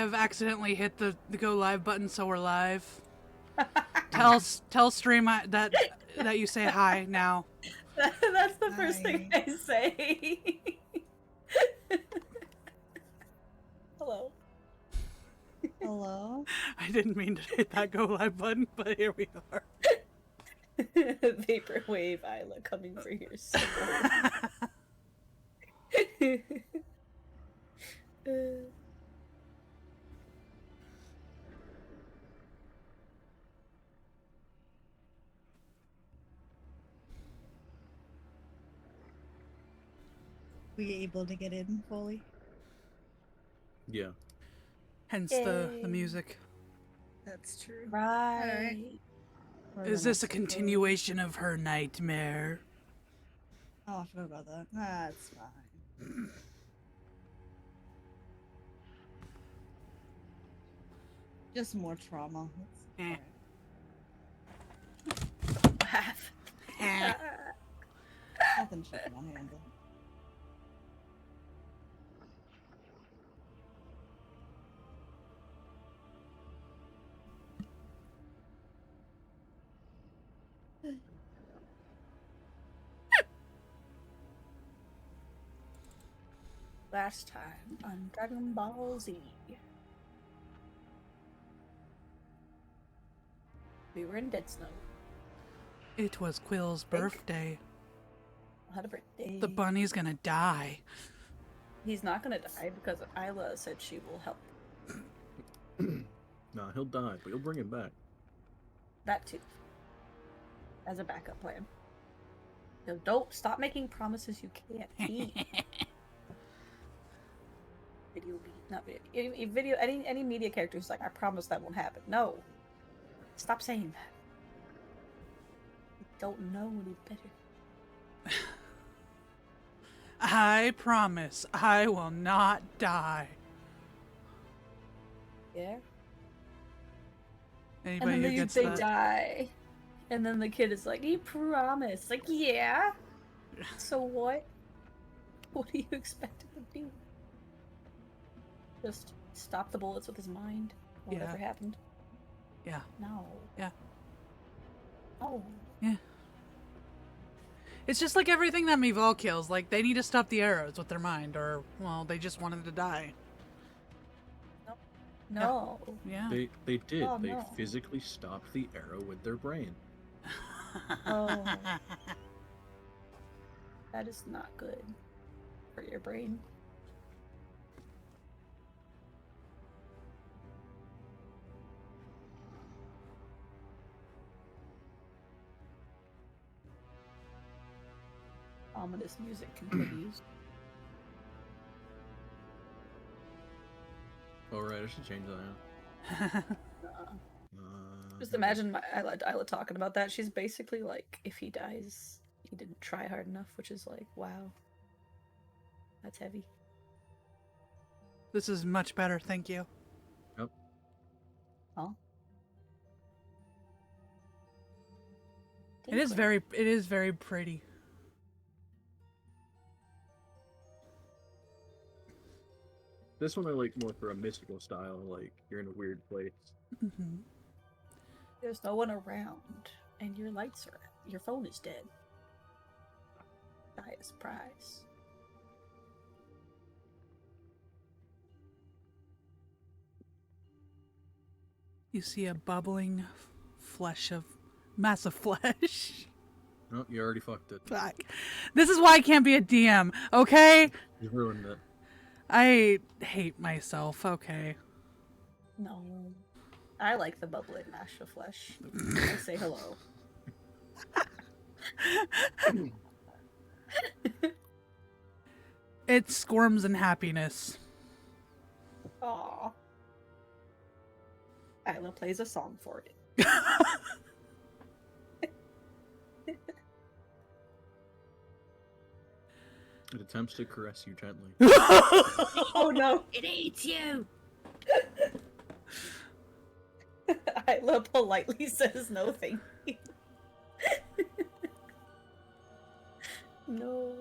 have accidentally hit the go live button, so we're live. Tell stream that you say hi now. That's the first thing I say. Hello. Hello? I didn't mean to hit that go live button, but here we are. Vaporwave Isla coming for your soul. We able to get in fully? Yeah. Hence Yay. the music. That's true. Right. Is this a continuation of her nightmare? Oh, I forgot about that. That's fine. Just more trauma. Eh. Nothing she can handle. Last time on Dragon Ball Z. We were in Dead Snow. It was Quill's birthday. Had a birthday. The bunny's gonna die. He's not gonna die because Isla said she will help. Nah, he'll die, but you'll bring him back. That too. As a backup plan. So don't stop making promises you can't keep. Video, any media characters like, I promise that won't happen. No. Stop saying that. You don't know any better. I promise I will not die. Yeah? Anybody and who then gets they that? die. And then the kid is like, he promised. Like, yeah? So what? What do you expect him to do? Just stop the bullets with his mind? Whatever happened? Yeah. No. Yeah. Oh. Yeah. It's just like everything that Mivol kills. Like, they need to stop the arrows with their mind, or, well, they just wanted to die. No. Yeah. They did. Oh, they no. physically stopped the arrow with their brain. Oh. That is not good for your brain. Ominous music continues. Alright, I should change that now. Just imagine Isla talking about that. She's basically like, if he dies, he didn't try hard enough, which is like, wow. That's heavy. This is much better, thank you. Yep. Huh? It is very pretty. This one I like more for a mystical style, like you're in a weird place. Mm-hmm. There's no one around, and your lights are out. Your phone is dead. Die a surprise. You see a bubbling mass of flesh. Oh, you already fucked it. Fuck. This is why I can't be a DM, okay? You ruined it. I hate myself, okay. No. I like the bubbling mash of flesh. I say hello. It squirms in happiness. Aww. Isla plays a song for it. It attempts to caress you gently. Oh no! It eats you! Isla politely says no thank you. No.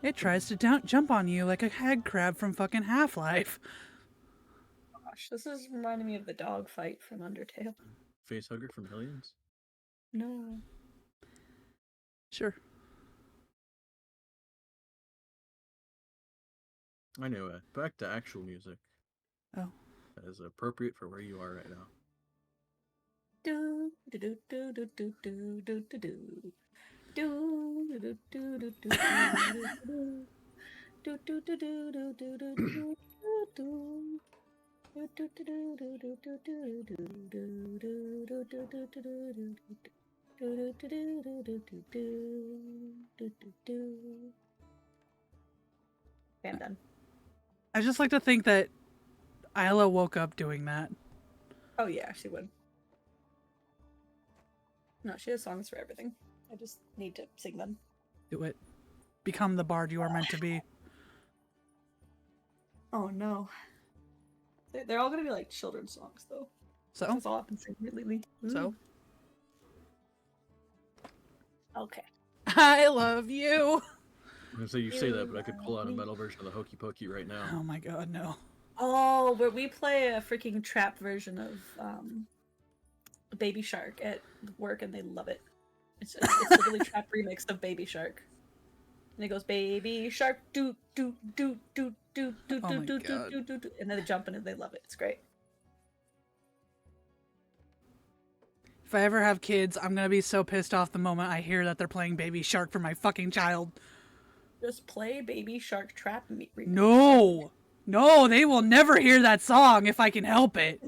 It tries to jump on you like a head crab from fucking Half-Life. Gosh, this is reminding me of the dog fight from Undertale. Facehugger from Millions. No. Sure. Anyway, back to actual music. Oh. That is appropriate for where you are right now. Do do do do do do do do do do. Do do do do do do do. Do do do do do do do do do. Do do do do do do do do do do do do do do do do. Do do do do do do do do do. Okay, I'm done. I just like to think that Isla woke up doing that. Oh yeah, she would. No, she has songs for everything. I just need to sing them. Do it. Become the bard you are meant to be. Oh no. They're all gonna be like children's songs though. So? That's all I've been singing lately. So? Okay. I love you! I'm gonna say you say that, but I could pull out a metal version of the Hokey Pokey right now. Oh my god, no. Oh, where we play a freaking trap version of Baby Shark at work, and they love it. It's literally trap remix of Baby Shark, and it goes Baby Shark do do do do do do Oh do my do God. do do do, and then they jump in and they love it. It's great. If I ever have kids, I'm gonna be so pissed off the moment I hear that they're playing Baby Shark for my fucking child. Just play Baby Shark trap remix. No! No, they will never hear that song if I can help it.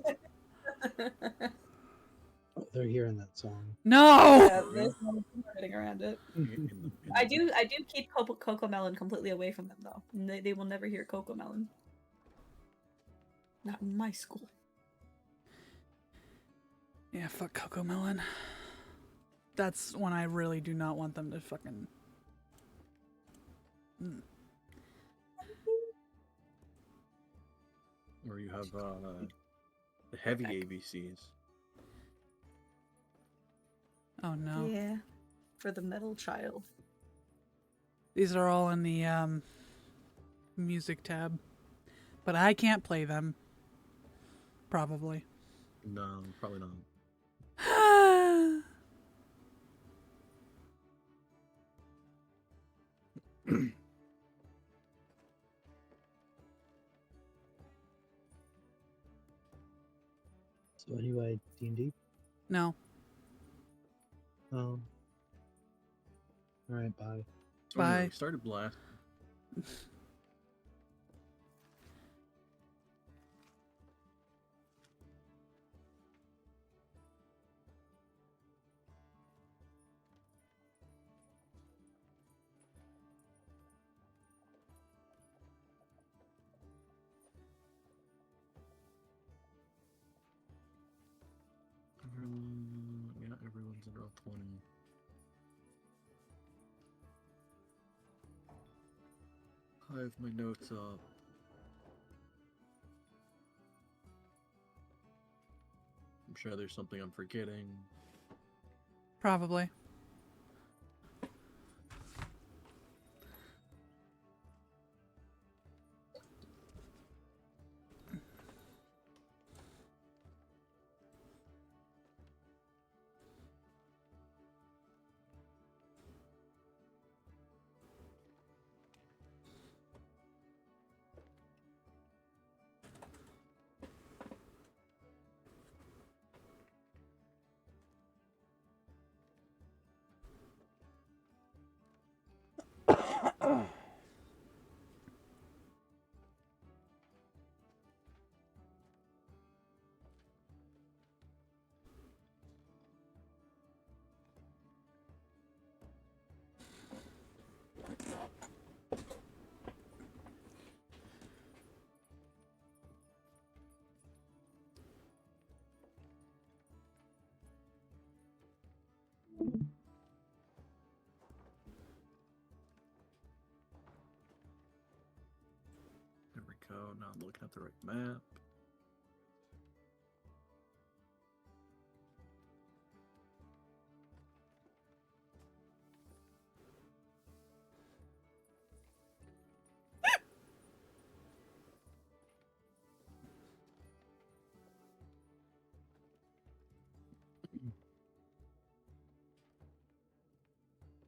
Oh, they're hearing that song. No! Yeah, there's no getting around it. I do keep Coco Melon completely away from them though. And they will never hear Coco Melon. Not in my school. Yeah, fuck Coco Melon. That's when I really do not want them to fucking... Or you have the heavy ABCs. Oh no. Yeah. For the metal child. These are all in the music tab. But I can't play them. Probably. No, probably not. So anyway, D&D. No. All right, bye. So anyway, Bye. we started blast. Yeah, everyone's in row 20. I have my notes up. I'm sure there's something I'm forgetting. Probably. There we go. Now I'm looking at the right map.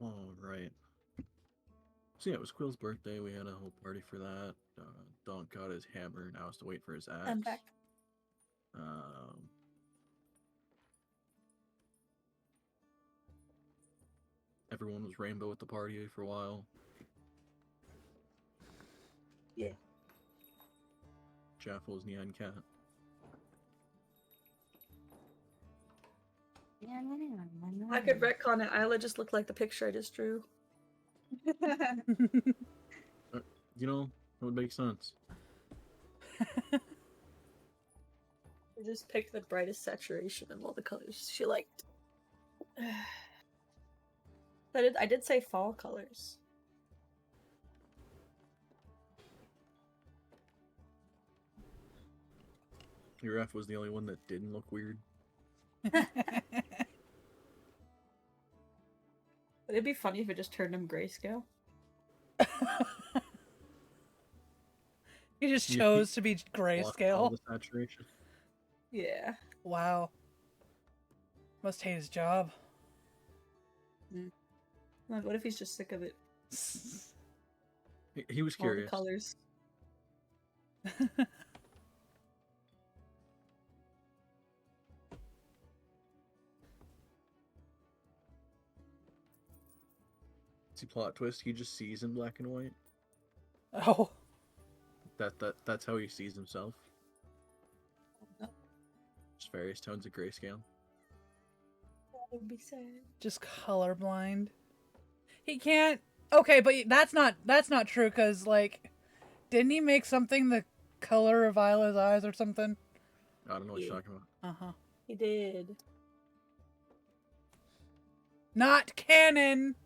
All right. So yeah, it was Quill's birthday. We had a whole party for that. Donk got his hammer. Now has to wait for his axe. I'm back. Um, everyone was rainbow at the party for a while. Yeah. Jaffel was Nyan Cat. I could retcon it. Isla just looked like the picture I just drew. You know, it would make sense. I just picked the brightest saturation of all the colors she liked. I did say fall colors. Your F was the only one that didn't look weird. It'd be funny if it just turned him grayscale. He just You- chose to be Lost all grayscale. the saturation. Yeah. Wow. Must hate his job. Like, what if he's just sick of it? He was All the curious. colors. See, plot twist. He just sees in black and white. Oh. That's how he sees himself. No, Just various tones of grayscale. that would be sad. Just colorblind. He can't. Okay, but that's not true because like, didn't he make something the color of Isla's eyes or something? I don't know what Yeah. you're talking about. Uh huh. He did. Not canon.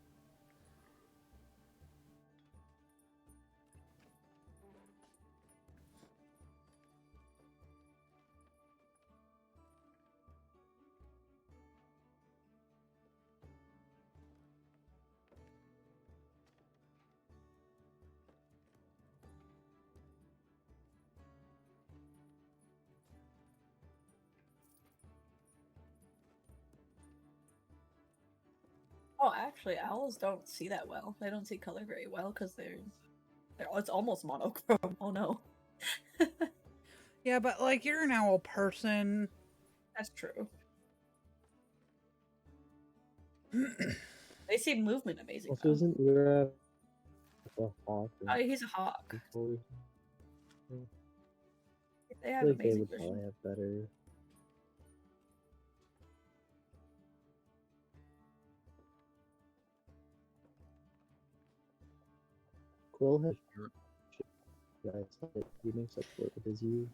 Oh, actually, owls don't see that well. They don't see color very well because they're it's almost monochrome. Oh no. Yeah, but like you're an owl person. That's true. They see movement amazing. Also, though. isn't Ura a hawk? Oh, he's a hawk. Or They I have feel like they amazing would vision. probably have better. Quill has eyesight. He makes up for it with his ears.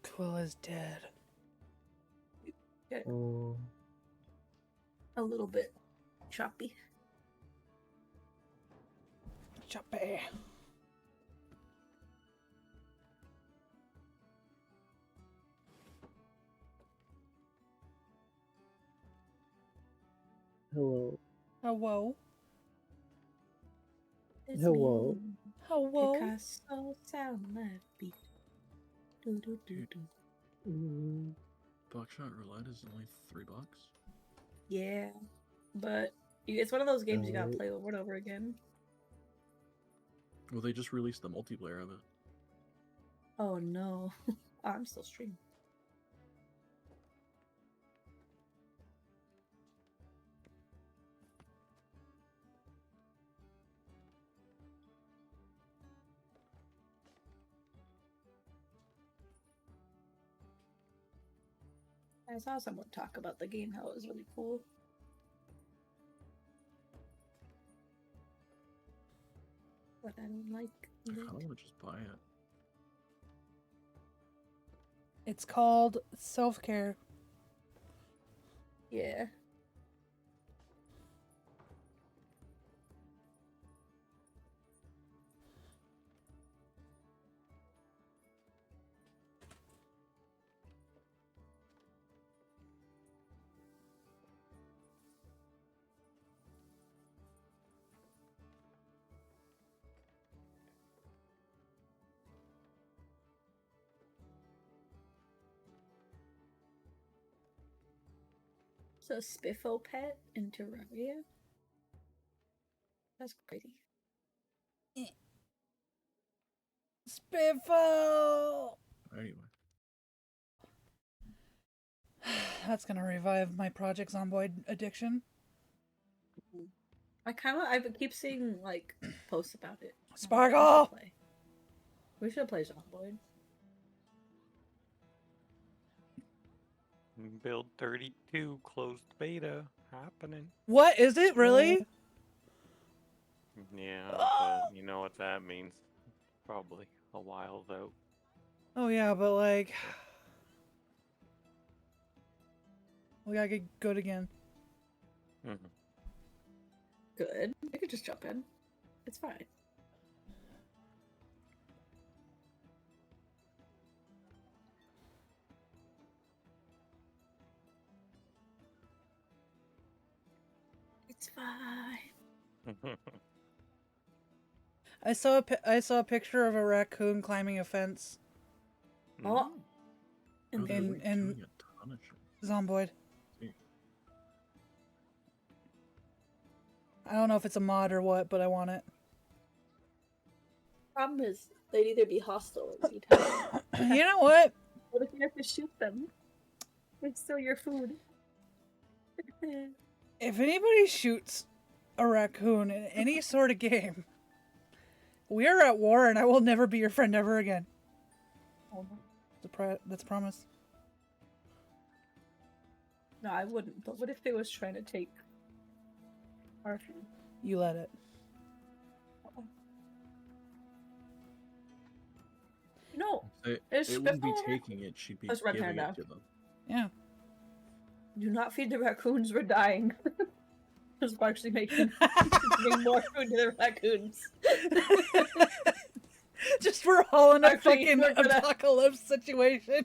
Quill is dead. Oh, A little bit choppy. Choppy. hello. Hello. It's Hello. me, Hello. Picasso, sound that beat. Do, do, do, do. Mm, Buckshot Roulette is only $3. Yeah, but it's one of those games you gotta Alright. play over and over again. Well, they just released the multiplayer of it. Oh no, I'm still streaming. I saw someone talk about the game, how it was really cool. But I don't like I it. kind of want to just buy it. It's called self care. Yeah. So Spiffo pet in Terraria? That's crazy. Spitfall! Anyway. That's gonna revive my Project Zomboid addiction. I keep seeing like posts about it. Sparkle! We should play Zomboid. Build 32 closed beta happening. What is it really? Yeah, but you know what that means. Probably a while though. Oh yeah, but like, we gotta get good again. Mhm. Good. I could just jump in. It's fine. It's fine. I saw I saw a picture of a raccoon climbing a fence Oh, Oh, they're in- like in- doing a ton of shit. Zomboid. See. I don't know if it's a mod or what, but I want it. problem is they'd either be hostile or we'd have. You know what? What if you have to shoot them? It's still your food. If anybody shoots a raccoon in any sort of game, we are at war, and I will never be your friend ever again. That's a promise. No, I wouldn't. But what if they was trying to take our food? You let it. No, It, It's it wouldn't be Spitfall. taking it, she'd be Let's run giving Panda. it to them. Yeah. do not feed the raccoons. We're dying. Because we're actually making more food to the raccoons. Just we're all in a Actually, fucking we're gonna- apocalypse situation.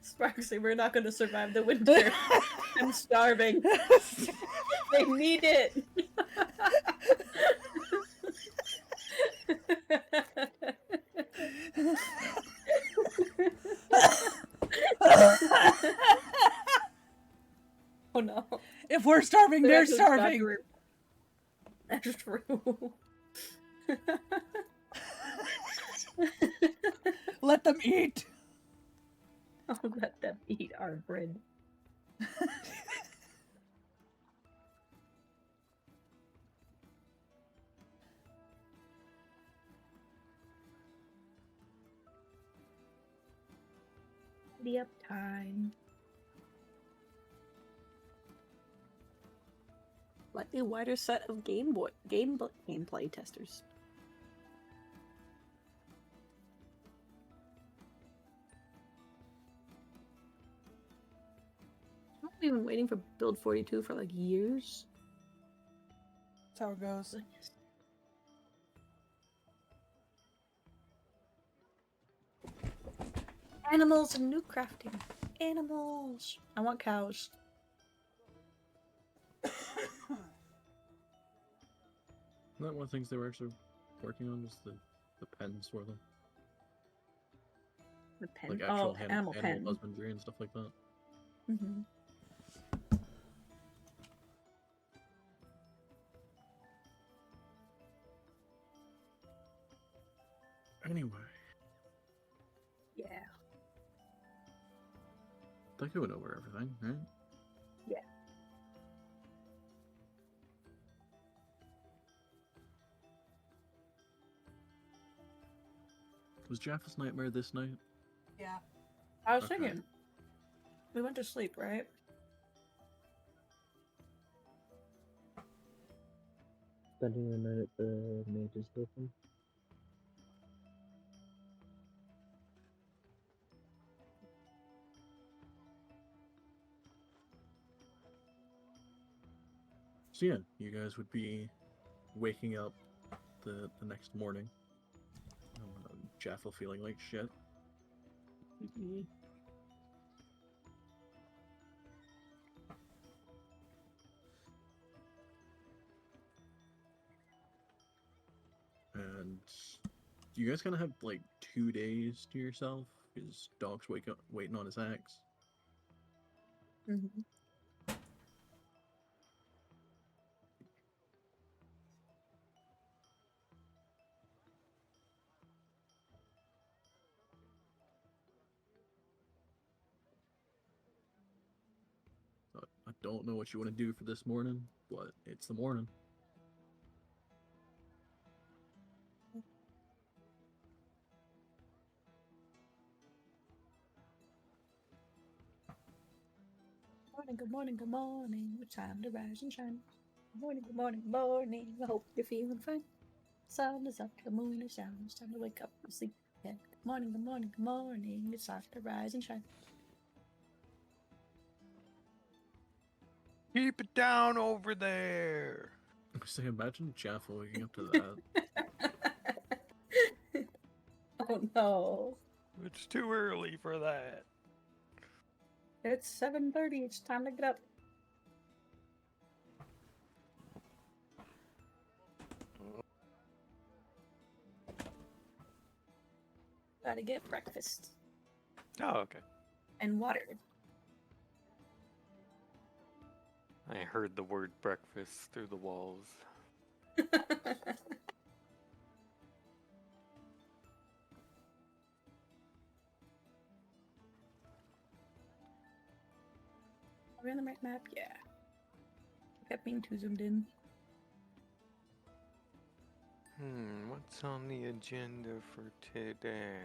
Sparksy, we're not going to survive the winter. I'm starving. They need it. Oh no. If we're starving, they're starving. That's true. Let them eat. I'll let them eat our bread. The uptime. Slightly wider set of gameplay testers. I've been waiting for build 42 for like years. That's how it goes. Goodness. Animals and new crafting. Animals. I want cows. Isn't that one of the things they were actually working on, was the pens for them? The pen. Like actual animal pen. animal husbandry and stuff like that. Mm-hmm. Anyway, Yeah. I think we went over everything, right? Yeah. Was Jaff's Nightmare this night? Yeah. I was Okay. thinking. We went to sleep, right? Spending the night at the Mage's Open. So yeah, you guys would be waking up the next morning. Jaffel feeling like shit. Mm-hmm. And you guys kind of have like 2 days to yourself because Dog's waiting on his axe. Mm-hmm. don't know what you want to do for this morning, but it's the morning. Morning, good morning, good morning. It's time to rise and shine. Good morning, good morning, good morning. I hope you're feeling fine. Sun is up, the moon is down. It's time to wake up from sleep again. Good morning, good morning, good morning. It's time to rise and shine. Keep it down over there. So imagine Jaffa waking up to that. Oh no. It's too early for that. It's 7:30. It's time to get up. Gotta get breakfast Oh, okay. and water. I heard the word breakfast through the walls. Are we on the right map? Yeah. Kept being too zoomed in. What's on the agenda for today?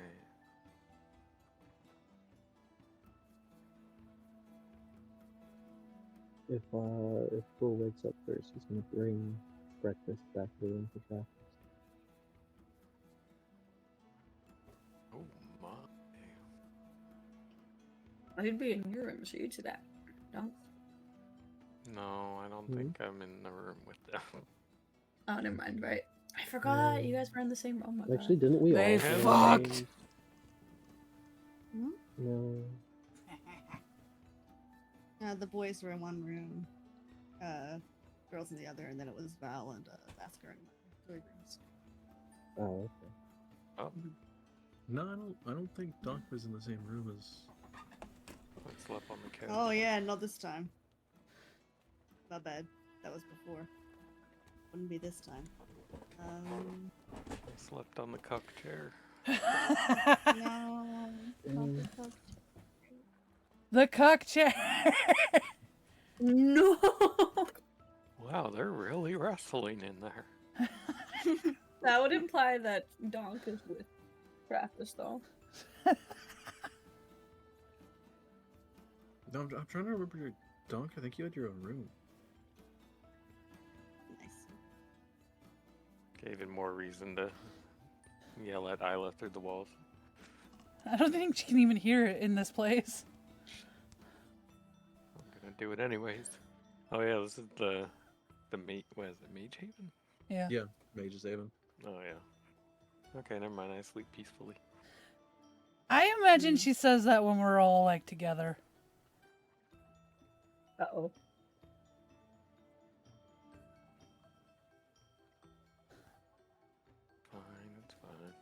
If Bull wakes up first, he's gonna bring breakfast back to the room for Travis. Oh my. I'd be in your room, so you do that. No? No, I don't Hmm? think I'm in the room with them. Oh, never mind, right. I forgot you guys were in the same room. Oh my Actually, god. didn't we They all? fucked! No. The boys were in one room, girls in the other, and then it was Val and Basker in my rooms. Oh, okay. Oh, No, I don't think Doc was in the same room as. I slept on the couch. Oh yeah, not this time. My bad. That was before. Wouldn't be this time. I slept on the cuck chair. No, not Mm. the cook. The cuck chair. No! Wow, they're really wrestling in there. That would imply that Donk is with Travis, though. No, I'm trying to remember your Doc. I think you had your own room. Nice. Gave him more reason to yell at Isla through the walls. I don't think she can even hear it in this place. I'm gonna do it anyways. Oh yeah, this is the mate. What is it, Mage Haven? Yeah. Yeah, Mage's Haven. Oh yeah. Okay, never mind. I sleep peacefully. I imagine she says that when we're all like together. Uh-oh. Fine, it's fine.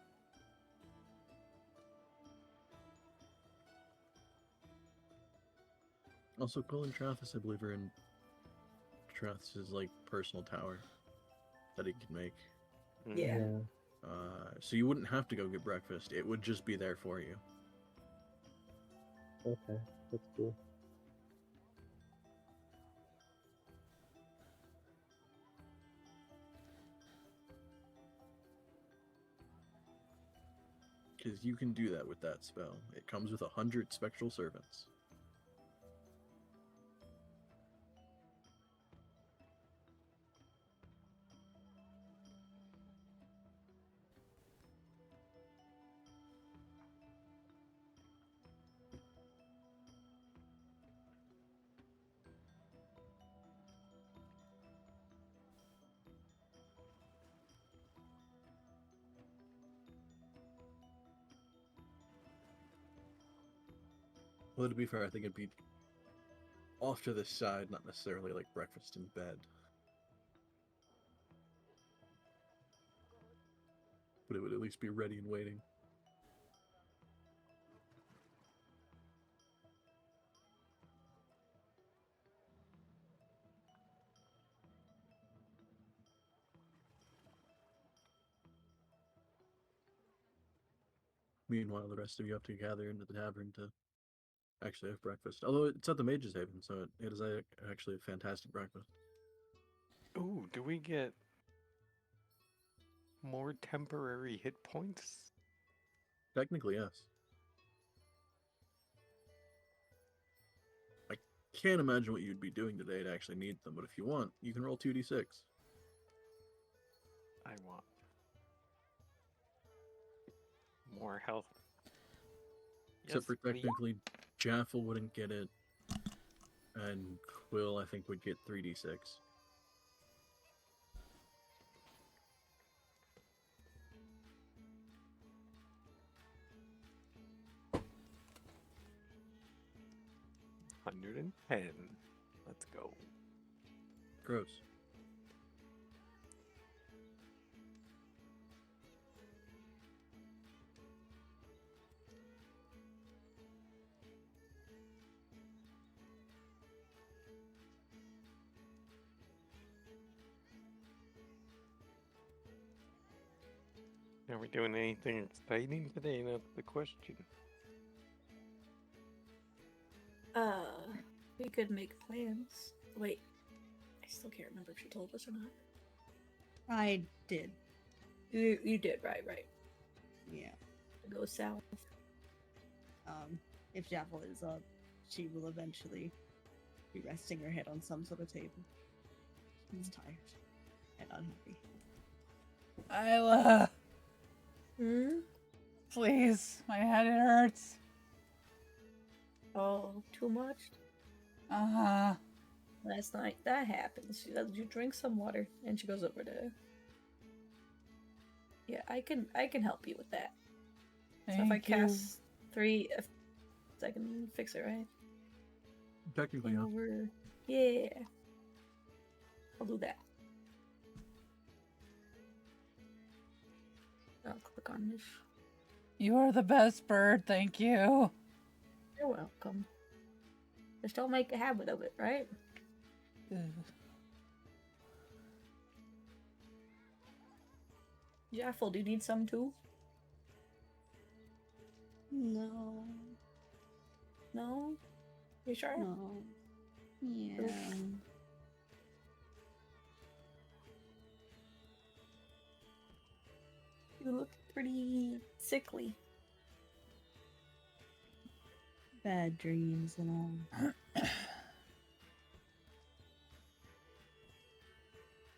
Also, Cole and Travis, I believe, are in Travis's like personal tower that he can make. Yeah. So you wouldn't have to go get breakfast. It would just be there for you. Okay, that's cool. Because you can do that with that spell. It comes with 100 spectral servants. Well, to be fair, I think it'd be off to the side, not necessarily like breakfast in bed. But it would at least be ready and waiting. Meanwhile, the rest of you have to gather into the tavern to actually have breakfast. Although it's at the Mage's Haven, so it is actually a fantastic breakfast. Ooh, do we get more temporary hit points? Technically, yes. I can't imagine what you'd be doing today to actually need them, but if you want, you can roll 2d6. I want more health. Except for please. technically, Jaffel wouldn't get it, and Quill, I think, would get 3d6. $110. Let's go. Gross. Are we doing anything exciting today? That's the question. We could make plans. Wait, I still can't remember if she told us or not. I did. You did, right? Yeah. Go south. If Javel is up, she will eventually be resting her head on some sort of table. She's tired and unhappy. Isla, Hmm? please, my head hurts. Oh, too much? Uh-huh. Last night, that happens. She lets you drink some water, and she goes over to... Yeah, I can help you with that. So if I Thank you. cast 3, I can fix it, right? Technically, yeah. Over. Yeah. I'll do that. I'll click on this. You are the best bird, thank you. You're welcome. Just don't make a habit of it, right? Ugh. Jaffel, do you need some too? No. No? You sure? No. Yeah. You look pretty sickly. Bad dreams and all.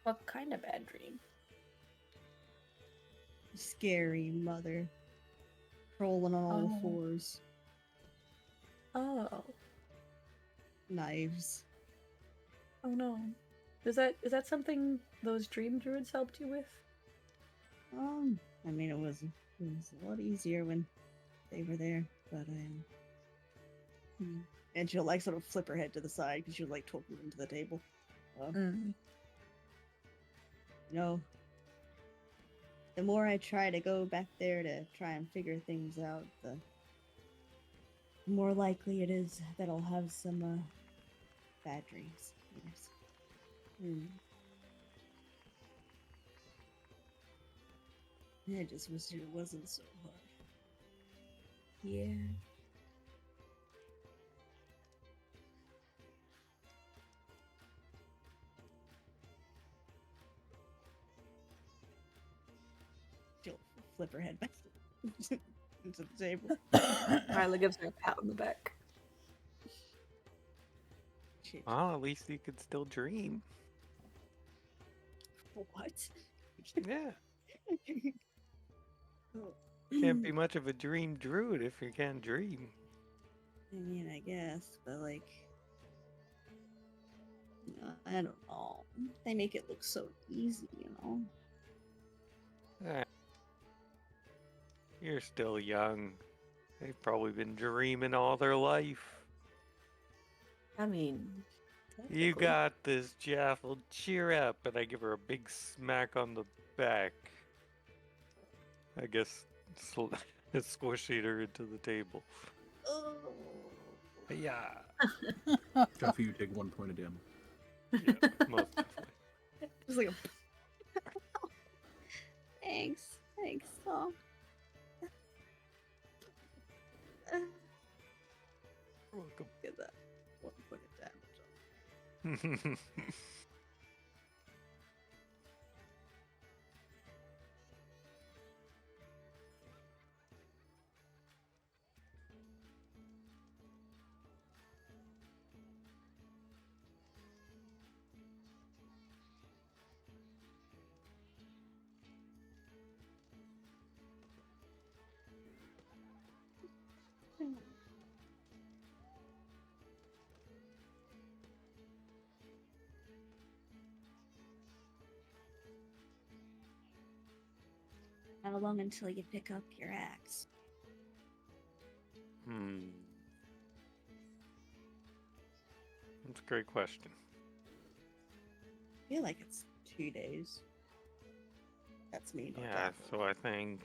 What kind of bad dream? Scary mother. Crawling on all Oh. fours. Oh. Knives. Oh no. Is that something those dream druids helped you with? I mean, it was a lot easier when they were there, but and she'll like sort of flip her head to the side because she'll like talking into the table. Mm. You know, the more I try to go back there to try and figure things out, the more likely it is that I'll have some bad dreams. Yes. I just wish it wasn't so hard. Yeah. She'll flip her head back into the table. Ryla gives her a pat on the back. Shit. Well, at least you could still dream. What? Yeah. Can't be much of a dream druid if you can't dream. I mean, I guess, but like, I don't know. They make it look so easy, you know. Eh. You're still young. They've probably been dreaming all their life. I mean, You technically. got this, Jaffel. Cheer up. And I give her a big smack on the back. I guess squishing her into the table. Oh. Yeah. Jaffa, you take 1 point of damage. Yeah, most definitely. Just like a. Thanks. Oh. welcome. Get that 1 point of damage on. How long until you pick up your axe? That's a great question. I feel like it's 2 days. That's me. Not Yeah, so I think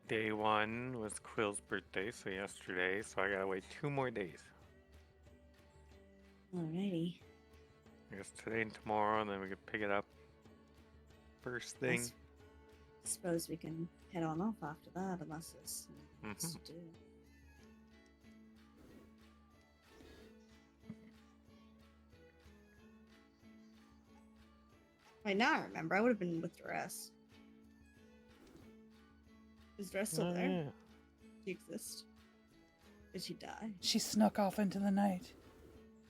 day 1 was Quill's birthday, so yesterday, so I gotta wait 2 more days. Alrighty. I guess today and tomorrow, and then we could pick it up first thing. Suppose we can head on off after that, unless it's something else to do. Wait, now I remember. I would have been with Dress. Is Dress still Oh, there? yeah. Does she exist? Did she die? She snuck off into the night.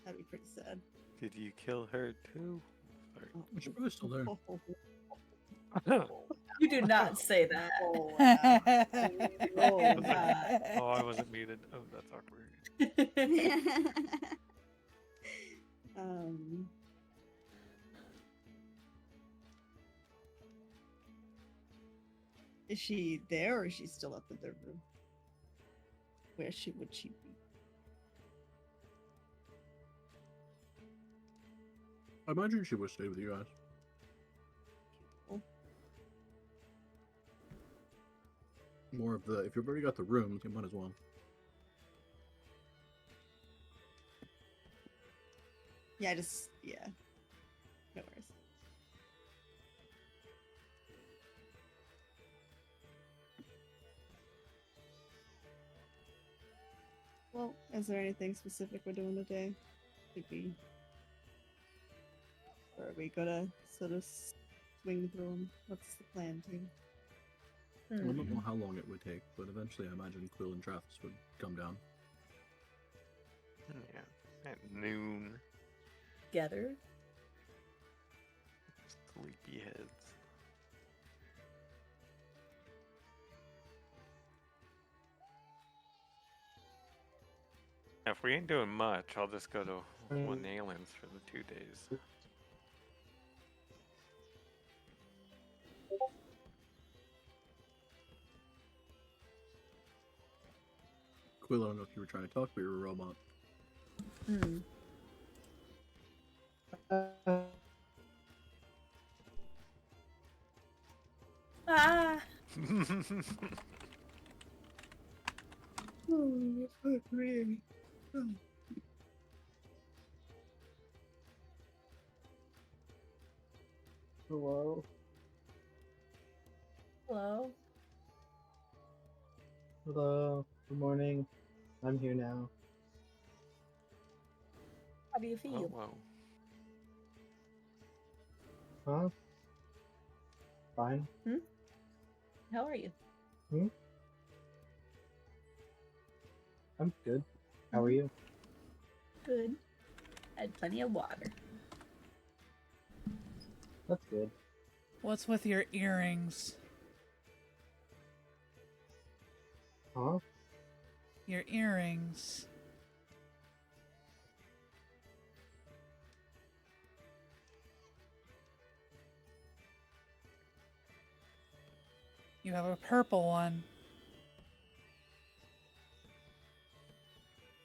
That'd be pretty sad. Did you kill her too? Sorry. She's probably still there. You do not say that. Oh, I wasn't muted. Oh, that's awkward. Is she there, or is she still up in the room? Where would she be? I imagine she would stay with you guys. Cool. More of the, if you've already got the rooms, you might as well. Yeah, no worries. Well, is there anything specific we're doing today? Or are we gonna sort of swing through them? What's the plan, team? I don't know how long it would take, but eventually I imagine Quill and Travis would come down. Yeah, at noon. Together? Sleepyheads. If we ain't doing much, I'll just go to One Aliens for the 2 days. Quill, I don't know if you were trying to talk, but you're a robot. Ah! Oh, really? Hello? Hello? Hello. Good morning. I'm here now. How do you feel? Oh, whoa. Huh? Fine. How are you? I'm good. How are you? Good. Had plenty of water. That's good. What's with your earrings? Huh? Your earrings. You have a purple one.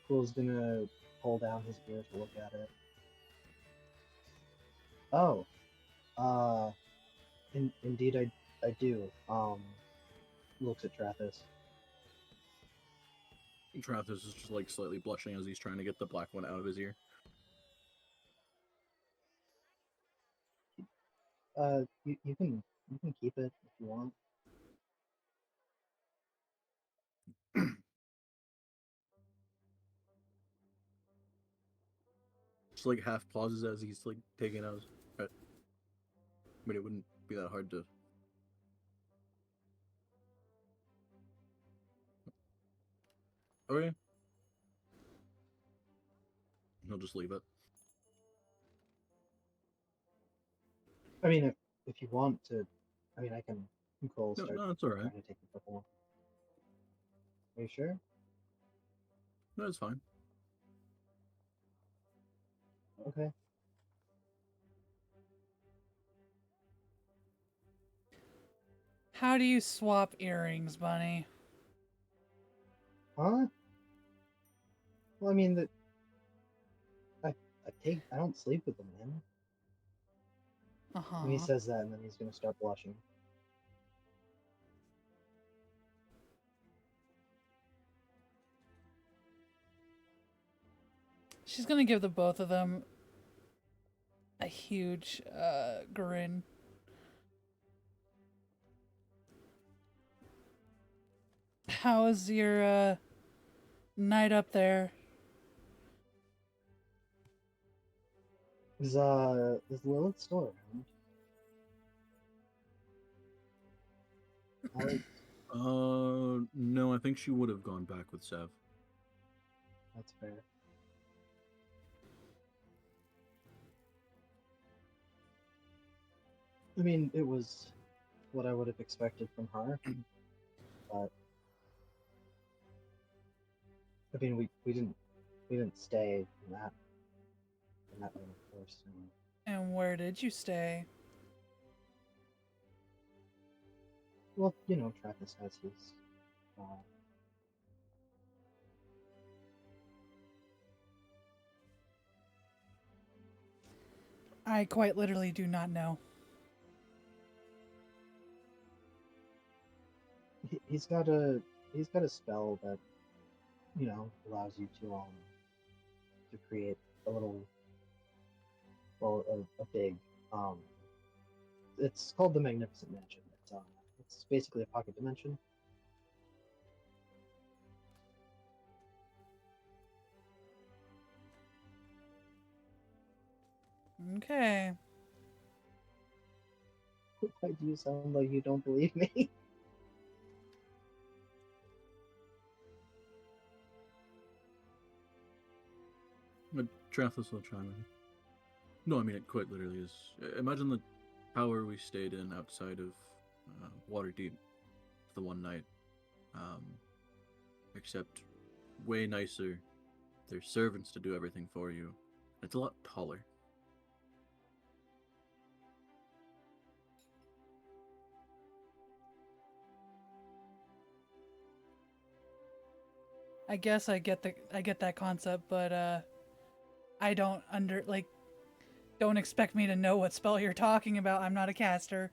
Cool's gonna pull down his ear to look at it. Oh. Indeed I do. Looks at Travis. Travis is just like slightly blushing as he's trying to get the black one out of his ear. You can keep it if you want. Just like half pauses as he's like taking out his. I mean, it wouldn't be that hard to. Okay. He'll just leave it. I mean, if you want to, I mean, I can. Cole No, start no, it's all right. trying to take a couple. Are you sure? No, it's fine. Okay. How do you swap earrings, Bunny? Huh? Well, I mean, I I don't sleep with them, man. And he Uh-huh. says that, and then he's gonna start blushing. She's gonna give the both of them a huge grin. How was your night up there? Is Lilith still around? Alex, No, I think she would have gone back with Sev. that's fair. I mean, it was what I would have expected from her, but I mean, we didn't stay in that room, of course. And where did you stay? Well, you know, Travis has his. I quite literally do not know. He's got a spell that, you know, allows you to create a little, well, a big, it's called the Magnificent Mansion. It's basically a pocket dimension. Okay. Why do you sound like you don't believe me? But Trathos will chime in. No, I mean, it quite literally is. Imagine the tower we stayed in outside of Waterdeep the one night. Except way nicer. There's servants to do everything for you. It's a lot taller. I guess I get that concept, but I don't don't expect me to know what spell you're talking about. I'm not a caster.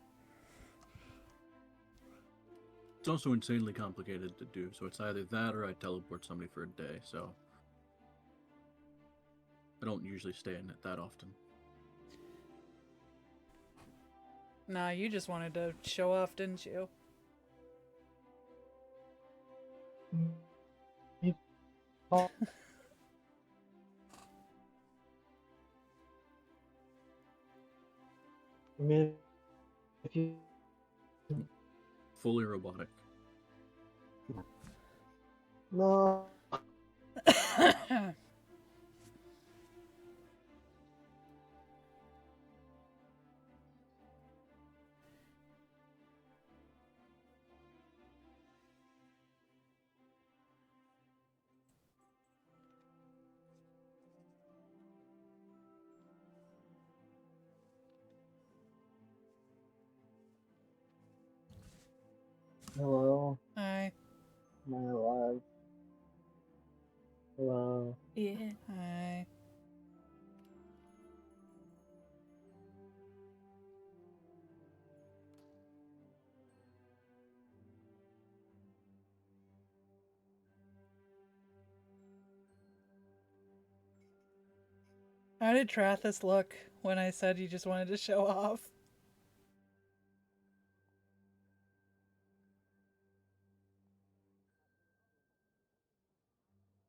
It's also insanely complicated to do, so it's either that or I teleport somebody for a day, so I don't usually stay in it that often. Nah, you just wanted to show off, didn't you? You call- I mean, if you Fully robotic. no, hello, Hi. am I alive? Hello. Yeah. Hi. How did Trathis look when I said you just wanted to show off?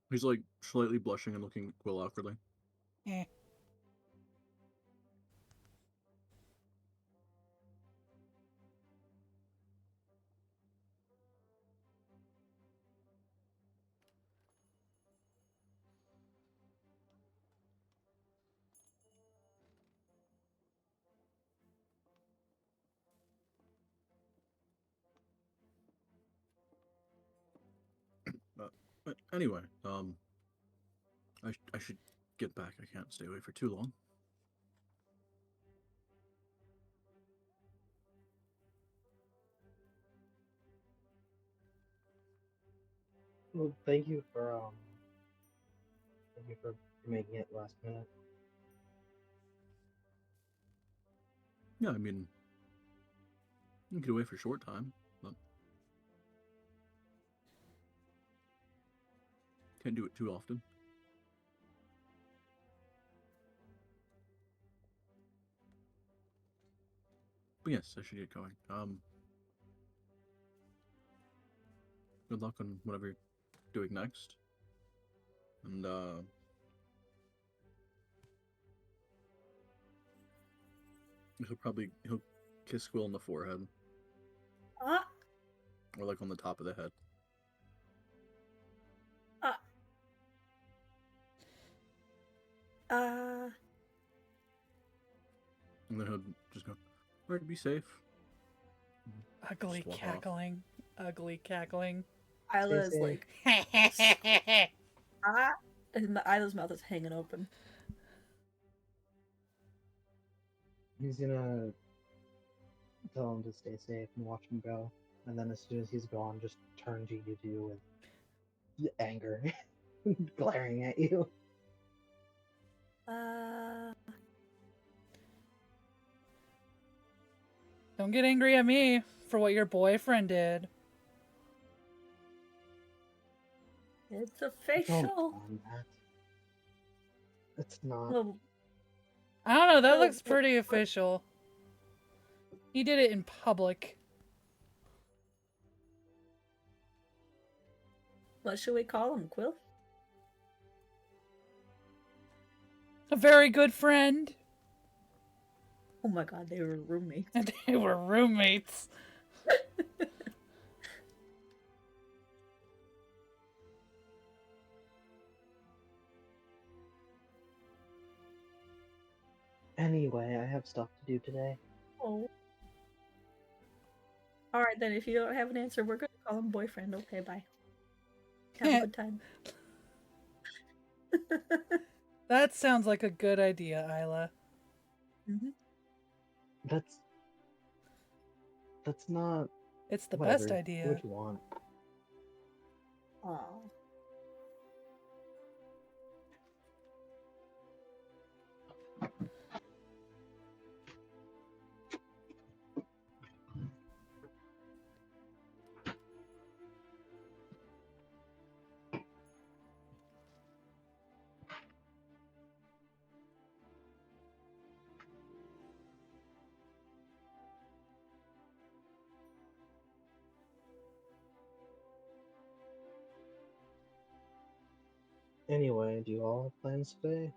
He's like slightly blushing and looking at Quill awkwardly. Eh. But anyway, I should get back. I can't stay away for too long. Well, thank you for making it last minute. Yeah, I mean, you can get away for a short time, but can't do it too often. But yes, I should get going. Good luck on whatever you're doing next. And he'll kiss Quill on the forehead Ah, or like on the top of the head. uh, And then he'll just go, "Alright, be safe." Ugly Just walk off. cackling. Ugly cackling. Isla is safe. like, ah, and Isla's mouth is hanging open. He's gonna tell him to stay safe and watch him go. And then as soon as he's gone, just turn to you two with anger, glaring at you. Don't get angry at me for what your boyfriend did. It's Don't official. on that. It's not. Well, I don't know, that Oh, looks what- pretty official. He did it in public. what should we call him, Quill? A very good friend. Oh my god, they were roommates. And they were roommates. Anyway, I have stuff to do today. Oh. Alright then, if you don't have an answer, we're gonna call him boyfriend. Okay, bye. Have a good time. That sounds like a good idea, Isla. That's not. It's the Whatever. best Do idea. what you want. Aw. Anyway, do you all have plans today?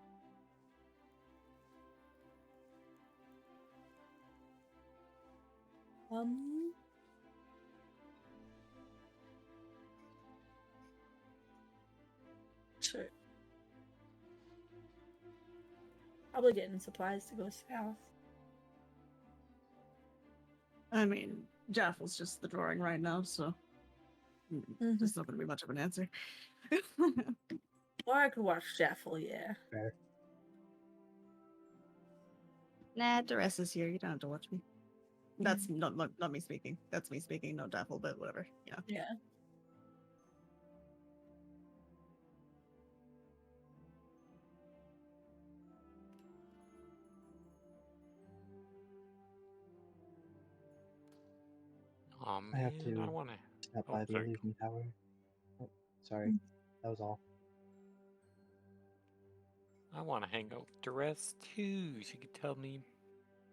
Sure. Probably getting supplies to go south. I mean, Jaffel's just the drawing right now, so there's not going to be much of an answer. Or I could watch Jaffel, yeah. Fair. Nah, Duress is here. You don't have to watch me. That's not me speaking. That's me speaking, no Jaffel, but whatever. Yeah. Yeah. Oh I have man, I to want to. step Oh, by the sorry. illusion tower. Oh, sorry, that was all. I want to hang out with Duress too. She could tell me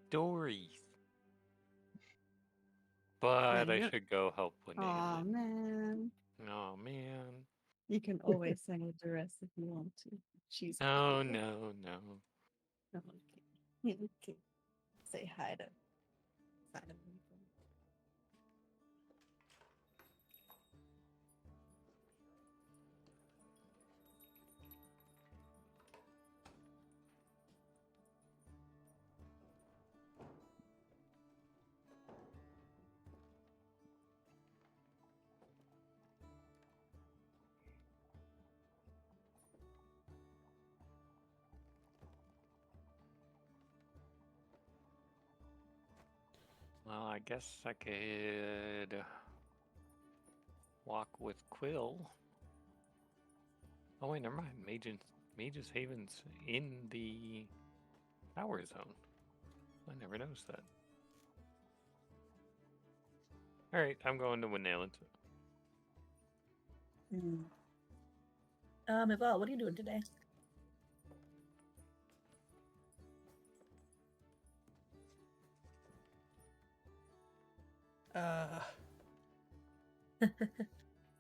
stories. But I you're- should go help Aw, Winona. man. Oh man. You can always sing with Duress if you want to. She's No, beautiful. no, no. No, okay. Okay. Say hi to Simon. Well, I guess I could walk with Quill. Oh wait, never mind. Mage's Haven's in the power zone. I never noticed that. Alright, I'm going to Winayland. Yvonne, what are you doing today?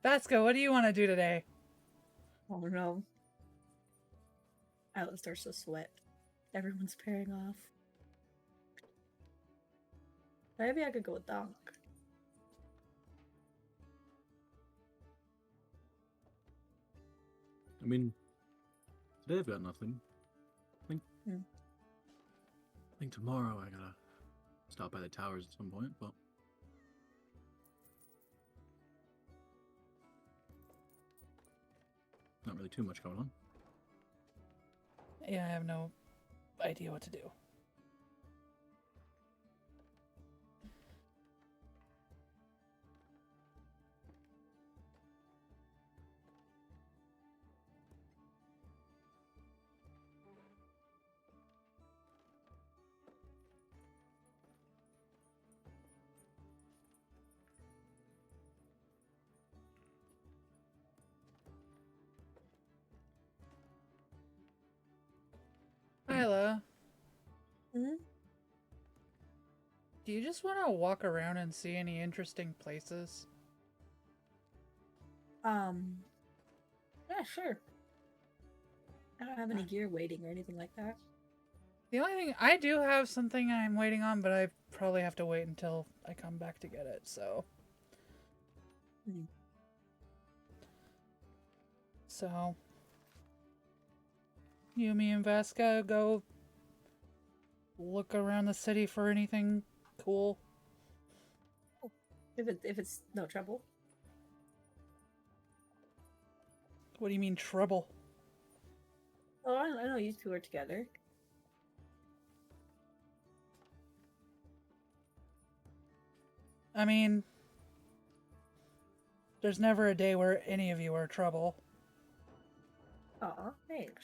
Vasco, what do you want to do today? Oh no. Atlas starts to sweat. Everyone's pairing off. Maybe I could go with Donk. I mean, today I've got nothing. I think tomorrow I gotta stop by the towers at some point, but not really too much going on. Yeah, I have no idea what to do. Hyla, Hmm? do you just want to walk around and see any interesting places? Yeah, sure. I don't have any gear waiting or anything like that. The only thing I do have something I'm waiting on, but I probably have to wait until I come back to get it. So, Hmm. so you, me, and Vasca go look around the city for anything cool. If it's no trouble. What do you mean trouble? Oh, I know you two are together. I mean, there's never a day where any of you are trouble. Aw, thanks.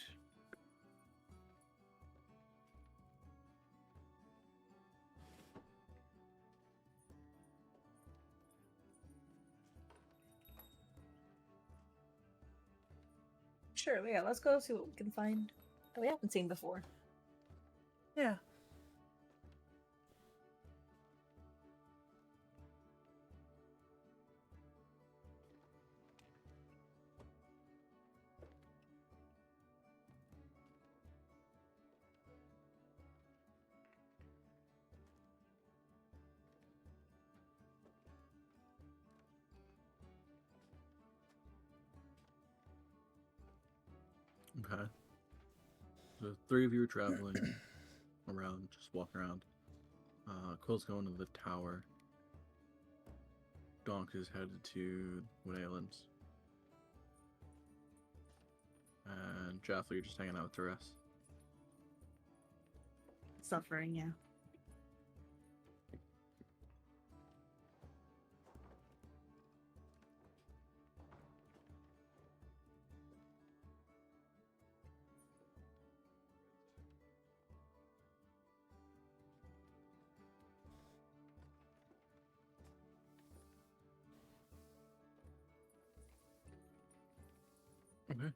Sure, yeah, let's go see what we can find that we haven't seen before. Yeah. Okay. The three of you are traveling around, just walking around. Quill's going to the tower. Donk is headed to Winaylands. And Jaffle, you're just hanging out with Therese. Suffering, yeah. Okay.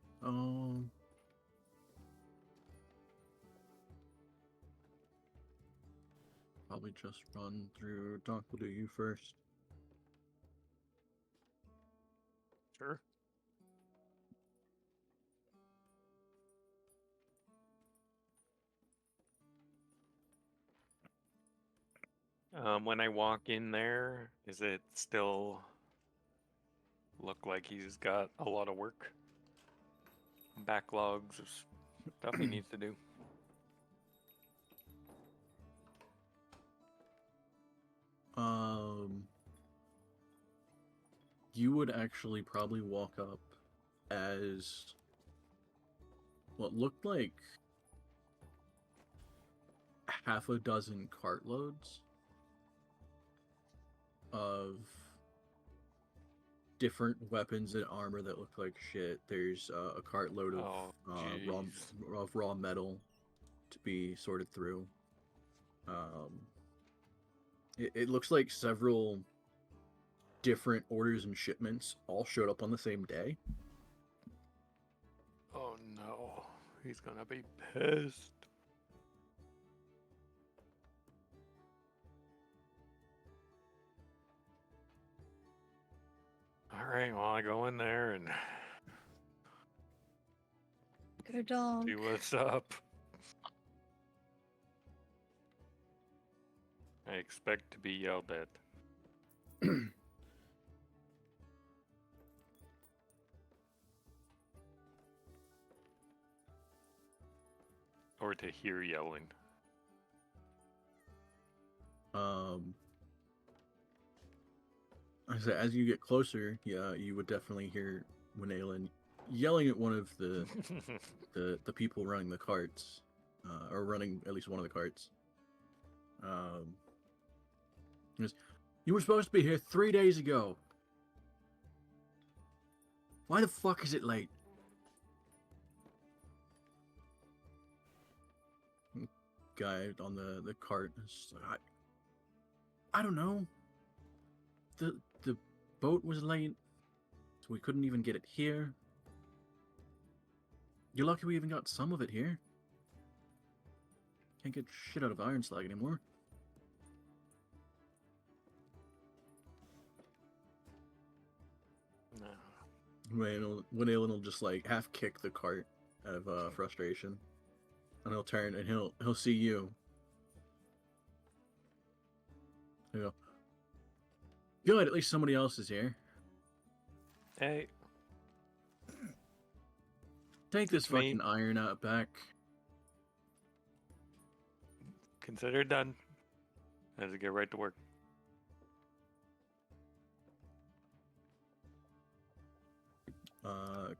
Probably just run through. Donk will do you first. Sure. When I walk in there, is it still look like he's got a lot of work? Backlogs of stuff he needs to do. You would actually probably walk up as what looked like half a dozen cartloads of different weapons and armor that look like shit. There's a cartload of Oh, raw jeez. of raw metal to be sorted through. It looks like several different orders and shipments all showed up on the same day. Oh no, he's gonna be pissed. All right, well, I go in there and Go dog. see what's up. I expect to be yelled at. Or to hear yelling. I said, as you get closer, yeah, you would definitely hear Winalen yelling at one of the people running the carts, or running at least one of the carts. He goes, "You were supposed to be here 3 days ago. Why the fuck is it late?" Guy on the cart is like, I don't know. The boat was late, so we couldn't even get it here. You're lucky we even got some of it here. Can't get shit out of Iron Slag anymore. No. Winalen will just like half kick the cart out of frustration, and he'll turn and he'll see you. He'll go, "Good, at least somebody else is here. Hey, Take this It's me. fucking iron out back." consider it done. As I get right to work.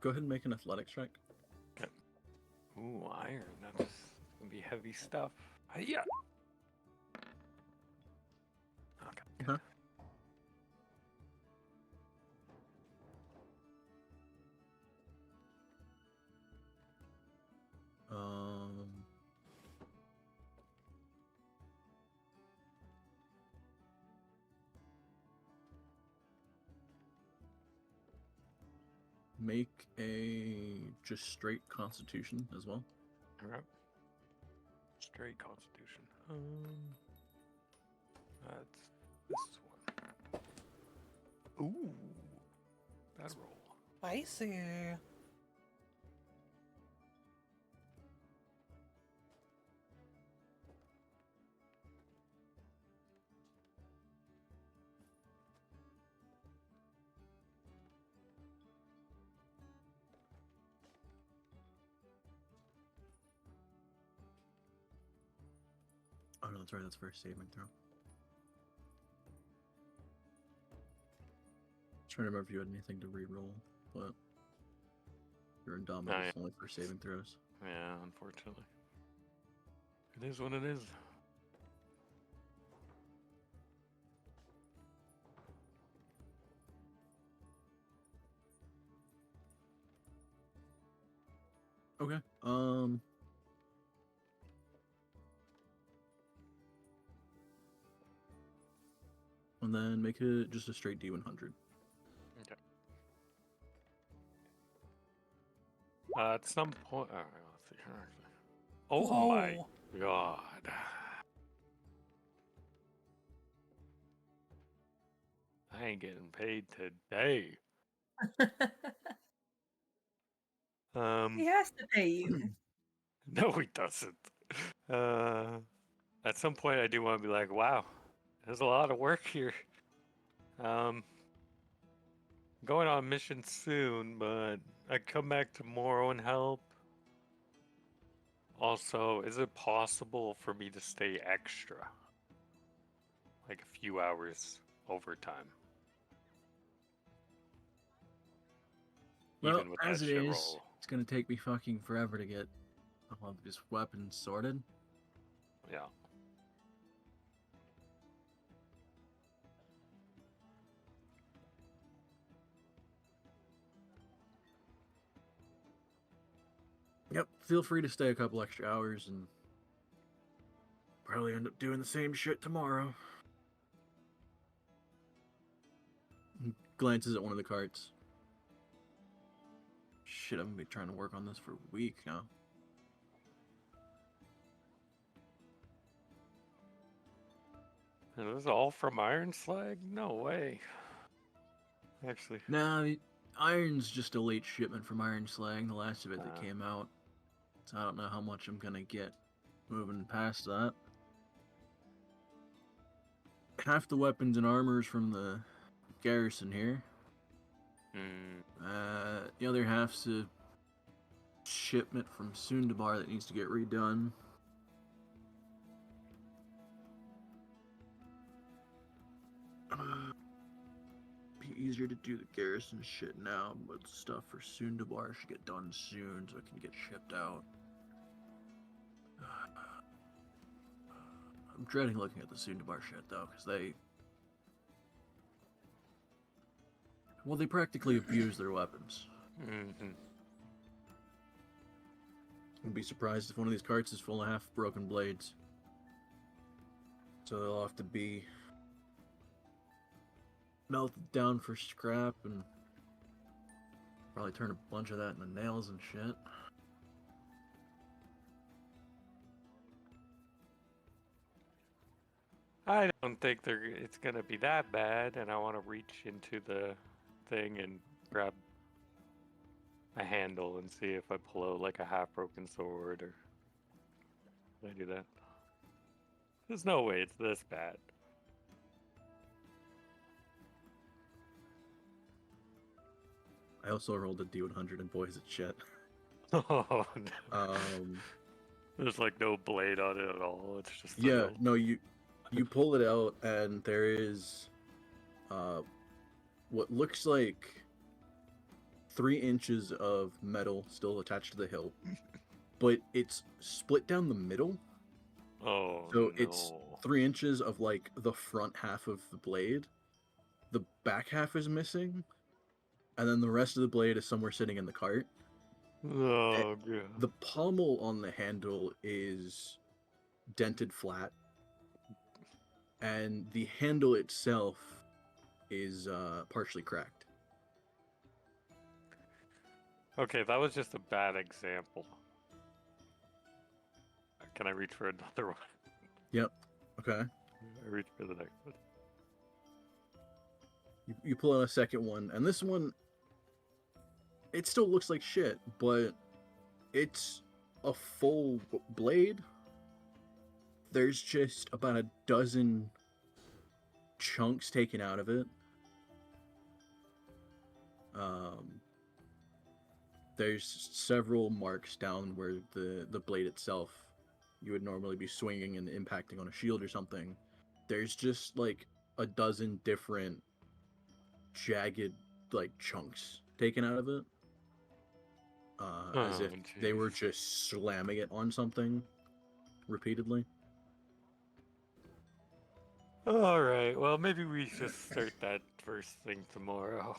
Go ahead and make an athletics check. Ooh, iron. That's gonna be heavy stuff. Yeah. Okay. Huh? Make a just straight Constitution as well. Alright. Straight Constitution. That's this one. Ooh. That roll. Spicy. Oh no, that's right. That's first saving throw. Trying to remember if you had anything to re-roll, but you're indomitable. yeah. It's only for saving throws. Yeah, unfortunately. It is what it is. Okay. And then make it just a straight D100. Okay. At some point, all right, let's see here. Actually. Oh my Whoa. god! I ain't getting paid today. He has to pay you. No, he doesn't. At some point, I do want to be like, wow, there's a lot of work here. Going on mission soon, but I come back tomorrow and help. Also, is it possible for me to stay extra? Like a few hours overtime? Well, Even with as that it shit is, roll. it's gonna take me fucking forever to get all of this weapons sorted. Yeah. Yep, feel free to stay a couple extra hours and probably end up doing the same shit tomorrow. He glances at one of the carts. Shit, I'm gonna be trying to work on this for a week now. And this is all from Iron Slag? No way. Actually, Nah, Iron's just a late shipment from Iron Slag, the last of it that Ah. came out. So I don't know how much I'm gonna get moving past that. Half the weapons and armors from the garrison here. The other half's a shipment from Sundabar that needs to get redone. Be easier to do the garrison shit now, but stuff for Sundabar should get done soon so it can get shipped out. I'm dreading looking at the Sundabar shit though, because they practically abuse their weapons. I'd be surprised if one of these carts is full of half-broken blades. So they'll have to be melted down for scrap and probably turn a bunch of that into nails and shit. I don't think it's gonna be that bad, and I want to reach into the thing and grab a handle and see if I pull out like a half-broken sword or. Did I do that? There's no way it's this bad. I also rolled a D100 and boys, it's shit. Oh no. Um, There's like no blade on it at all. It's just like yeah, a- no, you pull it out and there is what looks like 3 inches of metal still attached to the hilt, but it's split down the middle. Oh So no. it's 3 inches of like the front half of the blade. The back half is missing, and then the rest of the blade is somewhere sitting in the cart. Oh god. The pommel on the handle is dented flat, and the handle itself is partially cracked. Okay, that was just a bad example. Can I reach for another one? Yep. Okay. I reach for the next one. You pull out a second one, and this one, it still looks like shit, but it's a full blade. There's just about a dozen chunks taken out of it. There's several marks down where the blade itself, you would normally be swinging and impacting on a shield or something. There's just like a dozen different jagged like chunks taken out of it. As Oh, if they were jeez. just slamming it on something repeatedly. Alright, well maybe we just start that first thing tomorrow.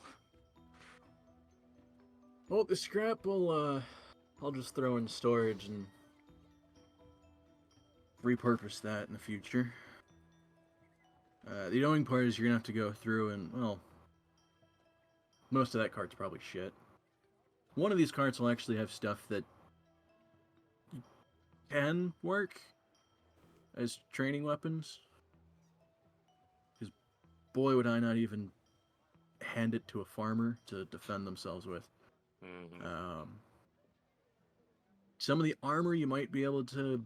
Well, the scrap I'll just throw in storage and repurpose that in the future. The annoying part is you're gonna have to go through and, well, most of that cart's probably shit. One of these carts will actually have stuff that can work as training weapons. Because boy, would I not even hand it to a farmer to defend themselves with. Some of the armor you might be able to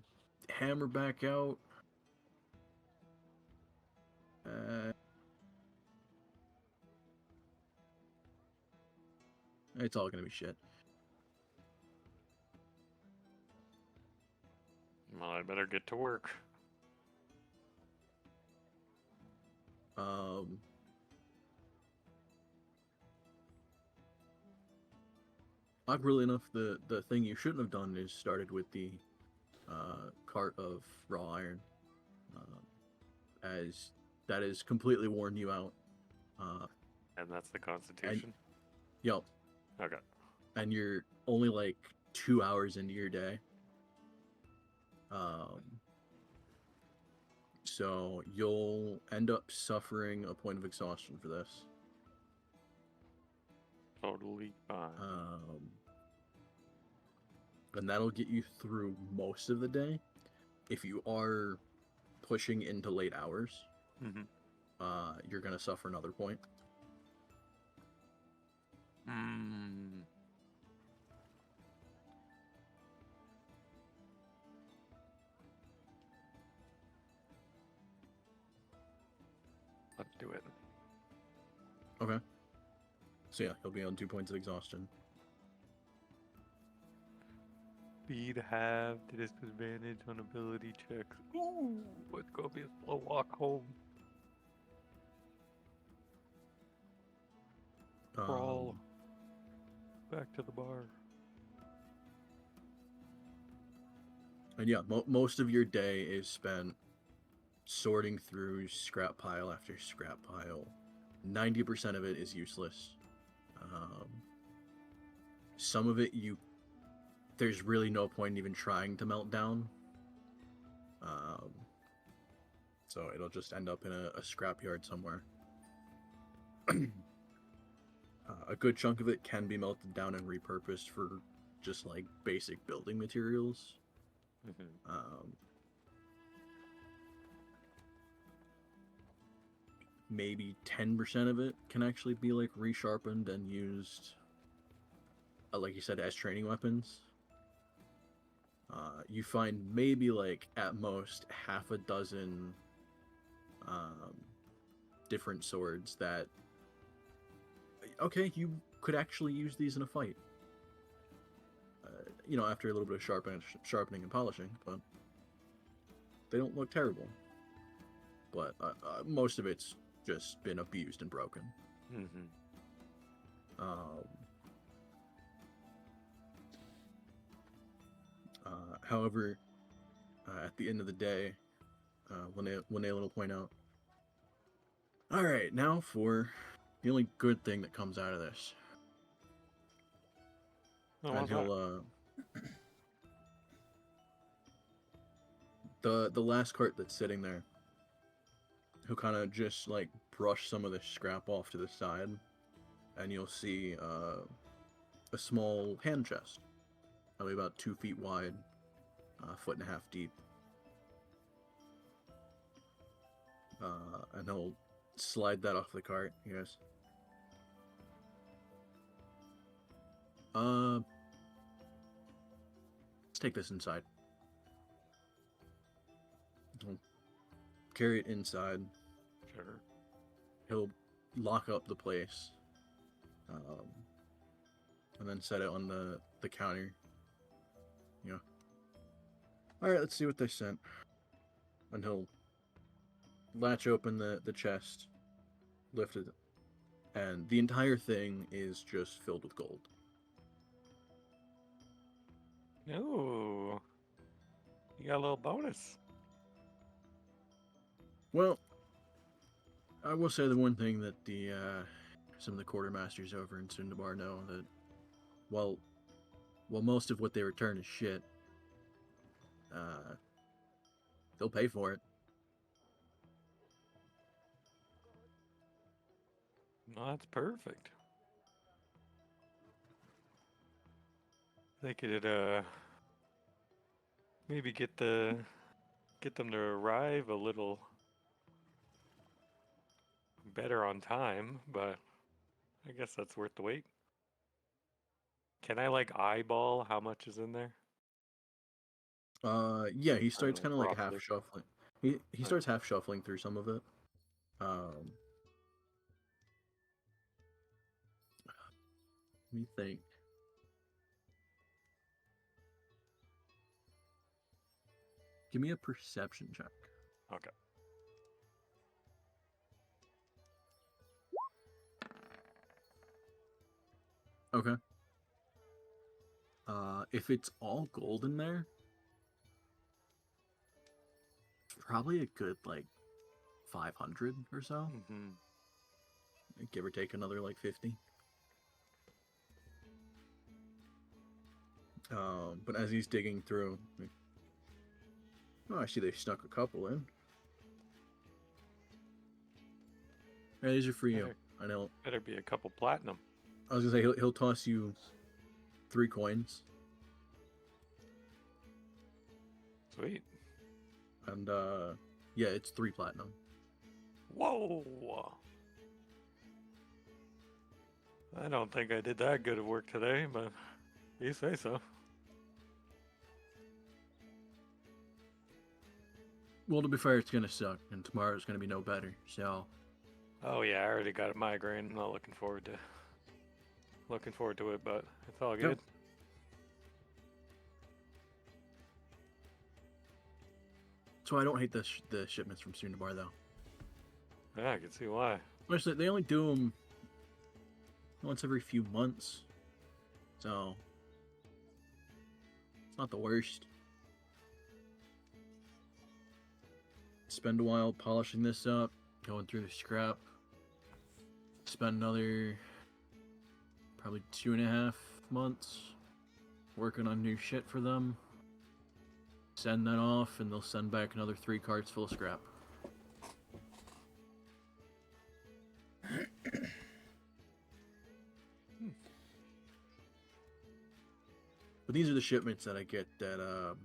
hammer back out. It's all gonna be shit. Well, I better get to work. Awkwardly enough, the thing you shouldn't have done is started with the cart of raw iron, as that has completely worn you out. And that's the Constitution? Yep. Okay. And you're only like 2 hours into your day. So you'll end up suffering a point of exhaustion for this. Totally fine. And that'll get you through most of the day. If you are pushing into late hours, Mm-hmm. You're gonna suffer another point. Mm. Let's do it. Okay. So yeah, he'll be on 2 points of exhaustion. Speed half, disadvantage on ability checks. Ooh, it's gonna be a slow walk home. Crawl back to the bar. And yeah, most of your day is spent sorting through scrap pile after scrap pile. 90% of it is useless. Some of it there's really no point in even trying to melt down. So it'll just end up in a scrapyard somewhere. A good chunk of it can be melted down and repurposed for just like basic building materials. Mm-hmm. Maybe 10% of it can actually be like resharpened and used, like you said, as training weapons. You find maybe like at most half a dozen different swords that, okay, you could actually use these in a fight. After a little bit of sharpening and polishing, but they don't look terrible. But most of it's just been abused and broken. Mm-hmm. However, at the end of the day, Linnea will point out, all right, now for the only good thing that comes out of this. Oh, And what's that? he'll the last cart that's sitting there, he'll kind of just like brush some of the scrap off to the side, and you'll see a small hand chest, probably about 2 feet wide, 1.5 feet deep. And he'll slide that off the cart. He goes, let's take this inside. He'll carry it inside. Sure. He'll lock up the place, and then set it on the counter. All right, let's see what they sent. And he'll latch open the chest, lift it, and the entire thing is just filled with gold. Ooh. You got a little bonus. Well, I will say the one thing that some of the quartermasters over in Sundabar know, that while most of what they return is shit, they'll pay for it. No, that's perfect. They could maybe get them to arrive a little better on time, but I guess that's worth the wait. Can I like eyeball how much is in there? Yeah, he starts kind of like half Roughly. shuffling. He starts half shuffling through some of it. Let me think. Give me a perception check. Okay. Okay. If it's all gold in there, it's probably a good like 500 or so. Mm-hmm. Give or take another like 50. But as he's digging through, like, oh, I see they stuck a couple in. Hey, these are for you. Better, I know. better be a couple platinum. I was gonna say he'll toss you 3 coins, Sweet. and yeah, it's 3 platinum. Whoa! I don't think I did that good of work today, but you say so. Well, to be fair, it's gonna suck, and tomorrow's gonna be no better. So Oh yeah, I already got a migraine. I'm not looking forward to it, but it's all good. I don't hate the shipments from Sundabar though. Yeah, I can see why. Honestly, they only do them once every few months, so it's not the worst. Spend a while polishing this up, going through the scrap. Spend another probably 2.5 months working on new shit for them. Send that off, and they'll send back another 3 carts full of scrap. But these are the shipments that I get that, to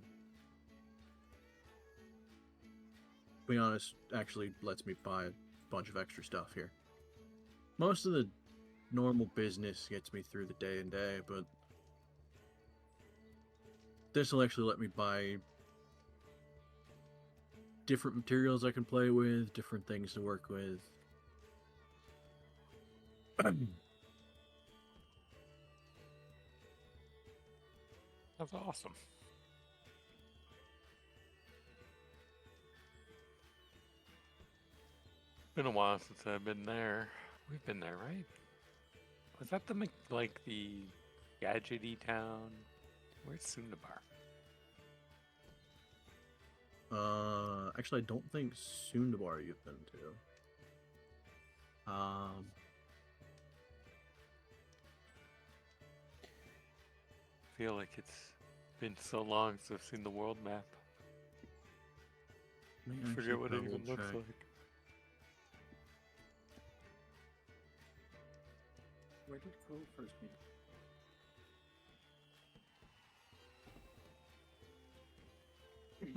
be honest, actually lets me buy a bunch of extra stuff here. Most of the normal business gets me through the day and day, but this will actually let me buy different materials I can play with, different things to work with. That's awesome. Been a while since I've been there. We've been there, right? Was that the like the gadgety town? Where's Sundabar? Actually, I don't think Sundabar you've been to. I feel like it's been so long since I've seen the world map. let me I actually forget what it double even looks check. like. Where did Crow first meet?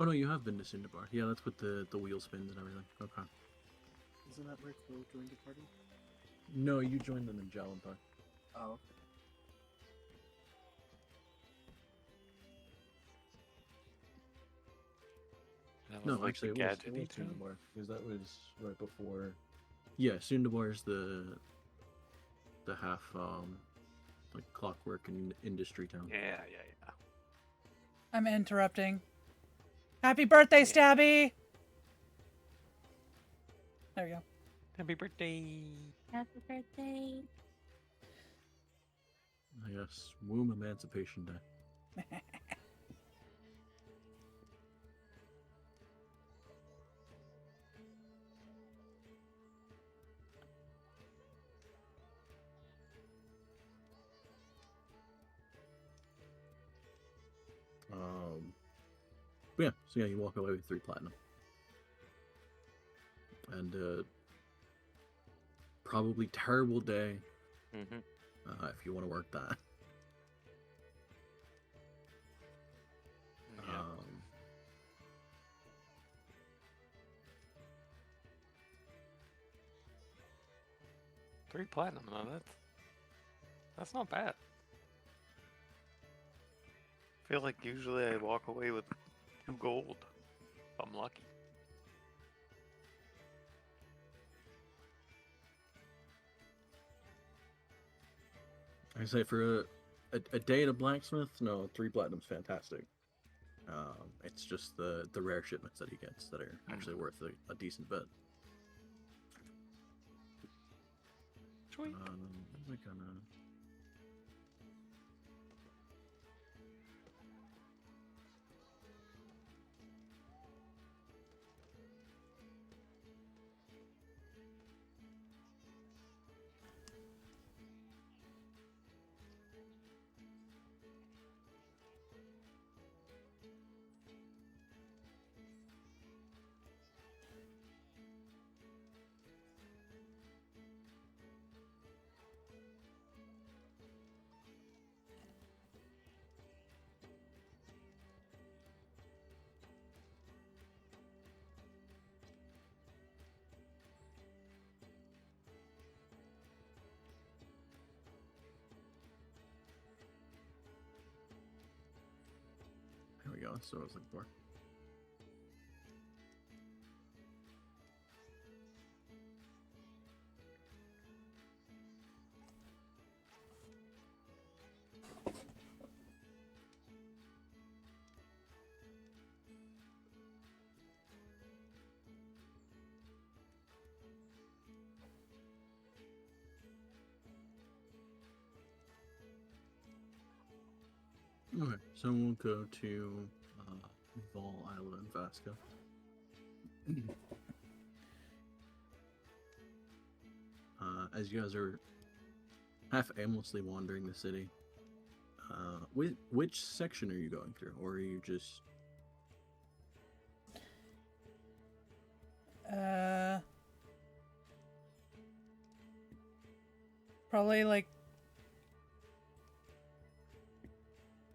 Oh no, you have been to Cinnabar. Yeah, that's with the wheel spins and everything. Okay. Isn't that where Crow joined the party? No, you joined them in Jalantar. Oh, okay. That was No, like actually, the it was gadgety town. Sundabar, because that was right before. Yeah, Sundabar is the half like clockwork and industry town. Yeah. I'm interrupting. Happy birthday, Stabby! There we go. Happy birthday! Happy birthday. I guess Womb Emancipation Day. But yeah, so yeah, you walk away with 3 platinum. And probably terrible day Mm-hmm. if you want to work that. Yeah. 3 platinum, though. That's not bad. I feel like usually I walk away with 2 gold. If I'm lucky. I say for a day at a blacksmith, no, 3 platinum's fantastic. It's just the rare shipments that he gets that are actually worth a decent bit. Sweet. What am I gonna? that's what I was looking for. Okay, so we'll go to Vol, Isla, and Vasca. As you guys are half aimlessly wandering the city, which section are you going through, or are you just? Probably like,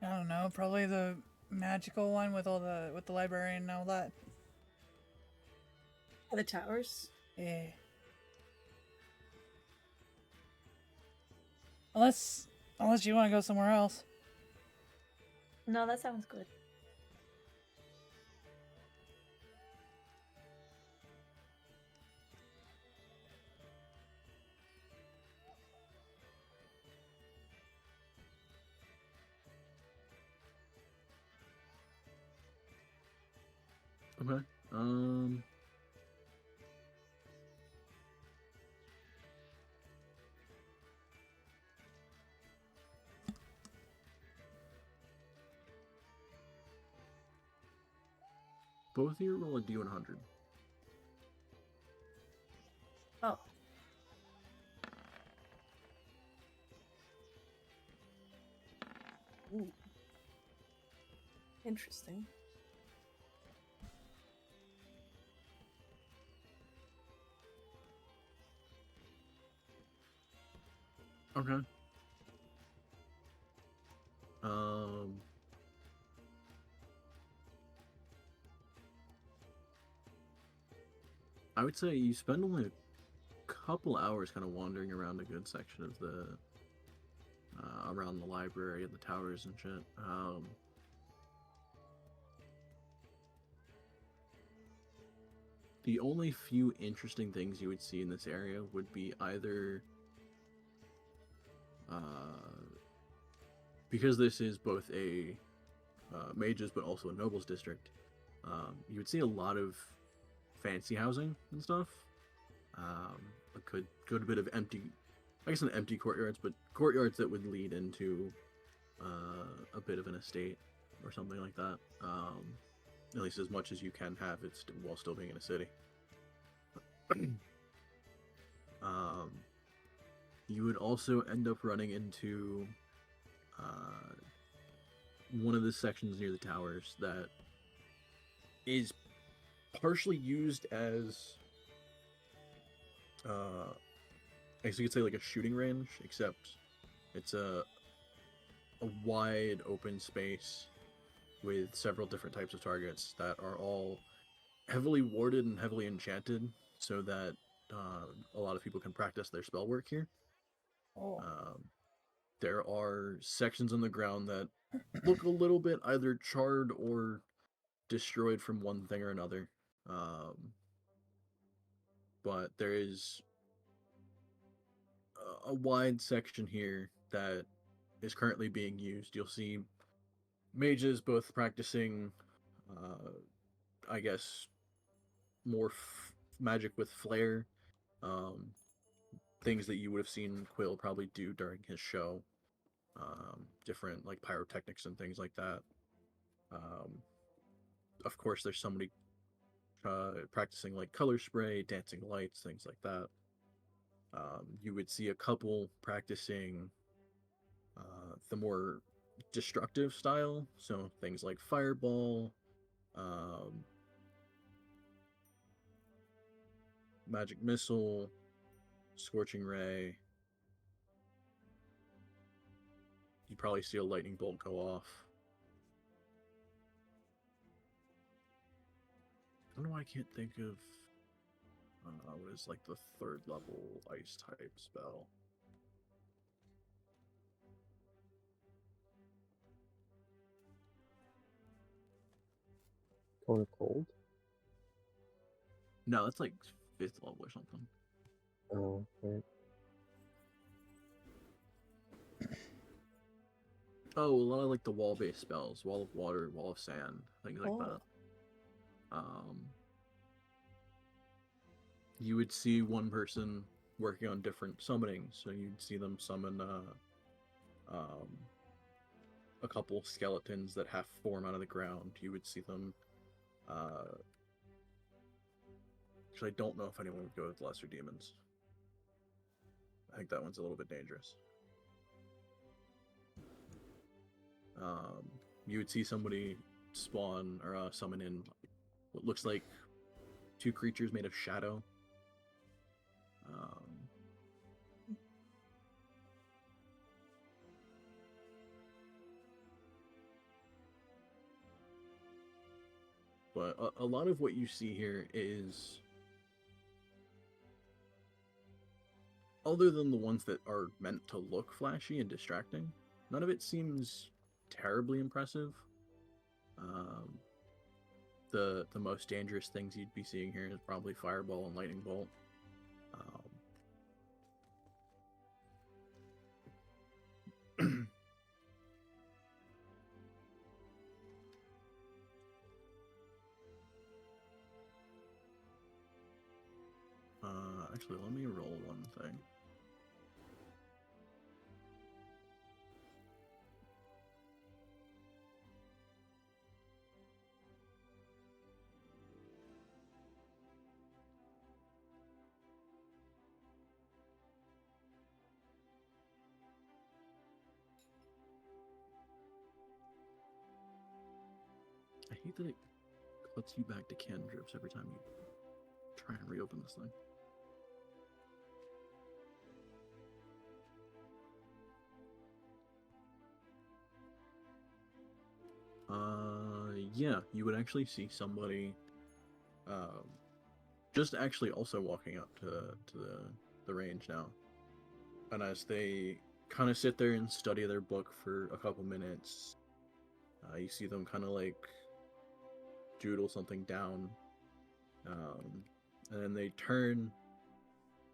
I don't know, probably the magical one with the librarian and all that. The towers. Yeah. Unless you want to go somewhere else. No, that sounds good. Okay. Both of you roll a D100. Oh. Ooh. Interesting. Okay. I would say you spend only a couple hours kind of wandering around a good section of the around the library and the towers and shit. The only few interesting things you would see in this area would be either because this is both a mages but also a nobles district, you would see a lot of fancy housing and stuff. A good bit of empty, I guess not empty courtyards, but courtyards that would lead into a bit of an estate or something like that. At least as much as you can have it while still being in a city. You would also end up running into one of the sections near the towers that is partially used as I guess you could say like a shooting range, except it's a wide open space with several different types of targets that are all heavily warded and heavily enchanted so that a lot of people can practice their spell work here. Oh. There are sections on the ground that look a little bit either charred or destroyed from one thing or another. But there is a wide section here that is currently being used. You'll see mages both practicing, I guess, more magic with flair. Things that you would have seen Quill probably do during his show. Different like pyrotechnics and things like that. Of course, there's somebody practicing like color spray, dancing lights, things like that. You would see a couple practicing the more destructive style, so things like fireball, magic missile, scorching ray. You probably see a lightning bolt go off. I don't know why I can't think of what is like the third level ice type spell. Cone of Cold? No, that's like 5th level or something. Oh, right. Oh, a lot of like the wall-based spells, wall of water, wall of sand, things like that. You would see one person working on different summonings, so you'd see them summon a couple skeletons that half form out of the ground. You would see them. Actually, I don't know if anyone would go with lesser demons. I think that one's a little bit dangerous. You would see somebody spawn or summon in what looks like 2 creatures made of shadow. But a lot of what you see here is, other than the ones that are meant to look flashy and distracting, none of it seems terribly impressive. The most dangerous things you'd be seeing here is probably Fireball and Lightning Bolt. Actually, let me roll one thing. I hate that it cuts you back to cantrips every time you try and reopen this thing. Yeah, you would actually see somebody, just actually also walking up to the range now. And as they kind of sit there and study their book for a couple minutes, you see them kind of like doodle something down, and then they turn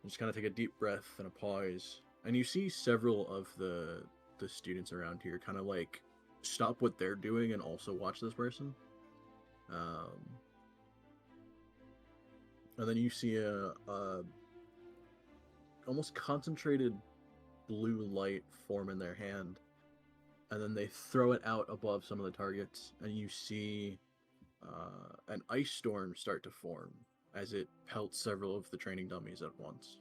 and just kind of take a deep breath and a pause, and you see several of the students around here kind of like stop what they're doing and also watch this person. And then you see a almost concentrated blue light form in their hand, and then they throw it out above some of the targets, and you see an ice storm start to form as it pelts several of the training dummies at once.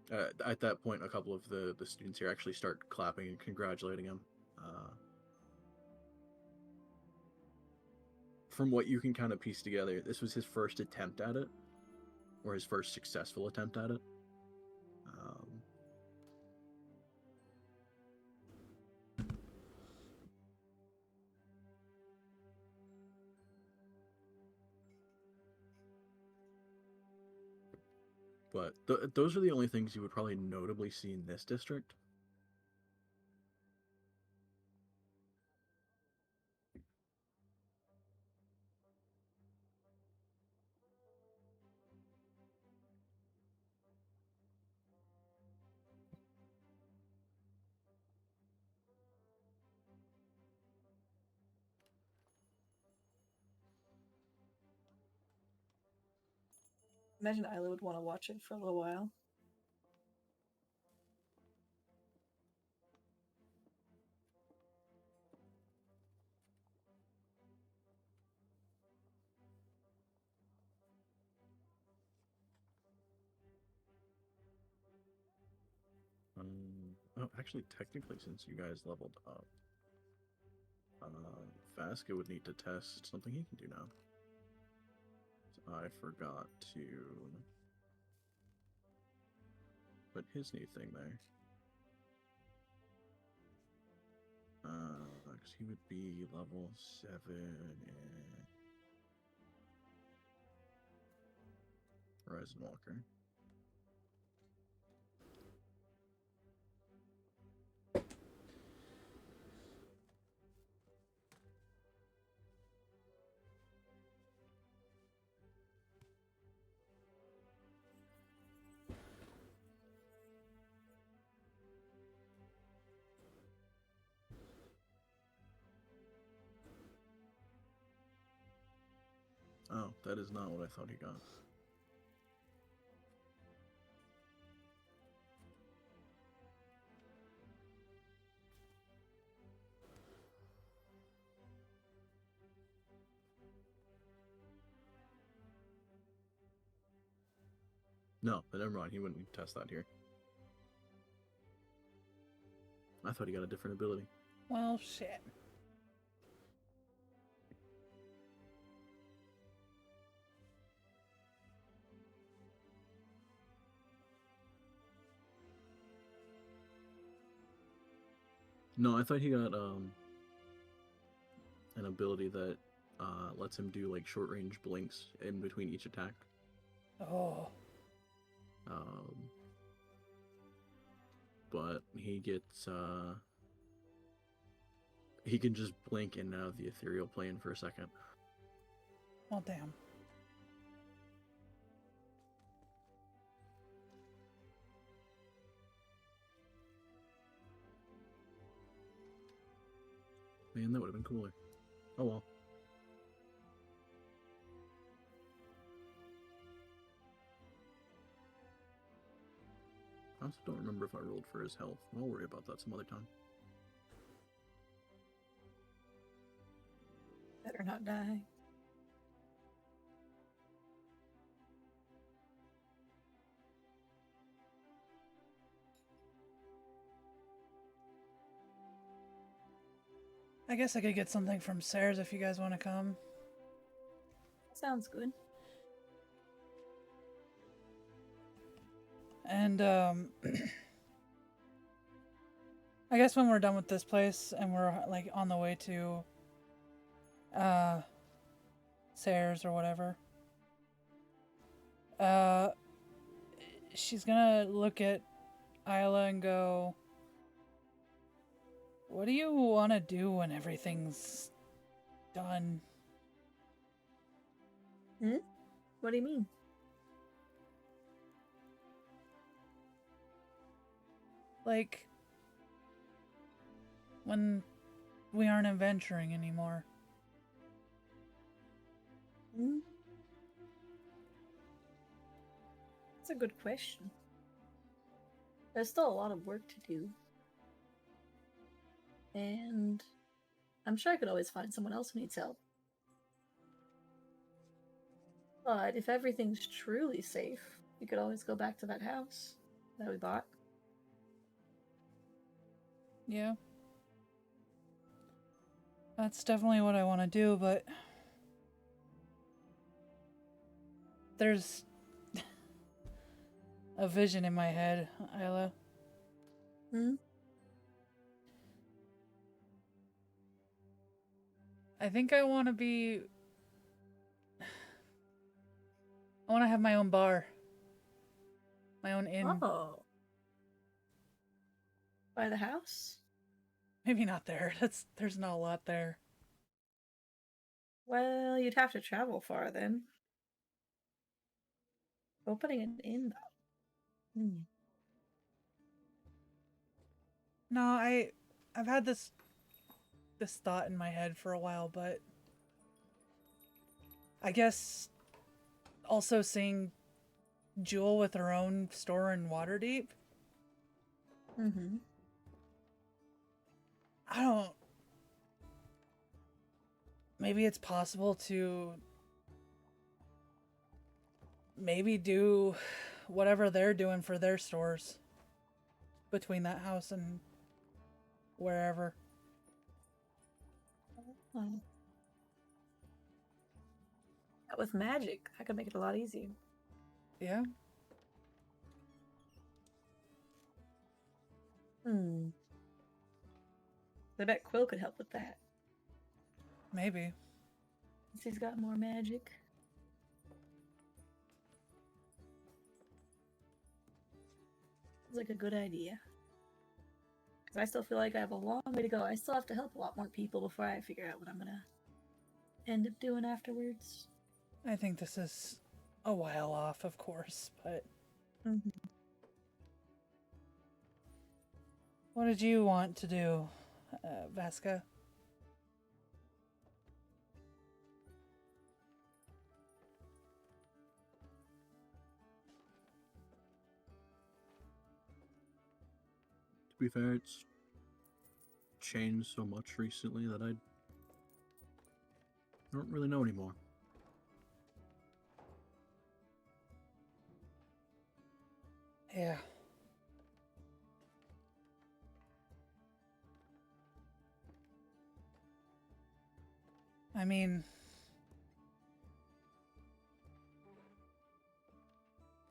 At that point, a couple of the students here actually start clapping and congratulating him. From what you can kind of piece together, this was his first attempt at it, or his first successful attempt at it. But those are the only things you would probably notably see in this district. Imagine Isla would want to watch it for a little while. Oh, actually, technically, since you guys leveled up, Vasca would need to test something he can do now. So I forgot to put his new thing there. Because he would be level 7 in Horizon Walker. Oh, that is not what I thought he got. No, but never mind. He wouldn't test that here. I thought he got a different ability. Well, shit. No, I thought he got an ability that lets him do like short range blinks in between each attack. Oh. But he gets he can just blink in and out of the ethereal plane for a second. Well, damn. Man, that would have been cooler. Oh well. I also don't remember if I rolled for his health. I'll worry about that some other time. Better not die. I guess I could get something from Sarah's if you guys want to come. Sounds good. And, I guess when we're done with this place and we're, like, on the way to, Sarah's or whatever, she's gonna look at Isla and go, what do you want to do when everything's done? What do you mean? Like, when we aren't adventuring anymore. That's a good question. There's still a lot of work to do. And I'm sure I could always find someone else who needs help. But if everything's truly safe, we could always go back to that house that we bought. Yeah. That's definitely what I want to do, but there's a vision in my head, Isla. I think I want to be... I want to have my own bar. My own inn. Oh. By the house? Maybe not there. There's not a lot there. Well, you'd have to travel far then. Opening an inn, though. No, I've had this thought in my head for a while, but I guess also seeing Jewel with her own store in Waterdeep. I don't... Maybe it's possible to maybe do whatever they're doing for their stores between that house and wherever. With magic, I could make it a lot easier. Yeah. I bet Quill could help with that. Maybe. Since he's got more magic. Sounds like a good idea. Because I still feel like I have a long way to go. I still have to help a lot more people before I figure out what I'm gonna end up doing afterwards. I think this is a while off, of course, but... What did you want to do, Vasca? be fair, it's changed so much recently that I don't really know anymore. Yeah. I mean,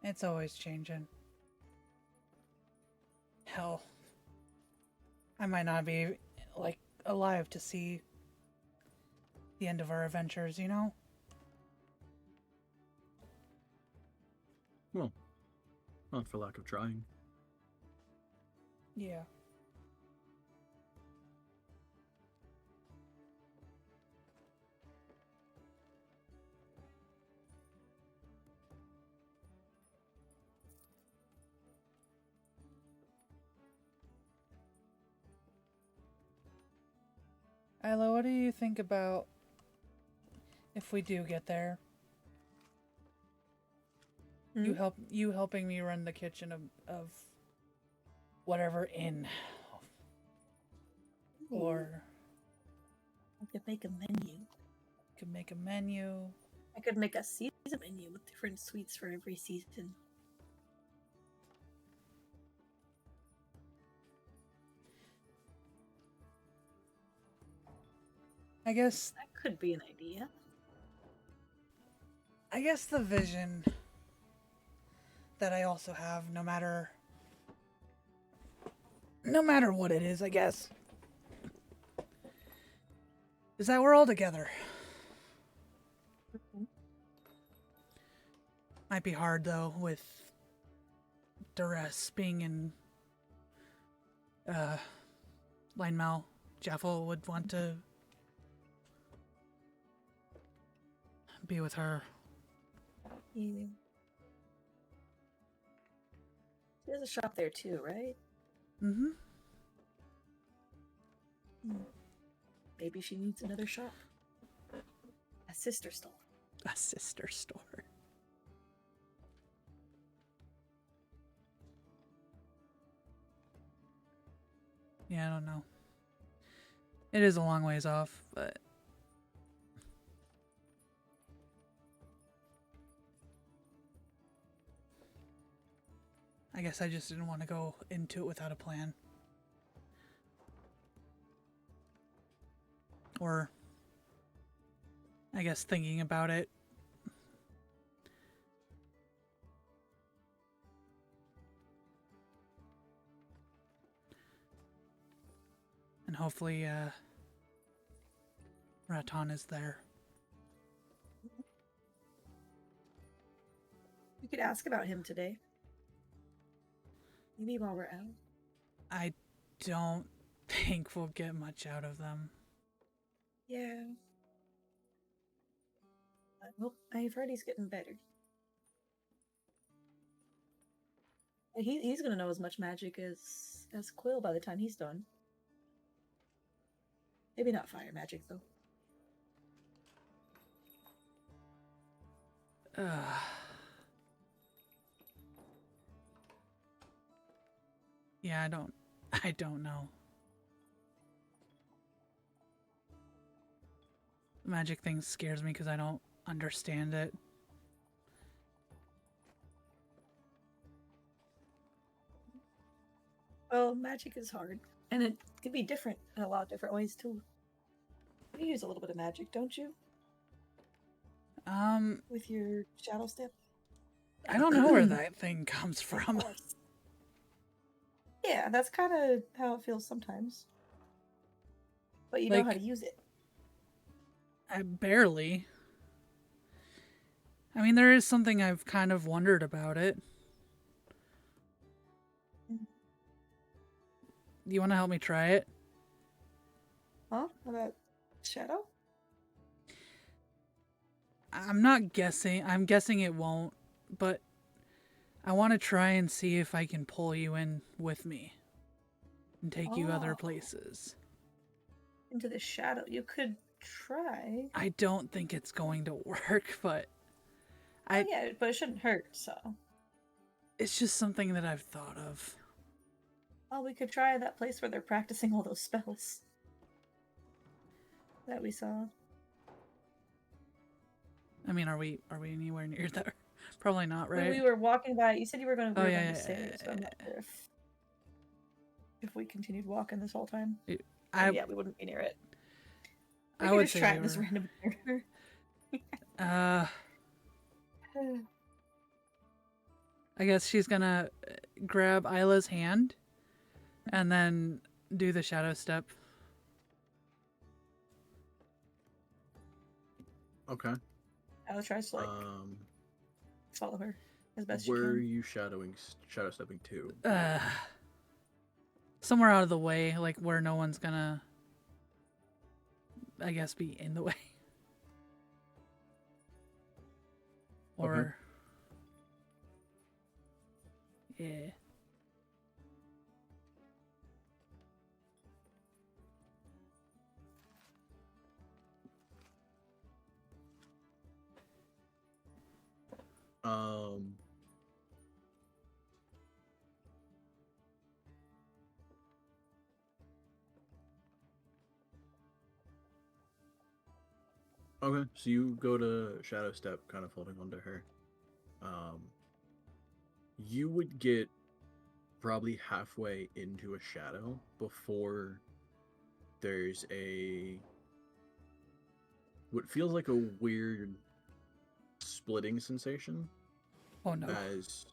it's always changing. Hell, I might not be, like, alive to see the end of our adventures, you know? Well, not for lack of trying. Yeah. Isla, what do you think about if we do get there? You helping me run the kitchen of whatever inn, or I could make a menu. could make a menu. I could make a season menu with different sweets for every season. I guess That could be an idea. the vision that I also have, no matter what it is, I guess, is that we're all together. Might be hard though with Duress being in Linemel. Jaffel would want to be with her. Yeah. She has a shop there too, right? Mm-hmm. Maybe she needs another shop. A sister store. A sister store. Yeah, I don't know. It is a long ways off, but I guess I just didn't want to go into it without a plan. Or, I guess, thinking about it. And hopefully, Raton is there. You could ask about him today. Maybe while we're out. I don't think we'll get much out of them. Yeah. Well, I've heard he's getting better. And he's gonna know as much magic as Quill by the time he's done. Maybe not fire magic though. Yeah, I don't know. The magic thing scares me because I don't understand it. Well, magic is hard, and it can be different in a lot of different ways too. You use a little bit of magic, don't you? With your shadow step? I don't know where that thing comes from. Yeah, that's kind of how it feels sometimes. But you know how to use it. I barely. I mean, there is something I've kind of wondered about it. Do you want to help me try it? Huh? About shadow? I'm not guessing. I'm guessing it won't, but I want to try and see if I can pull you in with me and take you other places. Into the shadow. You could try. I don't think it's going to work, but yeah, but it shouldn't hurt, so. It's just something that I've thought of. Oh, we could try that place where they're practicing all those spells that we saw. I mean, are we anywhere near there? Probably not, When right? we were walking by, you said you were going. We Oh, were yeah, going to yeah, save, yeah, so I'm not yeah, sure if we continued walking this whole time. I Yeah, we wouldn't be near it. We I could would just say try we it in this were. random character. I guess she's gonna grab Isla's hand and then do the shadow step. Okay. Ella tries to like follow her as best she Where are can. you shadow stepping to? Somewhere out of the way, like where no one's gonna, I guess, be in the way. Or, yeah. Okay, so you go to shadow step, kind of holding onto her. You would get probably halfway into a shadow before there's what feels like a weird splitting sensation, Oh no. as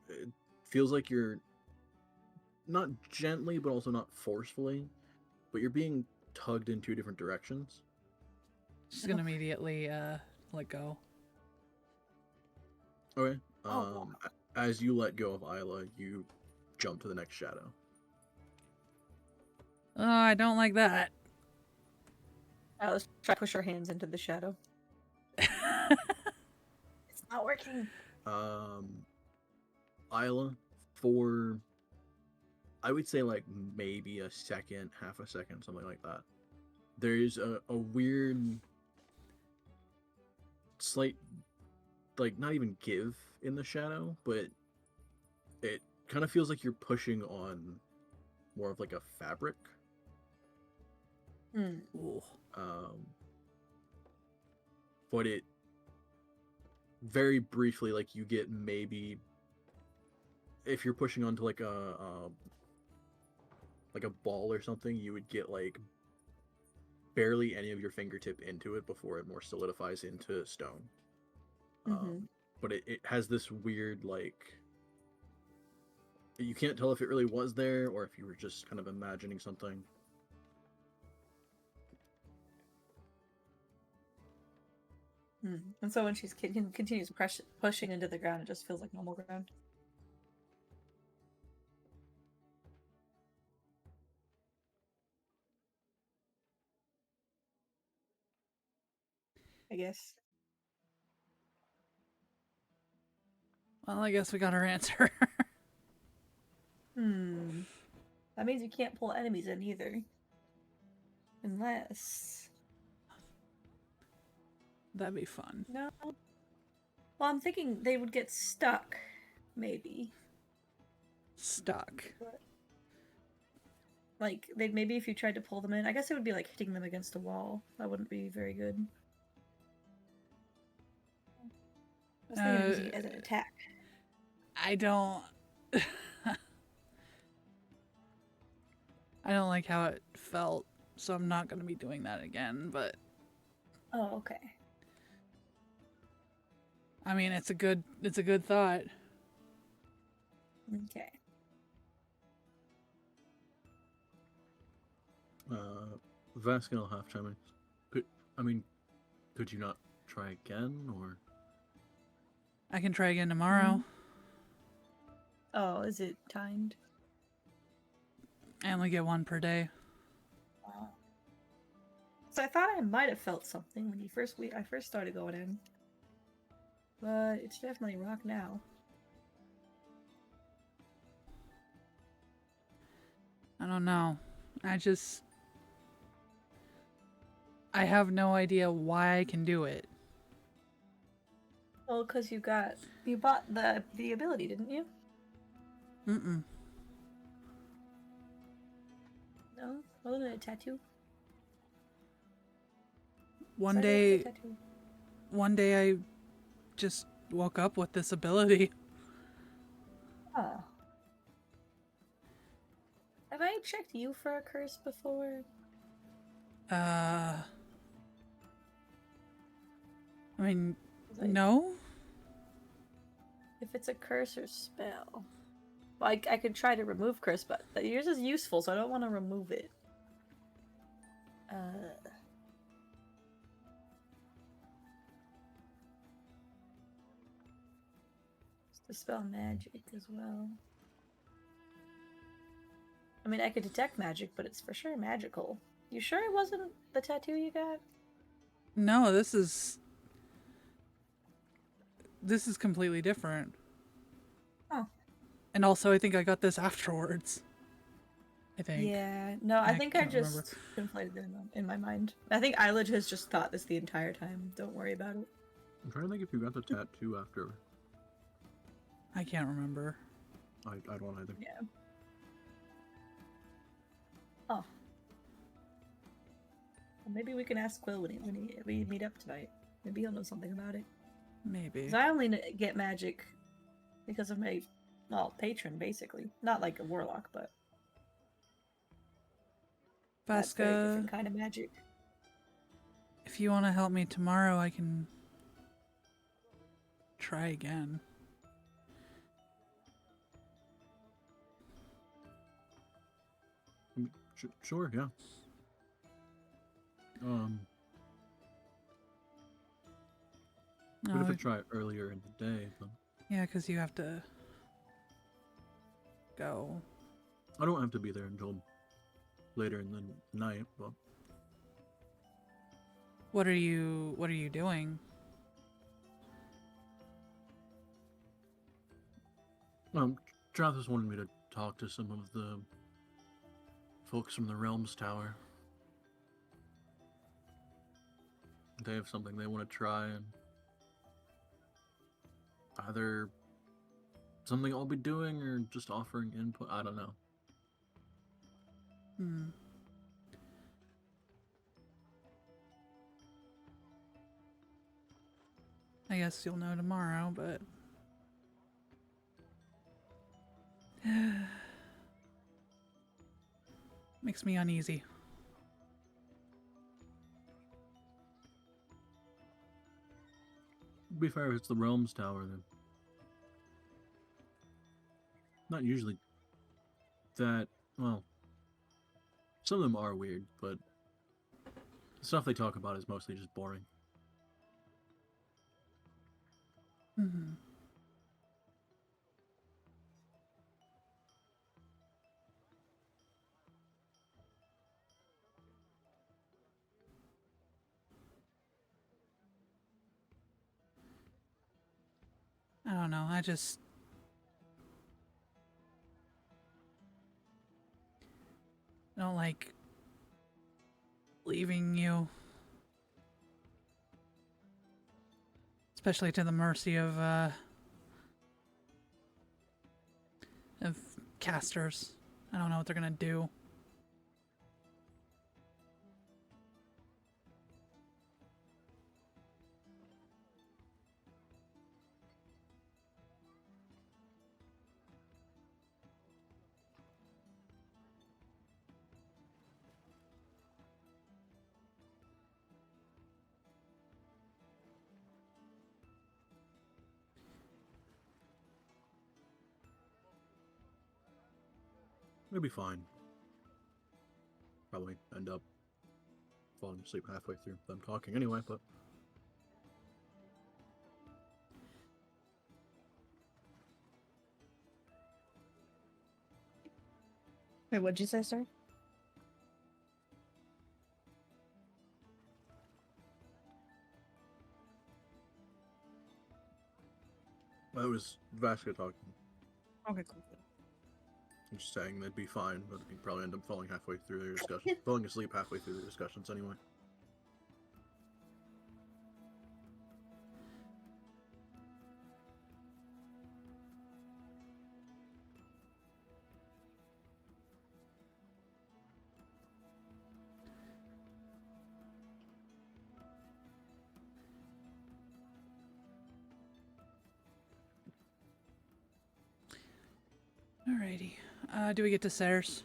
it feels like you're not gently but also not forcefully, but you're being tugged in two different directions. She's gonna immediately let go. Okay. Oh. As you let go of Isla, you jump to the next shadow. Oh, I don't like that. Alice try to push her hands into the shadow. It's not working. Isla, for I would say like maybe a second, half a second, something like that. There's a weird slight, like, not even give in the shadow, but it kind of feels like you're pushing on more of like a fabric. Ooh. But it very briefly, like, you get maybe, if you're pushing onto like a ball or something, you would get like barely any of your fingertip into it before it more solidifies into stone. But it has this weird, like, you can't tell if it really was there or if you were just kind of imagining something. And so when she continues pushing into the ground, it just feels like normal ground. I guess. Well, I guess we got our answer. That means you can't pull enemies in either. Unless... That'd be fun. No. Well, I'm thinking they would get stuck, maybe. Stuck. Like, they'd maybe if you tried to pull them in, I guess it would be like hitting them against a wall. That wouldn't be very good. I was thinking of using it as an attack. I don't... I don't like how it felt, so I'm not going to be doing that again, but... Oh, okay. I mean, it's a good thought. Okay. Vascal half-timing. Could you not try again, or? I can try again tomorrow. Oh, is it timed? I only get one per day. Wow. So I thought I might have felt something when I first started going in. But it's definitely rock now. I don't know. I have no idea why I can do it. Well, because you bought the ability, didn't you? Mm-mm. Wasn't it a tattoo? One Said it was a day, tattoo. one day I just woke up with this ability. Oh. Have I checked you for a curse before? I mean, 'Cause I- no? If it's a curse or spell. Well, I could try to remove curse, but yours is useful, so I don't want to remove it. Just to spell magic as well. I mean, I could detect magic, but it's for sure magical. You sure it wasn't the tattoo you got? No, this is completely different. Oh. And also, I think I got this afterwards. I think. Yeah. No, I think I can't remember. just conflated it in my mind. I think Eilid has just thought this the entire time. Don't worry about it. I'm trying to think if you got the tattoo after. I can't remember. I don't either. Yeah. Oh. Well, maybe we can ask Quill when we meet up tonight. Maybe he'll know something about it. Maybe. 'Cause I only get magic because of my, well, patron, basically. Not like a warlock, but that's a very Vasca, different kind of magic. if you want to help me tomorrow, I can try again. Sure, yeah. What if I try it earlier in the day? But Yeah, because you have to go. I don't have to be there until later in the night. But What are you doing? Travis wanted me to talk to some of the folks from the Realms Tower. They have something they want to try, and either something I'll be doing or just offering input. I don't know. Hmm. I guess you'll know tomorrow, but makes me uneasy. To be fair, if it's the Realms Tower, then not usually that. Well, some of them are weird, but the stuff they talk about is mostly just boring. Hmm. I don't know. I don't like leaving you, especially to the mercy of casters. I don't know what they're gonna do. It'll be fine. Probably end up falling asleep halfway through them talking anyway, but Wait, what'd you say, sir? that was Vasca talking. Okay, cool. I'm just saying they'd be fine, but he'd probably end up falling halfway through their discussion. Falling asleep halfway through the discussions anyway. Alrighty. Do we get to Sayers?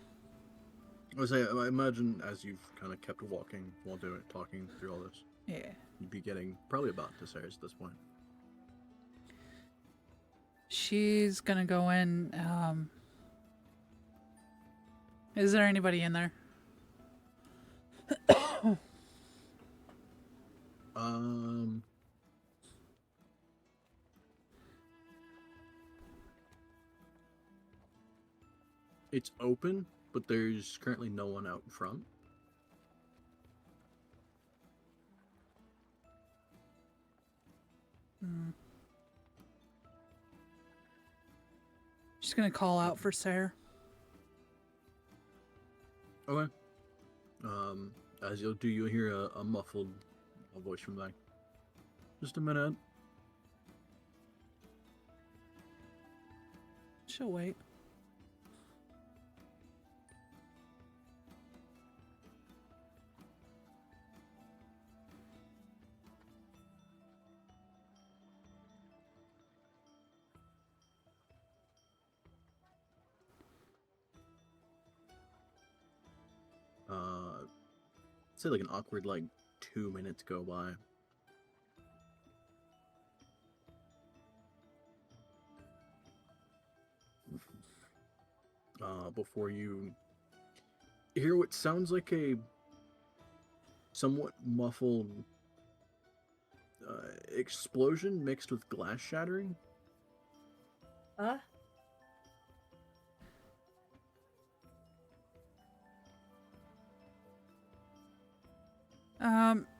I imagine as you've kind of kept walking while talking through all this, Yeah. you'd be getting probably about to Sayers at this point. She's gonna go in. Is there anybody in there? Um, it's open, but there's currently no one out front. She's gonna call out for Sarah. Okay. As you'll do, you'll hear a muffled voice from the back. Just a minute. She'll wait. Say like an awkward 2 minutes go by. Before you hear what sounds like a somewhat muffled explosion mixed with glass shattering. Huh?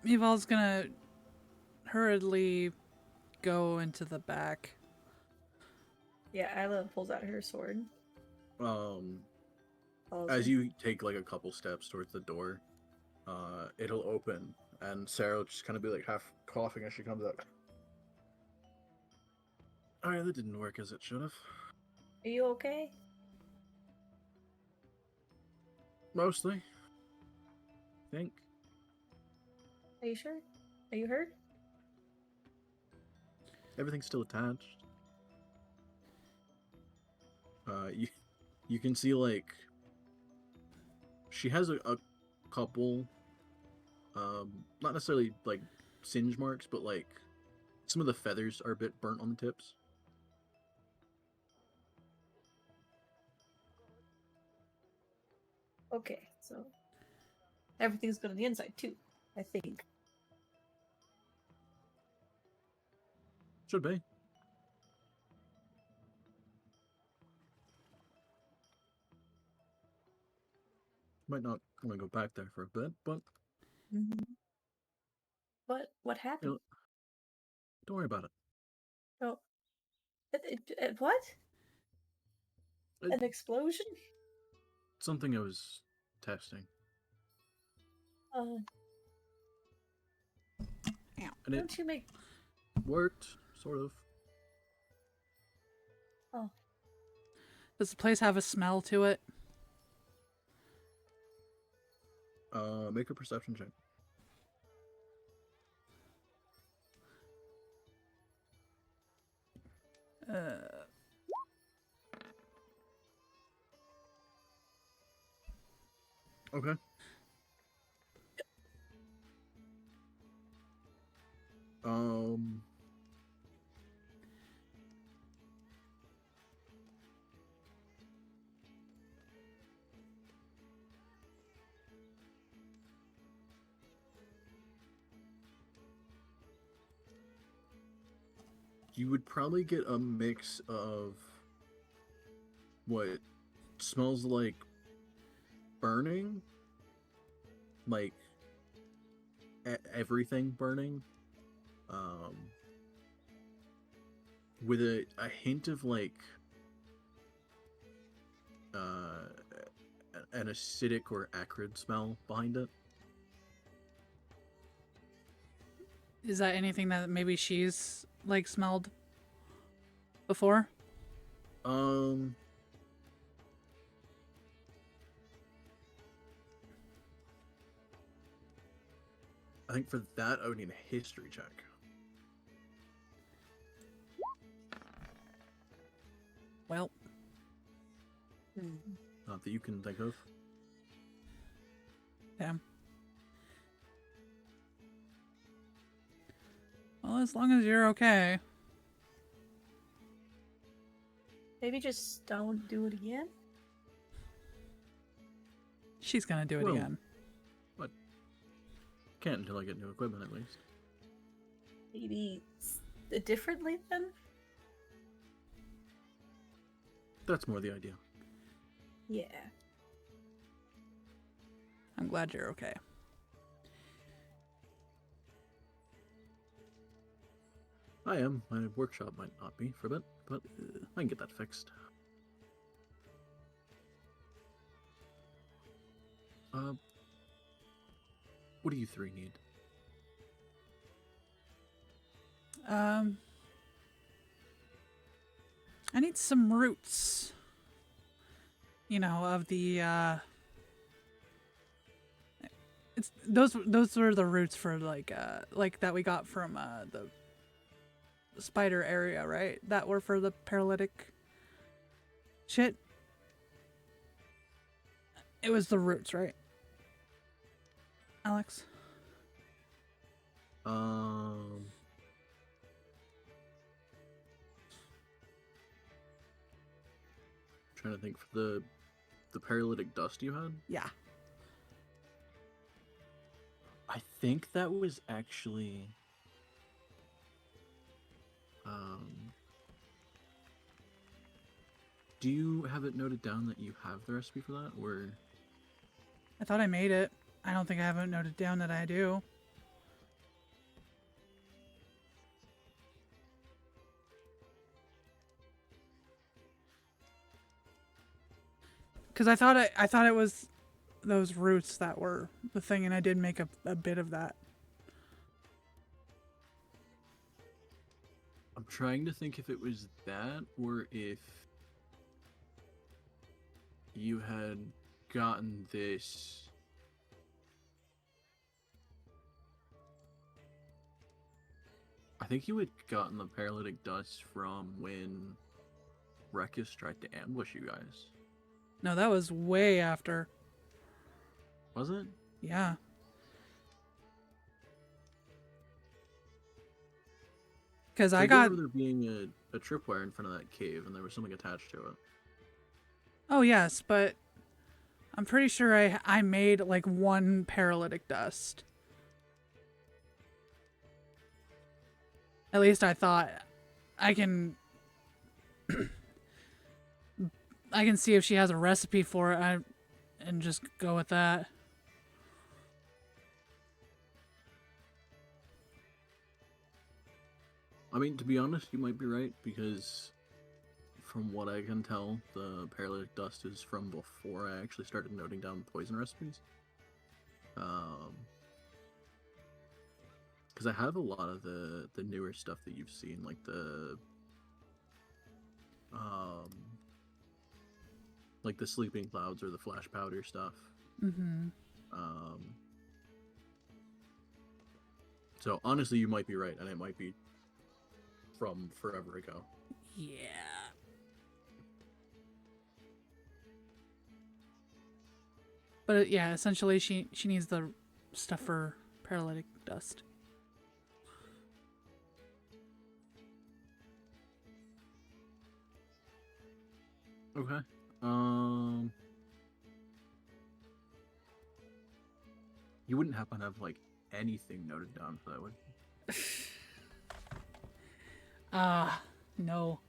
Eval's gonna hurriedly go into the back. Yeah, Isla pulls out her sword. Follows As her. you take a couple steps towards the door, it'll open, and Sarah will just kind of be half coughing as she comes out. Alright, that didn't work as it should have. Are you okay? Mostly. Think. Are you sure? Are you hurt? Everything's still attached. You can see she has a couple, not necessarily singe marks, but some of the feathers are a bit burnt on the tips. Okay, so everything's good on the inside too, I think. Should be. Might not want to go back there for a bit, but What happened? don't worry about it. Oh, what? It- An explosion? Something I was testing. And it Don't you make? worked, sort of. Oh, Does the place have a smell to it? Make a perception check. Okay. You would probably get a mix of what smells like burning, everything burning, with a hint of an acidic or acrid smell behind it. Is that anything that maybe she's smelled before? I think for that I would need a history check. Well, that you can think of. Damn. Well, as long as you're okay. Maybe just don't do it again. She's gonna do it Well, again. Can't until I get new equipment, at least. Maybe differently then. That's more the idea. Yeah. I'm glad you're okay. I am. My workshop might not be for a bit, but I can get that fixed. What do you three need? I need some roots. You know, of the it's those were the roots for like that we got from the spider area, right? That were for the paralytic shit. It was the roots, right? Alex? Trying to think for the paralytic dust you had. Yeah. I think that was actually do you have it noted down that you have the recipe for that, or I thought I made it. I don't think I haven't noted down that I do. Because I thought it was those roots that were the thing, and I did make a bit of that. I'm trying to think if it was that or if you had gotten this. I think you had gotten the paralytic dust from when Rekis tried to ambush you guys. No, that was way after. Was it? Yeah. Because I got. remember there being a tripwire in front of that cave, and there was something attached to it. Oh yes, but I'm pretty sure I made like one paralytic dust. At least I thought. I can see if she has a recipe for it and just go with that. I mean, to be honest, you might be right, because from what I can tell, the paralytic dust is from before I actually started noting down poison recipes. Because I have a lot of the newer stuff that you've seen, like the sleeping clouds or the flash powder stuff. Mm-hmm. So honestly, you might be right, and it might be from forever ago. Yeah. But yeah, essentially she needs the stuff for paralytic dust. Okay. You wouldn't happen to have like anything noted down for that, would you? No.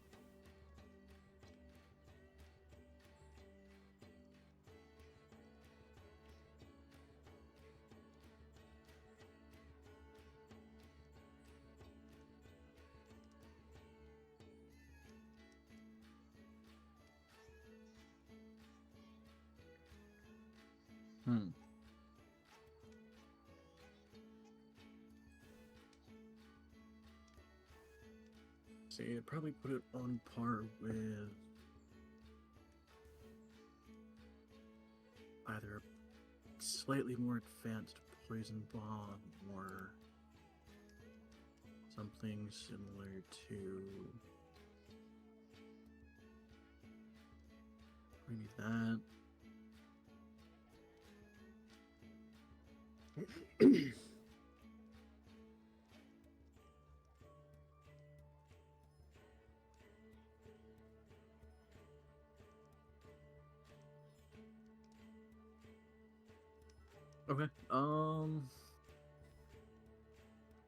See, I'd probably put it on par with either a slightly more advanced poison bomb or something similar to maybe that. Okay.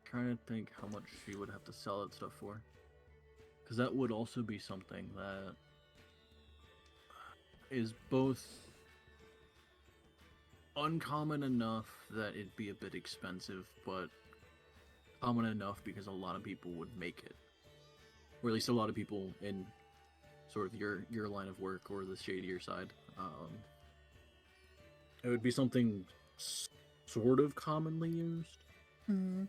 Trying to think how much she would have to sell that stuff for. Because that would also be something that is both uncommon enough that it'd be a bit expensive, but common enough because a lot of people would make it. Or at least a lot of people in sort of your line of work or the shadier side. It would be something sort of commonly used. Hmm.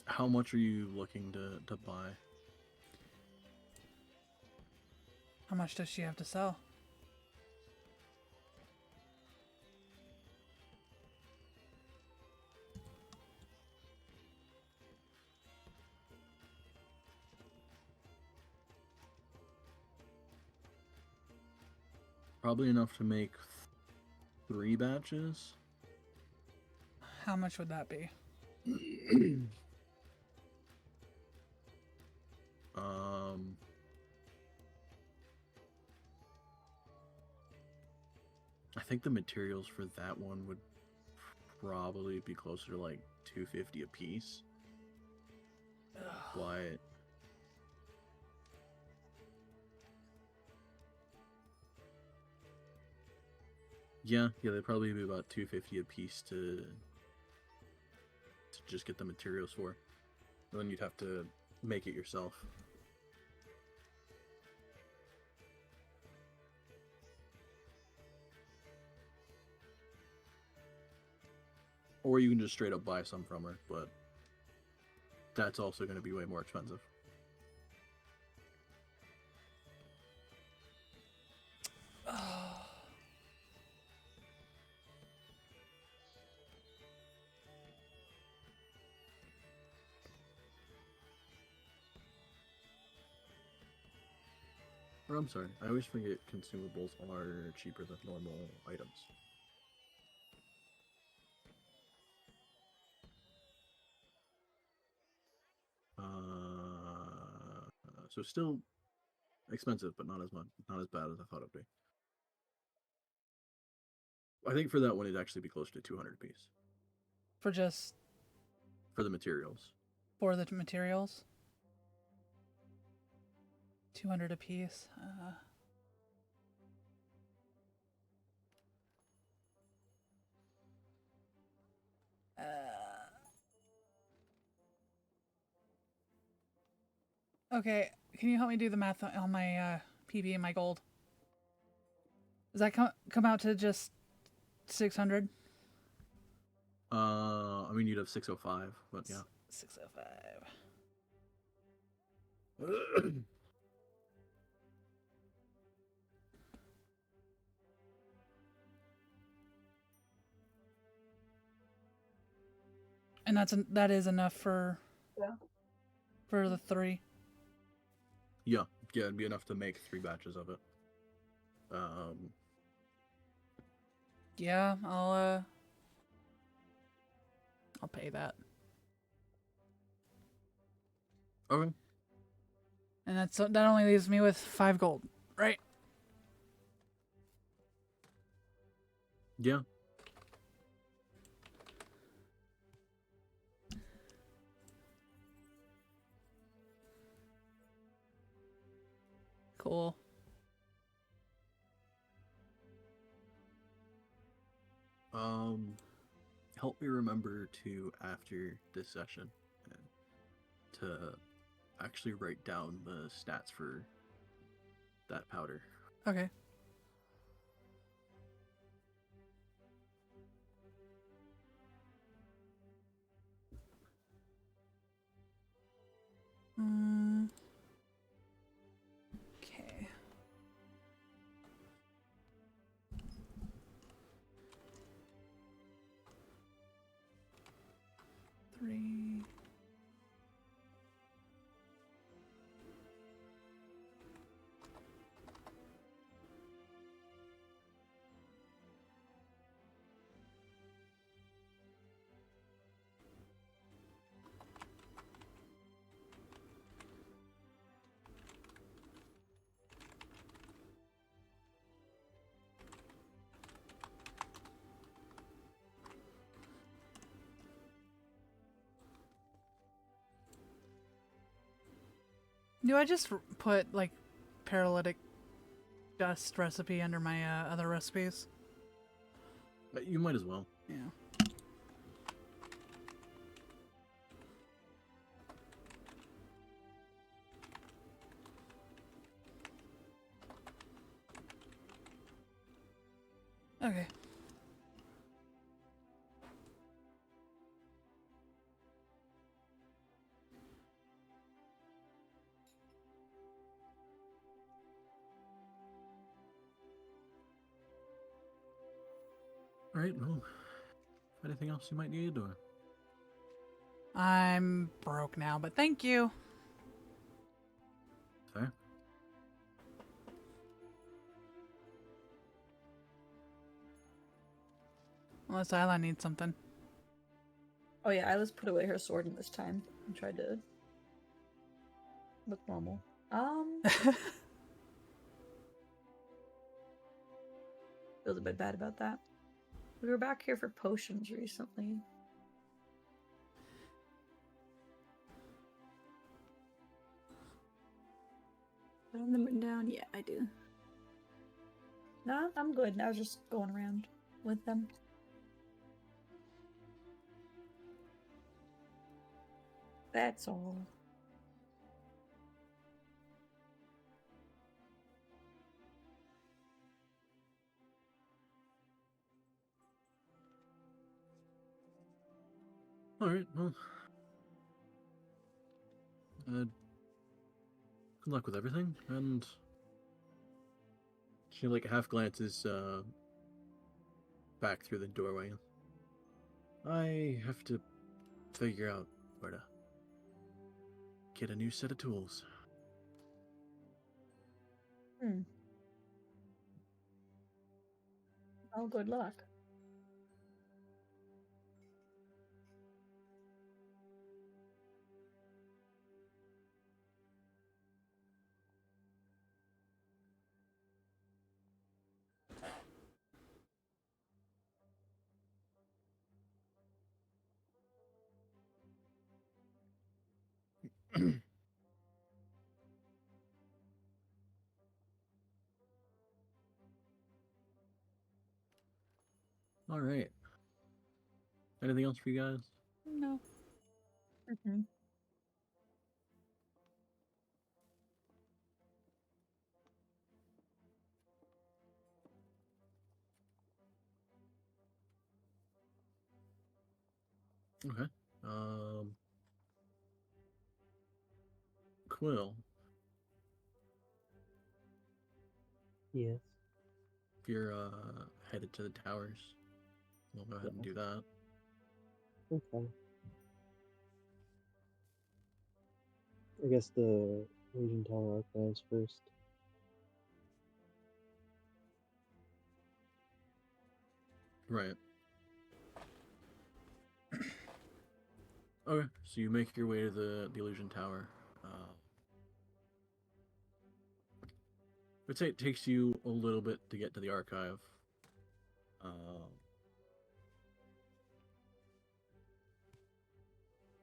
How much are you looking to buy? How much does she have to sell? Probably enough to make 3 batches. How much would that be? I think the materials for that one would probably be closer to like $250 a piece. But yeah, they'd probably be about $250 a piece to just get the materials for. And then you'd have to make it yourself. Or you can just straight up buy some from her, but that's also going to be way more expensive. Or I'm sorry, I always forget consumables are cheaper than normal items. So still expensive, but not as much, not as bad as I thought it'd be. I think for that one, it'd actually be closer to 200 a piece For just for the materials. for the materials? 200 a piece. Okay, can you help me do the math on my PB and my gold? Does that come out to just 600? I mean, you'd have 605, but yeah. 605. And that is enough for the 3. Yeah, it'd be enough to make 3 batches of it. Yeah, I'll pay that. Okay. And that only leaves me with 5 gold, right? Yeah. Cool. Help me remember to, after this session, to actually write down the stats for that powder. Okay. Okay. Three. Do I just put like paralytic dust recipe under my other recipes? You might as well. Yeah. Okay. All right. Well, anything else you might need, or I'm broke now, but thank you. fair? Unless Isla needs something. Oh yeah, Isla's put away her sword in this time and tried to look normal. Feels a bit bad about that. We were back here for potions recently. Do I have them written down? Yeah, I do. No, I'm good. I was just going around with them. That's all. All right. Well, good luck with everything. And she like half glances back through the doorway. I have to figure out where to get a new set of tools. Oh, good luck. All right. Anything else for you guys? No. Mm-hmm. Okay. Quill, Yes. if you're headed to the towers, we'll go ahead and do that. Okay. I guess the Legion Tower Archives first. Right. Okay, so you make your way to the Illusion Tower. I'd say it takes you a little bit to get to the archive.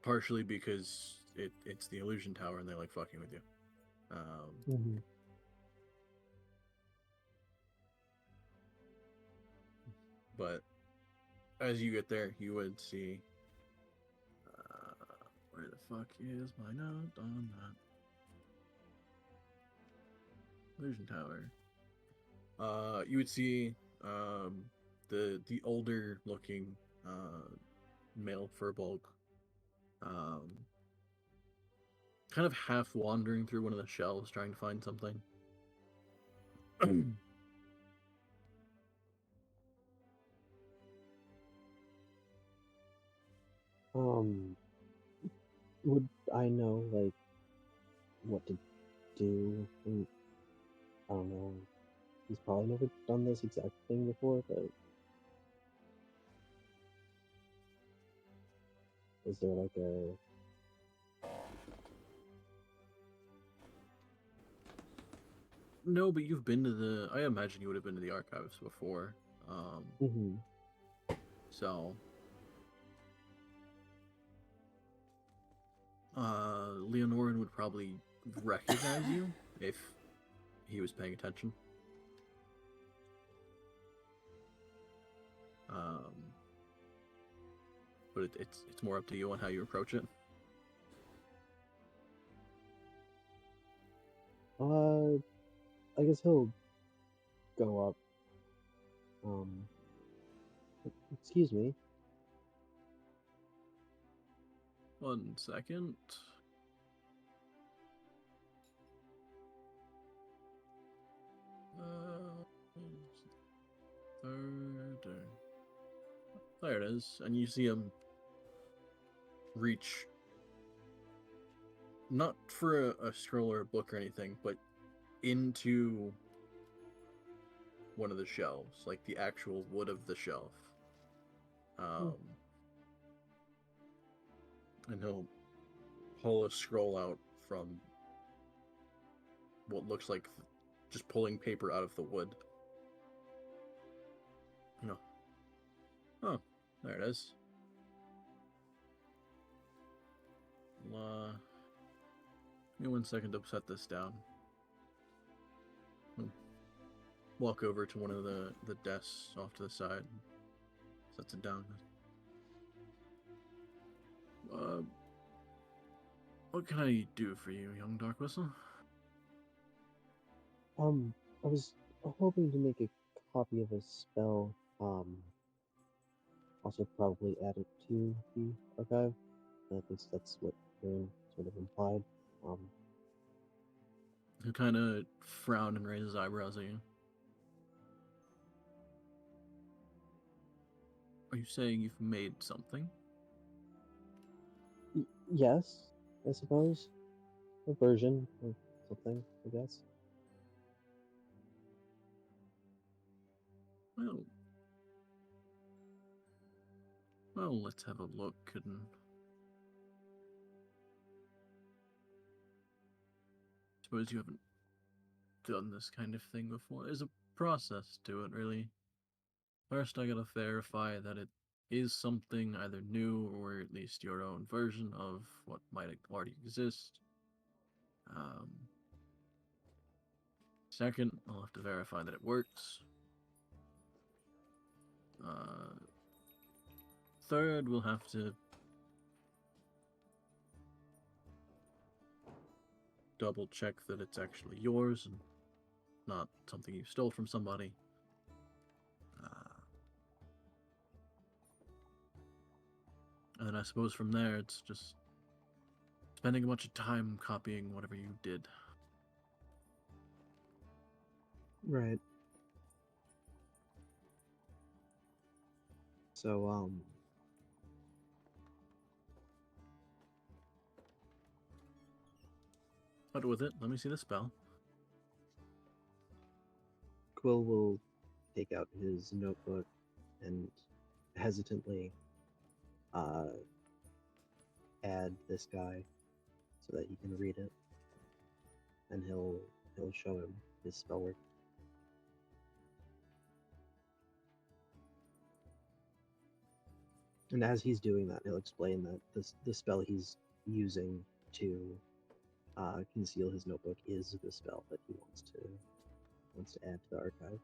Partially because it's the Illusion Tower and they like fucking with you. Mm-hmm. But as you get there, you would see. Where the fuck is my note on that? Illusion Tower. You would see the older looking male Furbolg kind of half wandering through one of the shelves trying to find something. Would I know like what to do? I don't know. He's probably never done this exact thing before, but is there like a No, but you've been to the. I imagine you would have been to the archives before. mm-hmm. So, Leonoran would probably recognize you if he was paying attention. But it's more up to you on how you approach it. I guess he'll go up. Excuse me. 1 second. Third. There it is, and you see him reach, not for a scroll or a book or anything, but into one of the shelves, like the actual wood of the shelf. And he'll pull a scroll out from what looks like just pulling paper out of the wood. Oh, there it is. Give me 1 second to set this down. Walk over to one of the desks off to the side. Sets it down. What can I do for you, young Dark Whistle? I was hoping to make a copy of a spell. Also probably add it to the archive. At least that's what Aaron sort of implied. He'll kind of frown and raise his eyebrows at you. Are you saying you've made something? Yes, I suppose. A version of something, I guess. Well, let's have a look and suppose you haven't done this kind of thing before. There's a process to it, really. First, I gotta verify that it is something either new or at least your own version of what might already exist. Second, I'll have to verify that it works. Third, we'll have to double check that it's actually yours and not something you stole from somebody. And then I suppose from there, it's just spending a bunch of time copying whatever you did. Right. So, But with it, let me see the spell. Quill will take out his notebook and hesitantly add this guy so that he can read it, and he'll show him his spell work. And as he's doing that, he'll explain that the spell he's using to conceal his notebook is the spell that he wants to add to the archive.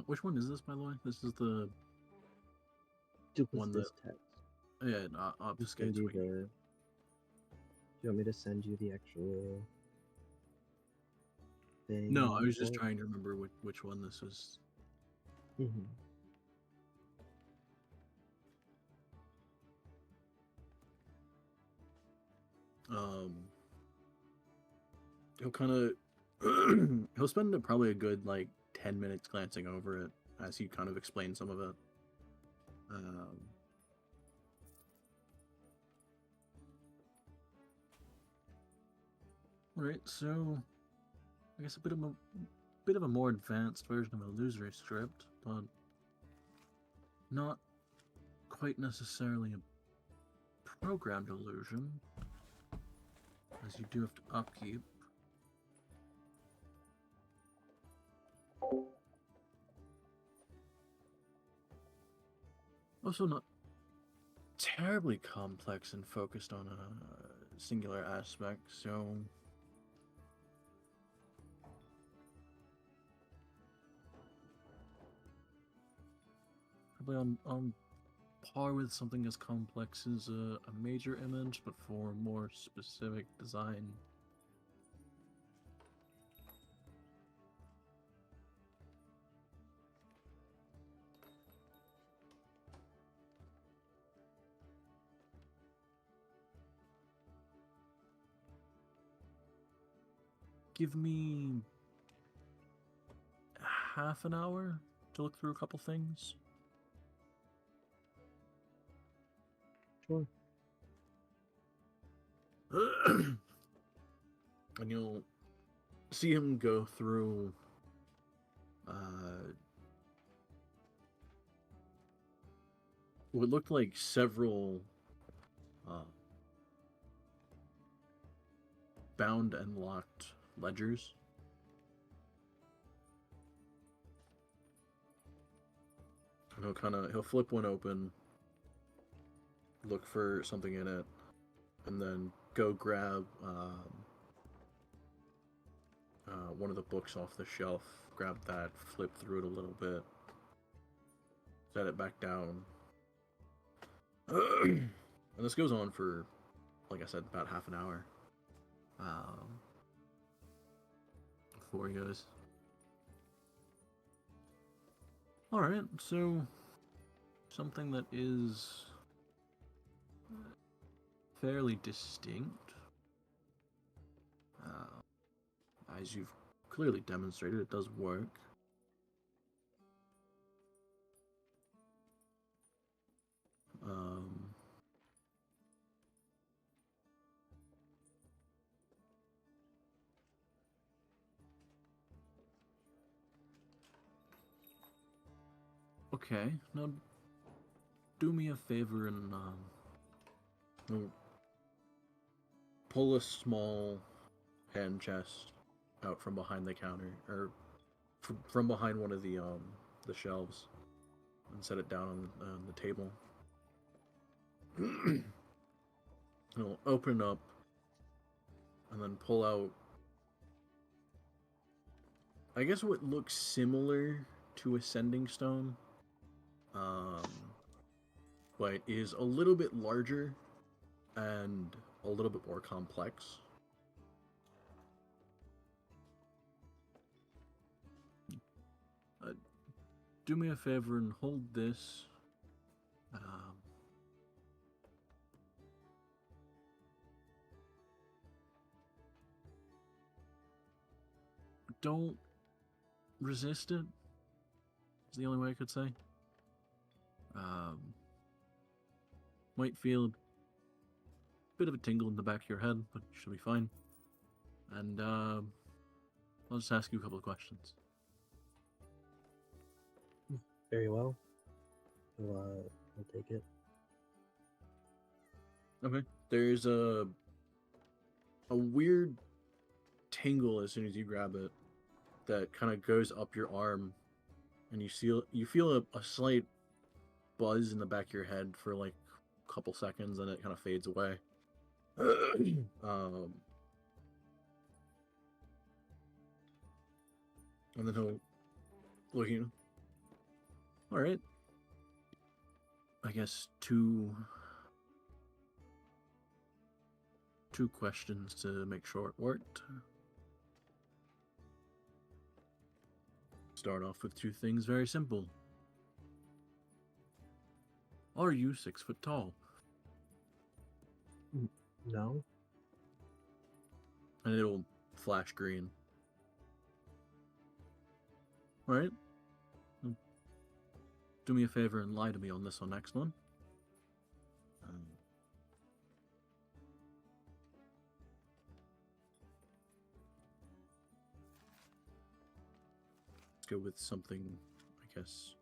Which one is this, by the way? This is the one that... Duplicitous text. Yeah, Send obfuscates you what you... do you want me to send you the actual thing? No, I was just for it? trying to remember which one this was. Mhm. He'll kind of he'll spend probably a good like 10 minutes glancing over it as he kind of explains some of it. Right, so I guess a bit of a more advanced version of illusory script, but not quite necessarily a programmed illusion, as you do have to upkeep. Also not terribly complex and focused on a singular aspect, so probably on par with something as complex as a major image, but for more specific design. Give me half an hour to look through a couple things. Sure. And you'll see him go through what looked like several bound and locked ledgers. And he'll flip one open, look for something in it, and then go grab one of the books off the shelf, grab that, flip through it a little bit, set it back down. And this goes on for, like I said, about half an hour. For you guys. Alright, so something that is fairly distinct, as you've clearly demonstrated, it does work. Okay, now do me a favor and pull a small hand chest out from behind the counter, or from behind one of the shelves, and set it down on the table. He'll open up and then pull out, I guess, what looks similar to a sending stone, but is a little bit larger and a little bit more complex. Do me a favor and hold this. Don't resist it, is the only way I could say. Might feel a bit of a tingle in the back of your head, but you should be fine. And I'll just ask you a couple of questions. Very well. We'll take it. Okay. There's a weird tingle as soon as you grab it that kind of goes up your arm, and you feel a slight buzz in the back of your head for like a couple seconds, and it kind of fades away. And then he'll look at you. All right. I guess two questions to make sure it worked. Start off with two things very simple. Are you 6 foot tall? No. And it'll flash green. Alright. Do me a favor and lie to me on this one, next one. go with something, I guess,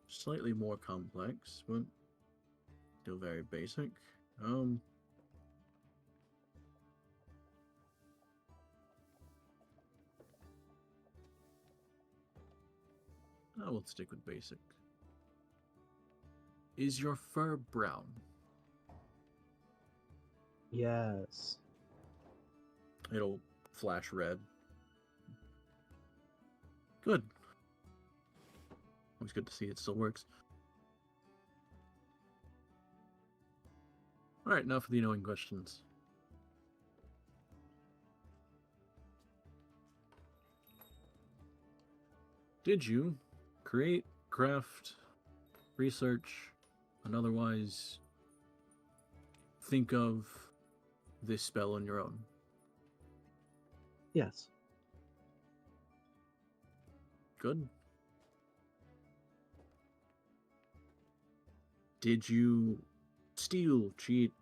slightly more complex, but still very basic. I will stick with basic. Is your fur brown? Yes. It'll flash red. Good. Always good to see it still works. Alright, now for the annoying questions. Did you create, craft, research, and otherwise think of this spell on your own? Yes. Good. Did you steal, cheat,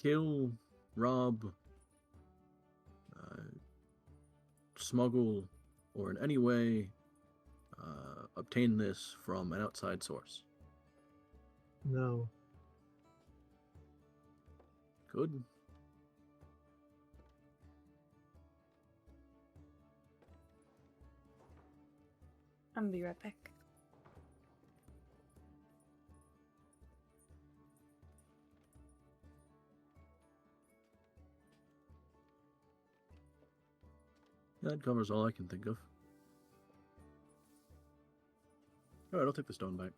kill, rob, smuggle, or in any way obtain this from an outside source? No. Good. I'm gonna be right back. That covers all I can think of. Alright, I'll take the stone back.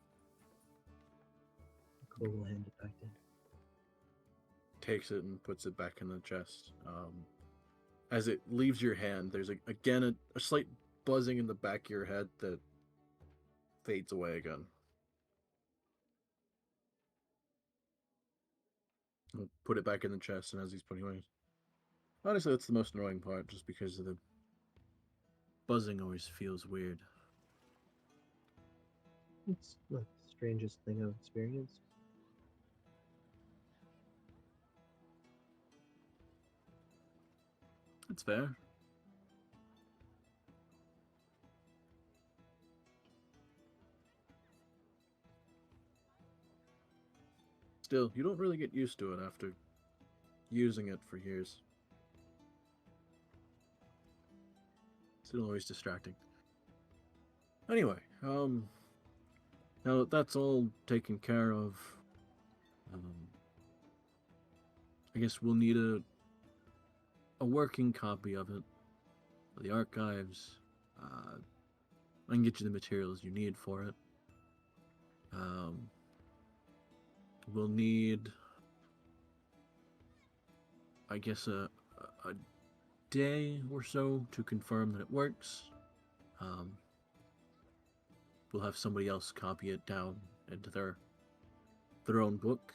Cole will hand it back in. Takes it and puts it back in the chest. As it leaves your hand, there's again a slight buzzing in the back of your head that fades away again. I'll put it back in the chest, and as he's putting it away, honestly, that's the most annoying part, just because of the buzzing always feels weird. It's the strangest thing I've experienced. That's fair. Still, you don't really get used to it after using it for years. Still always distracting. Anyway, now that that's all taken care of, I guess we'll need a working copy of it for the archives. I can get you the materials you need for it. We'll need, I guess, a day or so to confirm that it works. We'll have somebody else copy it down into their own book.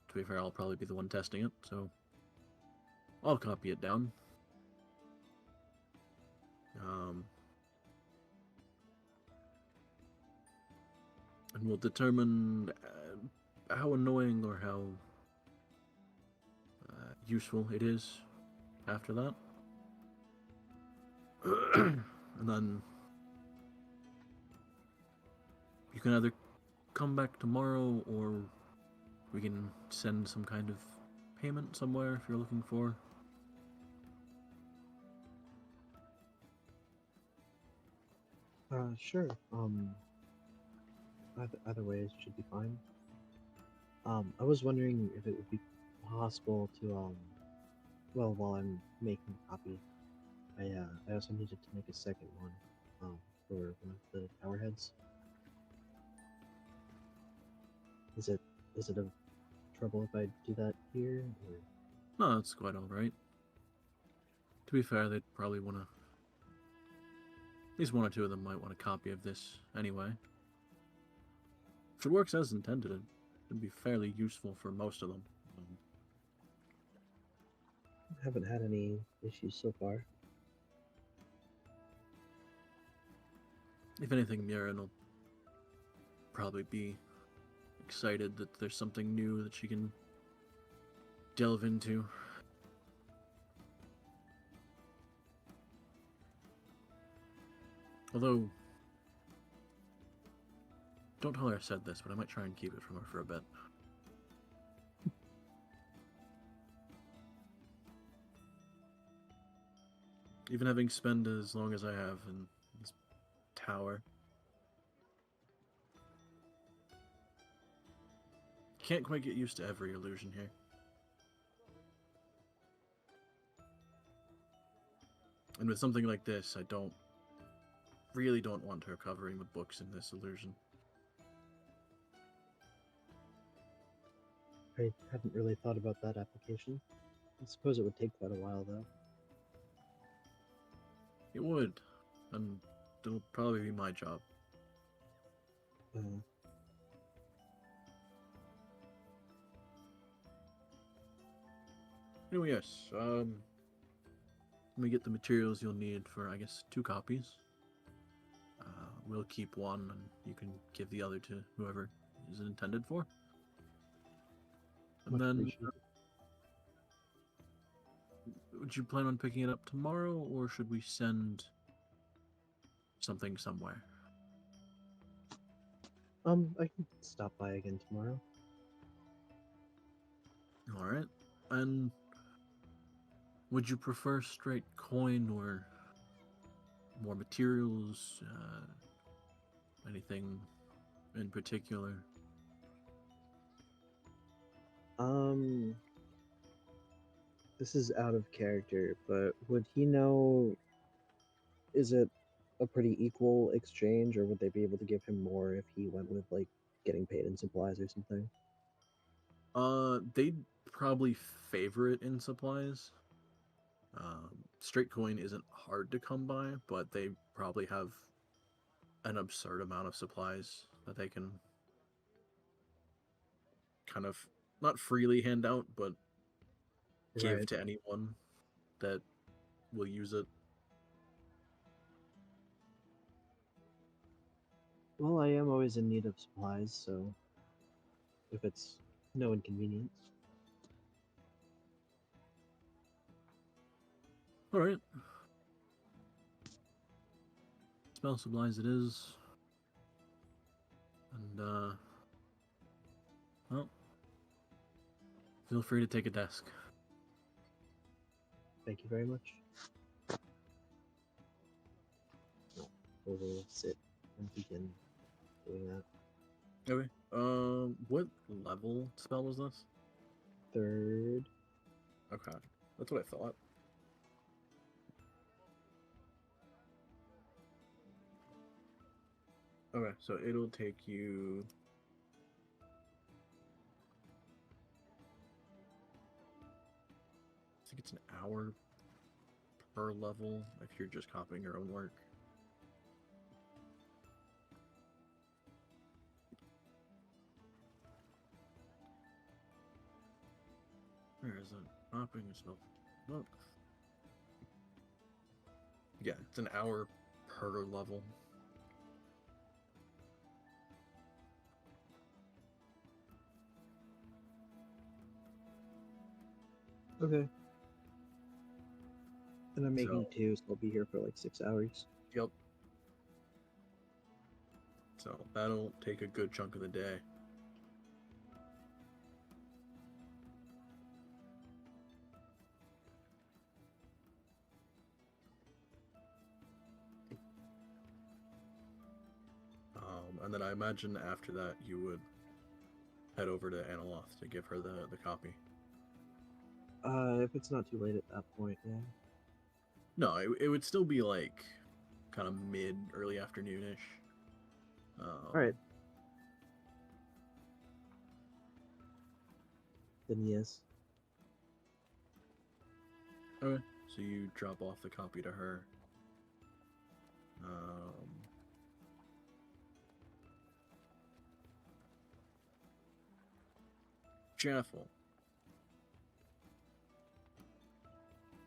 To be fair, I'll probably be the one testing it, so I'll copy it down. And we'll determine how annoying or how useful it is after that. And then you can either come back tomorrow or we can send some kind of payment somewhere if you're looking for. Sure. Either ways should be fine. I was wondering if it would be possible to, well, while I'm making a copy, I also needed to make a second one, for one of the tower heads. Is it of trouble if I do that here, or? No, that's quite alright. To be fair, they'd probably want to... At least one or two of them might want a copy of this anyway. If it works as intended, it'd be fairly useful for most of them. Haven't had any issues so far. If anything, Murin will probably be excited that there's something new that she can delve into. Although, don't tell her I said this, but I might try and keep it from her for a bit. Even having spent as long as I have in this tower, can't quite get used to every illusion here. And with something like this, I really don't want her covering the books in this illusion. I hadn't really thought about that application. I suppose it would take quite a while, though. It would, and it'll probably be my job. Anyway, yes, let me get the materials you'll need for, I guess, 2 copies. We'll keep one, and you can give the other to whoever is intended for. And Much then, appreciated. would you plan on picking it up tomorrow, or should we send something somewhere? I can stop by again tomorrow. Alright. And would you prefer straight coin or more materials? Anything in particular? This is out of character, but would he know, is it a pretty equal exchange, or would they be able to give him more if he went with, like, getting paid in supplies or something? They'd probably favor it in supplies. Straight coin isn't hard to come by, but they probably have an absurd amount of supplies that they can kind of not freely hand out, but give Right. to anyone that will use it. Well, I am always in need of supplies, so if it's no inconvenience. Alright. Spell supplies it is. And, well, feel free to take a desk. Thank you very much. We will sit and begin doing that. Okay. What level spell was this? 3rd. Okay. That's what I thought. Okay, so it'll take you... I think it's an hour per level if you're just copying your own work. Where is it? Copying yourself. Look. Yeah, it's an hour per level. Okay. And I'm making So- 2, so I'll be here for like 6 hours. Yep. So that'll take a good chunk of the day. And then I imagine after that you would head over to Analoth to give her the copy. If it's not too late at that point, yeah. No, it would still be like kind of early afternoonish. Alright. Then yes. Okay, so you drop off the copy to her. Jaffel,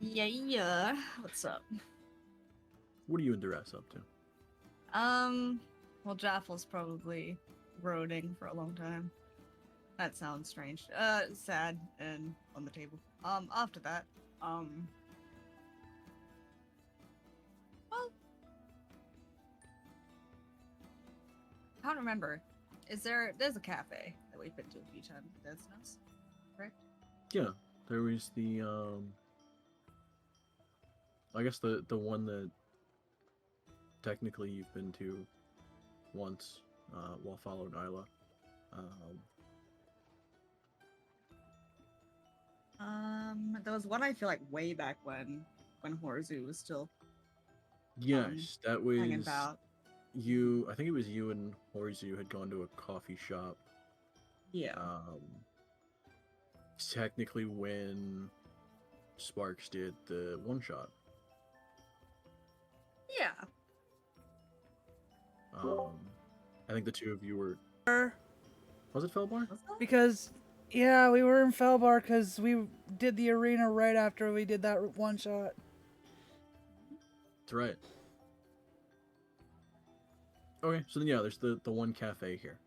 Yeah. What's up? what are you and Duress up to? Well, Jaffel's probably roading for a long time. That sounds strange. Sad and on the table. After that, well, I can't remember. There's a cafe that we've been to a few times. That's nice, correct? Yeah, there was the I guess the one that technically you've been to once, while followed Isla. There was one I feel like way back when Horzu was still Yes, that hanging was about. you. I think it was you and Horzu had gone to a coffee shop. Yeah. Technically when Sparks did the one shot. Yeah. I think the two of you were. Was it Felbar? Was that? Because, yeah, we were in Felbar because we did the arena right after we did that one shot. That's right. Okay, so then yeah, there's the one cafe here.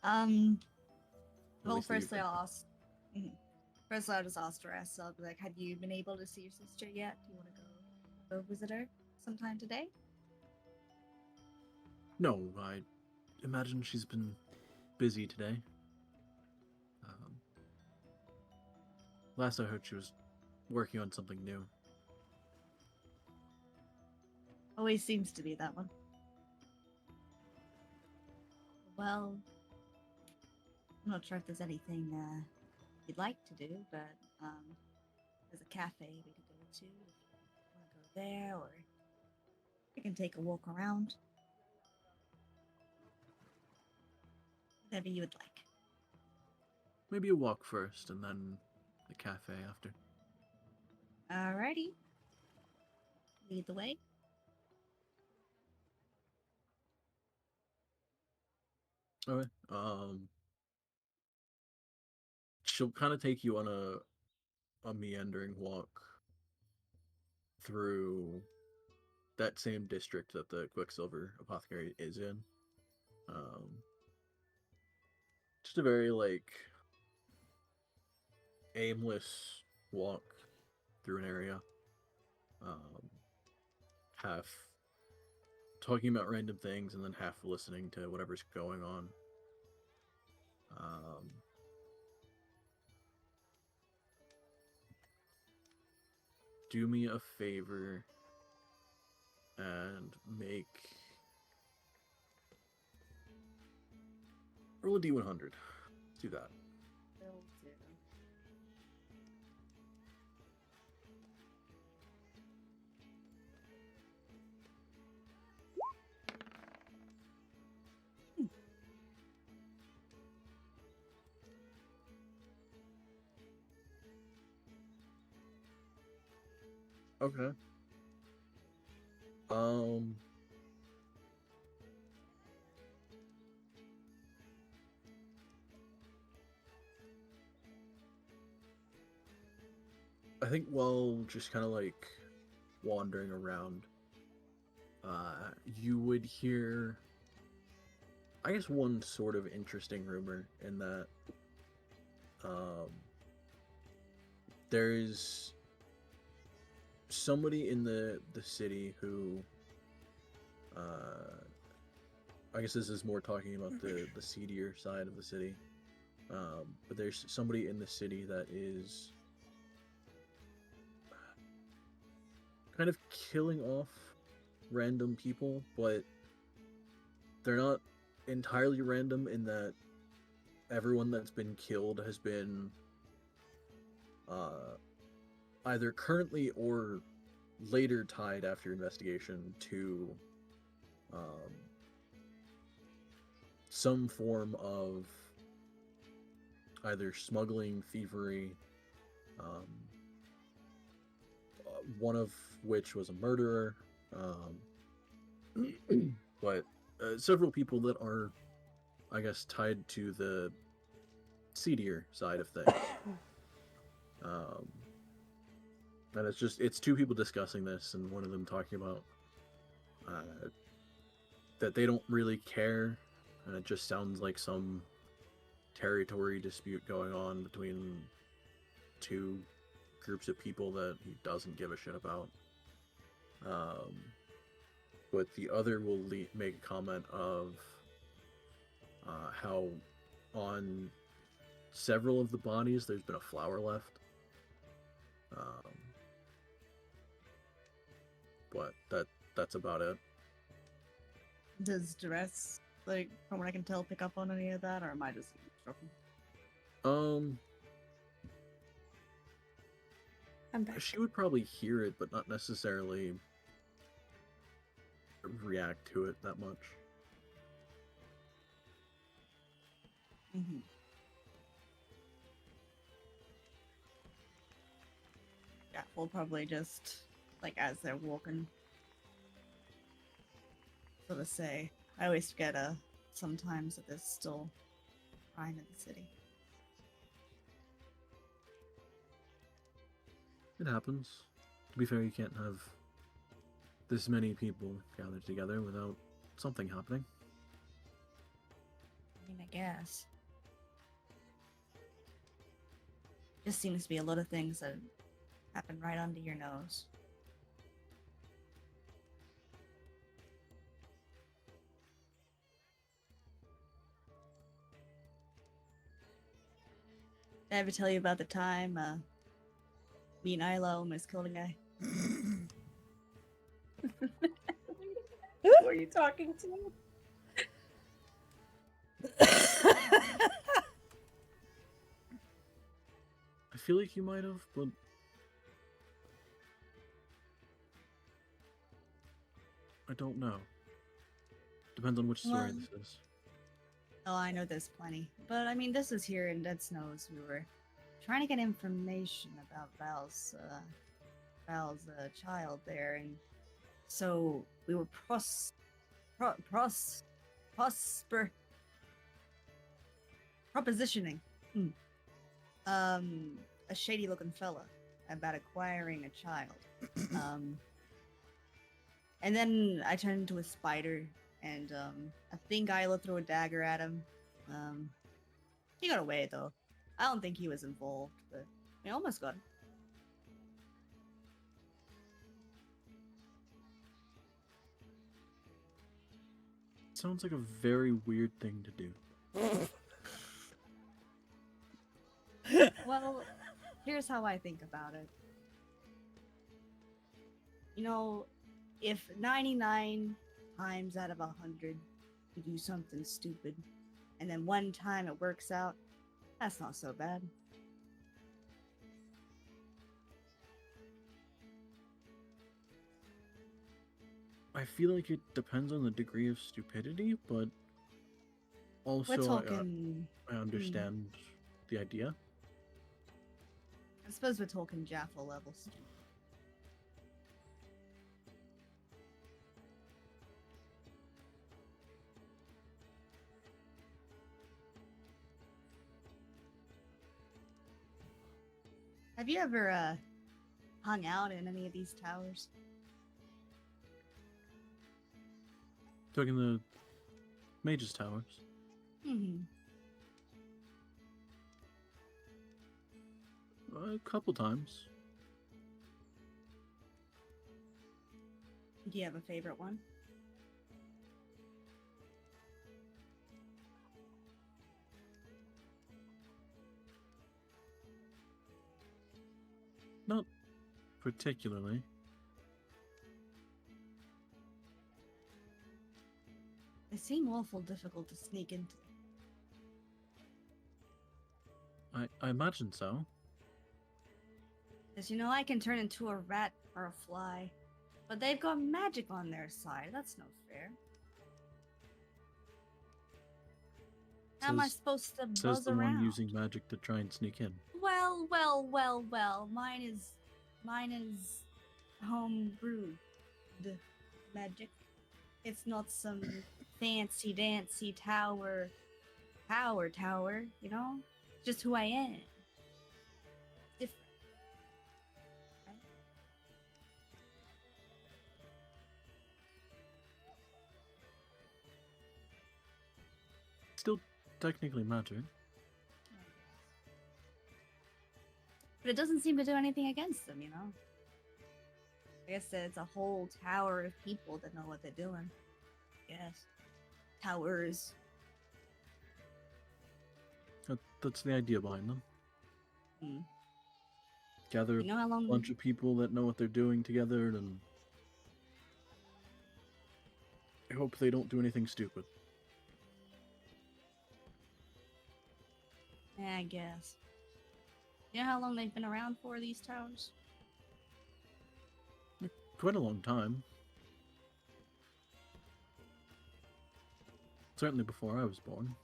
At Well, least that you've firstly, been to. I'll ask. Firstly, I'll just ask Dress. I'll be like, "Have you been able to see your sister yet? Do you want to go visit her sometime today?" No, I imagine she's been busy today. Last I heard, she was working on something new. Always seems to be that one. Well, I'm not sure if there's anything you'd like to do, but there's a cafe we could go to. If you want to go there, or we can take a walk around. Whatever you would like. Maybe a walk first, and then the cafe after. Alrighty. Lead the way. Okay. She'll kind of take you on a meandering walk through that same district that the Quicksilver Apothecary is in. Just a very aimless walk through an area. Half talking about random things and then half listening to whatever's going on. Do me a favor and roll a D100. Let's do that. Will do. Okay. I think while just kind of wandering around, you would hear, I guess, one sort of interesting rumor in that there's somebody in the city who, I guess this is more talking about the seedier side of the city, but there's somebody in the city that is kind of killing off random people, but they're not entirely random in that everyone that's been killed has been either currently or later tied after investigation to some form of either smuggling, thievery, one of which was a murderer, but several people that are, I guess, tied to the seedier side of things. And it's two people discussing this, and one of them talking about that they don't really care, and it just sounds like some territory dispute going on between two groups of people that he doesn't give a shit about. But the other will make a comment of how on several of the bodies there's been a flower left. But that's about it. Does Duress, like, from what I can tell, pick up on any of that, or am I just eavesdropping? I'm back. She would probably hear it, but not necessarily react to it that much. Mm-hmm. Yeah, we'll probably just, like, as they're walking, sort of say, I always forget, sometimes that there's still crime in the city. It happens. To be fair, you can't have this many people gathered together without something happening. I mean, I guess. Just seems to be a lot of things that happen right under your nose. Did I ever tell you about the time me and Isla almost killed a guy? Who are you talking to? I feel like you might have, but I don't know. Depends on which story Well, this is. Oh, I know there's plenty. But I mean, this is here in Dead Snows. We were trying to get information about Val's child there, and so we were propositioning a shady looking fella about acquiring a child. And then I turned into a spider, and I think Isla threw a dagger at him. He got away though. I don't think he was involved, but he almost got him. Sounds like a very weird thing to do. Well, here's how I think about it. You know, if 99 times out of 100 you do something stupid, and then one time it works out, that's not so bad. I feel like it depends on the degree of stupidity, but also We're talking. I understand the idea. I suppose we're talking Jaffa level stupid. Have you ever hung out in any of these towers? Talking the Mage's Towers. Mm-hmm. A couple times. Do you have a favorite one? Not particularly. They seem awful difficult to sneak into. I imagine so. Because, you know, I can turn into a rat or a fly. But they've got magic on their side. That's no fair. How am I Says- supposed to Says buzz the around? one using magic to try and sneak in. Well. Mine is home brewed magic. It's not some fancy dancy tower, you know? Just who I am. Different. Right? Still technically magic. But it doesn't seem to do anything against them, you know? I guess it's a whole tower of people that know what they're doing. Yes. Towers. That's the idea behind them. Hmm. Gather You know how a long... bunch of people that know what they're doing together, and I hope they don't do anything stupid. Yeah, I guess. You know how long they've been around for, these towers? Quite a long time. Certainly before I was born.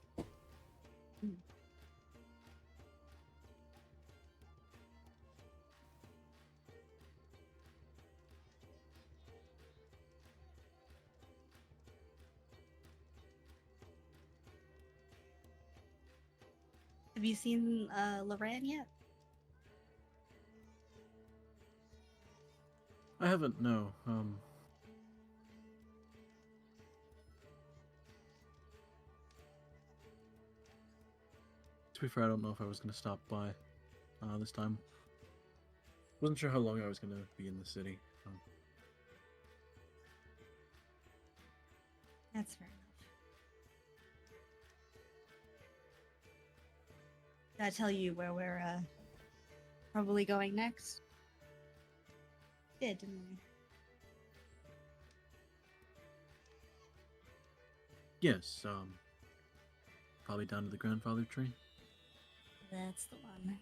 Have you seen Loran yet? I haven't, no. To be fair, I don't know if I was going to stop by this time. Wasn't sure how long I was going to be in the city. That's fair enough. Did I tell you where we're probably going next? Did, didn't we? Yes, probably down to the grandfather tree. That's the one.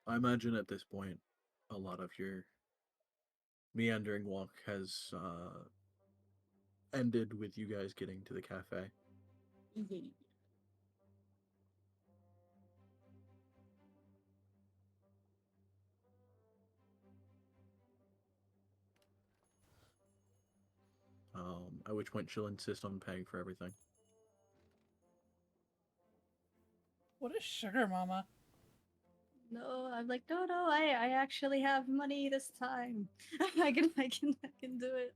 I imagine at this point, a lot of your meandering walk has ended with you guys getting to the cafe. At which point she'll insist on paying for everything. What a sugar mama. No, I'm like, no, I actually have money this time. I can do it.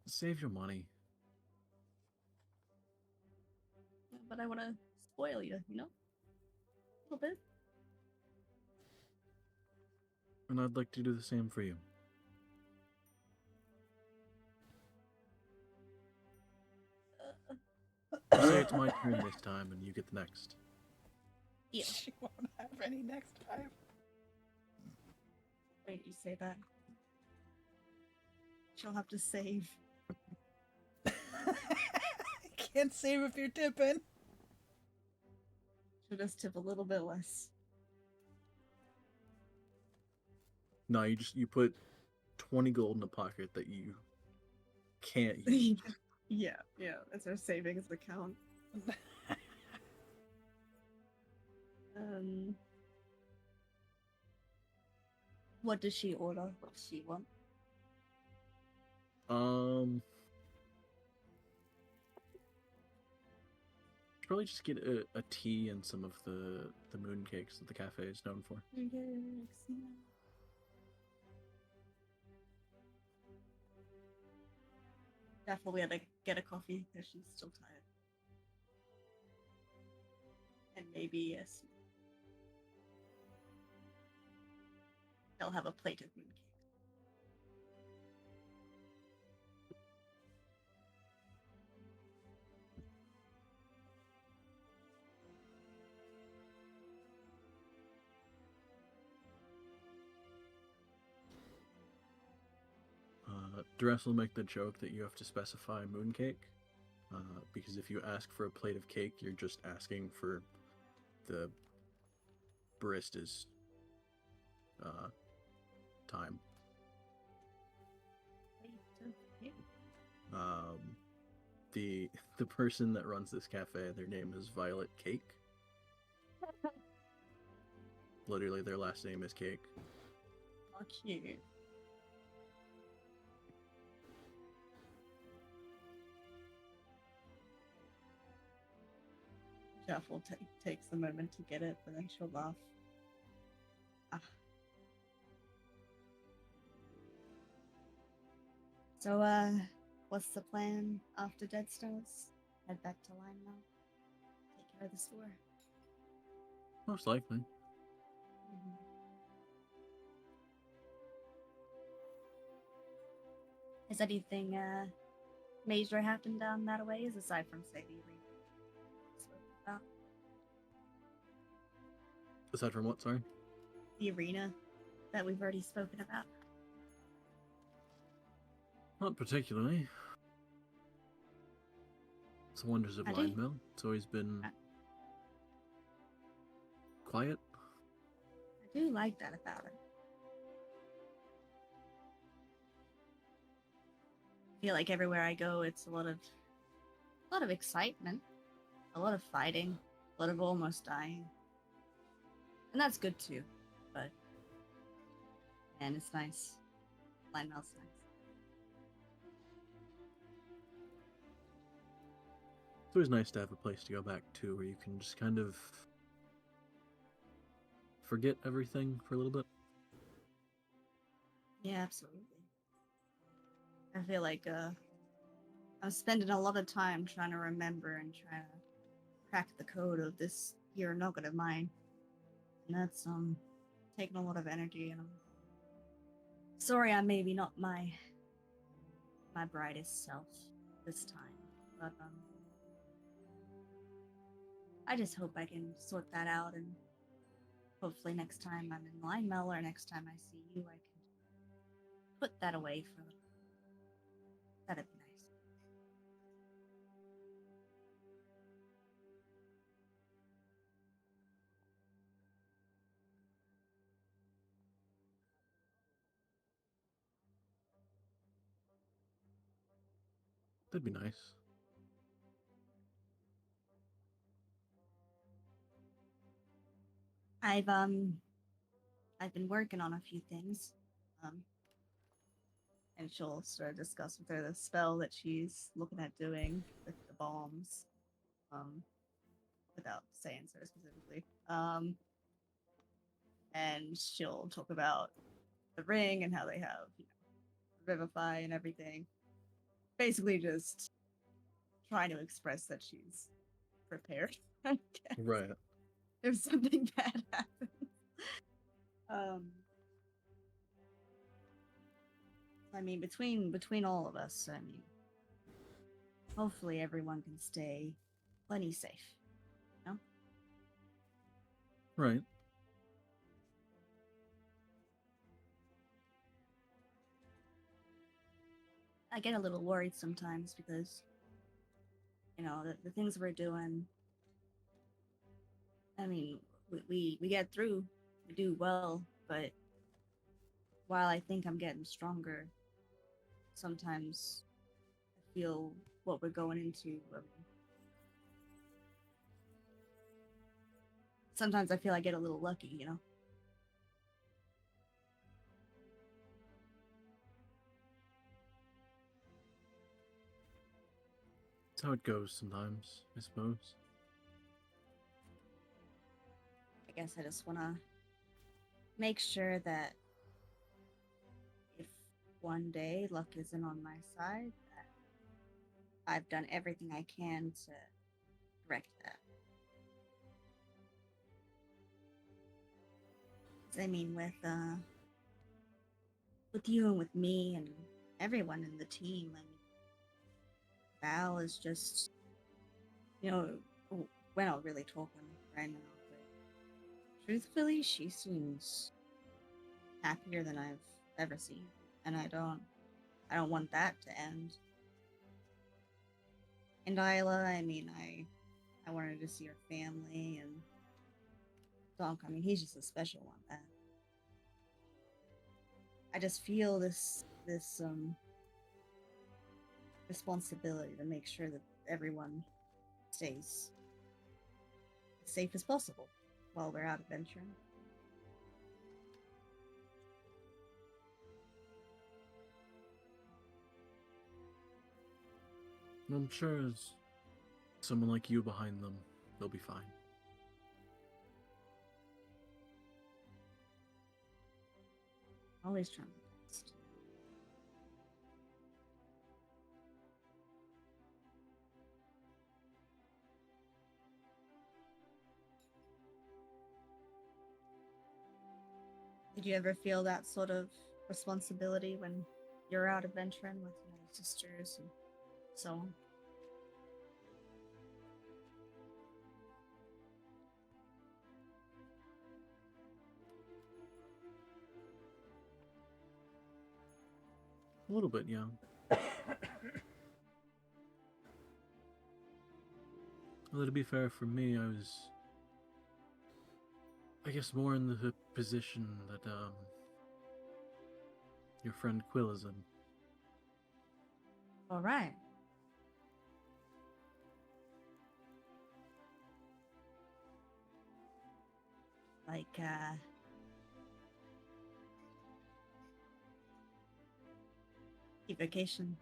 Save your money. But I want to spoil you, you know? A little bit. And I'd like to do the same for you. You say it's my turn this time, and you get the next. Yeah. She won't have any next time. Wait, you say that? She'll have to save. Can't save if you're tipping. She'll just tip a little bit less. No, you put 20 gold in a pocket that you can't use. Yeah, that's our savings account. What does she order? What does she want? Probably just get a tea and some of the moon cakes that the cafe is known for. Definitely had to get a coffee because she's still tired. And maybe yes. They'll have a plate of mooncake. Dress will make the joke that you have to specify mooncake, because if you ask for a plate of cake, you're just asking for the barista's time. The person that runs this cafe, their name is Violet Cake. Literally, their last name is Cake. Oh, cute. Jeff will takes a moment to get it, but then she'll laugh. Ah. So, what's the plan after Dead Stars? Head back to Limemount? Take care of the store? Most likely. Mhm. Has anything, major happened down that way, aside from, say, the arena? Spoken about? Aside from what, sorry? The arena that we've already spoken about? Not particularly. It's the wonders of I do- Line Mill. It's always been quiet. I do like that about it. I feel like everywhere I go, it's a lot of excitement, a lot of fighting, a lot of almost dying, and that's good too. But man, it's nice. Line Mel's nice. It's always nice to have a place to go back to where you can just kind of forget everything for a little bit. Yeah, absolutely. I feel like I'm spending a lot of time trying to remember and trying to crack the code of this here nugget of mine, and that's taking a lot of energy. And I'm sorry, I'm maybe not my brightest self this time, but I just hope I can sort that out, and hopefully next time I'm in Line Mel or next time I see you, I can put that away for a little. That'd be nice. That'd be nice. I've been working on a few things, and she'll sort of discuss with her the spell that she's looking at doing with the bombs, without saying so specifically. And she'll talk about the ring and how they have, Revivify and everything. Basically, just trying to express that she's prepared. I guess. Right. If something bad happens. I mean, between all of us, I mean, hopefully everyone can stay plenty safe. You know? Right. I get a little worried sometimes because, the things we're doing. I mean, we get through, we do well, but while I think I'm getting stronger, sometimes I feel what we're going into. Sometimes I feel I get a little lucky, That's how it goes sometimes, I suppose. I guess I just want to make sure that if one day luck isn't on my side, that I've done everything I can to correct that. I mean, with you and with me and everyone in the team, I mean, Val is just, we're not really talking right now, but truthfully, she seems happier than I've ever seen, and I don't want that to end. And Isla, I mean, I wanted to see her family, and Donk, I mean, he's just a special one, man. I just feel this responsibility to make sure that everyone stays as safe as possible while we're out adventuring. I'm sure there's someone like you behind them they'll be fine. Always trying my best. Did you ever feel that sort of responsibility when you're out adventuring with your sisters and so on? A little bit, yeah. Well, to be fair, for me, I guess, more in the position that your friend Quill is in. All right. Like, evocation.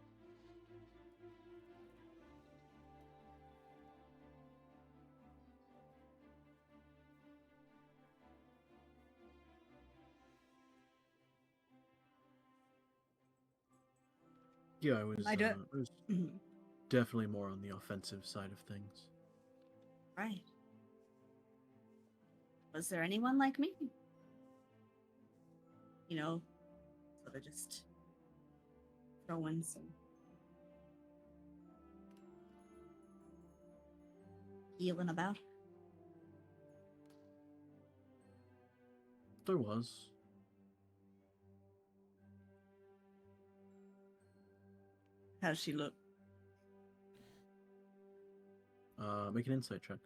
Yeah, I I don't- was Mhm. definitely more on the offensive side of things. Right. Was there anyone like me? You know, sort of just throwing some healing about. There was. How does she look? Make an insight check.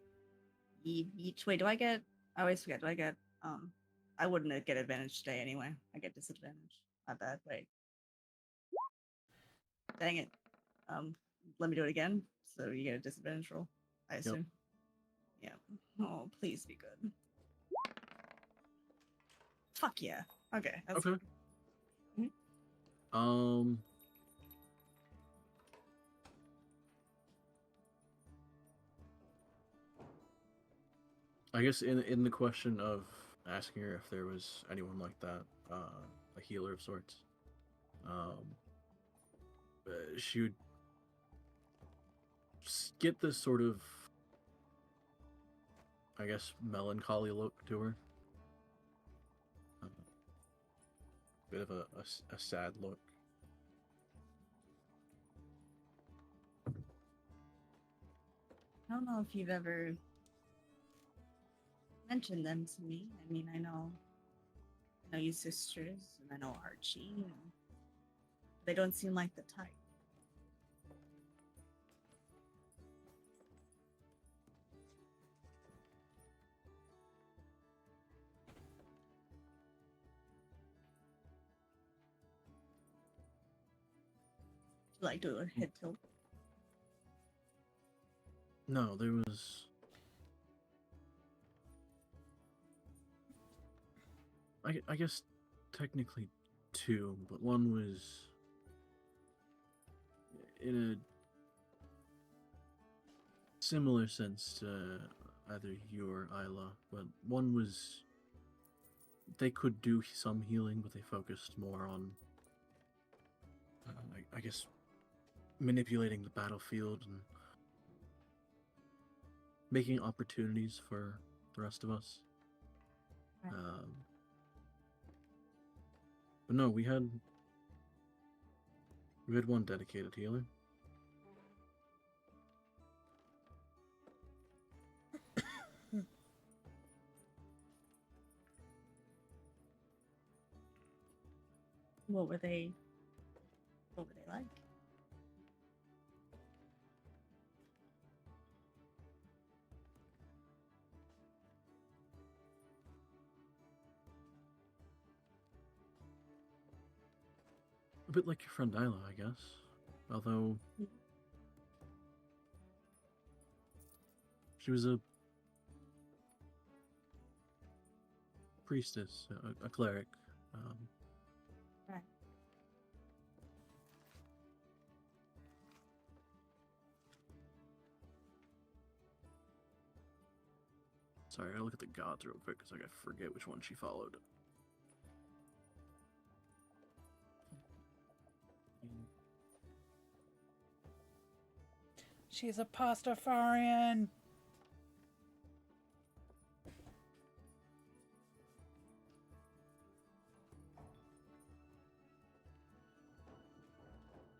Each way. Do I get? I always forget. Do I get? I wouldn't get advantage today anyway. I get disadvantage. Not bad. Wait. Dang it. Let me do it again. So you get a disadvantage roll. I assume. Yeah. Oh, please be good. Fuck yeah. Okay. That's Okay. Mhm. I guess in the question of asking her if there was anyone like that, a healer of sorts, she would get this sort of, I guess, melancholy look to her. Bit of a sad look. I don't know if you've ever mentioned them to me. I mean, I know you sisters, and I know Archie. They don't seem like the type. Like do a head tilt. No, there was. I guess technically two, but one was in a similar sense to either you or Isla, but one was they could do some healing, but they focused more on, I guess, manipulating the battlefield and making opportunities for the rest of us. Right. But no, we had one dedicated healer. What were they like? A bit like your friend Isla, I guess. Although she was a priestess, a cleric. Right. Sorry, I gotta look at the gods real quick because I forget which one she followed. She's a Pastafarian.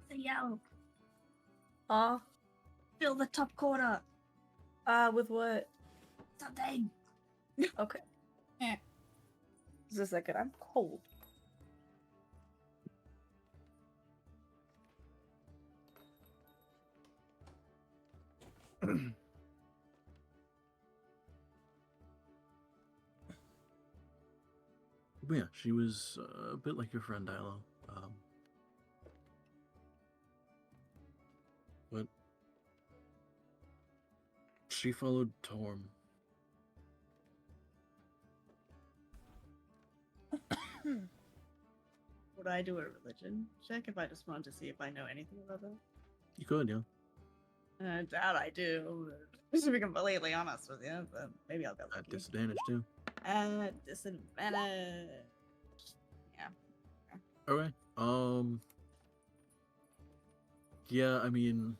So yell, Ah, fill the top quarter. with what? Something. Okay. Eh. Just a second, I'm cold. But yeah, she was a bit like your friend Dilo. But she followed Torm. Would I do a religion check if I just wanted to see if I know anything about that? You could, yeah. I doubt I do. Just to be completely honest with you, but maybe I'll go At lucky. disadvantage too. At disadvantage. Yeah. Okay. Yeah, I mean,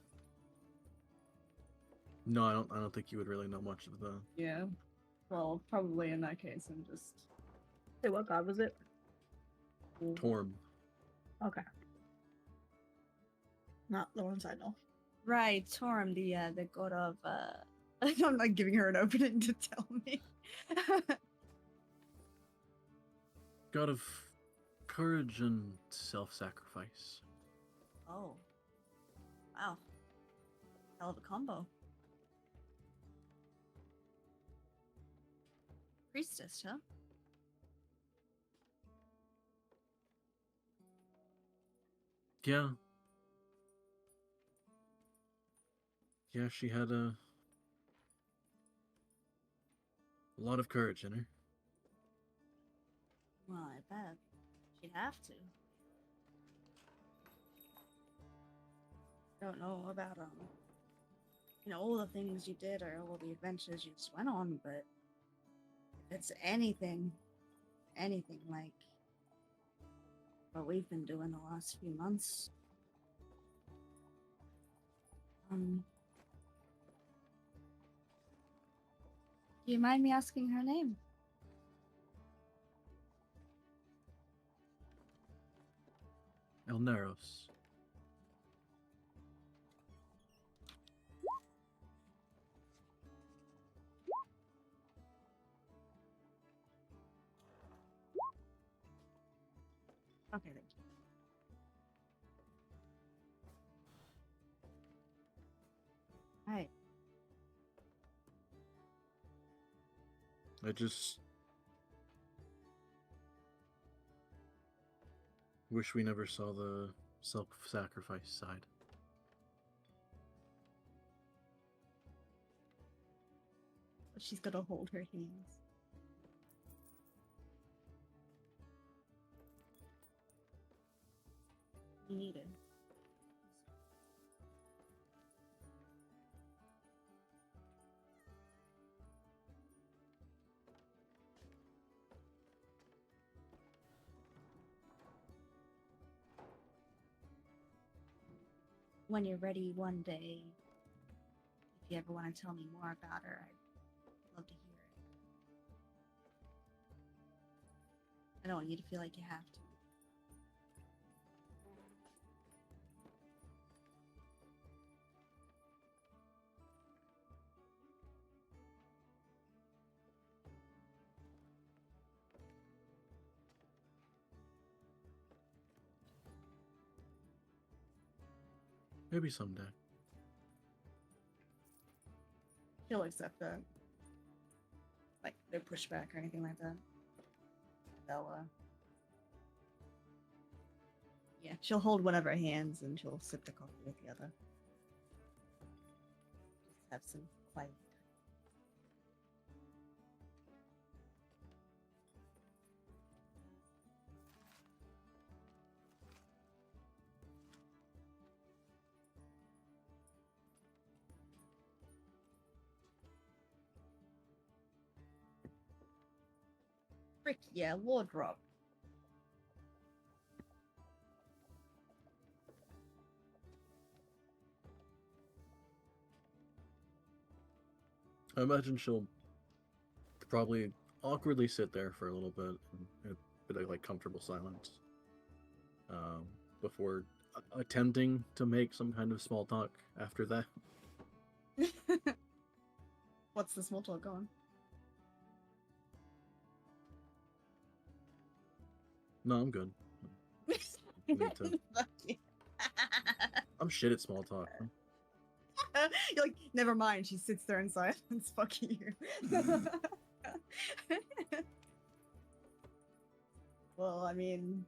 no, I don't think you would really know much of the Yeah. Well, probably in that case, I'm just. Hey, what god was it? Torm. Okay. Not the ones I know. Right, Torm, the god of I'm not giving her an opening to tell me. God of courage and self-sacrifice. Oh. Wow. Hell of a combo. Priestess, huh? Yeah. Yeah, she had a lot of courage in her. Well, I bet. She'd have to. Don't know about all the things you did or all the adventures you just went on, but if it's anything like what we've been doing the last few months. Do you mind me asking her name? Elneros. Okay, thank you. Right. I just wish we never saw the self-sacrifice side. She's gonna hold her hands. You need it. When you're ready one day, if you ever want to tell me more about her, I'd love to hear it. I don't want you to feel like you have to. Maybe someday. She'll accept that. Like, no pushback or anything like that. They'll, yeah, she'll hold one of her hands and she'll sip the coffee with the other. Just have some quiet. Frick yeah, Lord Rob. I imagine she'll probably awkwardly sit there for a little bit in a bit of like comfortable silence before attempting to make some kind of small talk after that. What's the small talk on? No, I'm good. Need to- Fuck you. I'm shit at small talk. You're like, never mind. She sits there in silence. Fuck you. Well, I mean,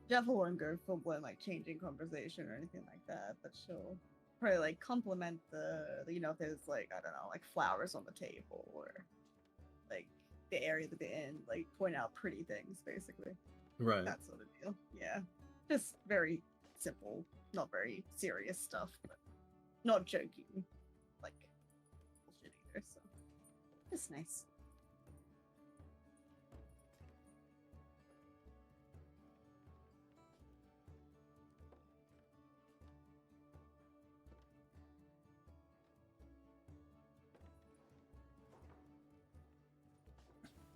Jeff won't go full blown like changing conversation or anything like that, but she'll probably like compliment you know, if there's like, I don't know, like flowers on the table or like the area that they're in, like point out pretty things basically. Right. That sort of deal. Yeah. Just very simple, not very serious stuff, but not joking like bullshit either, so it's nice.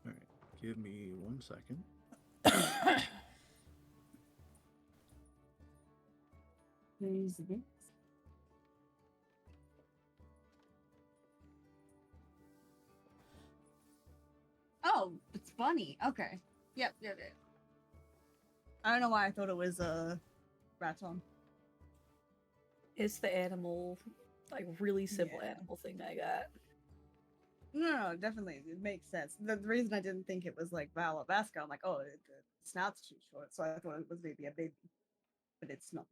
All right. Give me 1 second. Who's this? Oh, it's Bunny. Okay. Yep. I don't know why I thought it was a Raton. It's the animal, like really simple Yeah. animal thing I got. No, definitely. It makes sense. The reason I didn't think it was like Val or Vasco, I'm like, oh, the snout's too short, so I thought it was maybe a baby. But it's not.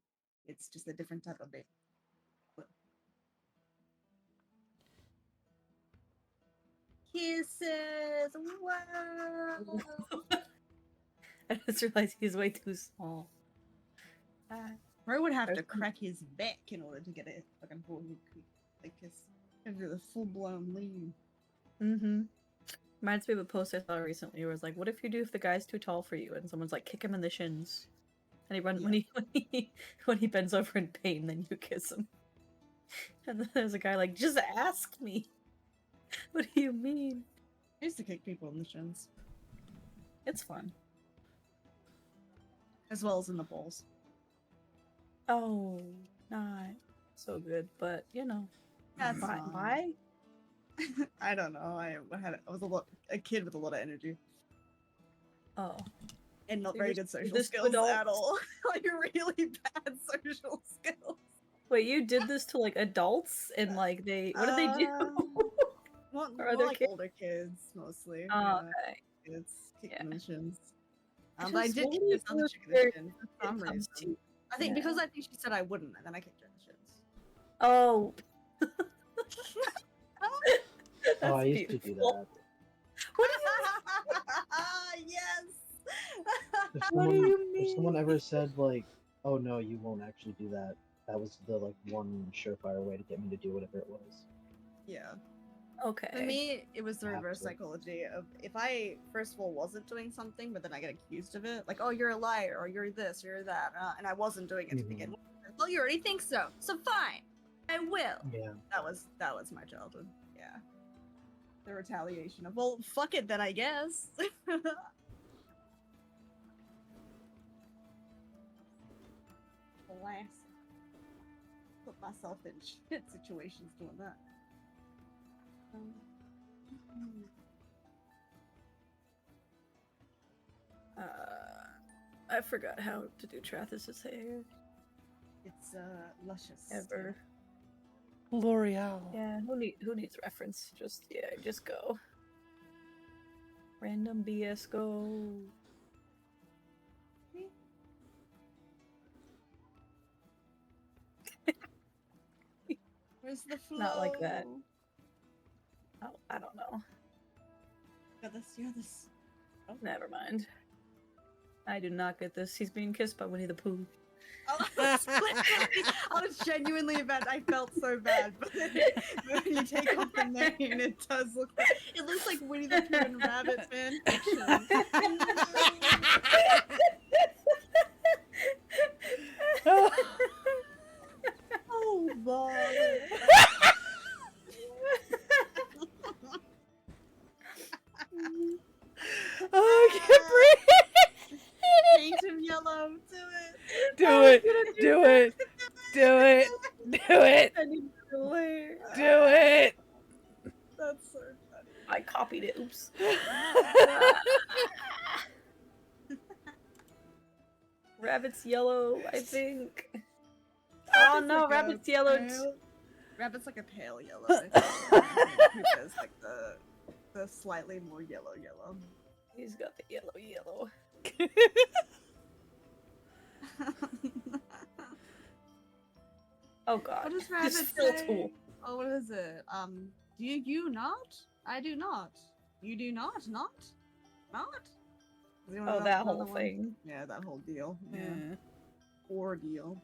It's just a different type of baby. But... Kisses! Wow! I just realized he's way too small. Roy would have to crack his back in order to get a fucking full like kiss. Into the full blown lean. Mm-hmm. Reminds me of a post I saw recently where it was like, what if you do if the guy's too tall for you? And someone's like, kick him in the shins. And when he bends over in pain, then you kiss him. And then there's a guy like, just ask me. What do you mean? I used to kick people in the shins. It's fun. As well as in the balls. Oh, not so good, but you know. That's why? fine. Why? I don't know. I was a kid with a lot of energy. Oh. And not So very you're good social this to skills at adults? all. Like really bad social skills. Wait, you did this to like adults and like what did they do? Not, Or more other like kids? older kids mostly. Oh, Yeah, okay. kids kicking Yeah. in the shins. I But I just did kick wonder this other if chick in the there- shin for some it comes reason. to- I think yeah. because I think she said I wouldn't, and then I kicked her in the shins. Oh. Oh, I That's used to do beautiful. that. What do Yes. If What do someone, you if someone mean? ever said like, "Oh no, you won't actually do that," that was the like one surefire way to get me to do whatever it was. Yeah. Okay. For me, it was the reverse Absolutely. psychology of if I first of all wasn't doing something, but then I get accused of it, like, oh, you're a liar, or you're this, you're that, and I wasn't doing it to begin with. Well, you already think so, so fine, I will. Yeah. That was my childhood. Yeah. The retaliation of, well, fuck it then, I guess. Alas, put myself in shit situations doing that. I forgot how to do Trathis' hair. It's luscious. Ever. L'Oreal. Yeah, who needs reference? Just go. Random BS go. Where's the flow? Not like that. Oh, I don't know. You got this. Never mind. I do not get this. He's being kissed by Winnie the Pooh. I was genuinely bad. I felt so bad, but when you take off the mane, it does look like it looks like Winnie the Pooh and Rabbit fan fiction. Oh, bother. Oh, I can't breathe. Paint him yellow. Do it. Do it. Do it. Do it. Do it. I need to layer. Do it. That's so funny. I copied it. Oops. Rabbit's yellow, I think. Oh Rabbit's no, like a rabbit's yellow. pale- Rabbit's like a pale yellow. I think. Pupa's like the slightly more yellow. He's got the yellow. Oh god. What does This Rabbit fill say? tool. Oh, what is it? Do you not? I do not. You do not? Not? Is anyone Oh, else that another whole one? thing. Yeah, that whole deal. Yeah. Yeah. Ordeal.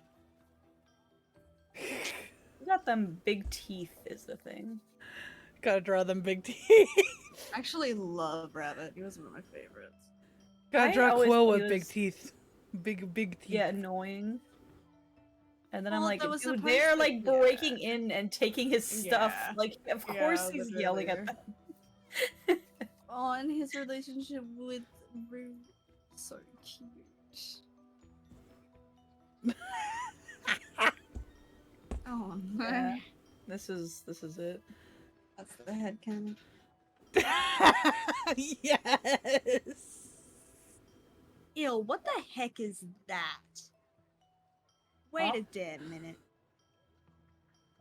You got them big teeth is the thing. Gotta draw them big teeth. I actually love Rabbit. He was one of my favorites. Gotta I draw always Quill thought with he big was- teeth. Big teeth. Yeah, annoying. And then I'm Well, like, that was dude, supposed they're to- like yeah. breaking in and taking his stuff. Yeah. Like, of Yeah, course he's yelling at literally. them. Oh, and his relationship with Rue, so cute. Oh no, Yeah. This is it. that's the headcanon. Yes. Ew, what the heck is that? Wait a damn minute.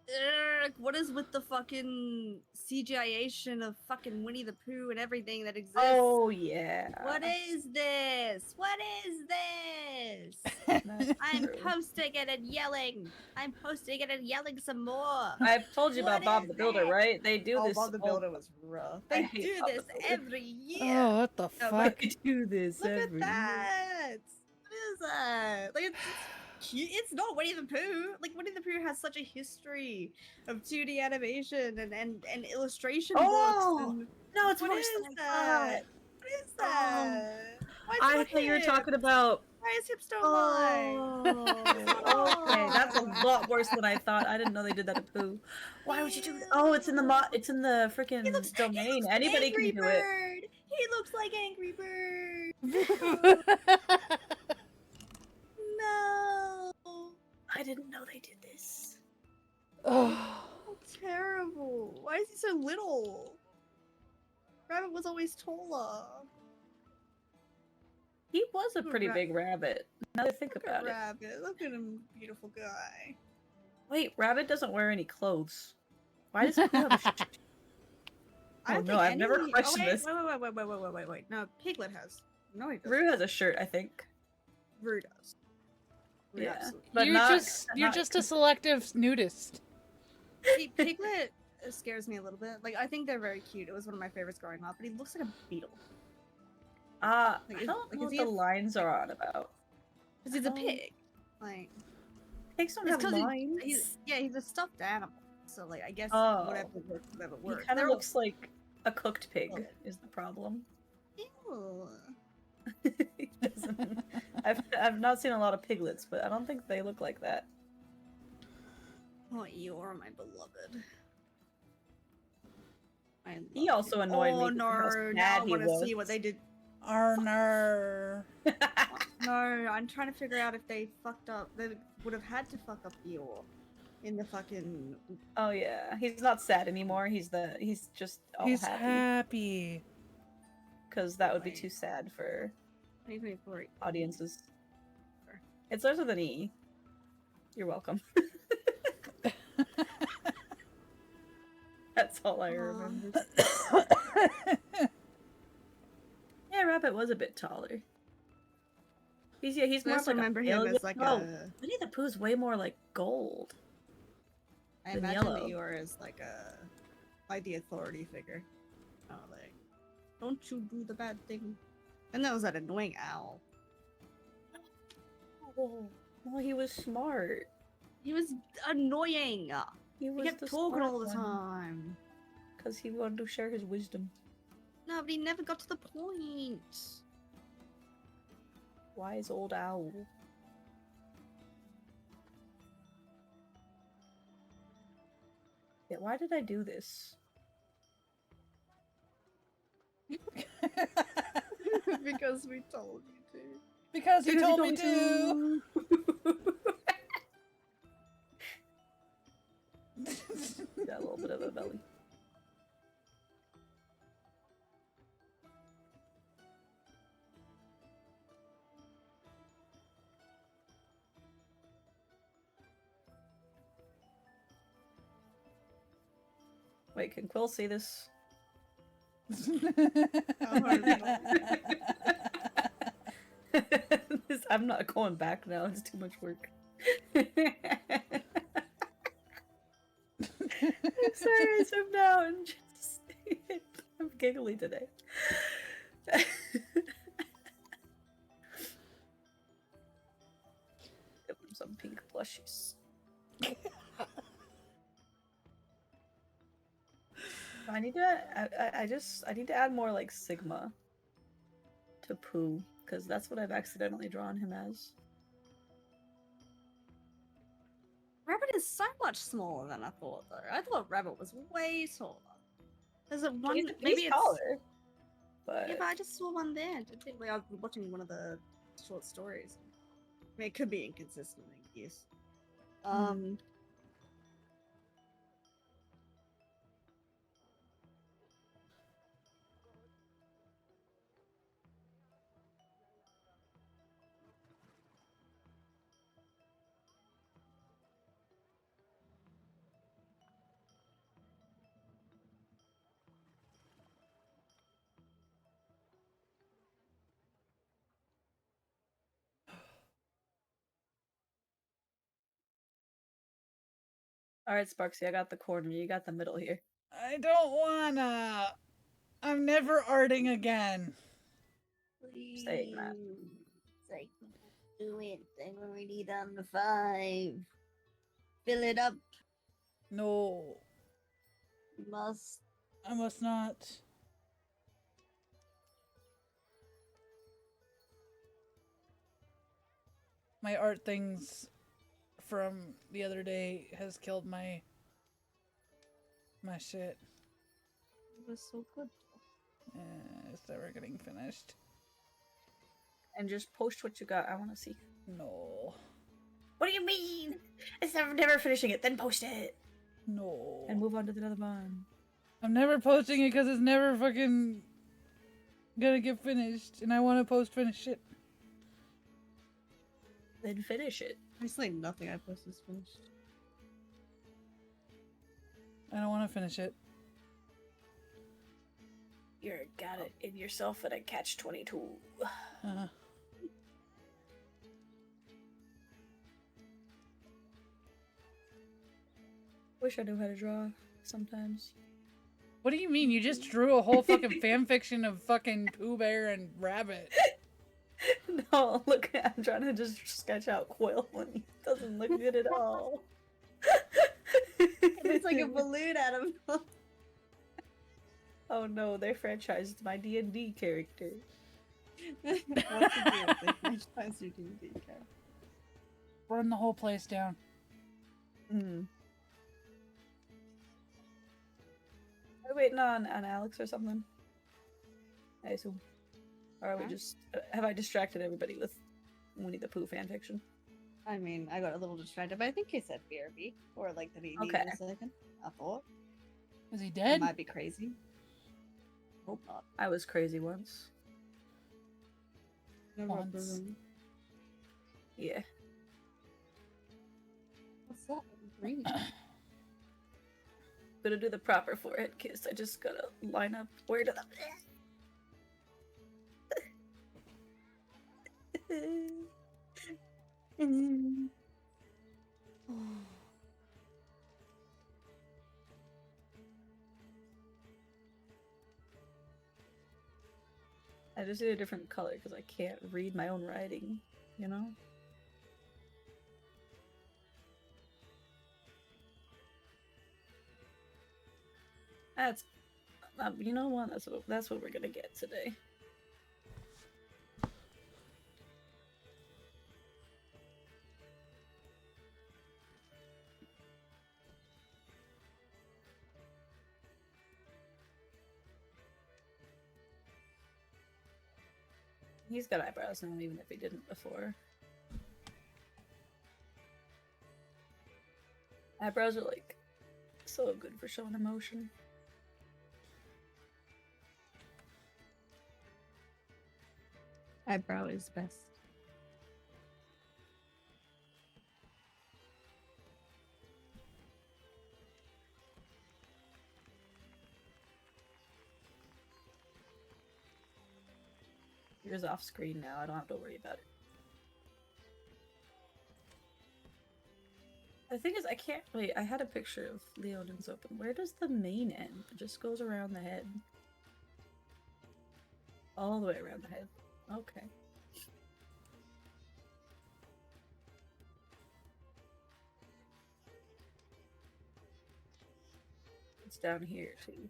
Ugh, what is with the fucking CGI-ation of fucking Winnie the Pooh and everything that exists? Oh yeah. What is this? What is this? That's I'm true. posting it and yelling. I'm posting it and yelling some more. I've told you about What Bob is the Builder, that? right? They do this. Bob the all- Builder was rough. I They hate do Bob the this Builder. every year. Oh, what the No, fuck? They do this Look every at that. What is that? Like it's cute. It's not Winnie the Pooh. Like Winnie the Pooh has such a history of 2D animation and illustration Oh, books. And No, it's what worse is than I that? thought. What is that? Why is I it thought you were hip? talking about. Why is hips don't lie? Oh, okay, that's a lot worse than I thought. I didn't know they did that to Pooh. Why would you do that? Oh, it's in the it's in the freaking He looks domain. like Anybody Angry can do it. Bird. He looks like Angry Bird. No. I didn't know they did this. Oh. Oh, terrible. Why is he so little? Rabbit was always taller. He was a Poor pretty Ra- big rabbit. Now that I think Look at about it. Rabbit. Look at him, beautiful guy. Wait, Rabbit doesn't wear any clothes. Why does Pooh have a shirt? I Oh, don't no, think I've never any- questioned wait, this. Wait. No, Piglet has. No, he doesn't. Rue has a shirt, I think. Rue does. Rue Yeah. absolutely But you're not- you're not- just a selective nudist. See, Piglet scares me a little bit. Like, I think they're very cute. It was one of my favorites growing up, but he looks like a beetle. I Like, don't like, know is what he the a- lines are on about. Because he's a Oh. pig. Like, Pigs don't it's have 'cause lines. he's a stuffed animal. So, like, I guess Oh. whatever works, whatever He works. kind of They're- looks like a cooked pig, Okay. is the problem. Ew. He doesn't. I've not seen a lot of piglets, but I don't think they look like that. Oh, you are my beloved. I He love also you. annoyed Oh, me no, because now how I sad he want to was. see what they did. Arner. No, I'm trying to figure out if they fucked up. They would have had to fuck up Eeyore in the fucking. Oh yeah, he's not sad anymore. He's just all He's happy happy. because that would be Wait. too sad for 2024. audiences. It starts with an E. You're welcome. That's all I remember. Yeah, Rabbit was a bit taller. He's I more just like remember a him pale as like yellow. a. Winnie the Pooh's way more like gold. I than imagine yellow. Eeyore as like the authority figure. Oh, like, don't you do the bad thing. And that was that annoying owl. Oh, Well, he was smart. He was annoying. He He was kept the talking smart all the one. time. Because he wanted to share his wisdom. No, but he never got to the point. Wise old owl. Yeah, why did I do this? Because we told you to. Because he Because told me to. Got a little bit of a belly. Wait, can Quill see this? I'm not going back now, it's too much work. I'm sorry, I zoomed out and just... I'm giggly today. Give them some pink plushies. I need to. I need to add more like Sigma to Pooh, because that's what I've accidentally drawn him as. Rabbit is so much smaller than I thought, though. I thought Rabbit was way taller. There's a one. He's Maybe it's taller, but yeah, but I just saw one there. I think I was watching one of the short stories. I mean, it could be inconsistent, I guess. all right, Sparksy, I got the corner. You got the middle here. I don't wanna. I'm never arting again. Please. Say it, Matt. Say, do it. I'm already done the 5. Fill it up. No, You must. I must not. My art things from the other day has killed my shit. It was so good. It's never getting finished. And just post what you got. I want to see. No. What do you mean? It's never finishing it. Then post it No. and move on to the other one. I'm never posting it because it's never fucking gonna get finished, and I want to post finish shit. Then finish it. Honestly, nothing I posted is finished. I don't want to finish it. You're got it in yourself at a catch-22. Wish I knew how to draw sometimes. What do you mean? You just drew a whole fucking fan fiction of fucking Pooh Bear and Rabbit. No, look, I'm trying to just sketch out Quill and he doesn't look good at all. It's like a balloon out of. Oh no, they franchised my D&D character. What's the deal? They franchise your D&D character. Burn the whole place down. Hmm. Are we waiting on Alex or something? I assume. Or are we just... have I distracted everybody with Winnie the Pooh fanfiction? I mean, I got a little distracted, but I think he said BRB. Or like that he needed Okay. a second. I thought. Is he He dead? might be crazy. Hope not. I was crazy once. Never Once. proven. Yeah. What's that? Green. Gonna do the proper forehead kiss. I just gotta line up where to the... I just need a different color because I can't read my own writing, you know? That's you know what? That's what we're gonna get today. He's got eyebrows now, even if he didn't before. Eyebrows are like so good for showing emotion. Eyebrow is best. Yours off screen now. I don't have to worry about it. The thing is, I can't. Wait, I had a picture of Leonin's open. Where does the mane end? It just goes around the head. All the way around the head. Okay. It's down here, too.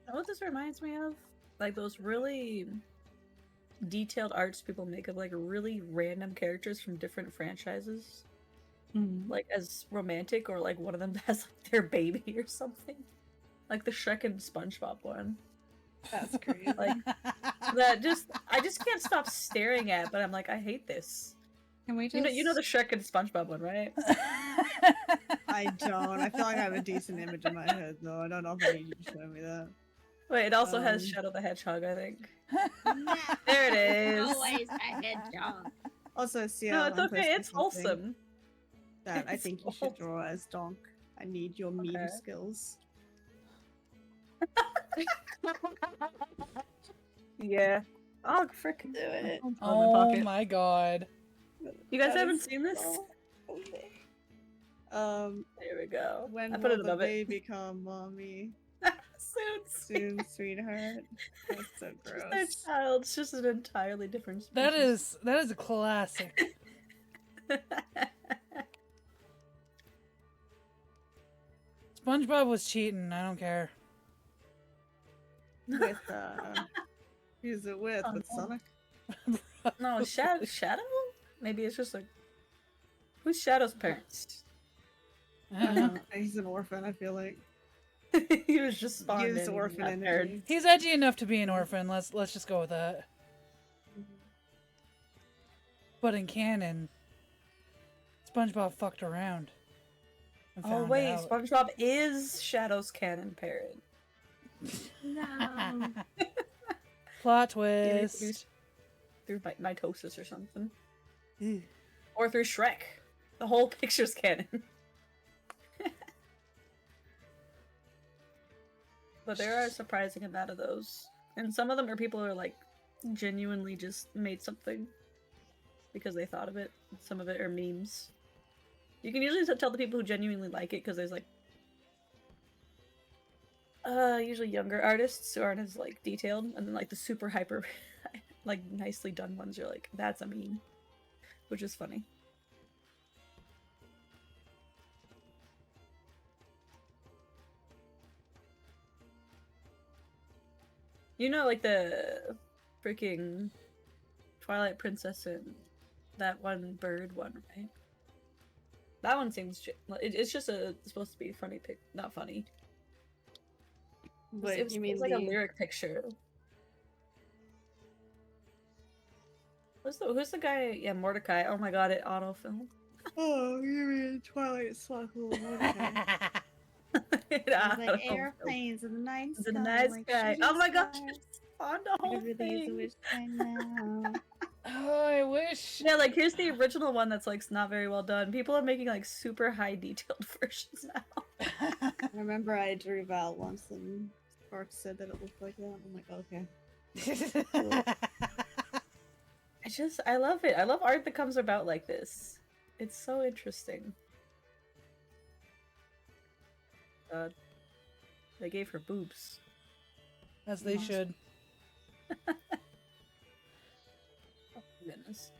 You know what this reminds me of? Like those really detailed arts people make of like really random characters from different franchises. Like as romantic, or like one of them has like their baby or something. Like the Shrek and SpongeBob one. That's crazy. Like that I just can't stop staring at, but I'm like, I hate this. Can we just... You know the Shrek and SpongeBob one, right? I don't. I feel like I have a decent image in my head, though. I don't know if I need you to show me that. Wait, it also has Shadow the Hedgehog, I think. Nah, There it is. always a hedgehog. Also, see, No, it's okay. It's wholesome. That I It's think you should draw as Donk. I need your meme Okay. skills. Yeah. I'll frickin' do it. Oh my god. You guys That haven't is seen this? so funny. There we go. When I put will it the above it. baby come, mommy? Soon. Soon, sweetheart. That's so Their gross. child. It's just an entirely different species. That is a classic. SpongeBob was cheating. I don't care. With who's it with? Oh, With no. Sonic? No, Shadow? Maybe it's just like... Who's Shadow's parents? He's an orphan, I feel like. He was just spawned Gives in, orphan not energy. paired. He's edgy enough to be an orphan. Let's just go with that. But in canon, SpongeBob fucked around. and Oh found wait, out. SpongeBob is Shadow's canon parent. No. Plot twist. through mitosis or something. Ew. Or through Shrek. The whole picture's canon. But there are a surprising amount of those. And some of them are people who are like genuinely just made something because they thought of it. Some of it are memes. You can usually tell the people who genuinely like it because there's like usually younger artists who aren't as like detailed, and then like the super hyper like nicely done ones you're like, that's a meme. Which is funny. You know, like the freaking Twilight Princess and that one bird one, right? That one seems it's just it's supposed to be funny not funny. But It was like a lyric picture. Who's the guy? Yeah, Mordecai. Oh my god, it autofilled. Oh, you mean Twilight Sparkle Mordecai. It It's like autofilled. airplanes in the night sky. The nice like guy. shooting Oh my gosh, stars. it's on the whole It really is a thing. wish time now. Oh, I wish. Yeah, like here's the original one that's like not very well done. People are making like super high detailed versions now. I remember I drew Val once and Sparks said that it looked like that. I'm like, okay. I love it. I love art that comes about like this. It's so interesting. They gave her boobs. As they should. Oh goodness.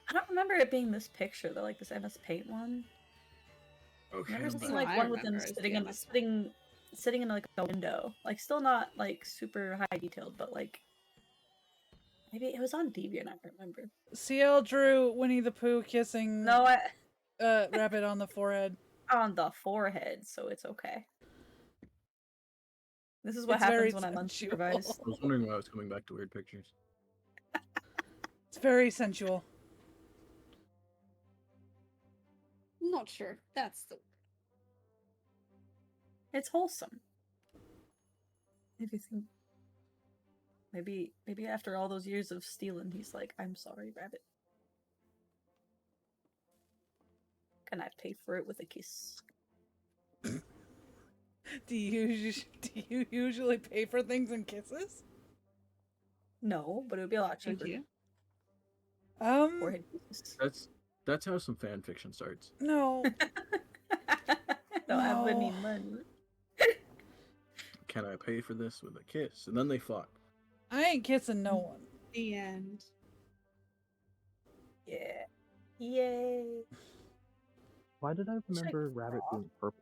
I don't remember it being this picture though, like this MS Paint one. Okay. I remember I'm seeing back. like one with them sitting in like a window. Like still not like super high detailed, but like maybe it was on Deviant, I don't remember. CL drew Winnie the Pooh kissing No, Rabbit on the forehead. on the forehead, so it's okay. This is what It's very happens when I'm sensual. unsupervised. I was wondering why I was coming back to weird pictures. It's very sensual. I'm not sure. That's the It's wholesome. If you think maybe after all those years of stealing, he's like, I'm sorry, Rabbit. Can I pay for it with a kiss? Do you usually pay for things in kisses? No, but it would be a lot Don't cheaper. you? Forehead kisses. That's how some fan fiction starts. No. Don't have any No. money. Can I pay for this with a kiss? And then they fuck. I ain't kissing no one. The end. Yeah. Yay. Why did I remember Rabbit being purple?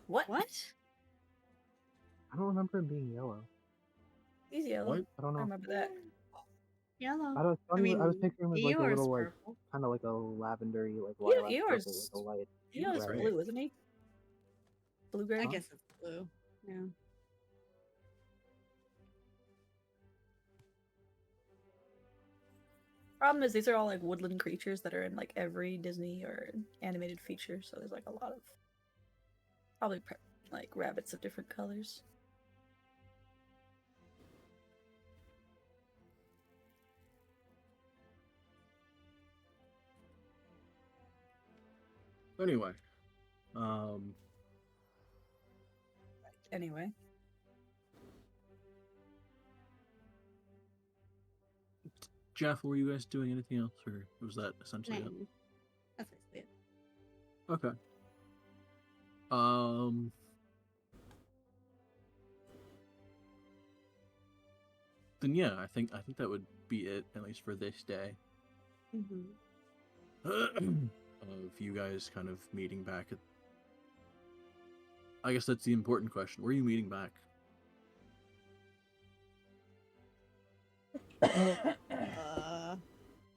What? What? I don't remember him being yellow. He's yellow. What? I don't I know. remember that. Yellow. I was picturing him as like a Eeyore's little like purple. kind of like a lavendery like Eeyore- lilac Eeyore's- purple, like a light. He was Right. blue, isn't he? Blue gray? I guess it's blue. Yeah. Problem is, these are all like woodland creatures that are in like every Disney or animated feature, so there's like a lot of probably like rabbits of different colors. Anyway, Anyway, Jeff, were you guys doing anything else, or was that essentially it? Mm. That's basically it. Okay. Then yeah, I think that would be it, at least for this day. Mm-hmm. Of you guys kind of meeting back at. I guess that's the important question. Where are you meeting back?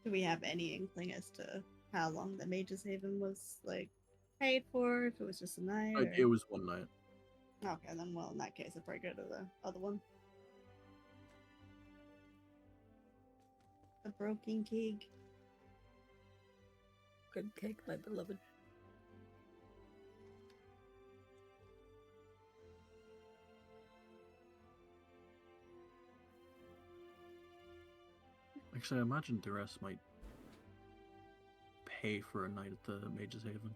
Do we have any inkling as to how long the Mage's Haven was like paid for? If it was just a night? Or... It was one night. Okay, then well, in that case, I'd probably go to the other one. The Broken Keg. good cake, my beloved. Actually, I imagine Duress might pay for a night at the Mage's Haven.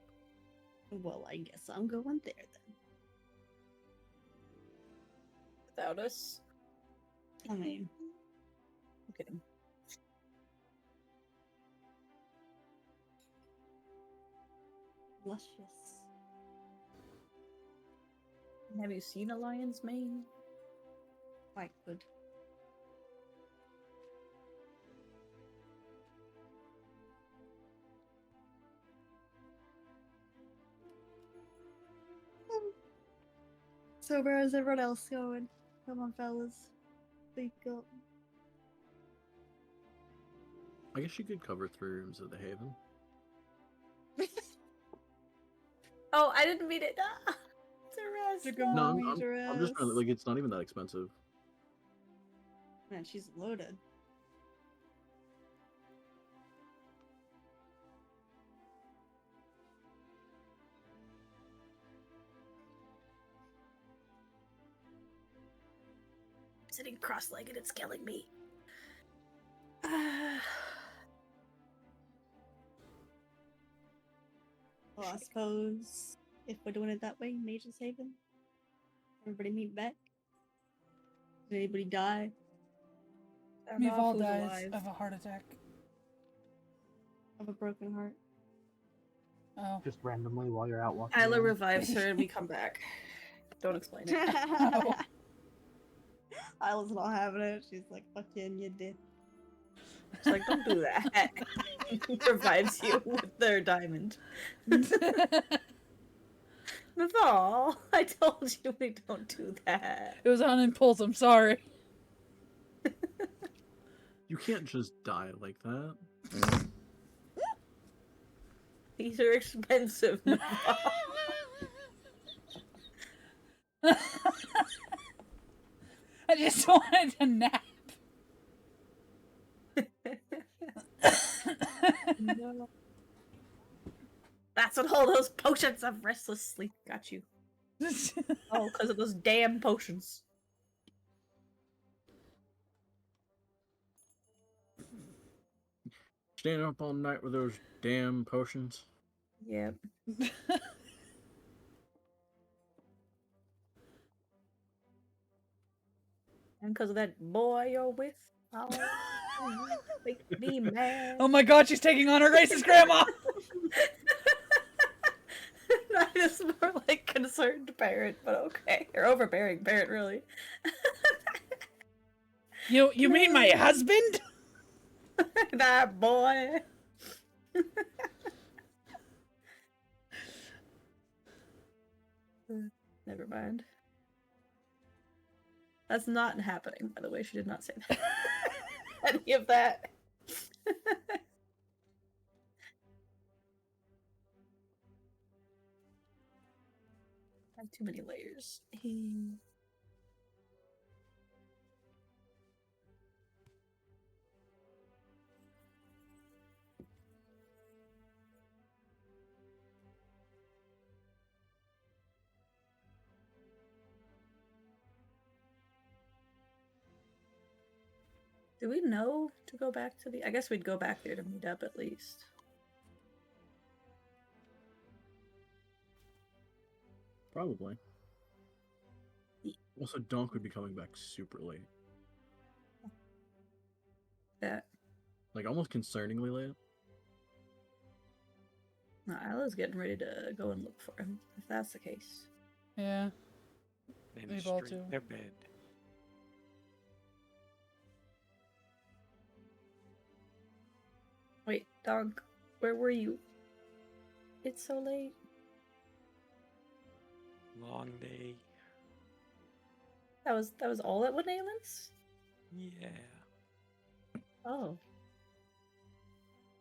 Well, I guess I'm going there then. Without us. I mean, Okay. luscious. Have you seen a lion's mane? Quite good. So where is everyone else going? Come on, fellas. Speak up. I guess you could cover 3 rooms at the Haven. Oh, I didn't mean it. Ah, Took Duress. a No, mommy I'm just trying to, dress. like, it's not even that expensive. Man, she's loaded. Sitting cross-legged, it's killing me. Well, I suppose if we're doing it that way, Mage's Haven. Everybody meet back. Did anybody die? I don't We've know if all who's died alive. of a heart attack. Of a broken heart? Oh. Just randomly while you're out walking. Tyler around. revives her and we come back. Don't explain it. Isla's not having it. She's like, fucking, you did. It's like, don't do that. Revives you with their diamond. Nathal, I told you we don't do that. It was on impulse, I'm sorry. You can't just die like that. These are expensive. Nathal. I just wanted to nap. No. That's what all those potions of restless sleep got you. Oh, because of those damn potions. Staying up all night with those damn potions. Yep. And because of that boy you're with, oh, you make me mad. Oh my god, she's taking on her racist grandma! That is more like concerned parent, but okay. Or overbearing parent, really. You mean my husband? That boy. Never mind. That's not happening, by the way. She did not say that. Any of that. I have too many layers. Do we know to go back to the... I guess we'd go back there to meet up at least. Probably. Also, Donk would be coming back super late. That... Like, almost concerningly late. No, Isla's getting ready to go and look for him, if that's the case. Yeah. Then We've all straight too. to bed. Wait, dog, where were you? It's so late. Long day. That was all at Winalens? Yeah. Oh.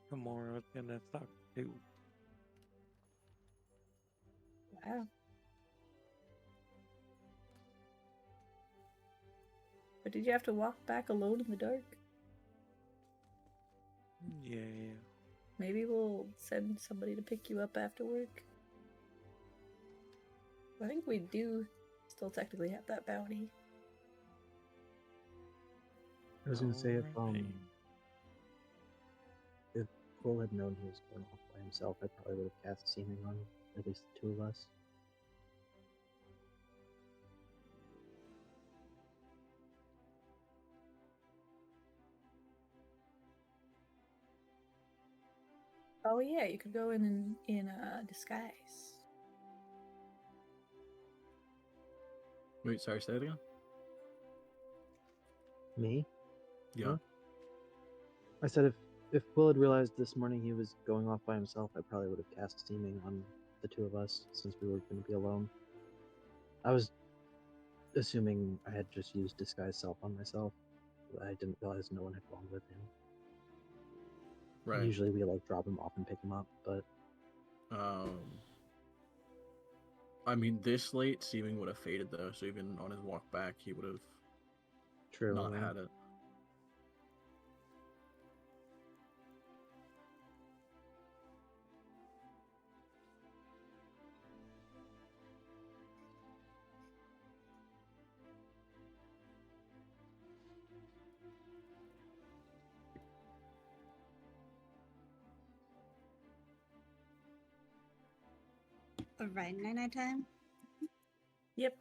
Tomorrow's gonna suck too. Wow. But did you have to walk back alone in the dark? Yeah. Maybe we'll send somebody to pick you up after work. I think we do still technically have that bounty. I was gonna say if Alright. Quill had known he was going off by himself, I probably would have cast Seeming on at least the two of us. Oh yeah, you could go in disguise. Wait, sorry, say that again? Me? Yeah. Huh? I said if Quill had realized this morning he was going off by himself, I probably would have cast Seeming on the two of us, since we were going to be alone. I was assuming I had just used Disguise Self on myself. I didn't realize no one had gone with him. Right. Usually we like drop him off and pick him up, but I mean, this late, Seeming would have faded though, so even on his walk back, he would have true. not had it. Alright, night time. Yep.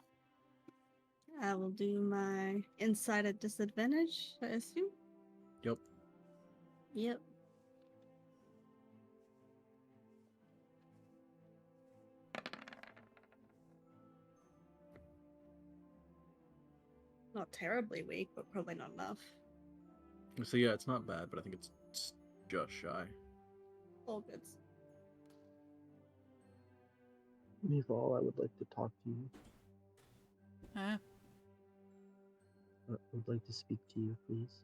I will do my insight at disadvantage, I assume. Yep. Yep. Not terribly weak, but probably not enough. So yeah, it's not bad, but I think it's just shy. All good. Meanwhile, I would like to talk to you. Huh? I would like to speak to you, please.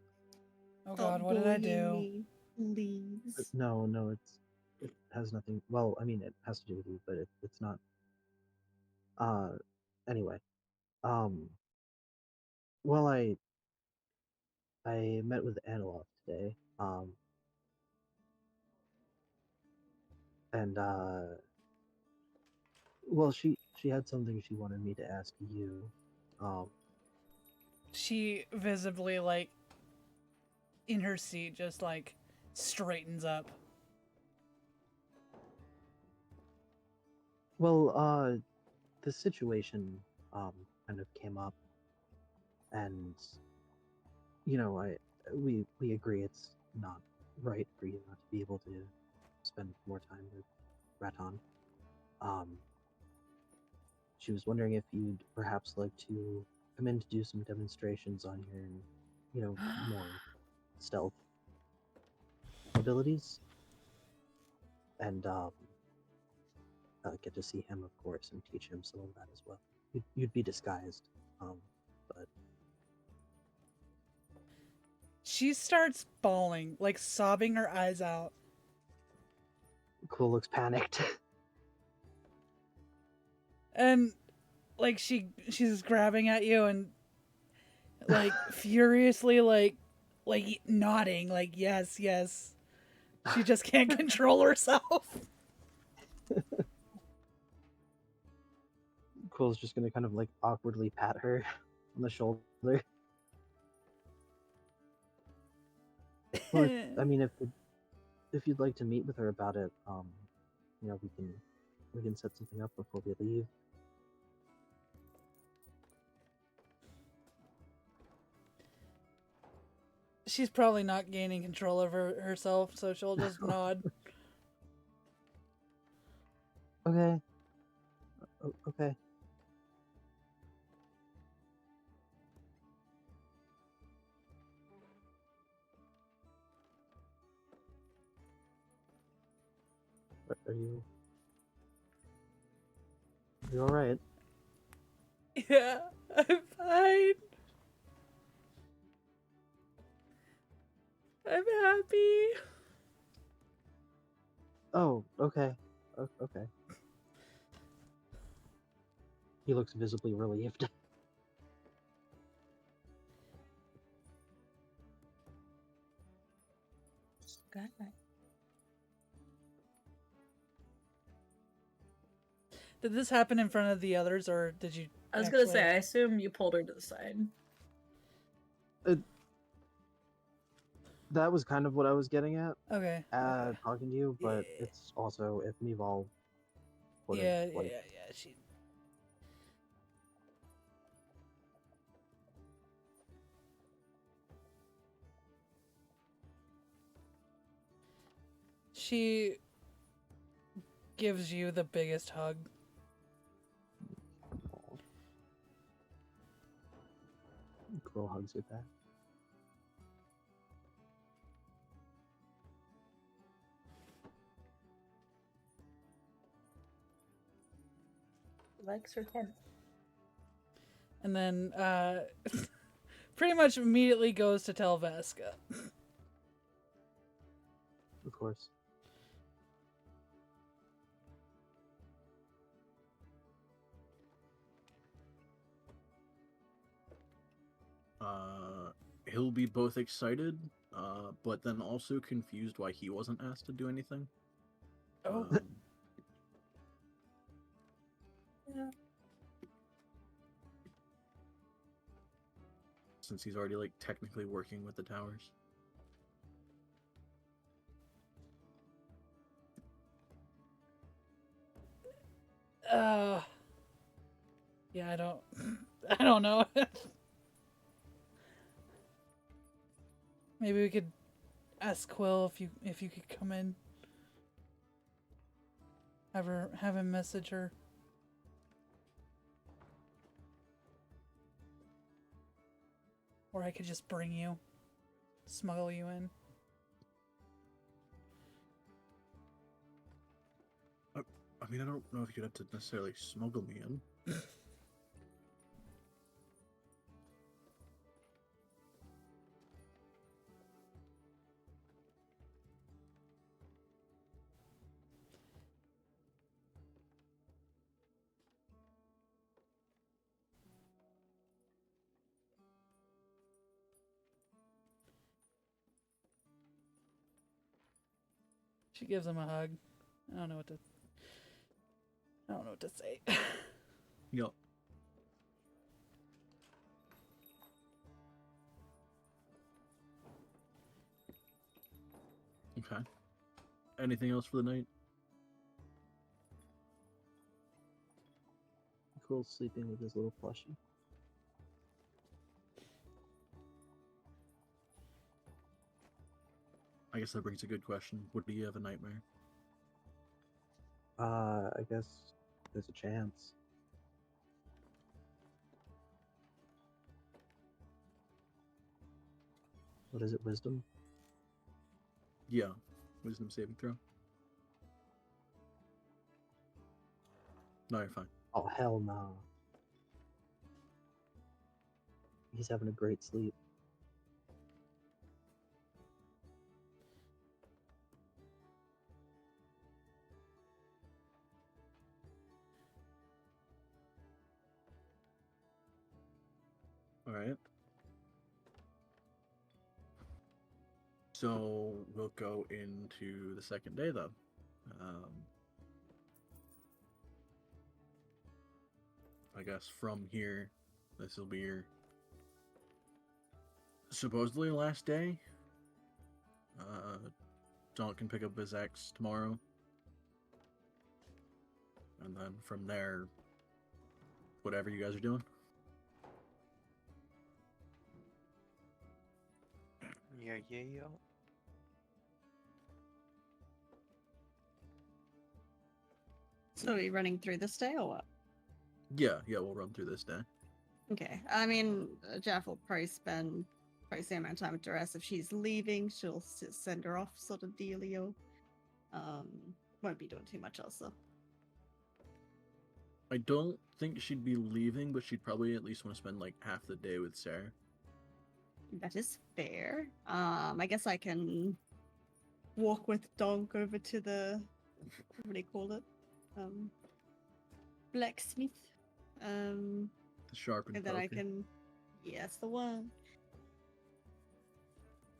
Oh God, what did I do? Me, please. No, it has nothing. Well, I mean, it has to do with you, but it's not. Anyway, well, I met with Anilov today, and well, she had something she wanted me to ask you. She visibly, like, in her seat, just like straightens up. Well, the situation kind of came up, and you know, we agree it's not right for you not to be able to spend more time with Raton. She was wondering if you'd perhaps like to come in to do some demonstrations on your, you know, more stealth abilities, and get to see him, of course, and teach him some of that as well. You'd be disguised, but She starts bawling, like sobbing her eyes out. Quill looks panicked. And like she's grabbing at you and like furiously like nodding like yes. She just can't control herself. Quill's just gonna kind of like awkwardly pat her on the shoulder. Well, I mean, if you'd like to meet with her about it, you know, we can set something up before we leave. She's probably not gaining control over herself, so she'll just nod. Okay. Okay. Are you all right? Yeah, I'm fine. I'm happy. Oh, okay. Okay. He looks visibly relieved. Got that. Did this happen in front of the others, or did you? I was gonna say, I assume you pulled her to the side. that was kind of what I was getting at Okay. okay. talking to you, but Yeah. it's also if Meval would have Yeah, like yeah. She gives you the biggest hug. Quill hugs you back. Likes her tent. And then pretty much immediately goes to tell Vasca. Of course. He'll be both excited, but then also confused why he wasn't asked to do anything. Oh. Yeah. Since he's already like technically working with the towers. Yeah, I don't know. Maybe we could ask Quill if you could come in. Have him message her. Or I could just bring you. Smuggle you in. I mean, I don't know if you'd have to necessarily smuggle me in. She gives him a hug. I don't know what to say. Yep. Okay. Anything else for the night? Quill's sleeping with his little plushie. I guess that brings a good question. Would you have a nightmare? I guess there's a chance. What is it, wisdom? Yeah. Wisdom saving throw. No, you're fine. Oh, hell no. He's having a great sleep. Alright. So we'll go into the second day then. I guess from here, this will be your supposedly last day. John can pick up his ex tomorrow. And then from there, whatever you guys are doing. Yeah. So are we running through this day or what? Yeah, we'll run through this day. Okay. I mean, Jeff will probably spend the same amount of time with Duress. If she's leaving, she'll send her off, sort of dealio. Won't be doing too much else though. I don't think she'd be leaving, but she'd probably at least want to spend like half the day with Sarah. That is fair. I guess I can walk with Donk over to the what do you call it? Blacksmith. The sharpened And then I poker. can yes, the one.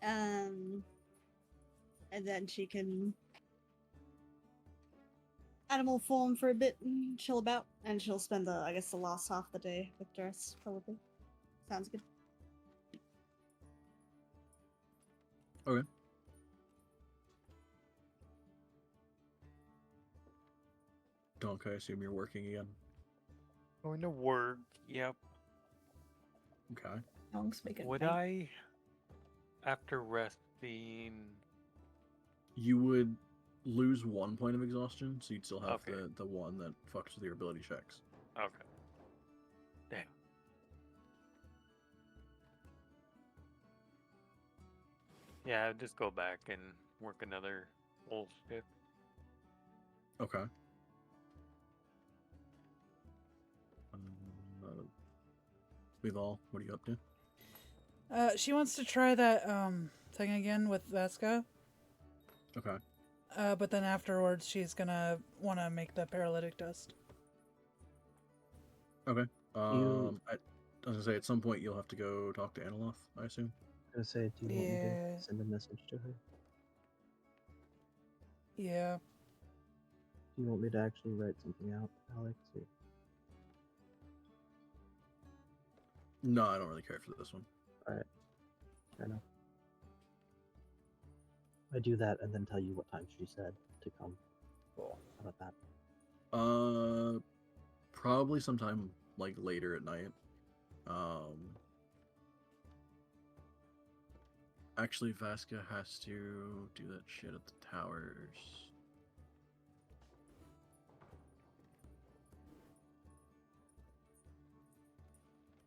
And then she can animal form for a bit and chill about, and she'll spend the last half of the day with Duress, probably. Sounds good. Okay. Donk, I assume you're working again. Going to work. Yep. Okay. Donk's making Would bank. I, after resting? You would lose 1 point of exhaustion, so you'd still have Okay. the one that fucks with your ability checks. Okay. Damn. Yeah, I'd just go back and work another full shift. Okay. Weevil, what are you up to? She wants to try that thing again with Vesca. Okay. But then afterwards, she's gonna want to make the paralytic dust. Okay. You- I was gonna say at some point you'll have to go talk to Analoth, I assume. I was gonna say, do you want me Yeah. to send a message to her? Yeah. Do you want me to actually write something out, Alex? Or... No, I don't really care for this one. Alright. Fair enough. I do that and then tell you what time she said to come. Cool. How about that? Probably sometime like later at night. Actually, Vasca has to do that shit at the towers.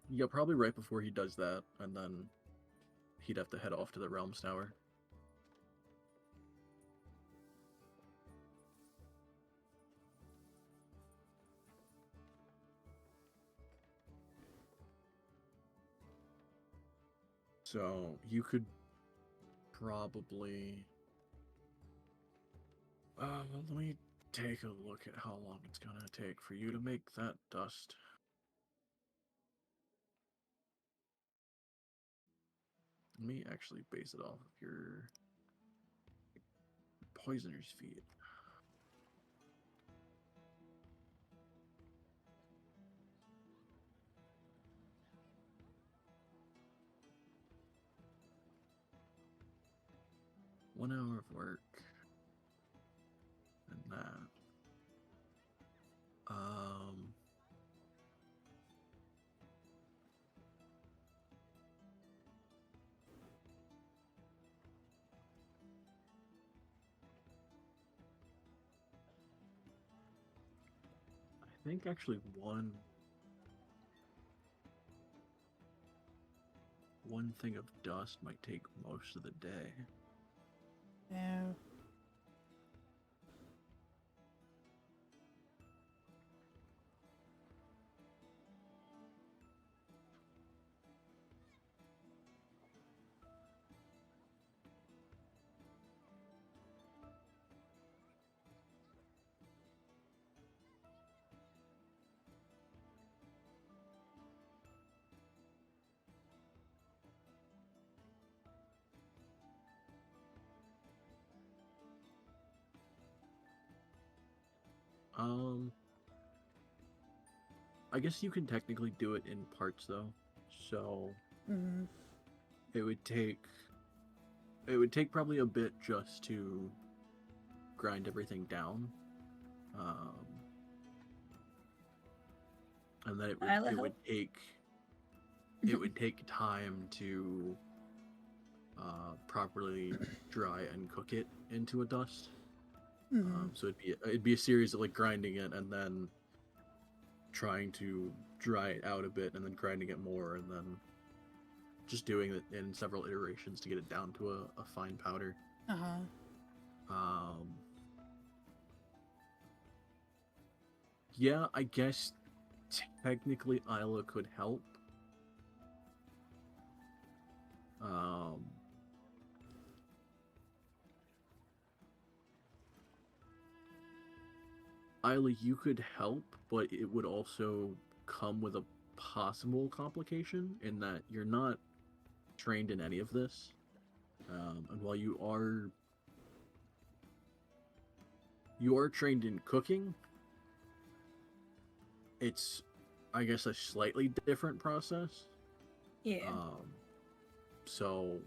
Yeah, probably right before he does that, and then he'd have to head off to the Realms Tower. So you could probably. Let me take a look at how long it's gonna take for you to make that dust. Let me actually base it off of your poisoner's feet. One hour of work. And that. I think actually one thing of dust might take most of the day. Yeah. I guess you can technically do it in parts though. So Mm-hmm. it would take probably a bit just to grind everything down. And then it would take time to properly dry and cook it into a dust. Mm-hmm. So it'd be a series of like grinding it and then trying to dry it out a bit and then grinding it more and then just doing it in several iterations to get it down to a fine powder. Yeah, I guess technically Isla could help. Isla, you could help, but it would also come with a possible complication in that you're not trained in any of this. And while you are trained in cooking, it's, I guess, a slightly different process. Yeah. So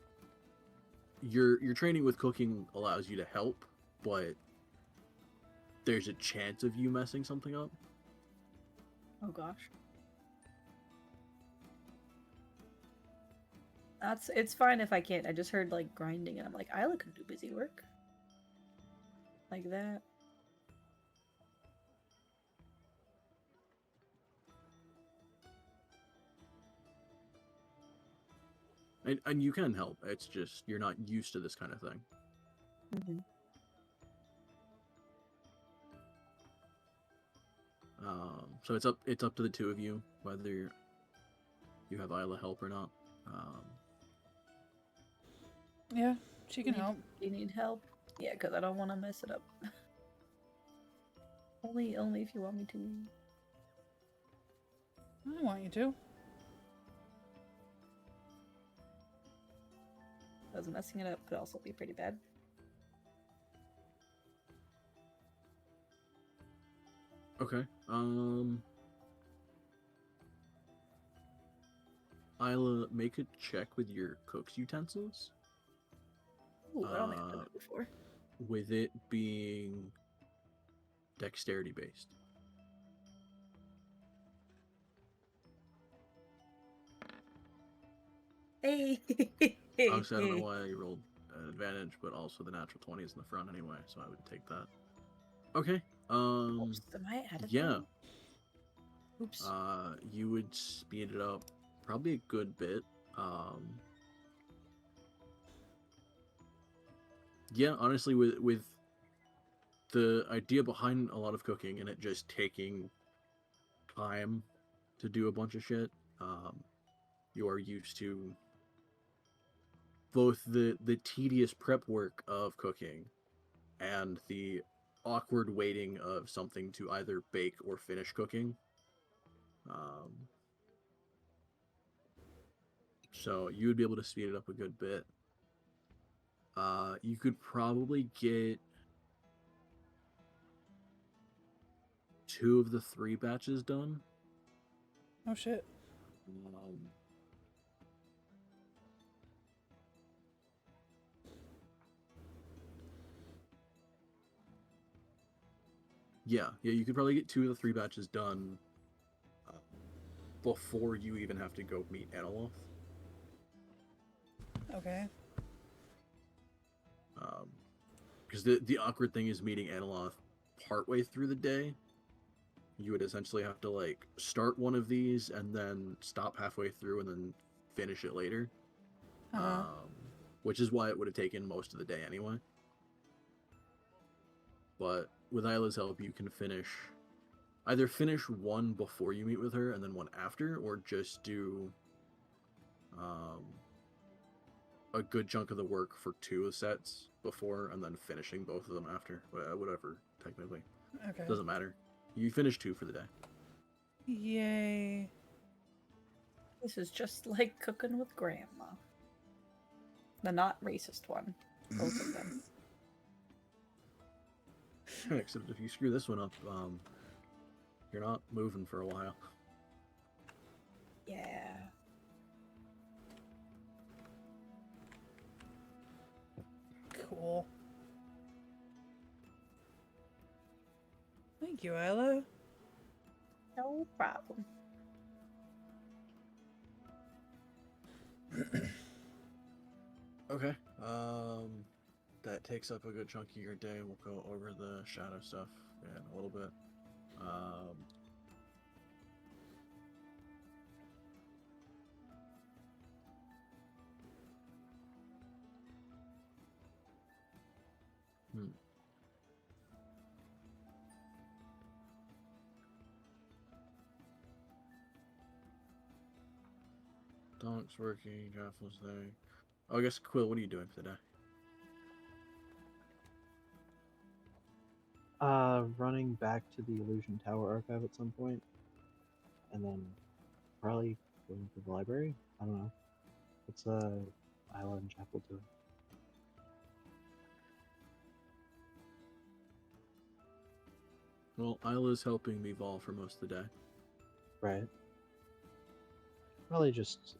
your training with cooking allows you to help, but there's a chance of you messing something up. Oh gosh. It's fine if I can't. I just heard like grinding and I'm like, Isla can do busy work. Like that. And you can help. It's just you're not used to this kind of thing. Mm-hmm. So it's up to the two of you whether you have Isla help or not. Yeah, she can help. You need help? Yeah, because I don't want to mess it up. only if you want me to. I want you to. Because messing it up could also be pretty bad. Okay. Isla, make a check with your cook's utensils. Ooh, I don't think I've done that before. With it being dexterity based. Hey. Obviously, I don't know why you rolled an advantage, but also the natural 20 is in the front anyway, so I would take that. Okay. Oops, am I out of Yeah. time? Oops. You would speed it up probably a good bit. Yeah, honestly, with the idea behind a lot of cooking and it just taking time to do a bunch of shit, you are used to both the tedious prep work of cooking and the awkward waiting of something to either bake or finish cooking. So you would be able to speed it up a good bit. You could probably get 2 of the 3 batches done. Oh shit. Yeah, you could probably get 2 of the 3 batches done before you even have to go meet Analoth. Okay. Because the awkward thing is meeting Analoth partway through the day. You would essentially have to like start one of these and then stop halfway through and then finish it later. Which is why it would have taken most of the day anyway. But with Isla's help, you can either finish one before you meet with her and then one after, or just do a good chunk of the work for 2 sets before and then finishing both of them after. Whatever, technically. Okay. Doesn't matter. You finish 2 for the day. Yay. This is just like cooking with grandma. The not racist one. Both of them. Except if you screw this one up, you're not moving for a while. Yeah. Cool. Thank you, Isla. No problem. Okay. That takes up a good chunk of your day. We'll go over the shadow stuff in a little bit. Donk's working, Jaffle's there. Oh, I guess, Quill, what are you doing for the day? Running back to the Illusion Tower archive at some point, and then probably going to the library. I don't know. What's Isla and Chapel doing? Well, Isla's helping me Vol for most of the day. Right. Probably just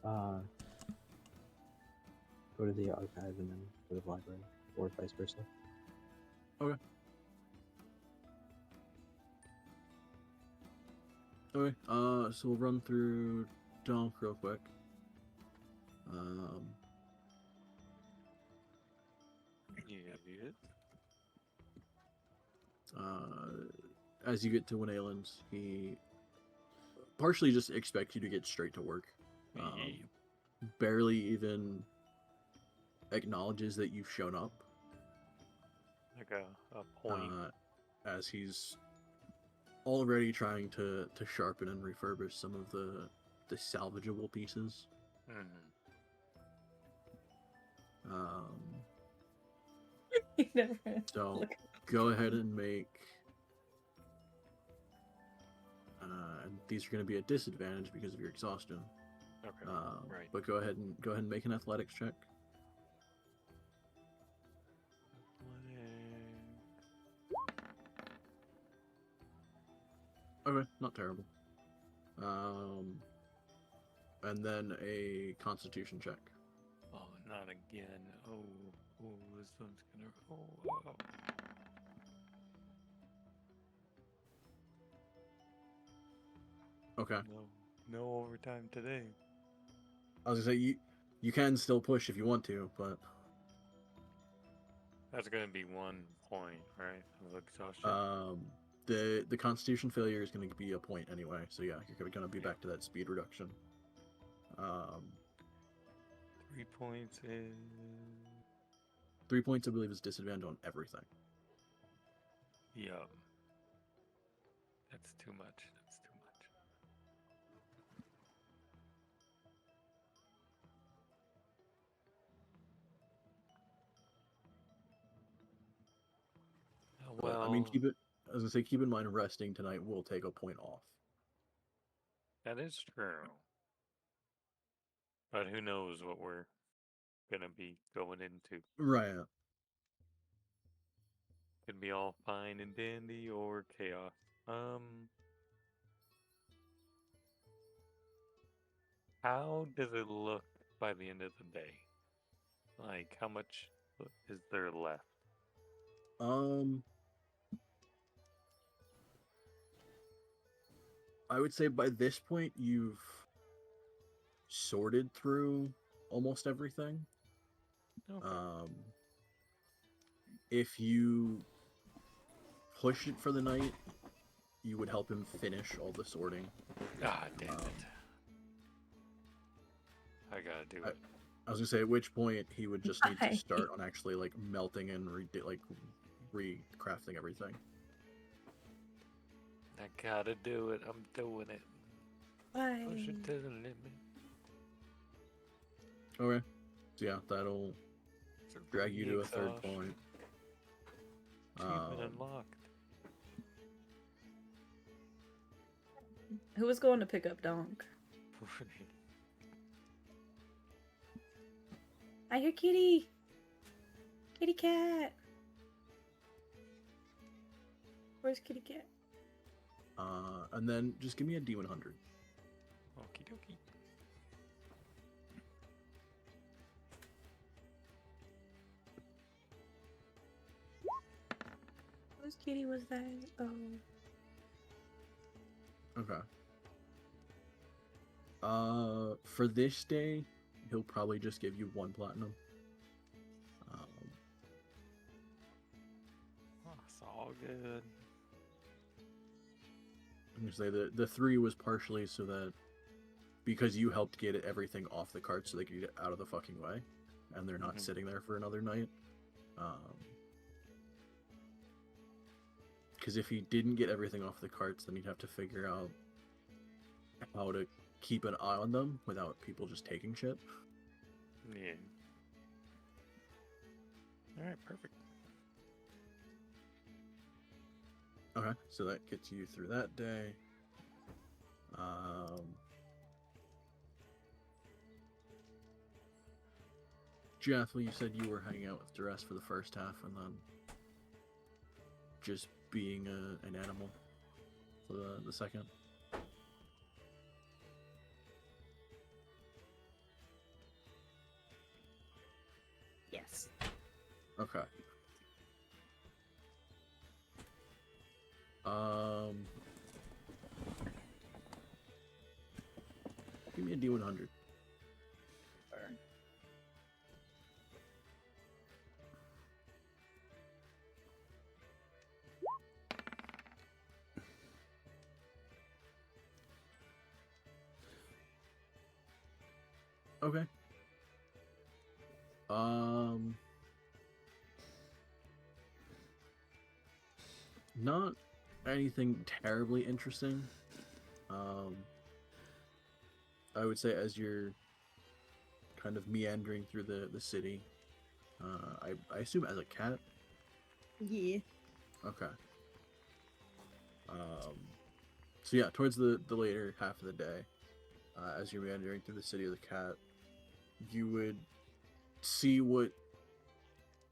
go to the archive and then go to the library, or vice versa. Okay. Okay. So we'll run through Donk real quick. Yeah. As you get to Winalan's, he partially just expects you to get straight to work. Barely even acknowledges that you've shown up. Like a point. As he's already trying to sharpen and refurbish some of the salvageable pieces. He never So look- go ahead and make. And these are going to be a disadvantage because of your exhaustion. Okay. Right. But go ahead and make an athletics check. Okay, not terrible. And then a Constitution check. Oh, not again. Oh, this one's gonna. Oh. Okay. No overtime today. I was gonna say you can still push if you want to, but That's gonna be 1 point, right? Of exhaustion. the Constitution failure is going to be a point anyway. So yeah, you're going to be back to that speed reduction. 3 points is 3 points, I believe, is disadvantage on everything. yeah. That's too much. That's too much. But, I mean, as I say, keep in mind, resting tonight will take a point off. That is true. But who knows what we're gonna be going into? Right. Could be all fine and dandy or chaos. How does it look by the end of the day? Like, how much is there left? I would say by this point you've sorted through almost everything. Okay. If you push it for the night, you would help him finish all the sorting. Ah, damn it. I gotta do it. I was gonna say, at which point he would just need Why? to start on actually like melting and recrafting everything. I gotta do it. I'm doing it. Why? Push it to the limit. Okay. So yeah, that'll drag you to a third Exhaustion. point. Achievement unlocked. Who was going to pick up Donk? I hear kitty. Kitty cat. Where's kitty cat? And then just give me a D100. Okie dokie. Whose kitty was that? Oh. Okay. For this day, he'll probably just give you 1 platinum. It's all good. I'm gonna say the 3 was partially so that because you helped get everything off the cart so they could get out of the fucking way, and they're not sitting there for another night. Because if he didn't get everything off the carts, then he'd have to figure out how to keep an eye on them without people just taking shit. Yeah. Alright, perfect. Okay, so that gets you through that day. Jathel, you said you were hanging out with Duress for the first half and then just being an animal for the second. Give me a D100. Okay. Not anything terribly interesting. I would say as you're kind of meandering through the city, I assume as a cat. Yeah. Okay. So yeah, towards the later half of the day, as you're meandering through the city of the cat, you would see what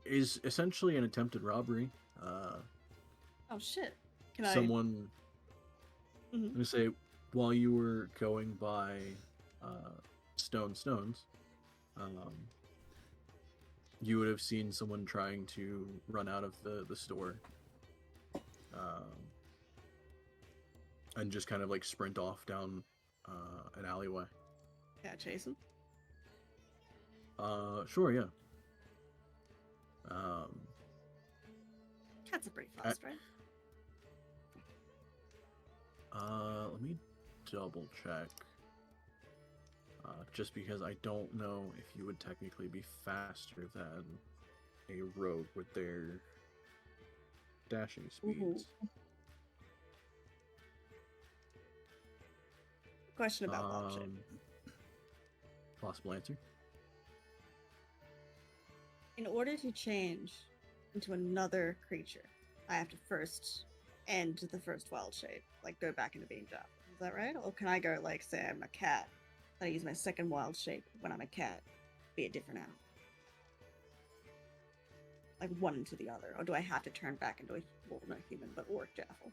is essentially an attempted robbery. Oh shit! Can Someone, Mhm. I'm gonna say, while you were going by Stones, you would have seen someone trying to run out of the store, and just kind of like sprint off down an alleyway. I chase him? Sure, yeah. Cats are pretty fast, right? Let me double check. Just because I don't know if you would technically be faster than a rogue with their dashing speeds. Question about lob shape. Possible answer. In order to change into another creature, I have to first end the first wild shape, like go back into being Jaff. Is that right? Or can I go like, say I'm a cat, and I use my second wild shape when I'm a cat, be a different animal? Like one into the other, or do I have to turn back into a not human but orc Jaffle?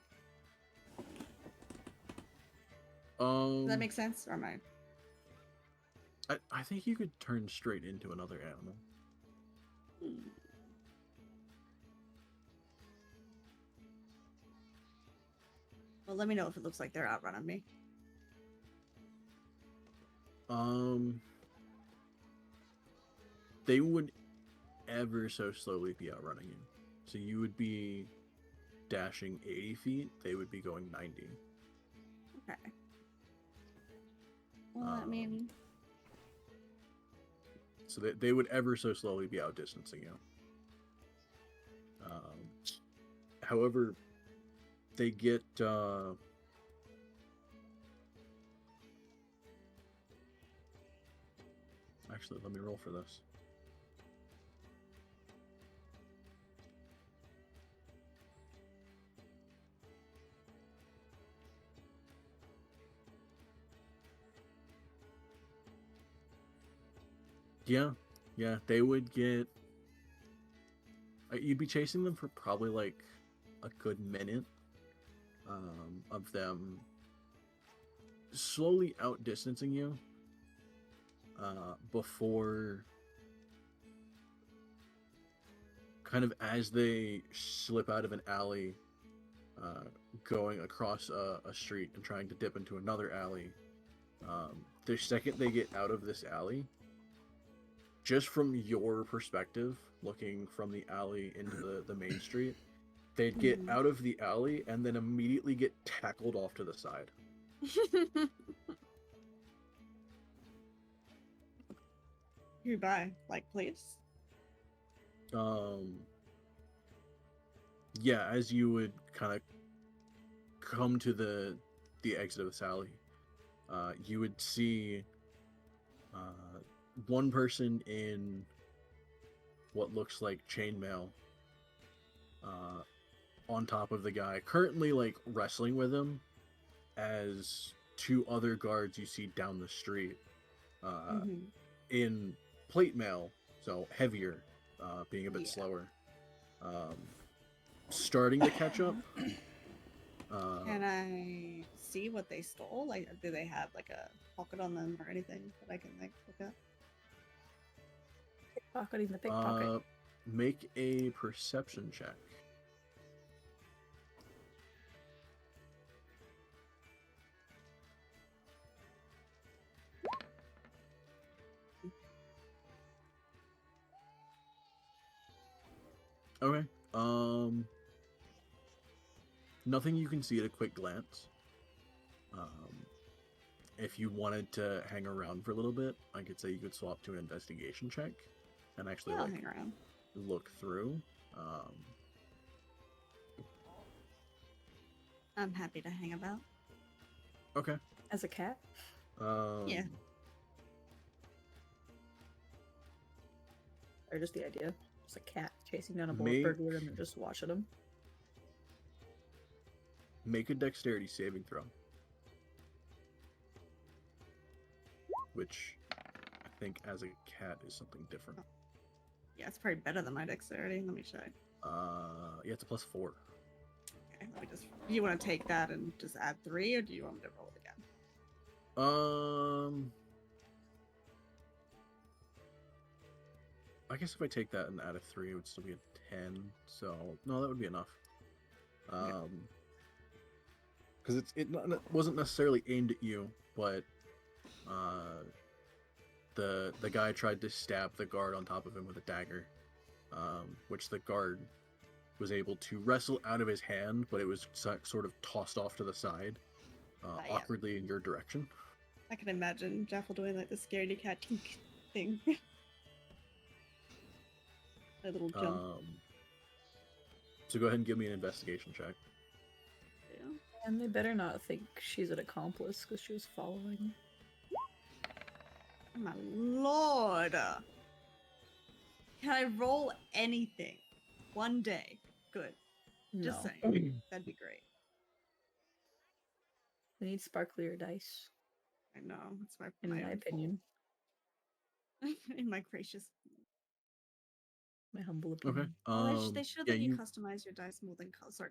Does that make sense, or am I? I think you could turn straight into another animal. Well, let me know if it looks like they're outrunning me. They would ever so slowly be outrunning you. So you would be dashing 80 feet, they would be going 90. Okay. Well, I mean... So they would ever so slowly be outdistancing you. However, they get... Actually, let me roll for this. Yeah, they would get... You'd be chasing them for probably like a good minute of them slowly outdistancing you before, kind of as they slip out of an alley, going across a street and trying to dip into another alley, the second they get out of this alley, just from your perspective, looking from the alley into the main street, they'd get out of the alley and then immediately get tackled off to the side. You buy, like, please. Yeah, as you would kind of come to the exit of this alley, you would see one person in what looks like chainmail on top of the guy, currently like wrestling with him, as two other guards you see down the street in plate mail, so heavier, being a bit slower, starting to catch up. Can I see what they stole? Like, do they have like a pocket on them or anything that I can like look at? Pocketing the pickpocket. Make a perception check. Okay. Nothing you can see at a quick glance. If you wanted to hang around for a little bit, I could say you could swap to an investigation check and actually Yeah, I'll like hang around. look through. I'm happy to hang about. Okay. As a cat? Yeah. Or just the idea? Just a cat chasing down a bullet Make- burglar and then just watching him. Make a dexterity saving throw. Which I think as a cat is something different. Yeah, it's probably better than my dexterity. Let me check. Yeah, it's a +4. Okay, let me just. Do you want to take that and just add 3, or do you want me to roll it again? I guess if I take that and add a 3, it would still be a 10. So no, that would be enough. Because it wasn't necessarily aimed at you, but the guy tried to stab the guard on top of him with a dagger, which the guard was able to wrestle out of his hand, but it was sort of tossed off to the side, Yeah. awkwardly in your direction. I can imagine Jaffel doing like the scaredy cat tink thing. A little jump. So go ahead and give me an investigation check. Yeah. And they better not think she's an accomplice because she was following. My lord! Can I roll anything? One day. Good. Just No. saying. That'd be great. We need sparklier dice, I know. It's my, in my own opinion. fault. In my gracious. My humble Okay. opinion. They should Yeah, let you you. customize your dice more than color. Sorry.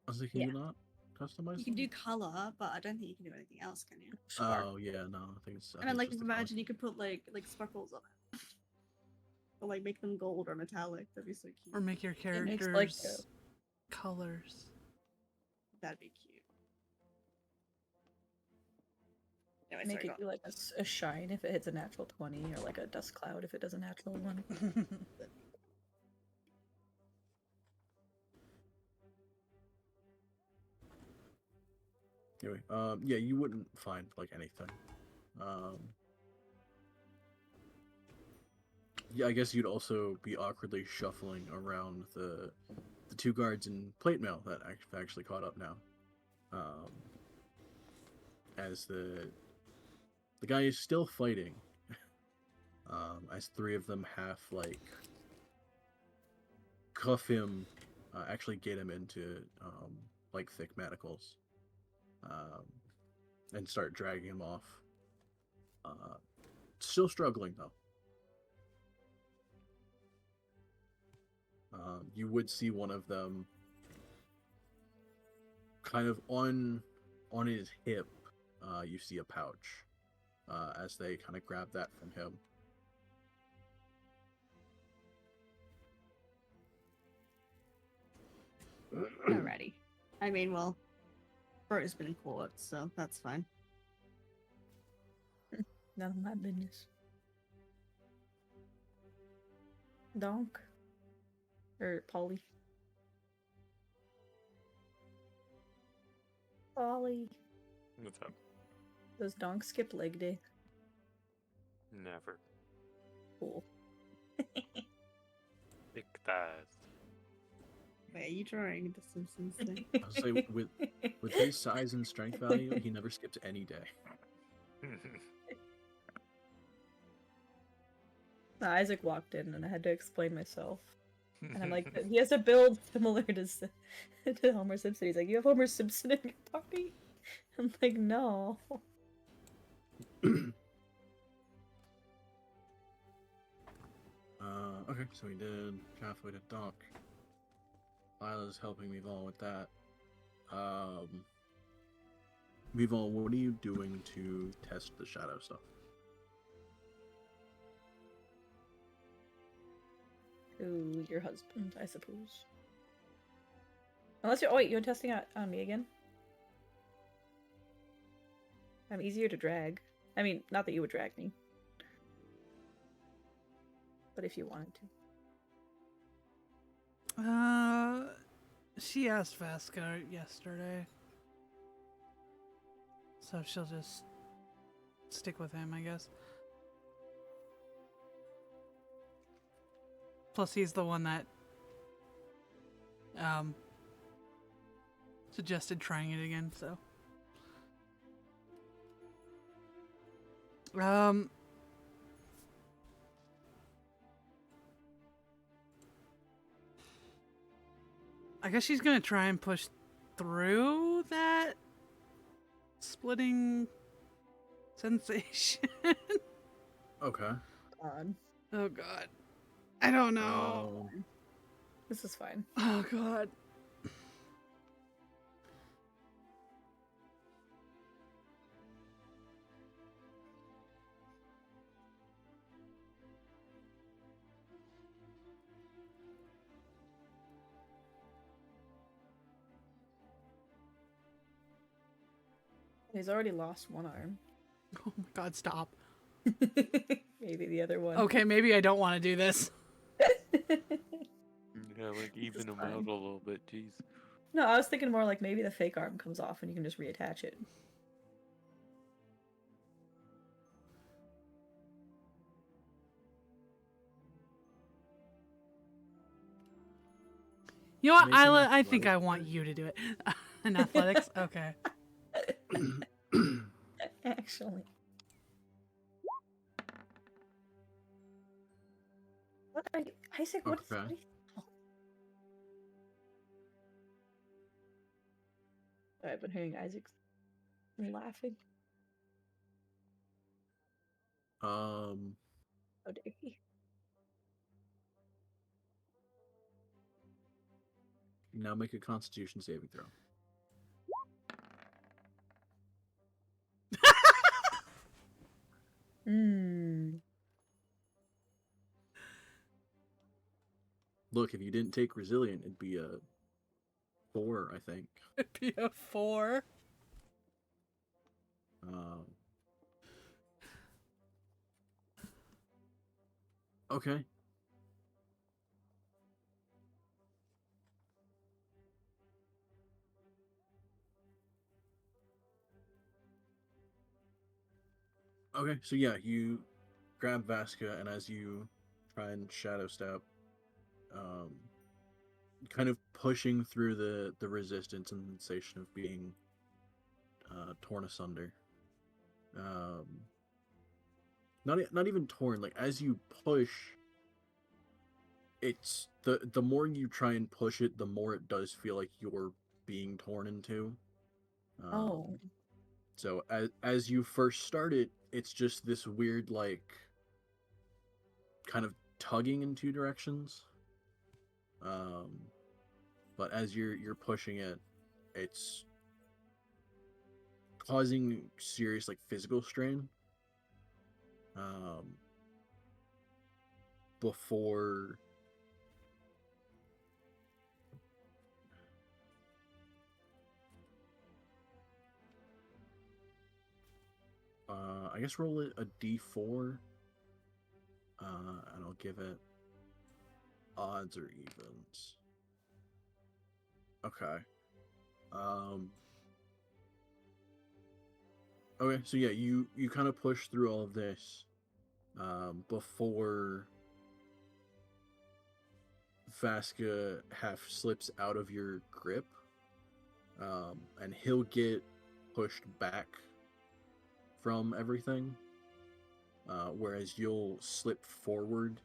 I was like, can Yeah. you not customize You can them? do color, but I don't think you can do anything else, can you? Spark. Oh yeah, no, I think it's. I mean, like, just the color. imagine you could put like sparkles on it, or like make them gold or metallic. That'd be so cute. Or make your It makes, characters like, colors. That'd be cute. Anyway, Make sorry, it do like a shine if it hits a natural 20, or like a dust cloud if it does a natural 1. Anyway, yeah, you wouldn't find like anything. Yeah, I guess you'd also be awkwardly shuffling around the two guards in plate mail that I've actually caught up now. As the guy is still fighting. As 3 of them half like cuff him, actually get him into like thick manacles. And start dragging him off. Still struggling though. You would see one of them kind of on his hip. You see a pouch as they kind of grab that from him. Alrighty. I mean, well, Bert has been in court, so that's fine. None of my business. Donk? Or Polly? Polly. What's up? Does Donk skip leg day? Never. Cool. Big thighs. Wait, are you drawing the Simpsons thing? I was say with his size and strength value, he never skips any day. Isaac walked in and I had to explain myself. And I'm like, he has a build similar to Homer Simpson. He's like, you have Homer Simpson in your party? I'm like, no. Okay, so we did halfway to Doc. Lila's helping Vivon with that. Vivon, what are you doing to test the shadow stuff? Ooh, your husband, I suppose. Unless you're. Oh, wait, you're testing out on me again? I'm easier to drag. I mean, not that you would drag me. but if you wanted to. She asked Vasca yesterday. So she'll just stick with him, I guess. Plus, he's the one that suggested trying it again, so. I guess she's gonna try and push through that splitting sensation. Okay. God. Oh god. I don't know. This is fine. Oh god. He's already lost one arm. Oh my god, stop. Maybe the other one. Okay, maybe I don't want to do this. Yeah, like even them out a little bit, jeez. No, I was thinking more like maybe the fake arm comes off and you can just reattach it. You know what? Make an I think I athletics want check. you to do it. In athletics? Okay. Actually. What are you, Isaac? What is Okay. what are you... oh. I've been hearing Isaac's laughing. How dare he? Now make a Constitution saving throw. Look, if you didn't take resilient, it'd be a 4, I think. It'd be a 4. Okay. Okay, so yeah, you grab Vasca, and as you try and shadow step, kind of pushing through the resistance and sensation of being torn asunder. Not even torn. Like as you push, it's the more you try and push it, the more it does feel like you're being torn into. Oh. So as you first start it, it's just this weird like kind of tugging in two directions. But as you're pushing it, it's causing serious like physical strain. Before I guess roll it a d4, and I'll give it odds or evens. Okay. Okay, so yeah, you kind of push through all of this before Vasca half slips out of your grip, and he'll get pushed back from everything, whereas you'll slip forward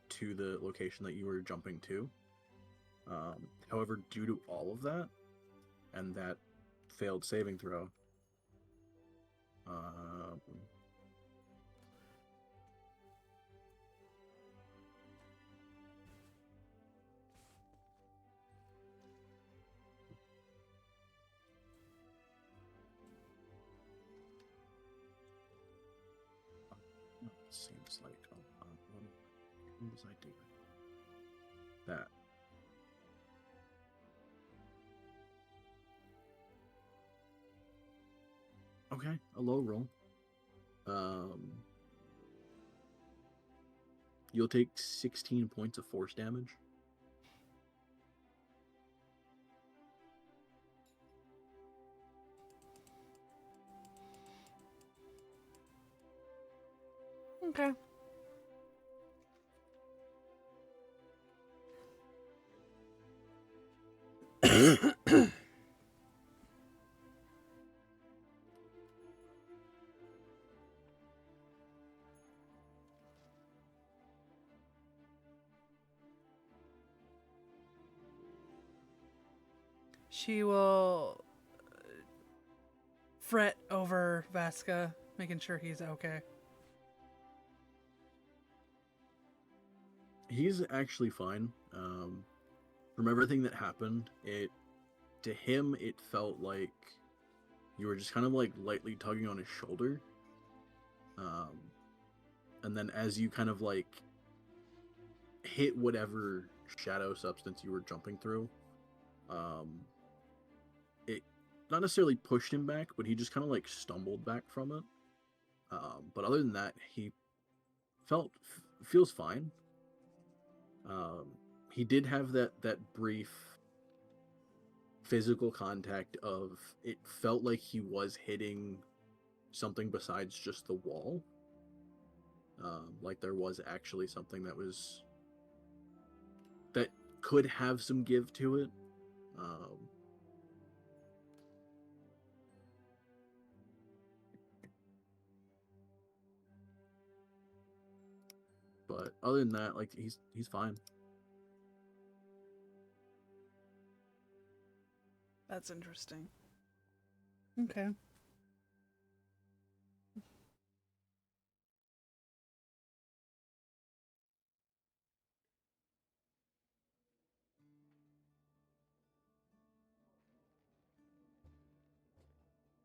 to the location that you were jumping to. However, due to all of that and that failed saving throw, seems like what was I doing? That. Okay, a low roll. You'll take 16 points of force damage. Okay. She will fret over Vasca, making sure he's okay. He's actually fine. From everything that happened, to him it felt like you were just kind of like lightly tugging on his shoulder. And then as you kind of like hit whatever shadow substance you were jumping through, it not necessarily pushed him back, but he just kind of like stumbled back from it. But other than that, he feels fine. He did have that brief physical contact of, it felt like he was hitting something besides just the wall. Like there was actually something that could have some give to it. But other than that, like he's fine. That's interesting. Okay.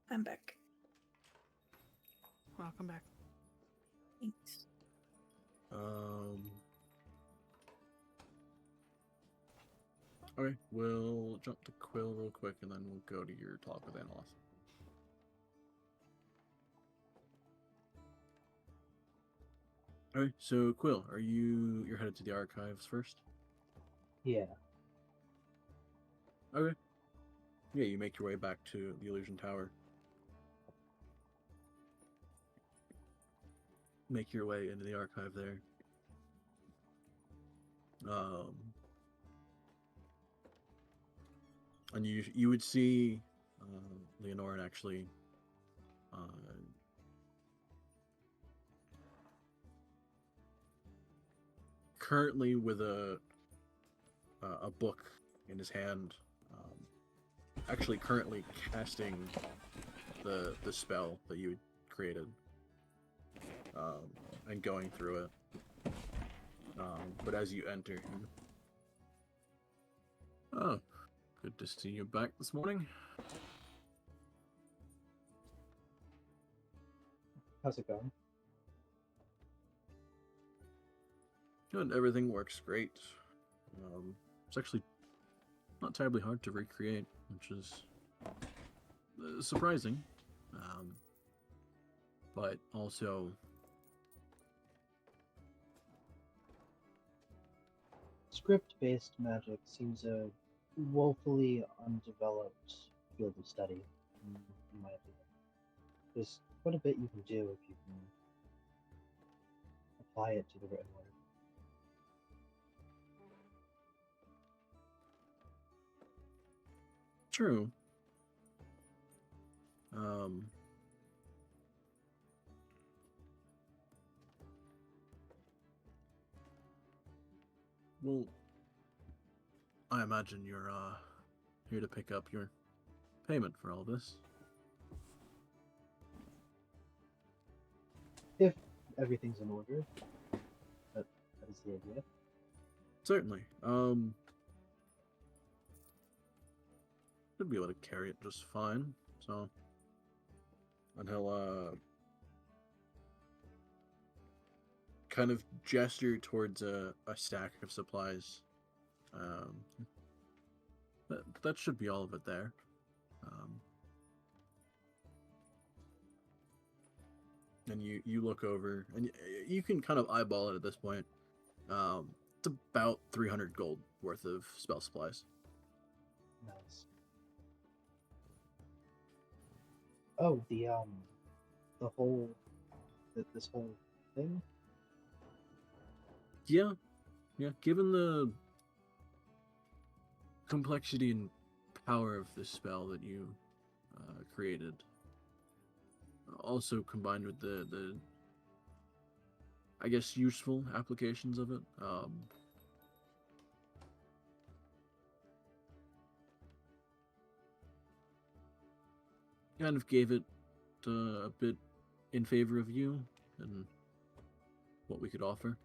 I'm back. Welcome back. Thanks. Okay, we'll jump to Quill real quick, and then we'll go to your talk with Analyst. Okay, so Quill, you're headed to the archives first? Yeah. Okay. Yeah, you make your way back to the Illusion Tower. Make your way into the archive there. And you would see Leonoran actually currently with a book in his hand, actually currently casting the spell that you had created, and going through it. But as you enter, oh, good to see you back this morning. How's it going? Good, everything works great. It's actually not terribly hard to recreate, which is surprising, but also Script-based magic seems a woefully undeveloped field of study, in my opinion. There's quite a bit you can do if you can apply it to the written word. true. Well, I imagine you're here to pick up your payment for all this. If everything's in order, that is the idea. Certainly. Should be able to carry it just fine. So, and he'll kind of gesture towards a stack of supplies. That should be all of it there. And you look over, and you can kind of eyeball it at this point. It's about 300 gold worth of spell supplies. Nice. Oh, the whole, this whole thing. Yeah, given the complexity and power of this spell that you created, also combined with the I guess useful applications of it, kind of gave it a bit in favor of you and what we could offer.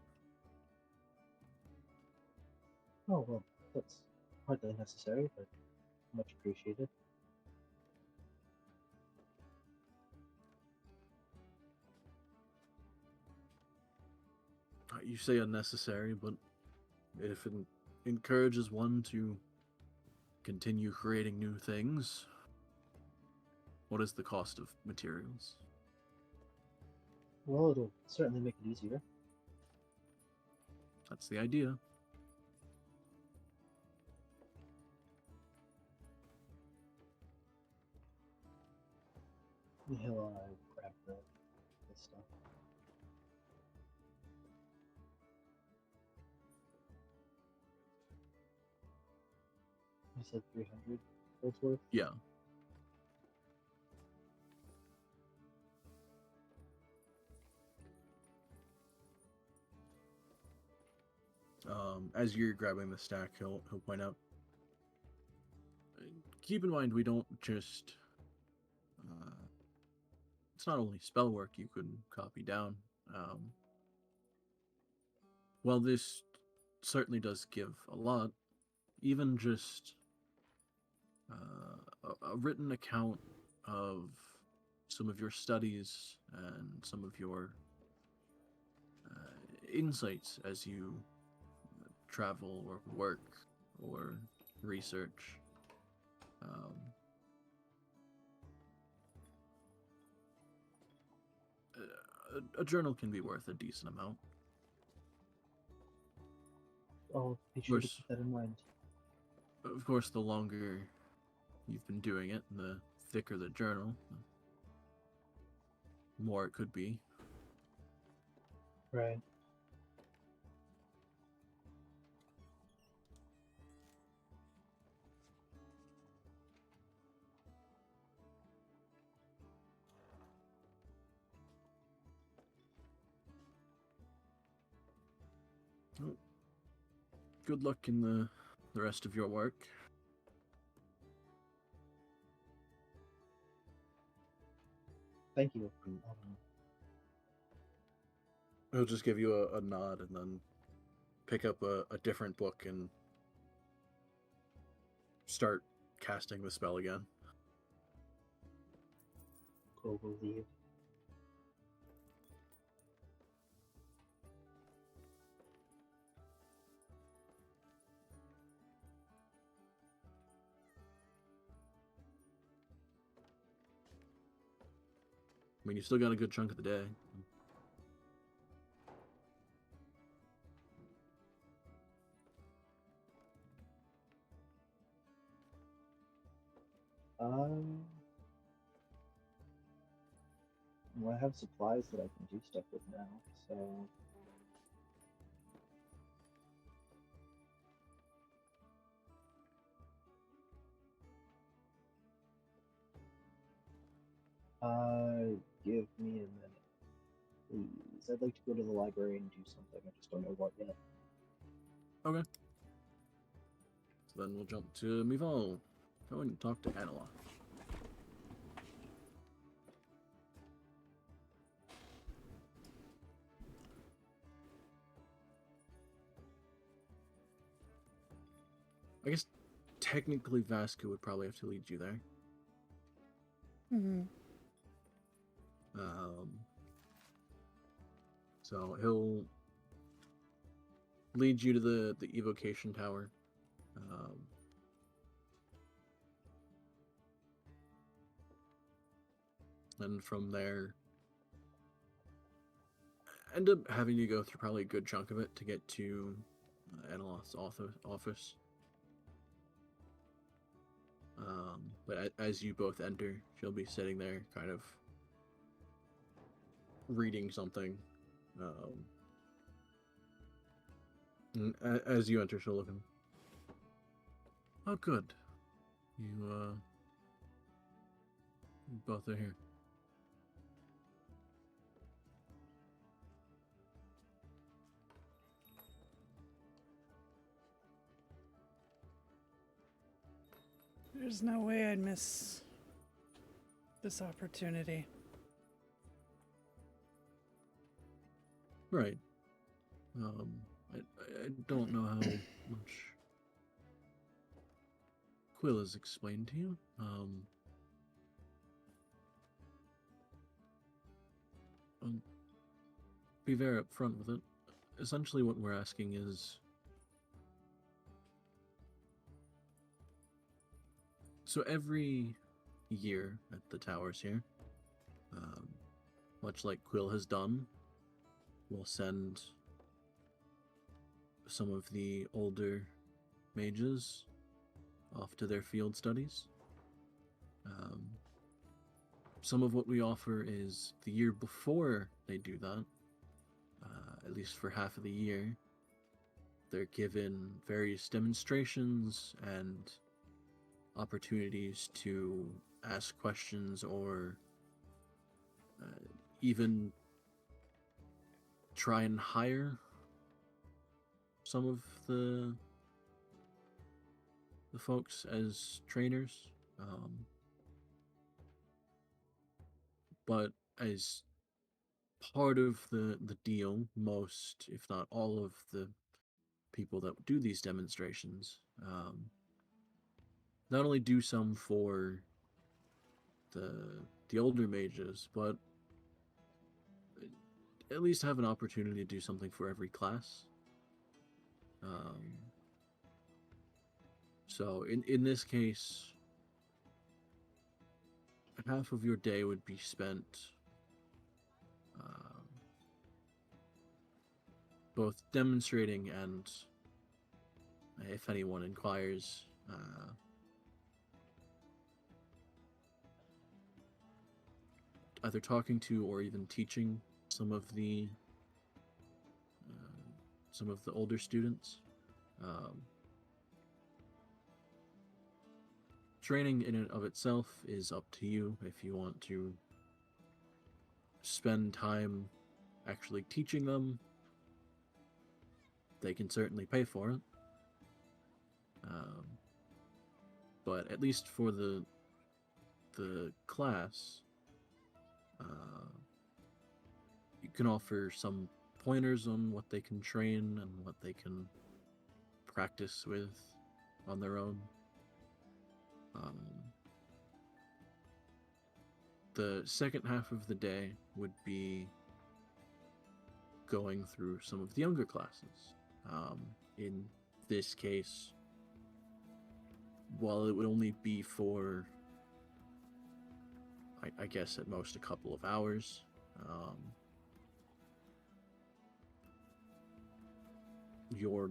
Oh well, that's hardly necessary, but much appreciated. You say unnecessary, but if it encourages one to continue creating new things, what is the cost of materials? Well, it'll certainly make it easier. That's the idea. He'll grab this stuff. You said 300 gold's worth? Yeah. As you're grabbing the stack, he'll point out. Keep in mind, we don't just. It's not only spell work you can copy down. While this certainly does give a lot, even just a written account of some of your studies and some of your insights as you travel or work or research. A journal can be worth a decent amount. I'll be sure to keep that in mind. Of course, the longer you've been doing it, the thicker the journal, the more it could be. Right. Well, good luck in the rest of your work. Thank you. He'll just give you a nod and then pick up a different book and start casting the spell again. Go leave. I mean, you still got a good chunk of the day. Well, I have supplies that I can do stuff with now, so. Give me a minute, please. I'd like to go to the library and do something. I just don't know what yet. Okay. So then we'll jump to Mival. Go and talk to Anila. I guess technically Vasco would probably have to lead you there. Mm-hmm. So he'll lead you to the evocation tower. And from there, end up having to go through probably a good chunk of it to get to Analoth's office. But as you both enter, she'll be sitting there, kind of reading something. And as you enter, she'll look at him. Oh, good. You both are here. There's no way I'd miss this opportunity. Right. I don't know how much Quill has explained to you. I'll be very upfront with it. Essentially what we're asking is... So every year at the towers here, much like Quill has done, we'll send some of the older mages off to their field studies. Some of what we offer is the year before they do that, at least for half of the year, they're given various demonstrations and opportunities to ask questions or even try and hire some of the folks as trainers. But as part of the deal, most, if not all of the people that do these demonstrations, not only do some for the older mages, but at least have an opportunity to do something for every class. So in this case, half of your day would be spent both demonstrating and, if anyone inquires, either talking to or even teaching some of the older students. Training in and of itself is up to you. If you want to spend time actually teaching them, they can certainly pay for it. But at least for the class, you can offer some pointers on what they can train and what they can practice with on their own. The second half of the day would be going through some of the younger classes. In this case, while it would only be for, I guess at most a couple of hours, your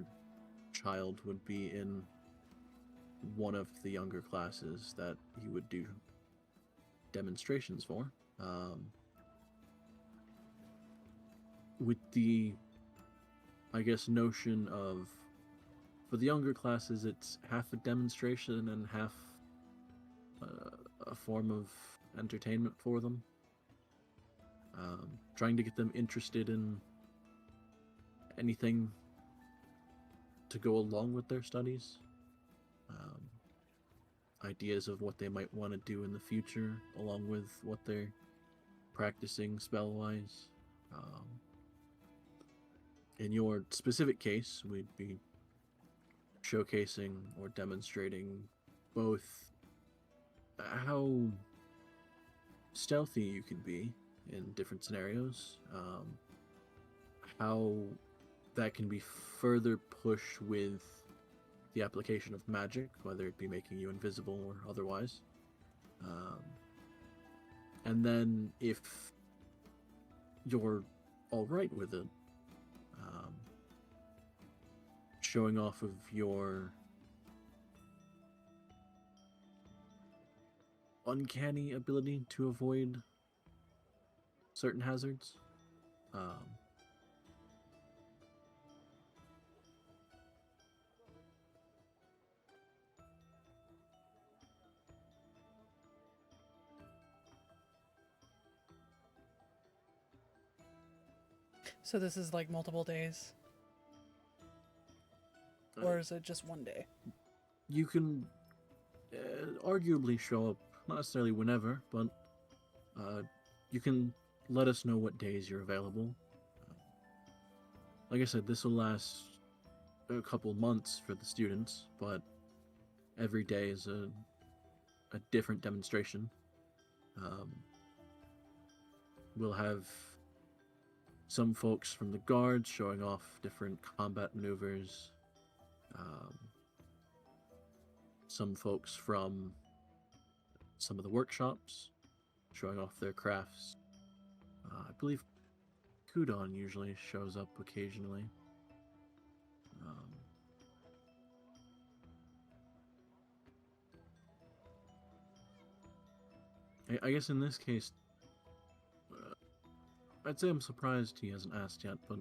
child would be in one of the younger classes that you would do demonstrations for. With the, I guess, notion of, for the younger classes, it's half a demonstration and half a form of entertainment for them. Trying to get them interested in anything to go along with their studies. Ideas of what they might want to do in the future, along with what they're practicing spell-wise. In your specific case, we'd be showcasing or demonstrating both how stealthy you can be in different scenarios, how that can be further pushed with the application of magic, whether it be making you invisible or otherwise. And then if your all right with it. Showing off of your uncanny ability to avoid certain hazards. So this is like multiple days, or is it just one day? You can arguably show up, not necessarily whenever, but you can let us know what days you're available. Like I said, this will last a couple months for the students, but every day is a different demonstration. We'll have some folks from the guards showing off different combat maneuvers. Some folks from some of the workshops showing off their crafts. I believe Kudon usually shows up occasionally. I guess in this case, I'd say I'm surprised he hasn't asked yet, but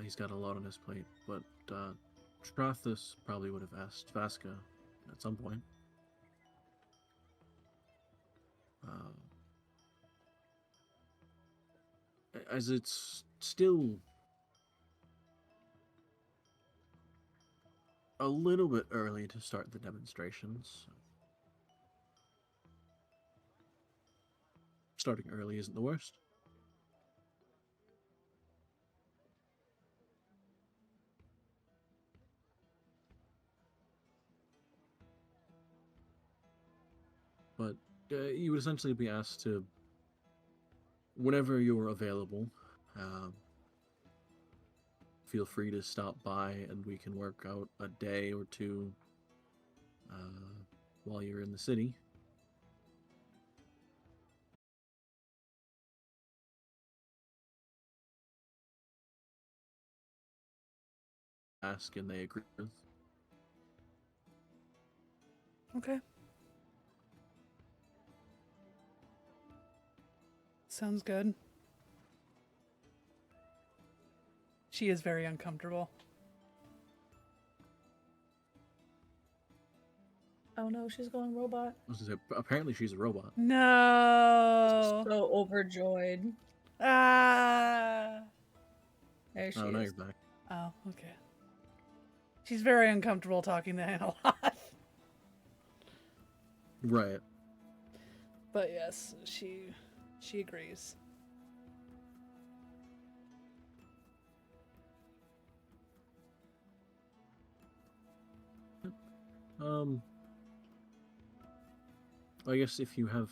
he's got a lot on his plate. But Strathus probably would have asked Vasca at some point. As it's still a little bit early to start the demonstrations. Starting early isn't the worst. But you would essentially be asked to, whenever you're available, feel free to stop by and we can work out a day or two while you're in the city. Ask and they agree with. Okay. Sounds good. She is very uncomfortable. Oh no, she's going robot. I was gonna say, apparently she's a robot. No. So overjoyed. Ah. There she Oh, now is. you're back. Oh, okay. She's very uncomfortable talking to him a lot. Right. But yes, she agrees. I guess if you have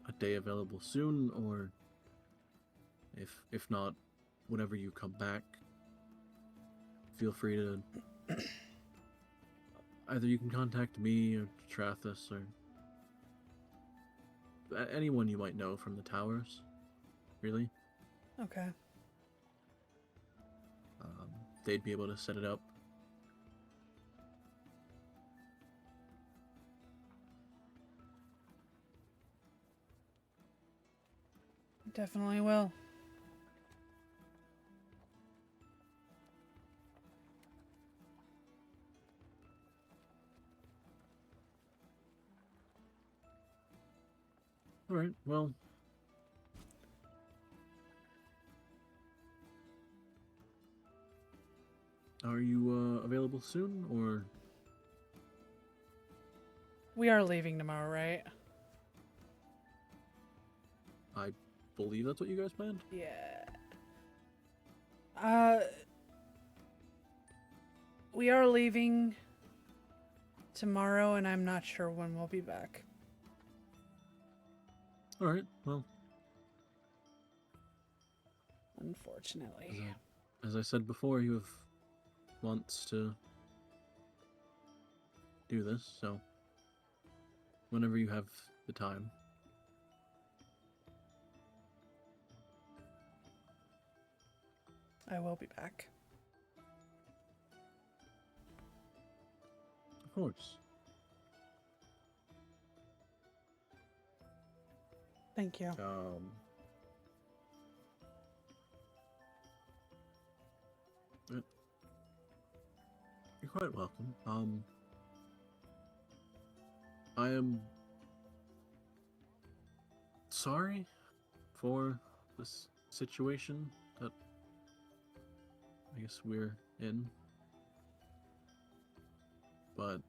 a day available soon, or if not, whenever you come back, feel free to either you can contact me or Trathus or anyone you might know from the towers. Really, Okay. they'd be able to set it up. Definitely will. All right. Well, are you available soon, or? We are leaving tomorrow, right? I believe that's what you guys planned. Yeah. We are leaving tomorrow, and I'm not sure when we'll be back. All right. Well, Unfortunately. as I said before, you have months to do this, so whenever you have the time. I will be back. Of course. Thank you. You're quite welcome. I am sorry for this situation that I guess we're in. But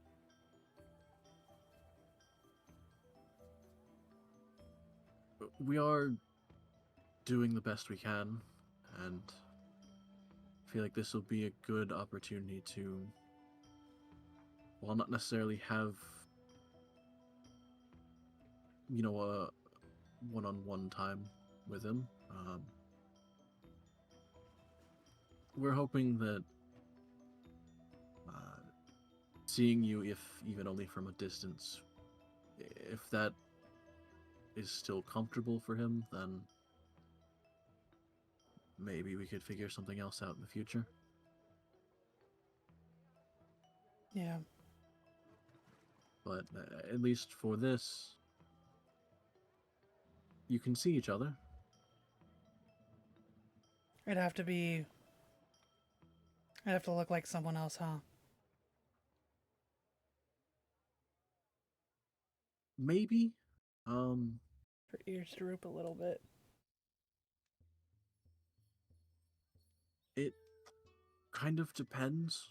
we are doing the best we can, and I feel like this will be a good opportunity to, while not necessarily have, a one-on-one time with him. We're hoping that seeing you, if even only from a distance, if that is still comfortable for him, then maybe we could figure something else out in the future. Yeah. But at least for this, you can see each other. I'd have to look like someone else, huh? Maybe. For ears to droop a little bit. It kind of depends.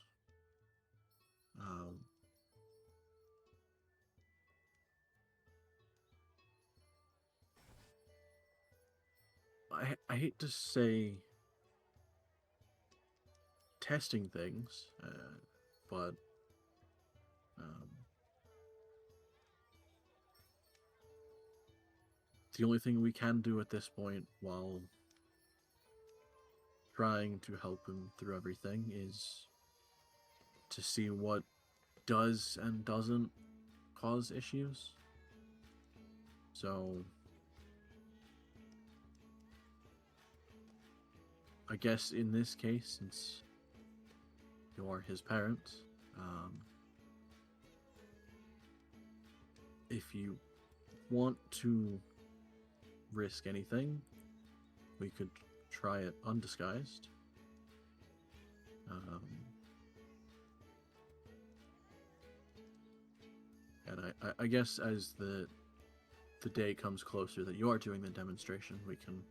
I hate to say testing things, but the only thing we can do at this point while trying to help him through everything is to see what does and doesn't cause issues. So I guess in this case, since you're his parent, if you want to risk anything, we could try it undisguised. And I guess as the day comes closer that you are doing the demonstration, we can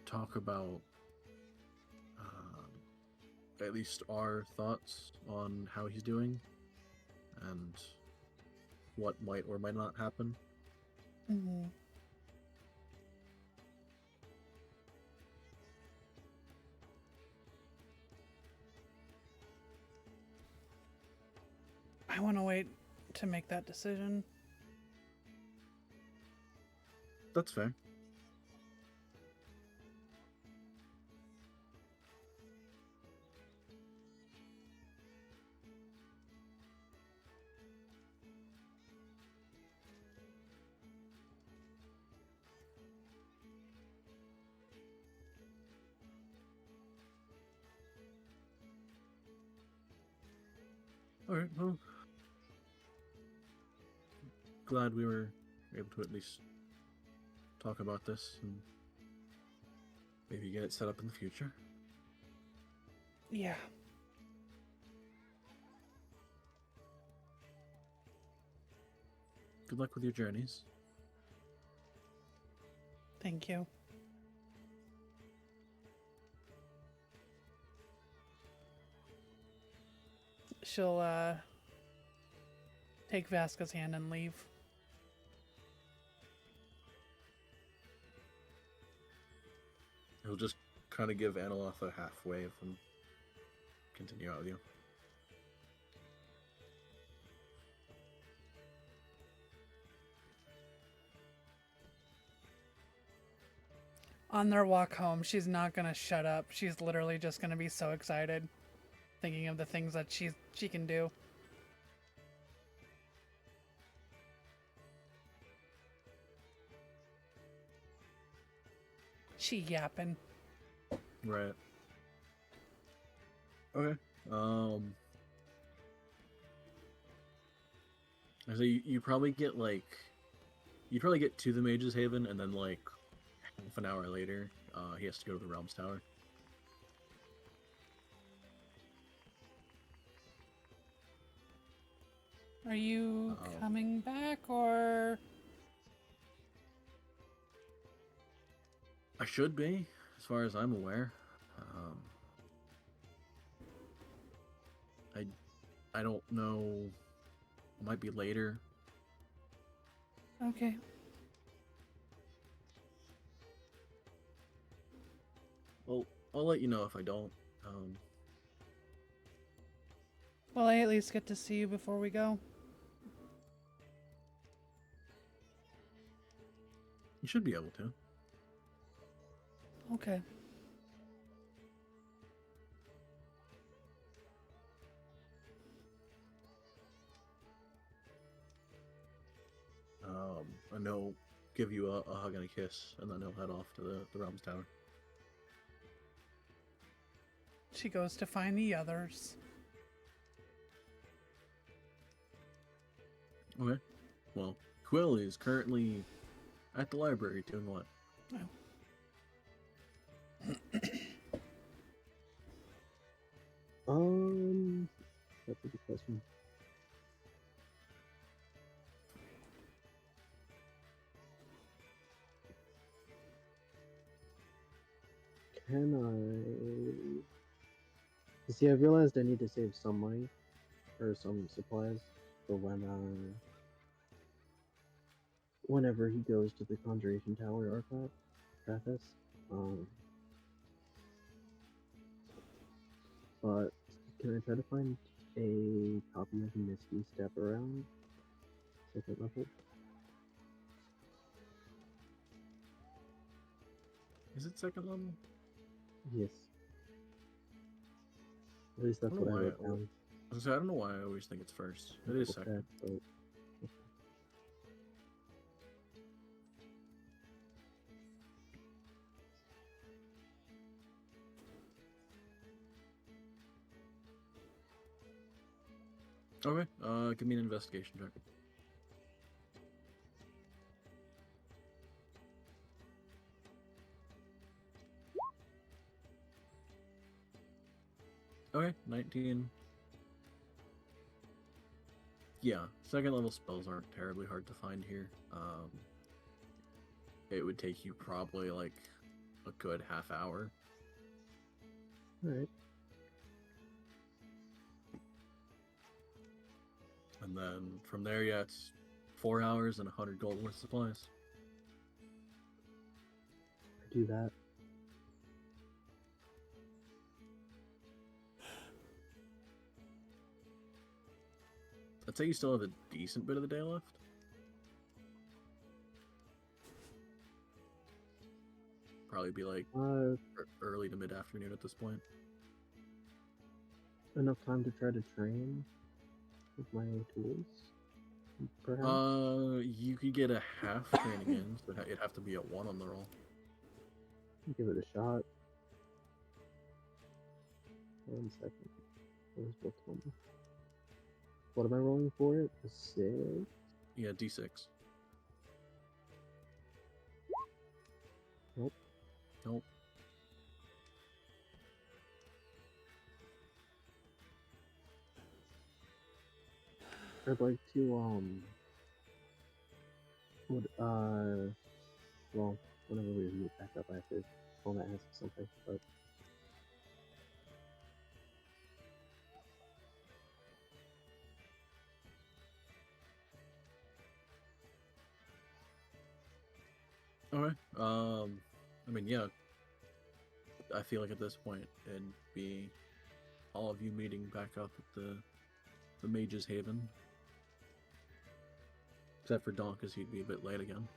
talk about at least our thoughts on how he's doing and what might or might not happen. Mm-hmm. I want to wait to make that decision. That's fair. Alright, well, glad we were able to at least talk about this and maybe get it set up in the future. Yeah. Good luck with your journeys. Thank you. She'll take Vasca's hand and leave. He'll just kind of give Aneloth a half wave and continue out with you. On their walk home, she's not gonna shut up. She's literally just gonna be so excited, thinking of the things that she can do. She yapping. Right. Okay. So you probably get you probably get to the Mage's Haven, and then like half an hour later, he has to go to the Realms Tower. Are you Oh. coming back or? I should be, as far as I'm aware. I don't know. It might be later. Okay. I'll let you know if I don't. Well, I at least get to see you before we go. You should be able to. Okay. And he'll give you a hug and a kiss, and then he'll head off to the Realms Tower. She goes to find the others. Okay. Well, Quill is currently at the library doing what? That's a good question. Can I? You see, I realized I need to save some money or some supplies for whenever he goes to the Conjuration Tower archive, Krathus. But can I try to find a copy of Misty Step Around? Second level? Is it second level? Yes. At least that's I don't what I know wrote why down. I don't know why I always think it's first. It is Double second. check, Okay. Give me an investigation check. Okay, 19. Yeah, second level spells aren't terribly hard to find here. It would take you probably like a good half hour. Alright. And then from there, yeah, it's 4 hours and 100 gold worth of supplies. I do that. I'd say you still have a decent bit of the day left. Probably be like early to mid-afternoon at this point. Enough time to try to train with my tools, perhaps? You could get a half training in, so it'd have to be a 1 on the roll. Give it a shot. 1 second. Where's the one? What am I rolling for it? A 6? Yeah, D6. Nope. Nope. I'd like to, well, whenever we meet back up, I have to want to ask something, but Okay. I mean, yeah. I feel like at this point it'd be all of you meeting back up at the Mage's Haven. Except for Don, because he'd be a bit late again.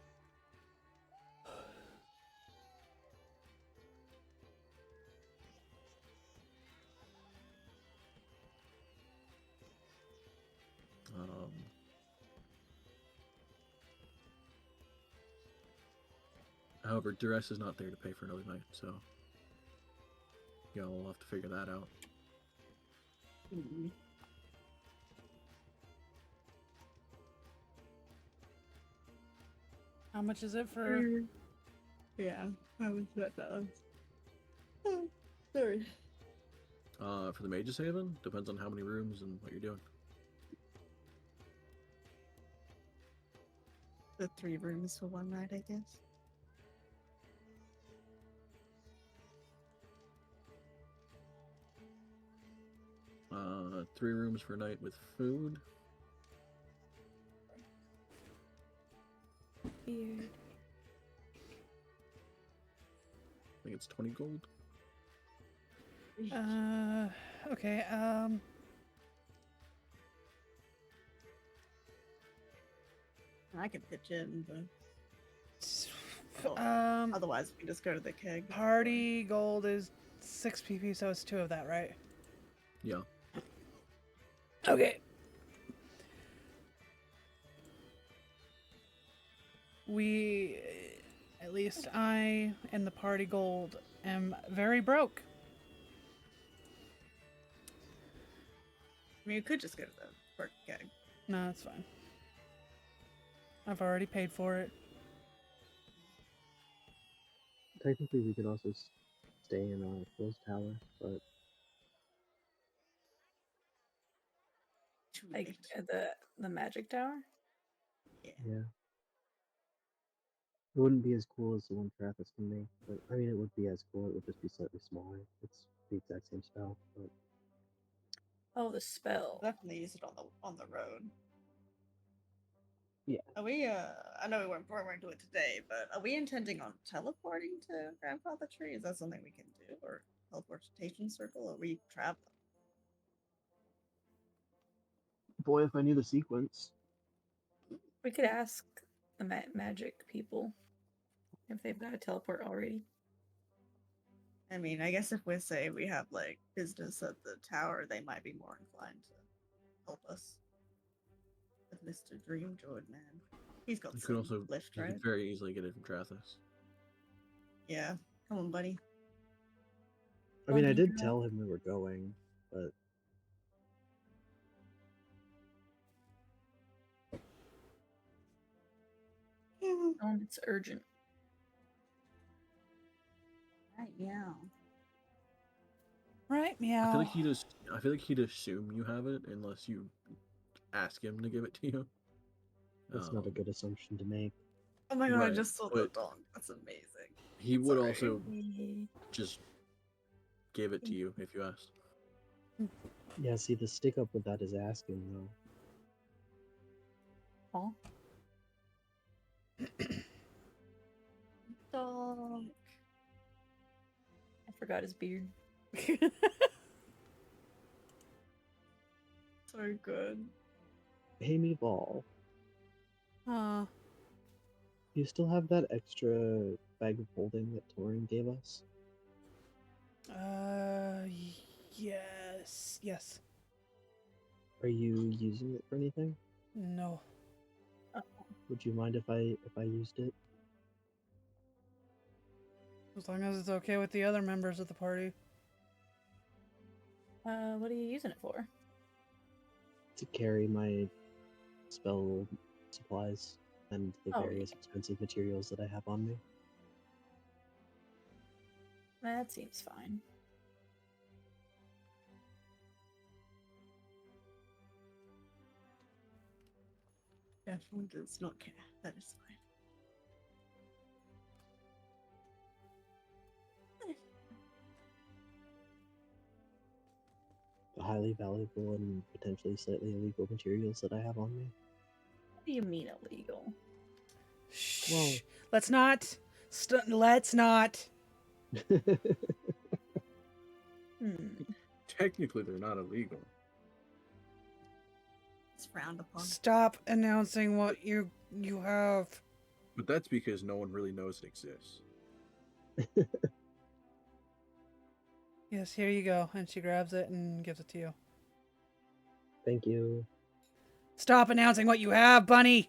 However, Duress is not there to pay for another night, so y'all will have to figure that out. Mm. How much is it for? Yeah, I was that does. Oh, sorry. For the Mage's Haven, depends on how many rooms and what you're doing. The 3 rooms for one night, I guess. Uh, 3 rooms per night with food. Weird. I think it's 20 gold. Okay, I could pitch in, but otherwise we can just go to the keg. party gold is 6 PP, so it's 2 of that, right? Yeah. Okay. We, at least I, and the party gold am very broke. I mean, you could just go to the work keg. No, that's fine. I've already paid for it. Technically, we could also stay in Phil's tower, but Too Like late. the magic tower. yeah. It wouldn't be as cool as the one Travis can make, but I mean, it would be as cool. It would just be slightly smaller. It's the exact same spell, but Oh, the spell. Definitely use it on the road. yeah. Are we? I know we weren't doing it today, but are we intending on teleporting to Grandfather Tree? Is that something we can do, or teleportation circle? Or are we traveling? Boy, if I knew the sequence. We could ask the magic people if they've got a teleport already. I mean, I guess if we say we have like business at the tower, they might be more inclined to help us. With Mr. Dreamjoy, man, he's got You some could also lift, you right? could very easily get it from Trathis. Yeah, come on, buddy. I mean, I Buggy did drop. tell him we were going, but Oh, it's urgent. Right, yeah. Right, I meow. feel like he'd assume you have it unless you ask him to give it to you. that's not a good assumption to make. Oh my god, I Right, just saw the but- dog. That's amazing. He would Sorry. also just give it to you if you asked. Yeah, see, the stick up with that is asking, though. Oh, Dog. I forgot his beard. So good. Hey, Meatball, you still have that extra bag of holding that Torin gave us? Yes. Are you using it for anything? No. Would you mind if I used it? As long as it's okay with the other members of the party. What are you using it for? To carry my spell supplies and the Oh, various expensive materials that I have on me. That seems fine. Definitely does not care. That is fine. The highly valuable and potentially slightly illegal materials that I have on me. What do you mean illegal? Shh. Well- Let's not. Let's not. Technically, they're not illegal. It's frowned upon. Stop announcing what you have. But that's because no one really knows it exists. Yes, here you go. And she grabs it and gives it to you. Thank you. Stop announcing what you have, Bunny!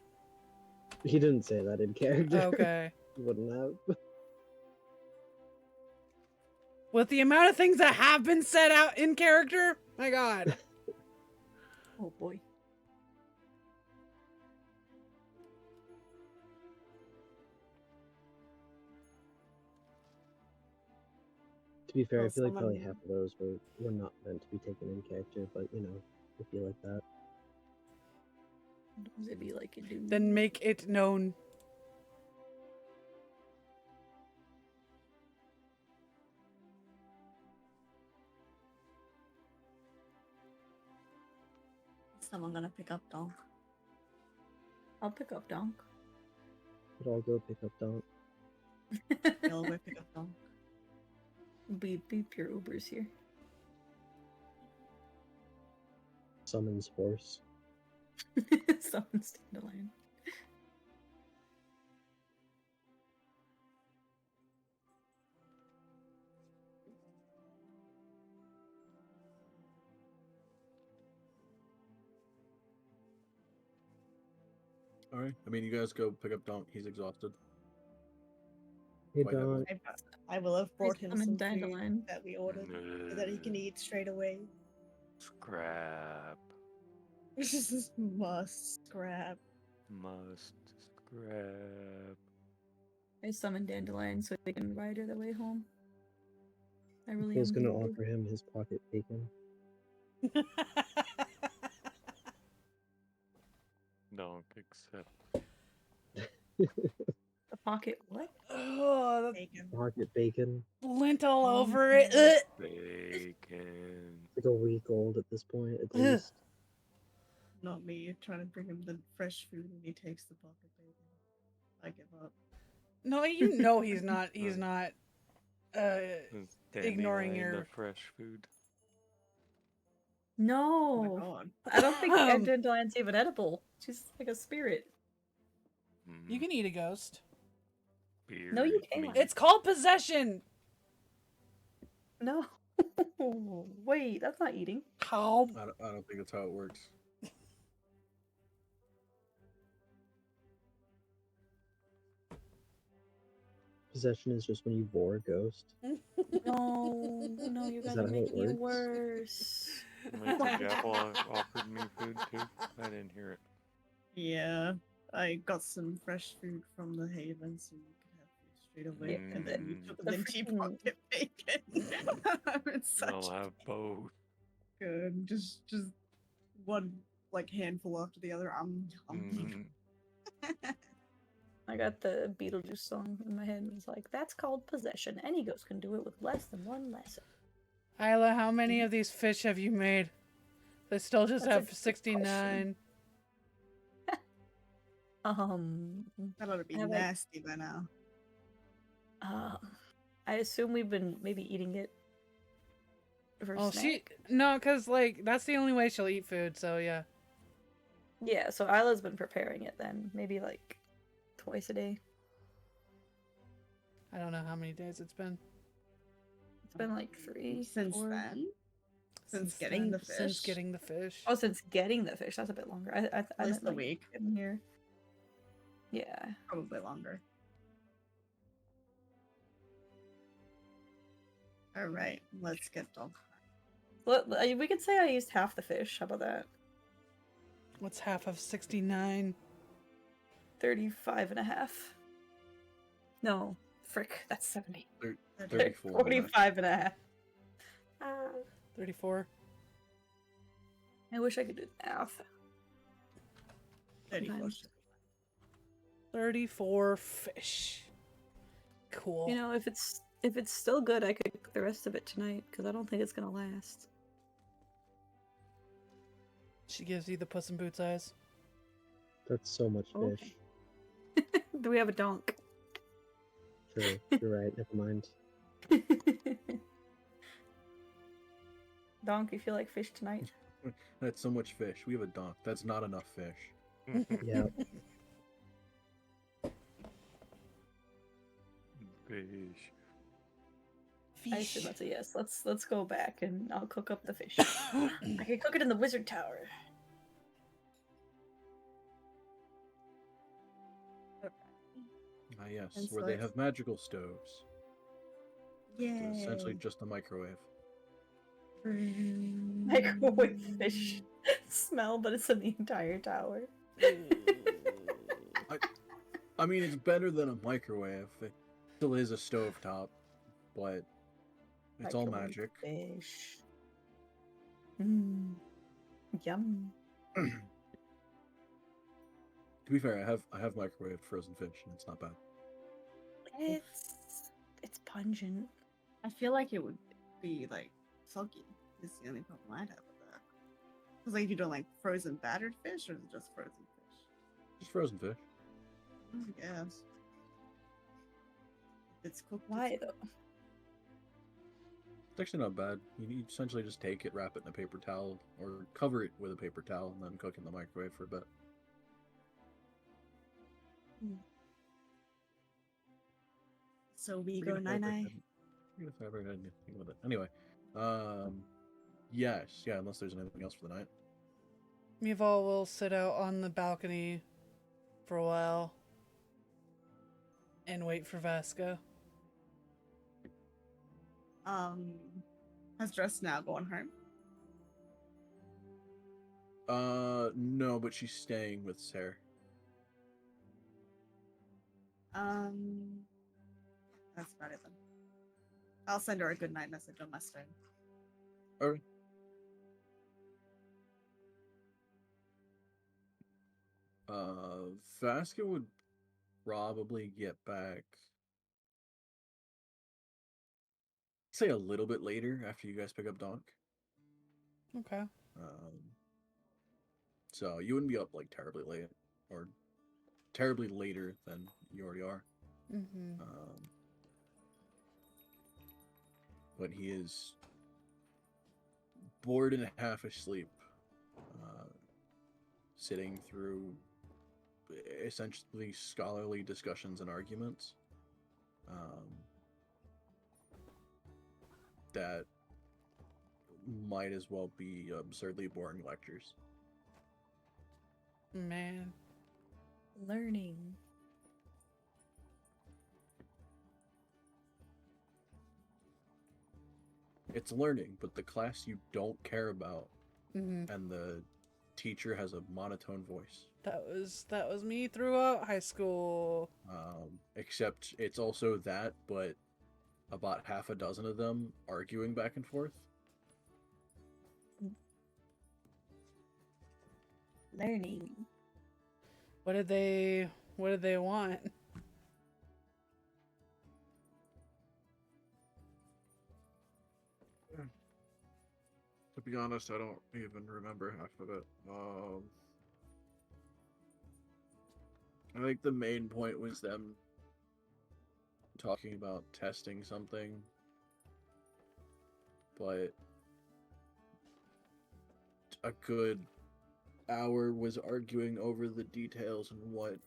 He didn't say that in character. Okay. He wouldn't have. With the amount of things that have been said out in character, my god. Oh boy. To be fair, I Well, feel like probably someone- half of those were not meant to be taken in character, but you know, I feel like that. Does it be like you do? Then make it known. Is someone gonna pick up Donk? I'll pick up Donk. But I'll go pick up Donk. I'll go pick up Donk. Be pure Ubers here. Summons horse. Someone's dandelion. All right. I mean, you guys go pick up Donk. He's exhausted. Hey Quite heavily. Donk. I will have brought him I'm in some dandelion. food that we ordered so that he can eat straight away. Scrap. Must scrap. Must scrap. I summon dandelion so they can ride her the way home. I really Phil's am. gonna hungry. offer him his pocket bacon. Don't accept. A pocket what? Oh, the Bacon. Pocket bacon. lint all over it. Ugh. Bacon. Like a week old at this point, at Ugh. least. Not me trying to bring him the fresh food and he takes the pocket bacon. I give up. No, you know he's not. He's not. Is Ignoring dandelion your- the fresh food. Oh my No, god. I don't think dandelion's even edible. She's like a spirit. You can eat a ghost. Beer. No, you I mean, can't. It's called possession. No. Wait, that's not eating. How? I don't think that's how it works. Possession is just when you vor a ghost. No, you Is guys that are how it making it works? worse. Wait, did Apple offered me food too? I didn't hear it. Yeah. I got some fresh food from the Haven so you could have food straight away. And then you took The the empty freaking- pocket bacon. it's such I'll have both. good. Just one like handful after the other. Mm, I got the Beetlejuice song in my head and it's like, that's called possession. Any ghost can do it with less than one lesson. Isla, how many of these fish have you made? They still just That's a have good 69. That ought to be I like- nasty by now. I assume we've been maybe eating it for Oh, snack. no, because, like, that's the only way she'll eat food, so yeah. Yeah, so Isla's been preparing it then. Maybe like twice a day. I don't know how many days it's been. It's been like 3 Since 4. then? Since getting the Since fish? getting the fish. Oh, since getting the fish, that's a bit longer. I At meant, least a like, week. getting here. Yeah. Probably longer. Alright, let's get dog. We could say I used half the fish. How about that? What's half of 69? 35 and a half. No, frick, that's 70. 34. 45 and a half. 34. I wish I could do math. 34. 34 fish. Cool. You know, if it's still good, I could cook the rest of it tonight because I don't think it's gonna last. She gives you the Puss in Boots eyes. That's so much Okay. fish. Do we have a donk? True, you're right, never mind. Donk, you feel like fish tonight? That's so much fish. We have a donk. That's not enough fish. Yeah. Fish. I assume that's a yes. Let's go back and I'll cook up the fish. I can cook it in the wizard tower. Ah, yes, And where so they it's- have magical stoves. Yay. It's essentially just a microwave. Microwave fish. smell, but it's in the entire tower. I mean, it's better than a microwave. It still is a stovetop, but it's all Microwave magic. Fish. Mmm. Yum. To be fair, I have microwaved frozen fish, and it's not bad. It's pungent. I feel like it would be like soggy. Is the only problem I'd have with that. Because like if you don't like frozen battered fish, or is it just frozen fish? Just frozen fish. I guess. It's cooked. Why it's though? It's actually not bad. You essentially just take it, wrap it in a paper towel, or cover it with a paper towel, and then cook in the microwave for a bit. So we Forget go if I ever nine. had- forget if I ever had anything with it. Anyway, yes, yeah. Unless there's anything else for the night. Mival will sit out on the balcony for a while and wait for Vasca. Has Dress now gone home? No, but she's staying with Sarah. That's about it then. I'll send her a good night message on my phone. Alright. Vasca would probably get back, say, a little bit later after you guys pick up Donk. Okay. So you wouldn't be up like terribly late, or terribly later than you already are. Mm-hmm. But he is bored and half asleep, sitting through essentially scholarly discussions and arguments that might as well be absurdly boring lectures. Man. Learning. It's learning, but the class you don't care about, Mm-hmm. and the teacher has a monotone voice. That was me throughout high school. Except it's also that, but about half a dozen of them arguing back and forth. Learning. What did they want? To be honest, I don't even remember half of it. I think the main point was them talking about testing something, but a good hour was arguing over the details and what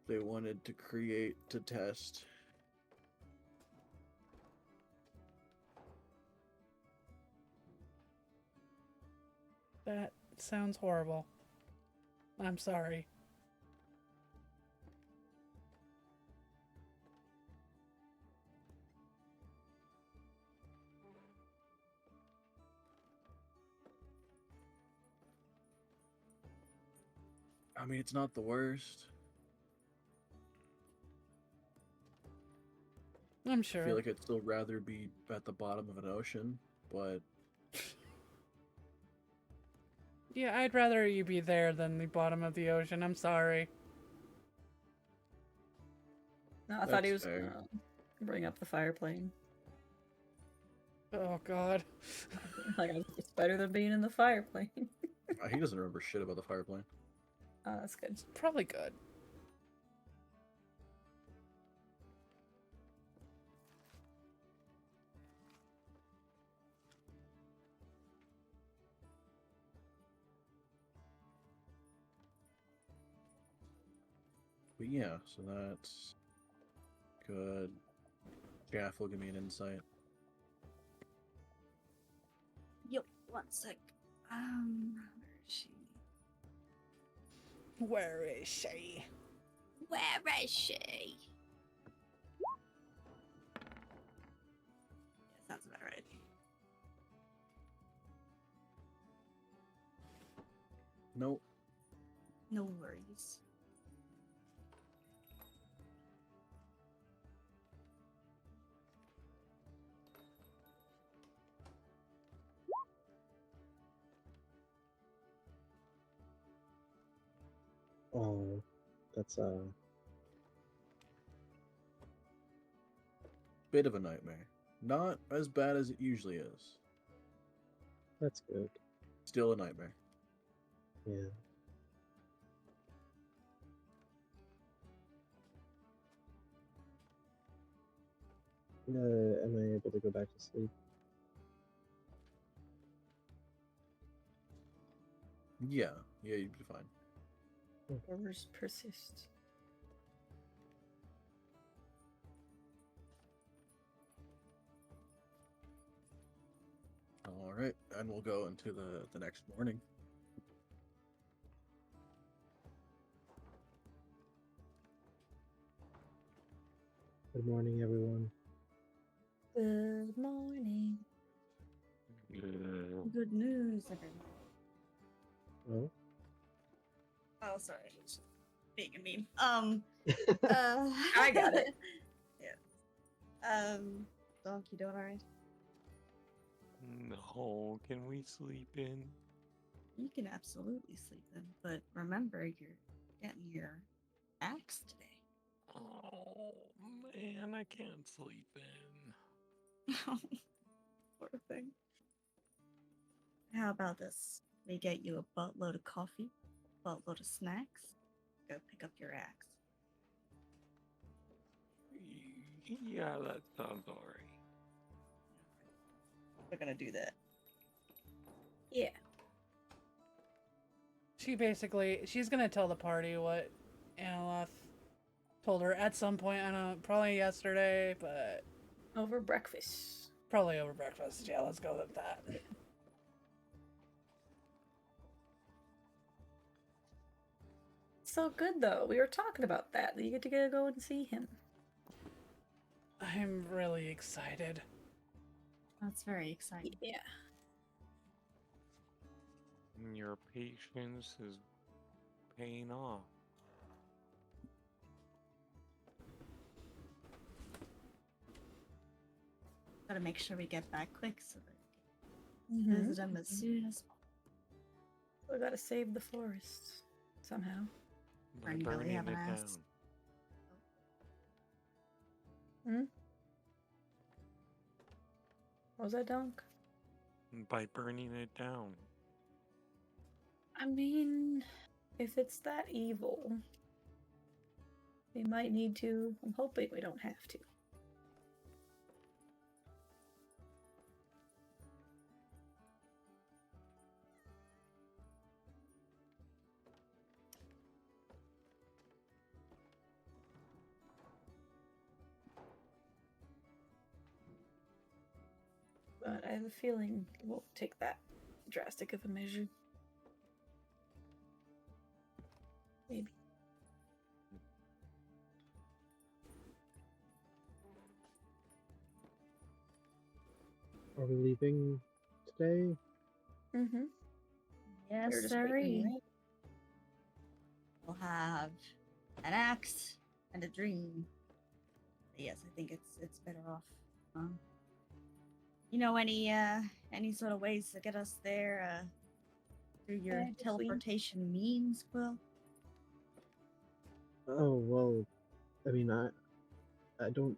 they wanted to create to test. That sounds horrible. I'm sorry. I mean, it's not the worst. I'm I sure. feel like I'd still rather be at the bottom of an ocean, but Yeah, I'd rather you be there than the bottom of the ocean. I'm sorry. No, I thought he That's was fair. gonna bring up the fire plane. Oh God. Like, it's better than being in the fire plane. he doesn't remember shit about the fire plane. Oh, that's good. Probably good. But yeah, so that's good. Jaff will give me an insight. Yo, 1 sec. Where is she? Where is she? Where is she? Yeah, sounds about right. Nope. No worries. Oh, that's Bit of a nightmare. Not as bad as it usually is. that's good. Still a nightmare. Yeah. Am I able to go back to sleep? Yeah, you'd be fine. Horrors persist. All right, and we'll go into the next morning. Good morning, everyone. Good morning. Good news, everyone. Oh, Oh, sorry. Just being a meme. I got it. Yeah. Donk, you doing alright? No, can we sleep in? You can absolutely sleep in, but remember, you're getting your axe today. Oh man, I can't sleep in. Poor thing. How about this? We get you a buttload of coffee, buttload of snacks. Go pick up your axe. Yeah, that sounds alright. We're gonna do that. Yeah. She's gonna tell the party what Analoth told her at some point. I don't know, probably yesterday, but Over breakfast. probably over breakfast. Yeah, let's go with that. So good though. We were talking about that. You get to go and see him. I'm really excited. That's very exciting. Yeah. Your patience is paying off. Gotta make sure we get back quick so that we Mm-hmm. can visit them as soon as possible. We gotta save the forest somehow. By Bernie really burning have it an down. axe. What was that, Dunk? By burning it down. I mean, if it's that evil, we might need to. I'm hoping we don't have to. But I have a feeling it won't take that drastic of a measure. Maybe. are we leaving today? Mm-hmm. Yes, We're just sir. waiting, right? We'll have an axe and a dream. But yes, I think it's better off. You know any sort of ways to get us there through your Just teleportation means, Quill? Oh, well, I mean, I don't.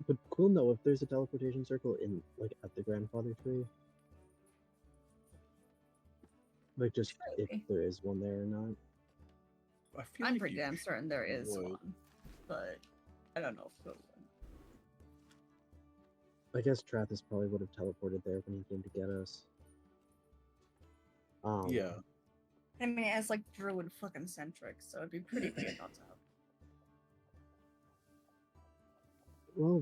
But cool, know if there's a teleportation circle in, like, at the grandfather tree. Like, just if Surely. there is one there or not. I feel I'm like pretty you damn certain there is would. one, but I don't know if Quill would. I guess Trathis probably would have teleported there when he came to get us. Yeah. I mean, it's like druid fucking centric, so it'd be pretty weird not to have. Well,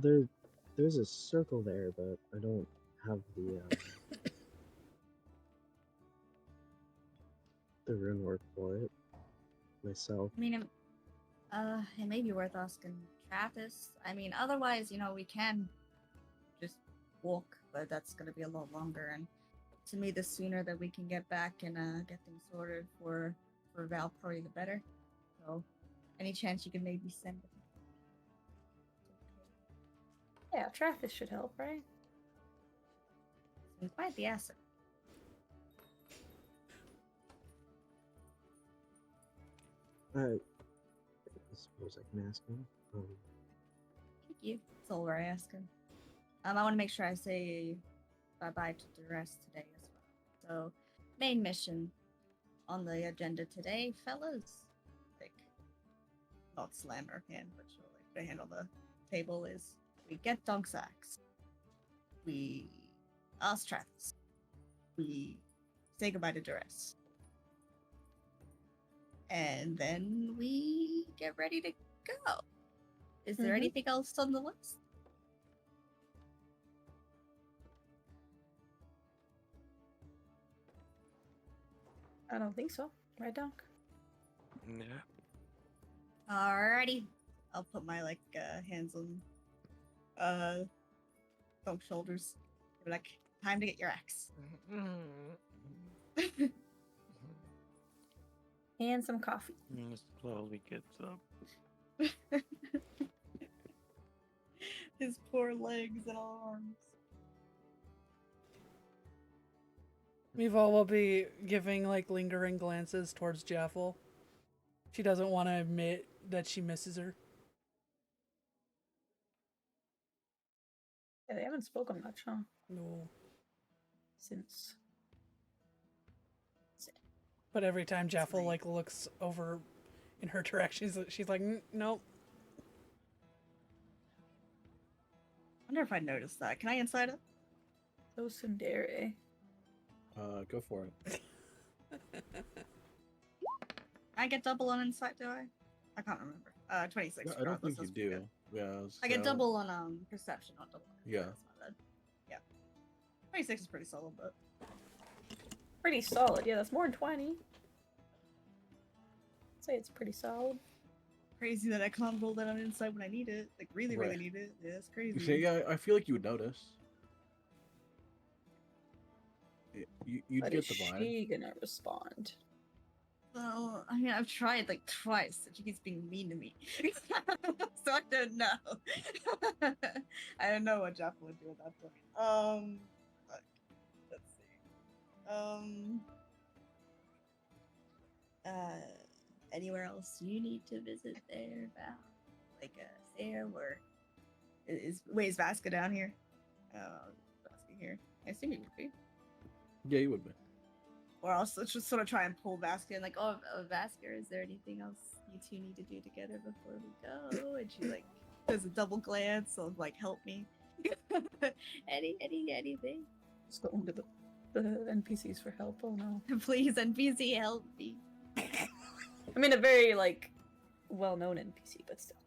there's a circle there, but I don't have the rune work for it myself. I mean, it may be worth asking Travis. I mean, otherwise, we can just walk, but that's gonna be a lot longer, and to me, the sooner that we can get back and get things sorted for Val, probably the better. So, any chance you can maybe send it? Yeah, Travis should help, right? It's quite the asset. I suppose I can ask him. Thank you. That's all we're asking. I want to make sure I say bye-bye to Duress today as well. So, main mission on the agenda today, fellas. Like, not slam her hand, but she'll like put a hand on the table. Is we get Dunk's axe. We ask Travis. We say goodbye to Duress. And then we get ready to go. Is there anything else on the list? I don't think so. Right, Dunk? Yeah. Alrighty. I'll put my hands on Dunk's shoulders. Be like, time to get your axe. And some coffee. Slowly gets up. His poor legs and arms. Miva will be giving like lingering glances towards Jaffel. She doesn't want to admit that she misses her. Yeah, they haven't spoken much, huh? No. Since. But every time Jaffel late. like looks over in her direction, she's like, nope. I wonder if I noticed that. Can I inside it? So Sundere. Go for it. I get double on insight, do I? I can't remember. 26. I don't think regardless, you that's pretty do. good. Yeah. I get so- double on perception, not double. On Yeah. That's my bad. Yeah. 26 is pretty solid, but Pretty solid. Yeah, that's more than 20. I'd say it's pretty solid. crazy that I can't roll that on insight when I need it. Like really, really Right. need it. Yeah, it's crazy. Yeah, I feel like you would notice. You'd But get is the vibe. she gonna respond? Well, I mean, I've tried like twice, and she keeps being mean to me. So I don't know. I don't know what Jeff would do at that point. Fuck. Let's see. Anywhere else you need to visit there, Val? Like, there, where is Vasca down here? Vasca here. I assume he would be. Yeah, you would be. Or else let's just sort of try and pull Vasca and like, oh, Vasca, is there anything else you two need to do together before we go? And she like does a double glance of like, help me. Anything? Just go into the NPCs for help. Oh no. Please, NPC, help me. I mean, a very like well-known NPC, but still.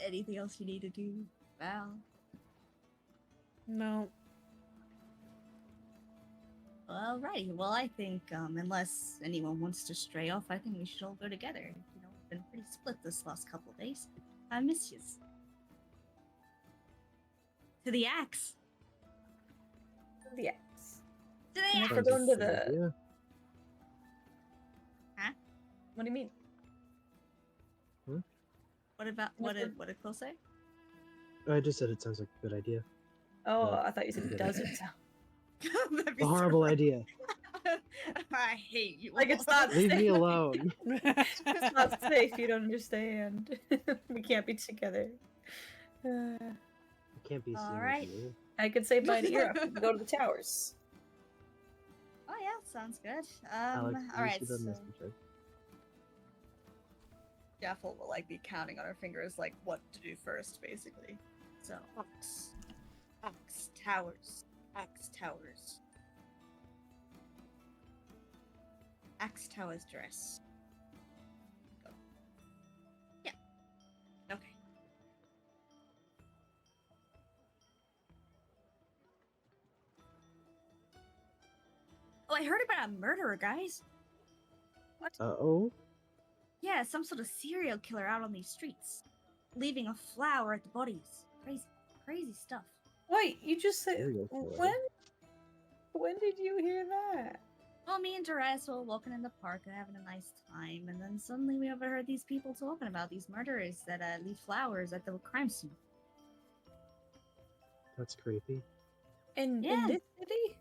Anything else you need to do, Val? No. Alrighty. Well, I think unless anyone wants to stray off, I think we should all go together. You know, we've been pretty split this last couple of days. I miss yous. To the axe. The axe. To the And axe. if we're going to the. Yeah. Huh? What do you mean? What about what did Quill say? I just said it sounds like a good idea. Oh, Yeah. I thought you said it doesn't sound. That'd be A so horrible funny. idea. I hate you. Like, it's all. not Leave me safe. alone. It's not safe. You don't understand. We can't be together. I can't be seen Alright. with you. I could say bye to Europe and go to the towers. Oh yeah, sounds good. Alex, all right. you should So have messaged her. Jaffel will like be counting on her fingers, like what to do first, basically. So Ox Towers, Axe Towers, Axe Towers dress. Go. Yeah. Okay. Oh, I heard about a murderer, guys. What? Oh? Yeah, some sort of serial killer out on these streets, leaving a flower at the bodies. Crazy, crazy stuff. Wait, you just said Serial killer. when? When did you hear that? Well, me and Therese were walking in the park and having a nice time, and then suddenly we overheard these people talking about these murderers that leave flowers at the crime scene. That's creepy. In Yeah. this city?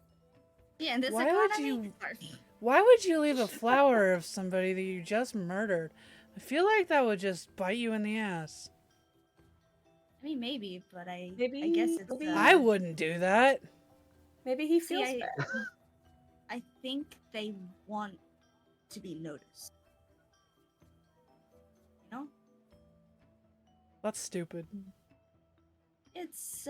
Yeah, and this Why would you- Sorry. Why would you leave a flower of somebody that you just murdered? I feel like that would just bite you in the ass. I mean, maybe, but I Maybe- guess it's. maybe- I wouldn't do that. Maybe he See, feels I- bad. I think they want to be noticed. You know? That's stupid. It's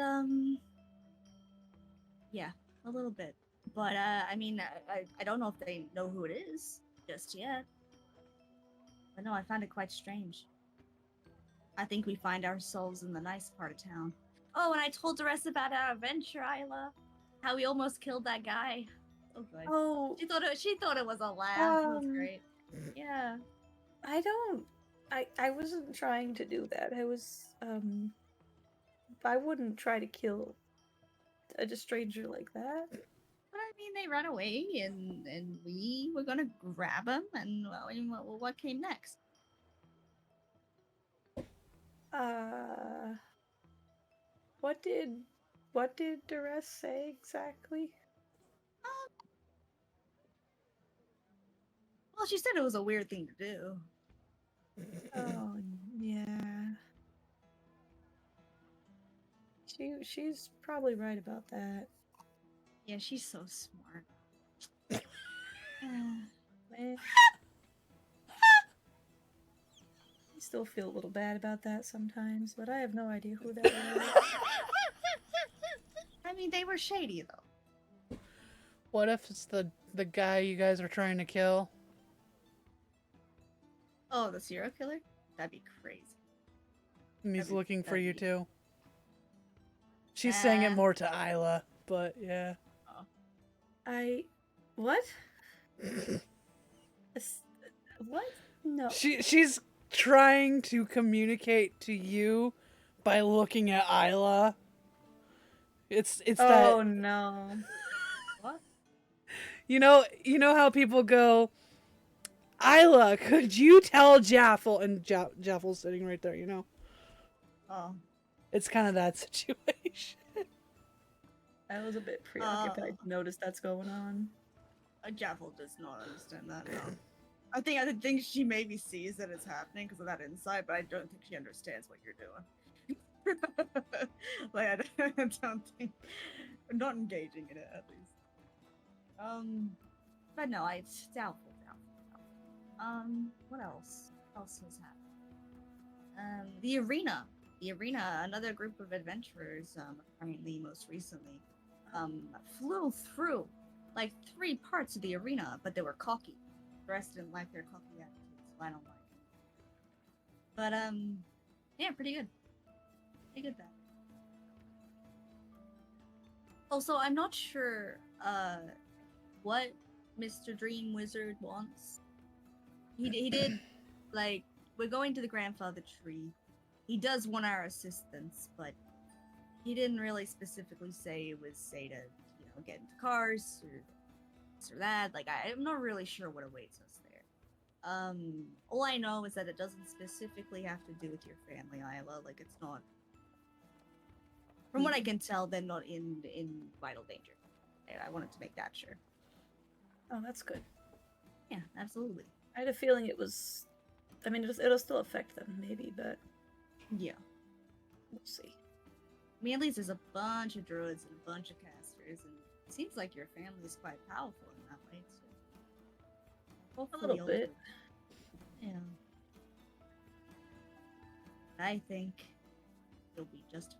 yeah, a little bit. But I mean, I don't know if they know who it is just yet. But no, I found it quite strange. I think we find ourselves in the nice part of town. Oh, and I told the rest about our adventure, Isla. How we almost killed that guy. Oh good. Oh, She thought it was a laugh. It was Um, great. Yeah. I wasn't trying to do that. I wouldn't try to kill a stranger like that. But I mean, they ran away, and we were gonna grab him, and well, I mean, what came next? What did Duress say exactly? Well, she said it was a weird thing to do. Oh yeah. She's probably right about that. Yeah, she's so smart. Eh. I still feel a little bad about that sometimes, but I have no idea who that was. I mean, they were shady though. What if it's the guy you guys are trying to kill? Oh, the serial killer? That'd be crazy. And he's That'd be- looking for that'd you be- too. She's saying it Uh, more to Isla, but yeah. What? What? No. She's trying to communicate to you by looking at Isla. It's Oh that no. What? you know how people go, Isla, could you tell Jaffel? And Jaffel's sitting right there, you know? Oh. It's kind of that situation. I was a bit preoccupied to notice that's going on. Jaffel does not understand that. No. I think she maybe sees that it's happening because of that insight, but I don't think she understands what you're doing. Like I don't think I'm not engaging in it at least. But no, it's doubtful. What else? What else has happened? The arena, another group of adventurers, apparently most recently, flew through like 3 parts of the arena, but they were cocky. The rest didn't like their cocky attitudes, so I don't like it. But yeah, pretty good. Pretty good. That. Also, I'm not sure what Mr. Dream Wizard wants. He did like we're going to the grandfather tree. He does want our assistance, but he didn't really specifically say it was say to get into cars or this or that. Like I'm not really sure what awaits us there. All I know is that it doesn't specifically have to do with your family, Isla. Like it's not. From what I can tell, they're not in vital danger. I wanted to make that sure. Oh, that's good. Yeah, absolutely. I had a feeling it was. I mean, it'll still affect them, maybe, but Yeah. we'll see. I mean, at least there's a bunch of druids and a bunch of casters, and it seems like your family is quite powerful in that way, too. Hopefully little bit. Yeah. I think you'll be just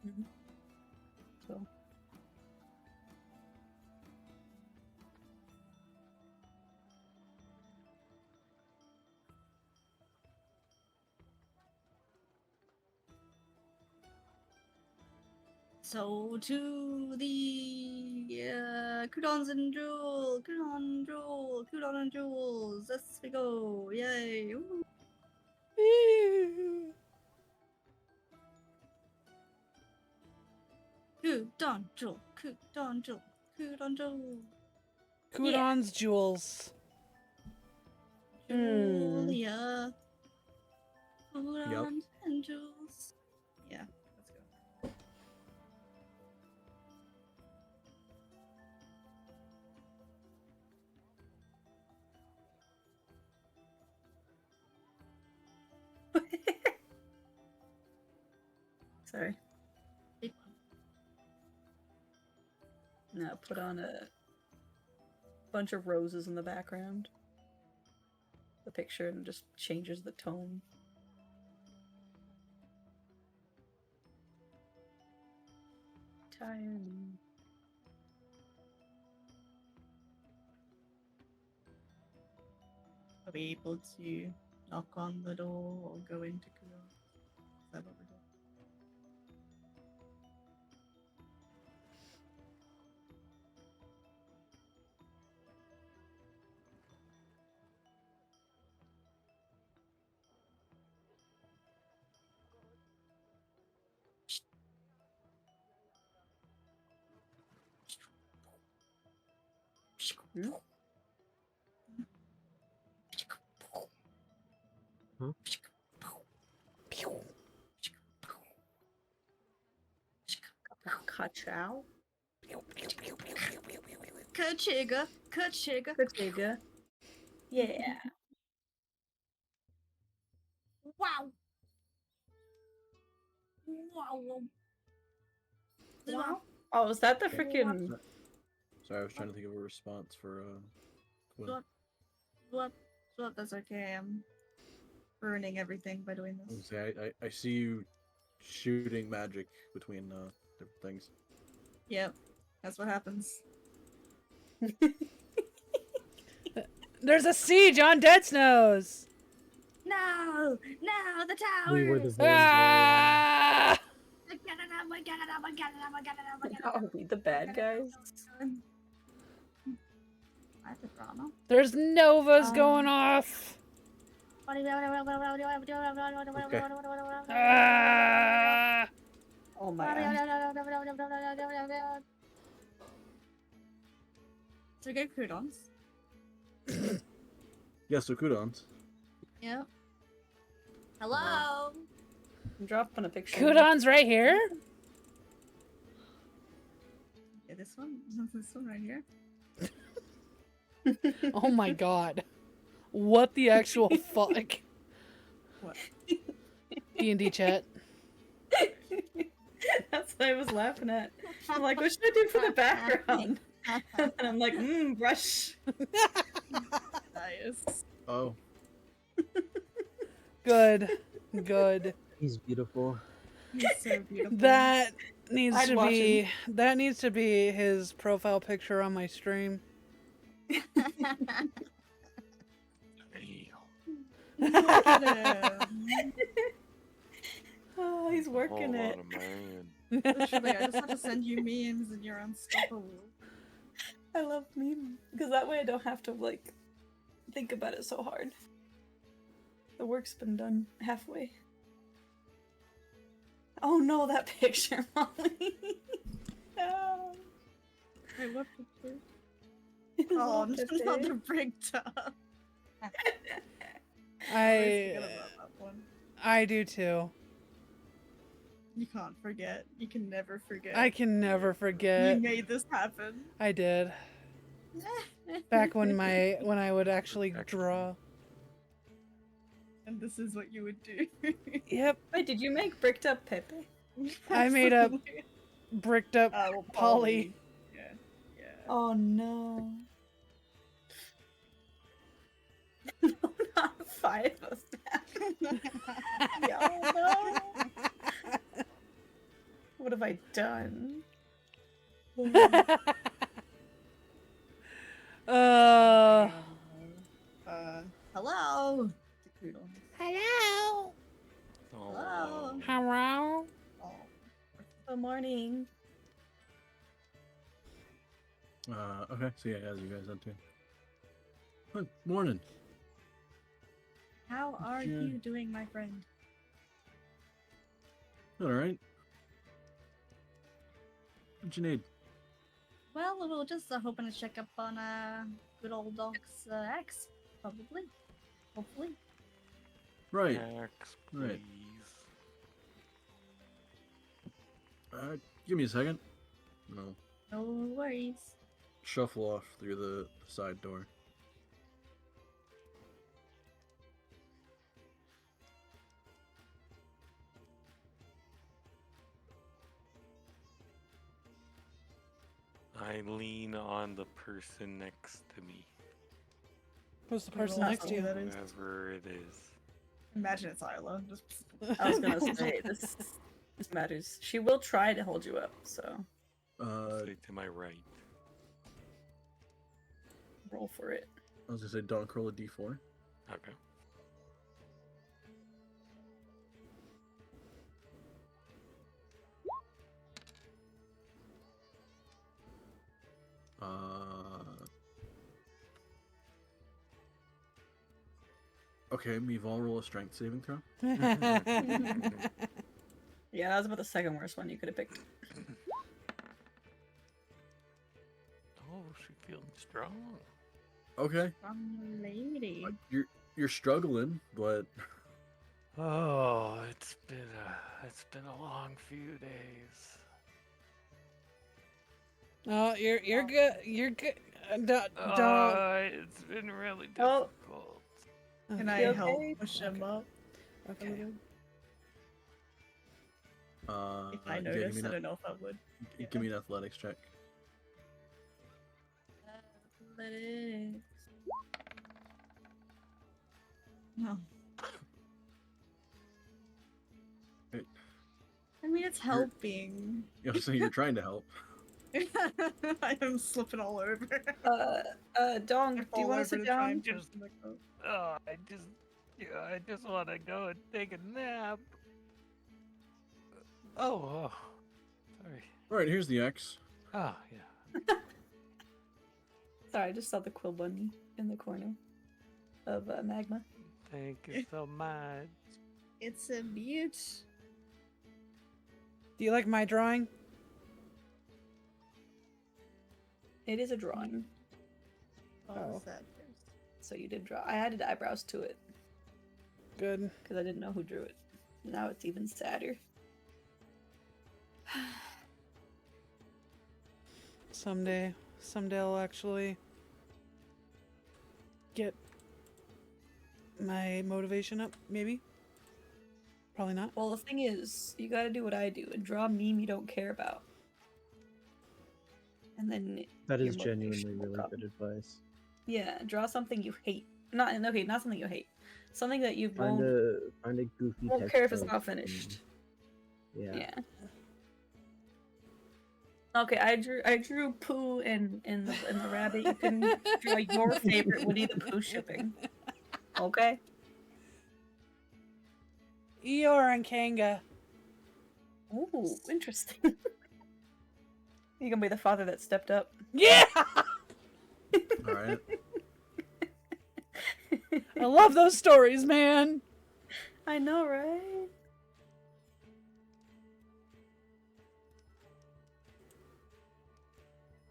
fine. So. So to the Yeah, coupons and jewel, coupon and jewels. Let's go! Yay! Ooh. Coupon jewel, coupon jewel, coupon jewel. Coudon's jewels. Julia. Coupons and jewels. Yeah, let's go. Sorry. Big one. Now put on a bunch of roses in the background. The picture and just changes the tone. Tiny. Are we able to knock on the door or go into Kudo? Is that what we're doing? Ka-chow? Kachiga, Kachiga. Kachiga. Yeah. Wow. Wow. Wow. Oh, is that the freaking... Sorry, I was trying to think of a response for Quinn. What? That's okay. I'm ruining everything by doing this. I see you shooting magic between different things. Yep, that's what happens. There's a siege on Dead Snows! No, the tower. We were the villains. Ah! Are we the bad guys? I have the drama. There's novas going off! Ah! Oh my god. So we go Kudons. Yeah, so Kudons. Yep. Hello. I'm dropping a picture. Coudon's right here? Yeah, this one. This one right here. Oh my god. What the actual fuck? What? D&D chat. That's what I was laughing at. I'm like, what should I do for the background? And I'm like, brush. Nice. Oh. Good. Good. He's beautiful. He's so beautiful. That needs I'd to watch be him. that needs to be his profile picture on my stream. Look at him. Oh, he's working it. Literally, I just have to send you memes and you're unstoppable. I love memes because that way I don't have to like think about it so hard. The work's been done halfway. Oh no, that picture, Molly. No. Wait, what picture? Oh, I'm just another bricked up. I forgot about that one. I do too. You can't forget. You can never forget. I can never You forget. made this happen. I did. Back when I would actually draw. And this is what you would do. Yep. Wait, did you make bricked up Pepe? I made up Absolutely. bricked up Well, Polly. Yeah. Yeah. Oh no. No, not 5 of them. Yo, no. What have I done? Hello. Hello. Hello. Hello. Oh. Good morning. Okay, so yeah, as you guys had to. Good morning. How are Yeah. you doing, my friend? All right. What you need? Well, we were just hoping to check up on good old Doc's ex, probably. Hopefully. Right. Max, Right. please. Give me a second. No. No worries. Shuffle off through the side door. I lean on the person next to me. Who's the person Roll next to you? that is. Whoever it is. Imagine it's Isla. Just I was gonna say this matters. She will try to hold you up, so Say to my right. roll for it. I was gonna say, don't roll a d4. Okay. Okay, Meval, roll a strength saving throw. Yeah, that was about the second worst one you could have picked. Oh, she feeling strong. Okay. Lady. You're struggling, but Oh, it's been a long few days. Oh, you're good. You're good. Don't. It's been really Oh. difficult. Can Okay. I okay? help push him up? Okay. If I yeah, noticed, I don't know if I would. give me an athletics check. Athletics. No. I mean, it's helping. So you're trying to help. I am slipping all over. Dong, do you want to sit down? Oh, I just want to go and take a nap. Oh, sorry. All right, here's the X. Oh, yeah. Sorry, I just saw the quill bunny in the corner of magma. Thank you so much. It's a beaut. Do you like my drawing? It is a drawing, Oh. That so you did draw. I added eyebrows to it Good. because I didn't know who drew it. Now it's even sadder. Someday I'll actually get my motivation up. Maybe. Probably not. Well, the thing is, you gotta do what I do and draw a meme you don't care about. And then That your is genuinely motivation will really come. good advice. Yeah, draw something you hate. Not something you hate. Something that you Find a goofy. won't text care if it's book not finished. and- Yeah. Okay, I drew Pooh and the rabbit. You can draw your favorite Winnie the Pooh shipping. Okay. Eeyore and Kanga. Ooh, interesting. You gonna be the father that stepped up. Yeah! All right. I love those stories, man. I know, right?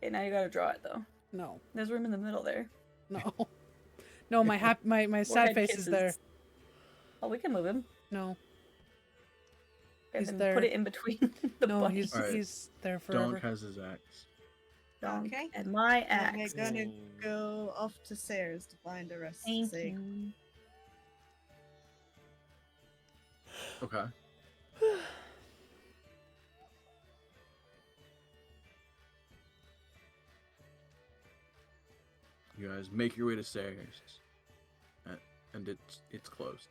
Okay, now you gotta draw it though. No. There's room in the middle there. No. No, my my sad Forehead face is there. kisses. Oh, we can move him. No. Okay, He's then there. put it in between the No, bunnies. Alright. he's there forever. Donk has his axe. Donk Okay. and my We're axe. gonna go off to Sayers to find a rest. Thank Say, you. Okay. You guys make your way to Sayers, and it's closed.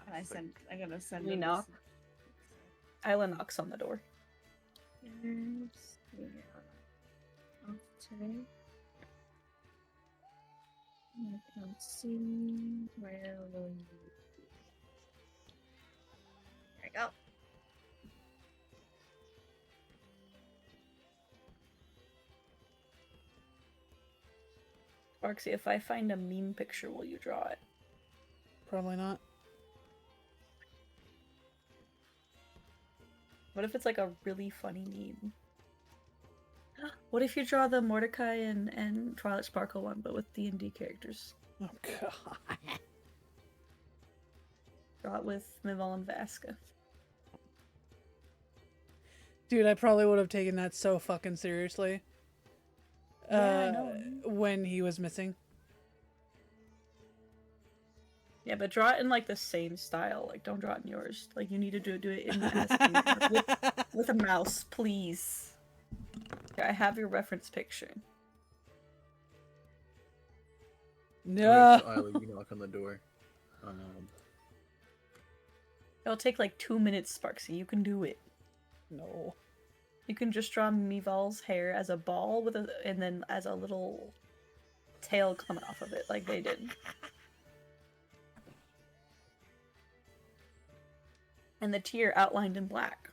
Can I send? I'm gonna send. We him knock. this- Isla knocks on the door. Oops. Yeah. Off today. I can't see. Where will you be? There we go. Sparksy, if I find a meme picture, will you draw it? Probably not. What if it's like a really funny meme? What if you draw the Mordecai and Twilight Sparkle one, but with D&D characters? Oh god. Draw it with Mival and Vasca. Dude, I probably would have taken that so fucking seriously. Yeah, I know. When he was missing. Yeah, but draw it in like the same style. Like, don't draw it in yours. Like, you need to do it in the with a mouse, please. Here, I have your reference picture. No. So Isla, you knock on the door. It'll take like 2 minutes, Sparksy. You can do it. No. You can just draw Mival's hair as a ball with and then as a little tail coming off of it, like they did. And the tear outlined in black.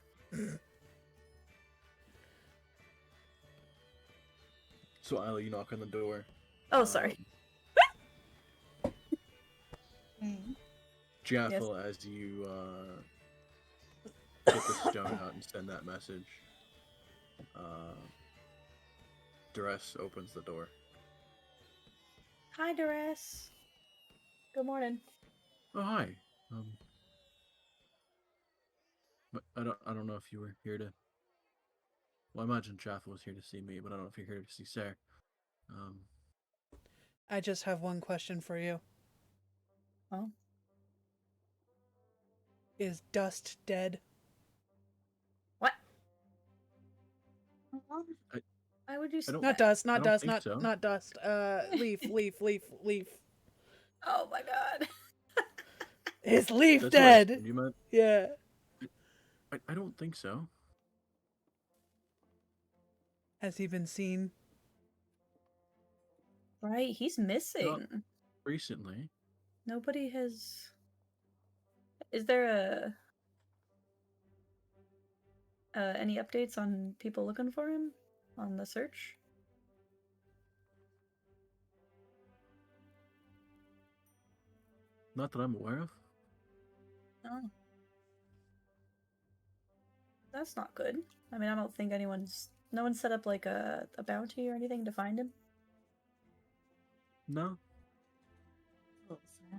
So Isla, you knock on the door. Oh, sorry. Jaffel, as you get the stone out and send that message, Duress opens the door. Hi, Duress. Good morning. Oh hi. But I don't know if you were here to. Well, I imagine Jaffel was here to see me, but I don't know if you're here to see Sarah. I just have one question for you. Oh. Is Dust dead? What? I Why would you say Not that? Dust, I not don't Dust, think not so. not Dust. Leaf, Leaf. Oh my god. Is Leaf That's what I dead? assumed you meant. Yeah. I don't think so. Has he been seen? Right, he's missing. Recently. Nobody has. Is there any updates on people looking for him on the search? Not that I'm aware of. No. That's not good. I mean, I don't think no one set up like a bounty or anything to find him. No.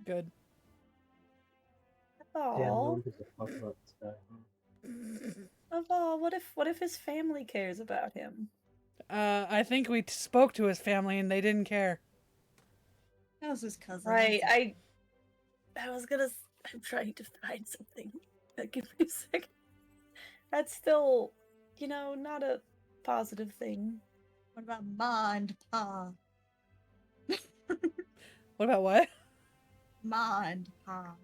Good. Yeah, Oh, nobody gives a fuck about this guy. what if his family cares about him? I think we spoke to his family and they didn't care. That was his cousin. Right, I'm trying to find something. Give me a second. That's still, not a positive thing. What about Ma and Pa? What about what? Ma and Pa.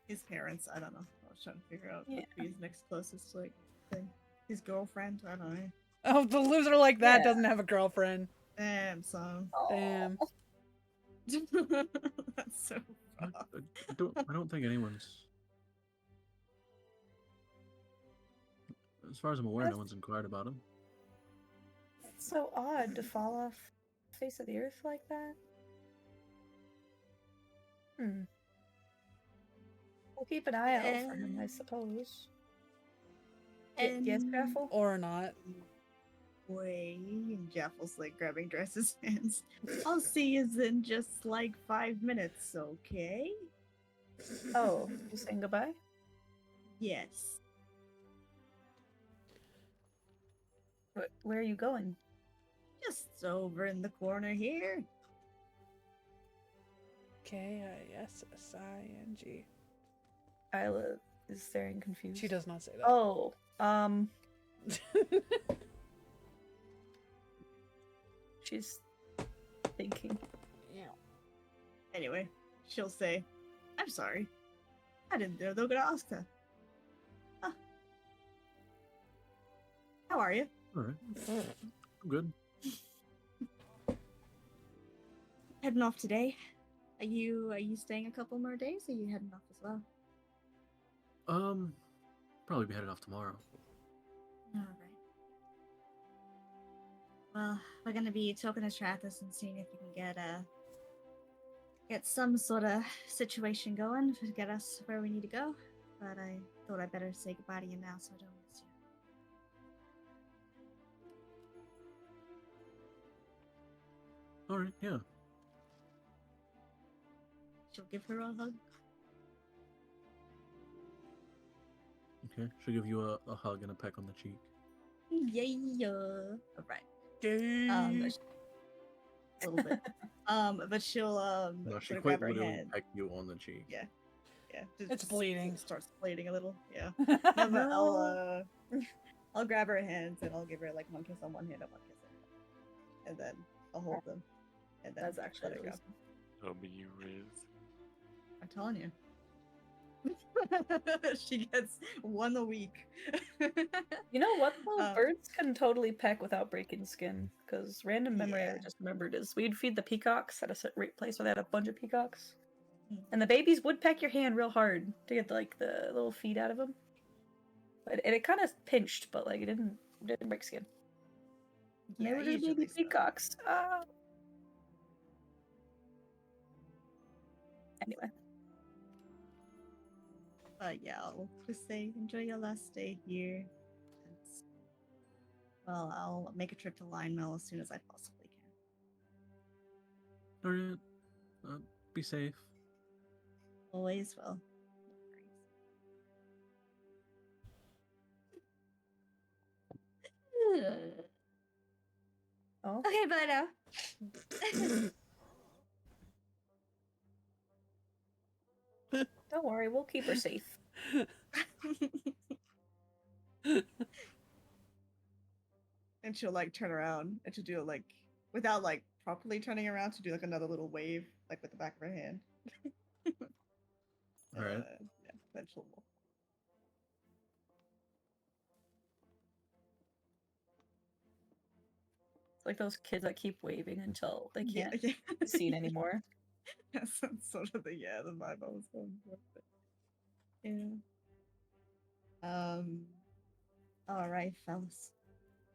His parents, I don't know. I was trying to figure out Yeah. what his next closest like thing. His girlfriend, I don't know. Oh, the loser like that Yeah. doesn't have a girlfriend. Damn, son. Damn. That's so rough. I don't think anyone's. As far as I'm aware, no one's inquired about him. It's so odd to fall off the face of the earth like that. We'll keep an eye out for him, I suppose. Yes, Graffle? Or not. Way, and Jaffel's like grabbing Dress's hands. I'll see you in just like 5 minutes, okay? Oh, you saying goodbye? Yes. Where are you going? Just over in the corner here. Kissing. Isla is staring confused. She does not say that. Oh, she's thinking. Anyway, she'll say, I'm sorry. I didn't know they were gonna ask her. Huh. How are you? Alright. I'm good. Heading off today. Are you staying a couple more days, or are you heading off as well? Probably be headed off tomorrow. Alright. Well, we're gonna be talking to Strathus and seeing if we can get some sort of situation going to get us where we need to go. But I thought I'd better say goodbye to you now so I don't miss you. All right, yeah. She'll give her a hug. Okay, she'll give you a hug and a peck on the cheek. Yeah. Alright. Gay. A little bit. But she'll No, she sort of quite grab her literally hand. peck you on the cheek. Yeah. It's bleeding. Starts bleeding a little. Yeah. No, but I'll grab her hands and I'll give her like one kiss on one hand and one kiss on the other. And then I'll hold them. And then That's actually let her really go. W Riz. I'm telling you. She gets one a week. You know what though? Um, Birds can totally peck without breaking skin. Because random memory I Yeah. just remembered is we'd feed the peacocks at a certain place where they had a bunch of peacocks. Mm. And the babies would peck your hand real hard to get like the little feet out of them. But it kind of pinched, but like it didn't break skin. And they were just usually baby so. peacocks. Anyway. But yeah, I'll just say enjoy your last day here. And, well, I'll make a trip to Line Mill as soon as I possibly can. All right. Be safe. Always will. No worries. Oh. Okay, bye now. Don't worry, we'll keep her safe. And she'll like turn around and she'll do it like without like properly turning around to do like another little wave like with the back of her hand. All right. Yeah, then she'll It's like those kids that keep waving until they yeah, can't yeah. be seen anymore. That's sort of the vibe I was going for. But, yeah. Alright, fellas.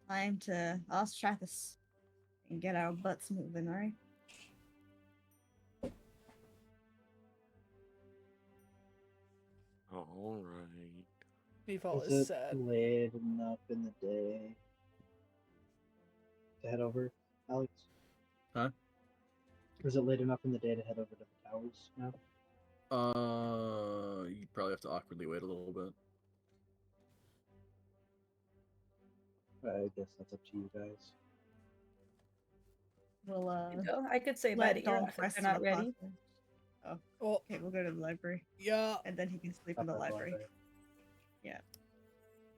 Time to ask Strathus and get our butts moving, alright? All right. Default Is is it sad. late enough in the day to head over, Alex? Huh? Is it late enough in the day to head over to the towers now? You probably have to awkwardly wait a little bit. I guess that's up to you guys. We'll You go. I could say bye let to Dom Ira if Quest they're not ready. Oh, Well, okay, we'll go to the library. yeah. And then he can sleep in the library. Yeah.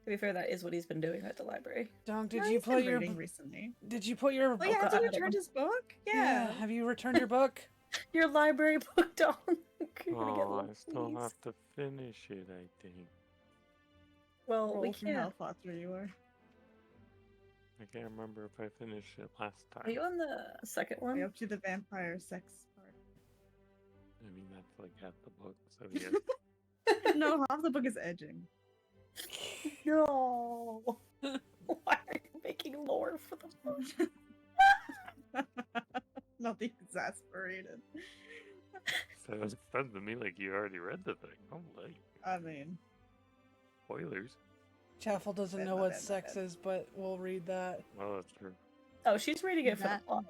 To be fair, that is what he's been doing at the library. Dong, did No, you he's been put your reading recently? did you put your Oh yeah, has God, he I don't returned know. his book? yeah? Yeah. Have you returned your book? Your library book, Dong. You're gonna get Oh, I lost, still please. have to finish it, I think. Well, we Roll from can't. how far through you are. I can't remember if I finished it last time. Are you on the second Are you one? up to the vampire sex part? I mean, that's like half the book, so yeah. No, half the book is edging. No. Why are you making lore for the book? Not the exasperated. Sounds fun to me like you already read the thing. I'm like, I mean, spoilers. Chaffel doesn't Bad, know my what bad, my sex bad. is, but we'll read that. Well, that's true. Oh, she's reading it for the That- plot.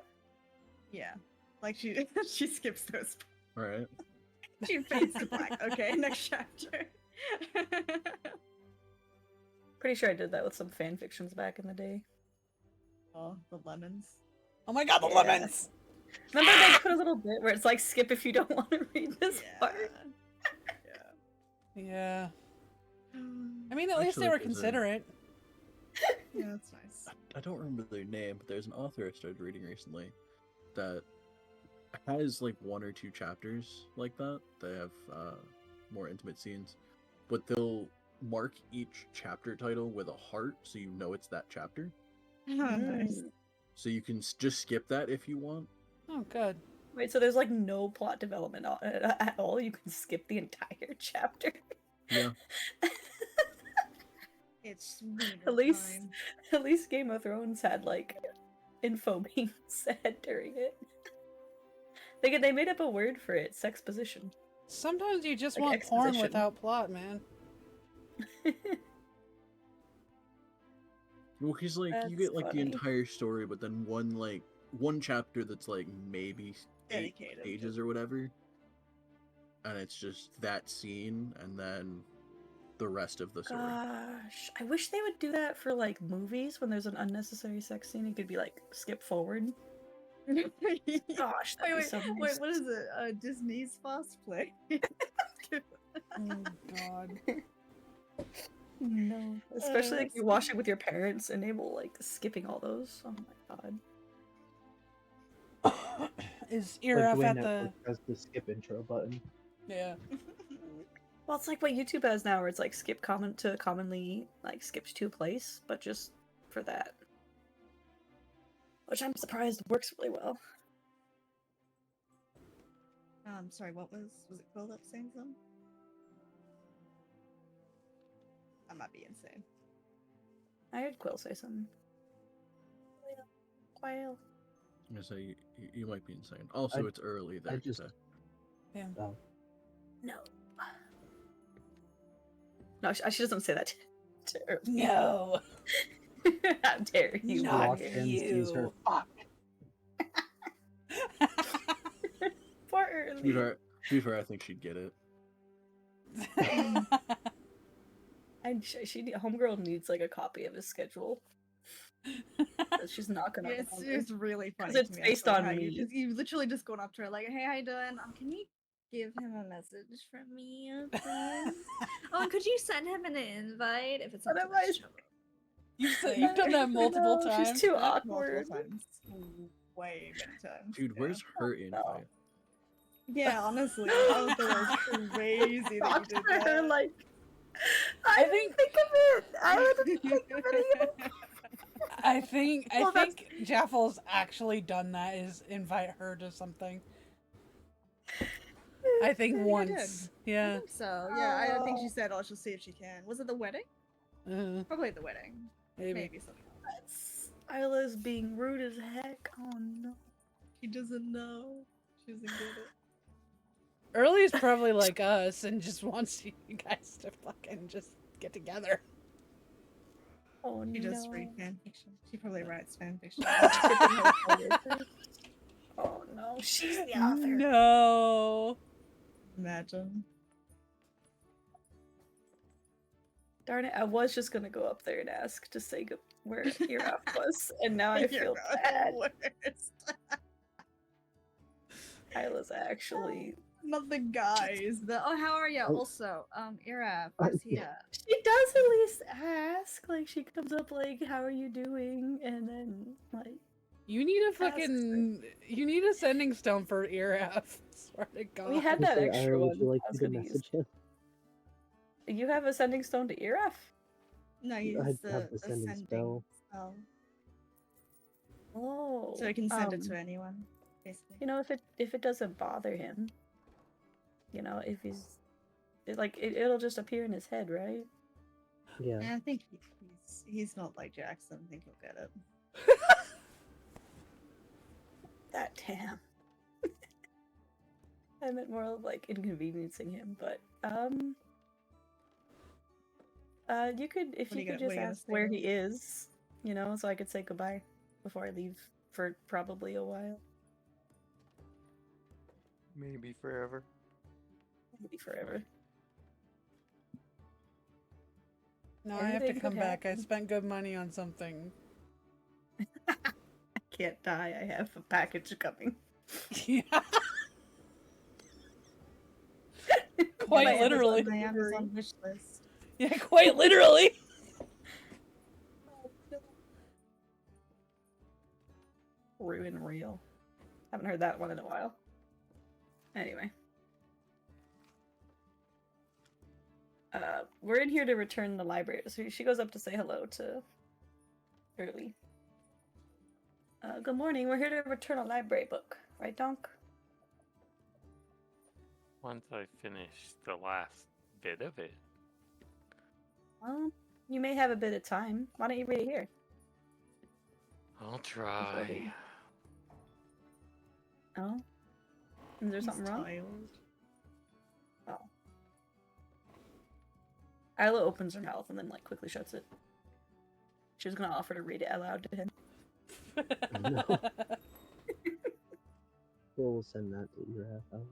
yeah. Like she she skips those. All right. She fades to black. Okay, next chapter. Pretty sure I did that with some fan fictions back in the day. Oh, the lemons. Oh my god, the Yeah. lemons! Remember they put a little bit where it's like skip if you don't want to read this part. Yeah. Yeah. I mean, at least they Actually, were there's a- considerate. Yeah, that's nice. I don't remember their name, but there's an author I started reading recently that has like one or two chapters like that. They have more intimate scenes, but they'll mark each chapter title with a heart so you know it's that chapter. Oh, nice. So you can just skip that if you want. Oh, good. Wait, so there's like no plot development at all? You can skip the entire chapter? Yeah. It's At least Game of Thrones had like info being said during it. They made up a word for it, sexposition. Sometimes you just Like want porn exposition. without plot, man. Well, because like you That's get like the funny. entire story, but then one chapter that's like maybe 8 Dedicated to- pages or whatever, and it's just that scene, and then the rest of the story. Gosh, I wish they would do that for like movies when there's an unnecessary sex scene. It could be like skip forward. Gosh, that'd be so nice. Wait, what is it? Disney's Fast Play. Oh god. No, especially if you're watching with your parents, enable like skipping all those. Oh my god. Is Like the Iraf way at Netflix the... has the skip intro button. Yeah. Well, it's like what YouTube has now, where it's like skip comment to commonly like skips to place, but just for that, which I'm surprised works really well. Sorry, what was it Quill up saying something? I might be insane. I heard Quill say something. Quail. I say you might be insane. Also, it's early there. just- so- Yeah. Oh, No. No, she doesn't say that to her. No. How dare you? Not How walks dare in, sees her. you. Fuck. Poor To be early. fair, I think she'd get it. She homegirl needs like a copy of his schedule. That she's not gonna. It's really funny. 'Cause it's to me, based actually, on how me. You literally just going up to her like, "Hey, how you doing? Can you give him a message from me, please? Oh, could you send him an invite if it's not too Otherwise- much?" You've done that multiple No, times. She's too Multiple awkward. times. Way many times. Dude, yeah. where's her invite? Yeah, honestly, I thought that was crazy that you Talk did to her that. like. I didn't think of it. I didn't think of it. Either. I think Well, that's- Jaffel's actually done that, is invite her to something. I think Yeah, you once. I Yeah. think so. Yeah, I think she said, "Oh, she'll see if she can." Was it the wedding? Probably the wedding. Maybe. Maybe something. That's Isla's being rude as heck. Oh no. She doesn't know. She doesn't get it. Early's probably like us and just wants you guys to fucking just get together. Oh no. She does read fanfiction. She probably writes fanfiction. Oh no. She's the author. No. Imagine. Darn it! I was just gonna go up there and ask to say where Iraf was, and now I feel bad. Isla's actually. Not the guys. Oh, how are you? Oh. Also, Iraf, where's he at? She does at least ask. Like she comes up like, "How are you doing?" And then like, You need a fucking. You need a sending stone for Iraf. Swear to God. we had I that say, extra Ira, one. would you like I was me to gonna use. message him? You have a sending stone to Iraf? No, he's I have the the sending ascending spell. spell. Oh. So I can send it um, to anyone, basically. You know, if it doesn't bother him, you know, if it'll just appear in his head, right? Yeah. And I think he's not like Jackson. I think he'll get it. That damn. I meant more of like inconveniencing him, but you could if What are you you could gonna- what just are you gonna ask say where to he is, you know, so I could say goodbye before I leave for probably a while, Maybe forever. maybe forever. No, I have to Anything come could back. I happen. spent good money on something. I can't die. I have a package coming. Yeah. Quite Amazon- literally. My Amazon wish list. Yeah, quite literally. Ruin real. Haven't heard that one in a while. Anyway. We're in here to return the library. So she goes up to say hello to Early. Good morning. We're here to return a library book. Right, Donk? Once I finish the last bit of it. You may have a bit of time. Why don't you read it here? I'll try. Oh? Is there He's something wrong? tired. Oh. Isla opens her mouth and then like quickly shuts it. She was gonna offer to read it aloud to him. No. We'll send that to your half hours.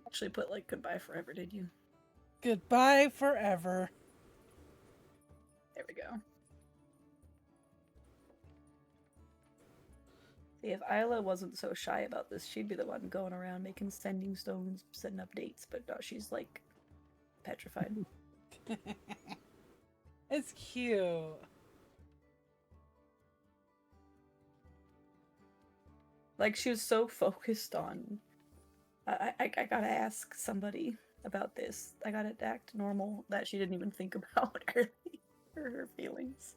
Actually put like goodbye forever, did you? Goodbye forever. There we go. See, if Isla wasn't so shy about this, she'd be the one going around making sending stones, setting up dates, but no, she's like petrified. It's cute. Like she was so focused on I gotta ask somebody about this. I gotta act normal that she didn't even think about her feelings.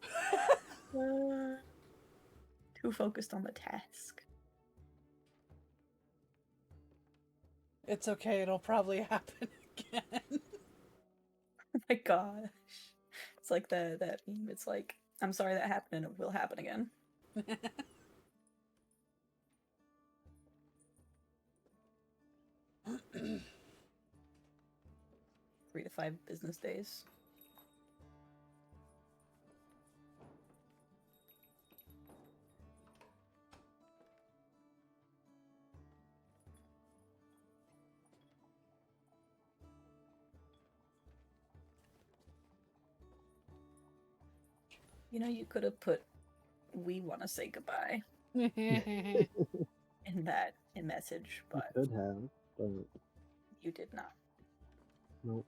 Too focused on the task. It's okay, it'll probably happen again. Oh my gosh. It's like that meme. It's like, I'm sorry that happened and it will happen again. 3 to 5 business days. You know, you could have put, "We want to say goodbye" in that message, You but could have, but you did not. nope.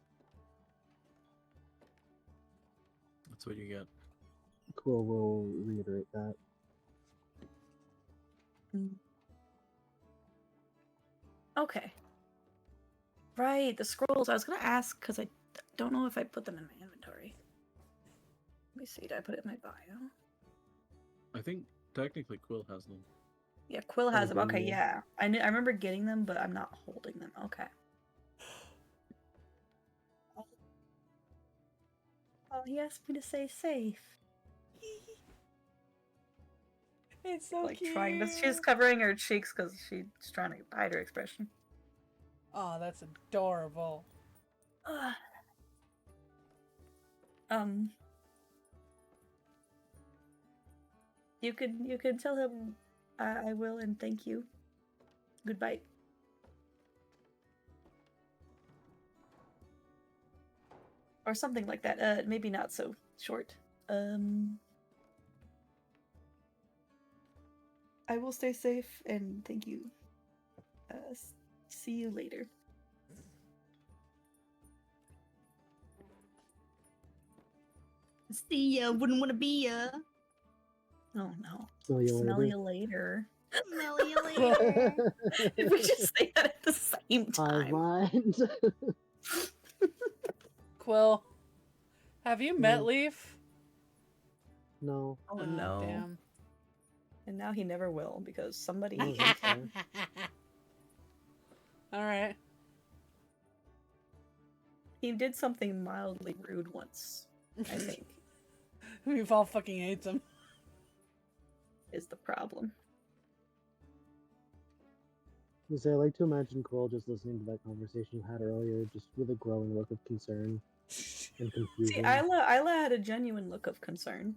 That's what you get. Cool, we'll reiterate that. Okay. Right, the scrolls. I was gonna ask because I don't know if I put them in my inventory. Let me see. Did I put it in my bio? I think technically Quill has them. Yeah, Quill has them. Okay, Probably, yeah. I remember getting them, but I'm not holding them. Okay. Oh, he asked me to stay safe. It's so Like cute. trying to. She's covering her cheeks because she's trying to hide her expression. Oh, that's adorable. You can tell him I will and thank you. Goodbye. Or something like that. Maybe not so short. I will stay safe and thank you. See you later. See ya, wouldn't want to be ya. Oh no. Smell you Smell later. you later. Smell you later. Did we just say that at the same Hive time? mind. Quill, have you met No. Leaf? No. Oh no. Damn. And now he never will because somebody Oh, that's fair. Alright. he did something mildly rude once, I think, We've all fucking hates him. is the problem. I like to imagine Quill just listening to that conversation you had earlier, just with a growing look of concern and confusion. See, Isla had a genuine look of concern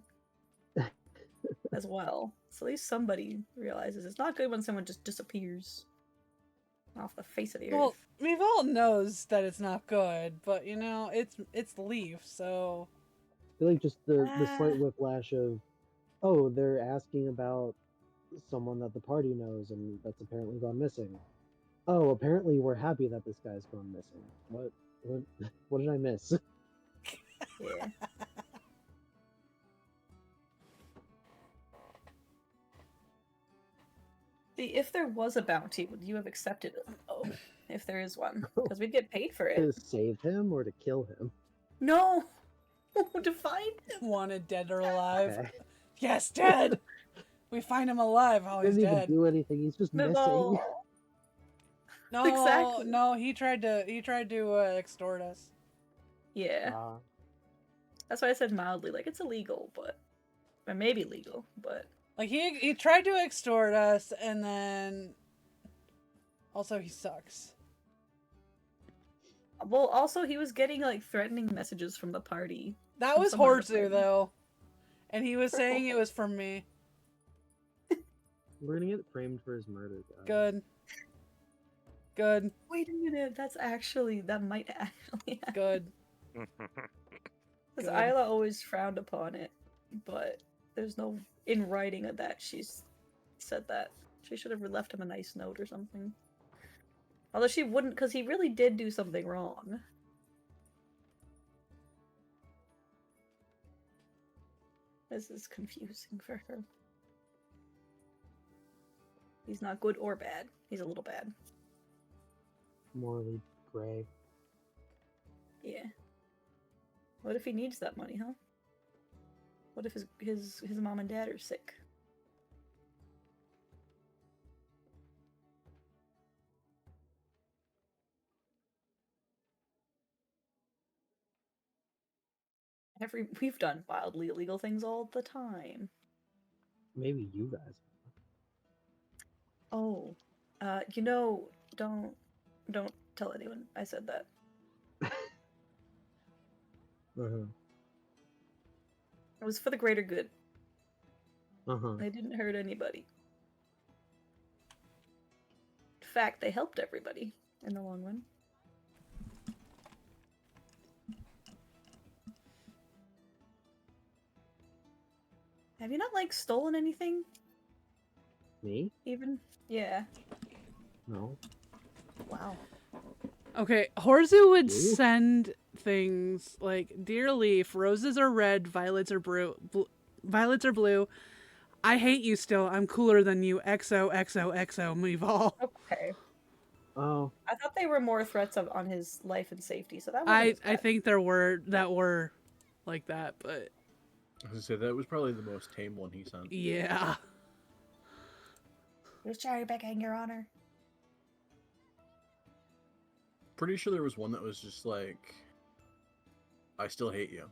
as well. So at least somebody realizes it's not good when someone just disappears off the face of the Well, earth. Meval knows that it's not good, but you know, it's Leaf, so I feel like just the slight whiplash of, oh, they're asking about someone that the party knows and that's apparently gone missing. Oh, apparently we're happy that this guy's gone missing. What did I miss? Yeah. See, if there was a bounty, would you have accepted it? Oh, if there is one, because we'd get paid for To it. save him or to kill him? No, to find him. Wanted dead or alive. Okay. Yes, dead. We find him alive. Oh, He he's didn't even dead. do anything. He's just missing. No. No, Exactly. no, he tried to extort us. Yeah, that's why I said mildly. Like it's illegal, but or maybe legal, but Like he tried to extort us, and then also he sucks. well, also he was getting like threatening messages from the party. That From was someone in the Hortzu party. though, and he was saying it was from me. We're gonna get framed for his murder, guys. Good. Good. Wait a minute, that might actually happen. Good. Because Good. Isla always frowned upon it, but there's no in writing of that. She's said that she should have left him a nice note or something. Although she wouldn't, because he really did do something wrong. This is confusing for her. He's not good or bad. He's a little bad. Morally gray. Yeah. What if he needs that money, huh? What if his mom and dad are sick? We've done wildly illegal things all the time. Maybe you guys. Oh, don't tell anyone I said that. Uh-huh. It was for the greater good. Uh-huh. They didn't hurt anybody. In fact, they helped everybody in the long run. Have you not, like, stolen anything? Me? Even? Yeah. No. Wow. Okay, Horzu would You? send things like, "Dear Leaf, roses are red, violets are violets are blue. I hate you still. I'm cooler than you. XOXOXO. Move all." Okay. Oh. I thought they were more threats on his life and safety, so that I wasn't as bad. think there were that were like that, but I was gonna say that was probably the most tame one he sent. yeah. It was cherry picking, Your Honor. Pretty sure there was one that was just like, "I still hate you,"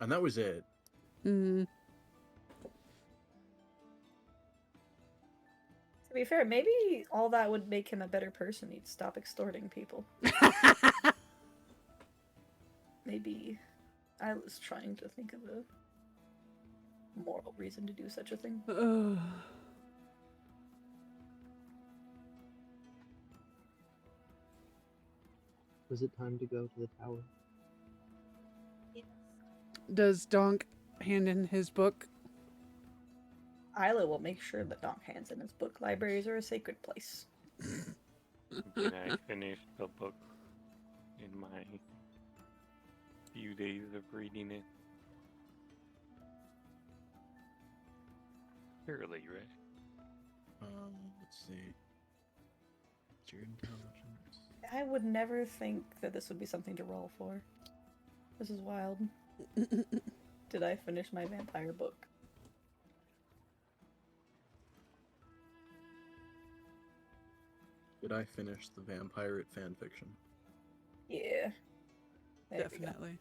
and that was it. Mm. To be fair, maybe all that would make him a better person. He'd stop extorting people. Maybe I was trying to think of a moral reason to do such a thing. Ugh. Was it time to go to the tower? Does Donk hand in his book? Isla will make sure that Donk hands in his book. Libraries are a sacred place. Can I finish the book in my few days of reading it? Surely, right? Let's see. What's your intelligence? I would never think that this would be something to roll for. This is wild. Did I finish my vampire book? Did I finish the Vampirate fanfiction? Yeah. There we go. Definitely.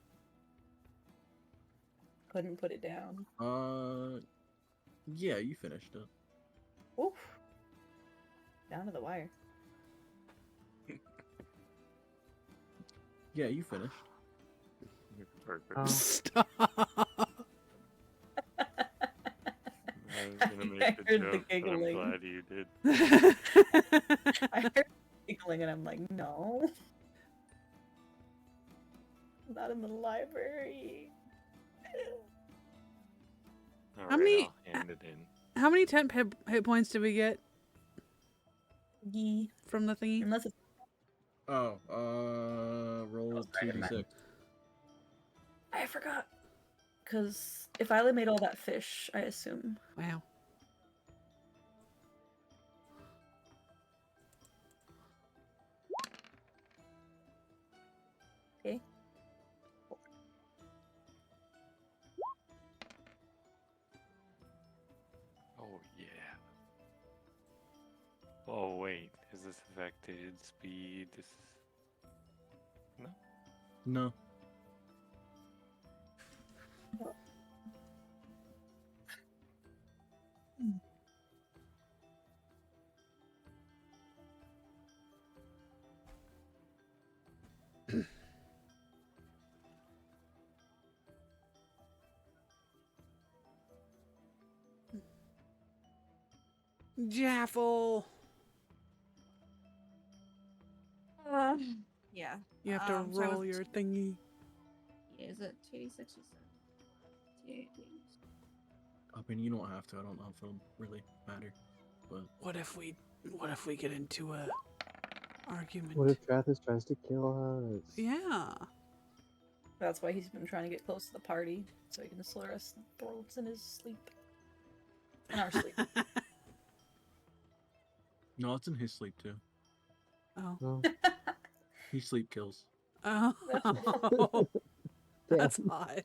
Couldn't put it down. Yeah, you finished it. Oof. Down to the wire. Yeah, you finished. Perfect. Stop. I was gonna make I a heard the joke, but I'm giggling. glad you did. I heard giggling and I'm like, no. Not in the library. Alright, many- I'll hand it in. How many temp hit points did we get? Yee. from the thingy? Unless it's Oh, roll Dragon Man. 2d6. I forgot. Because if Isla made all that fish, I assume. Wow. Okay. Oh yeah. Oh wait, is this affected speed? This no. No. Jaffle. Yeah. You have to So I roll was- your thingy. Is it 2d6 or 7? I mean, you don't have to. I don't know if it'll really matter. But What if we get into a argument? What if Trathis tries to kill us? Yeah. That's why he's been trying to get close to the party, so he can slur us throats in his sleep. In our sleep. no, it's in his sleep too. Oh. Oh, He sleep kills. Oh. damn. That's hot.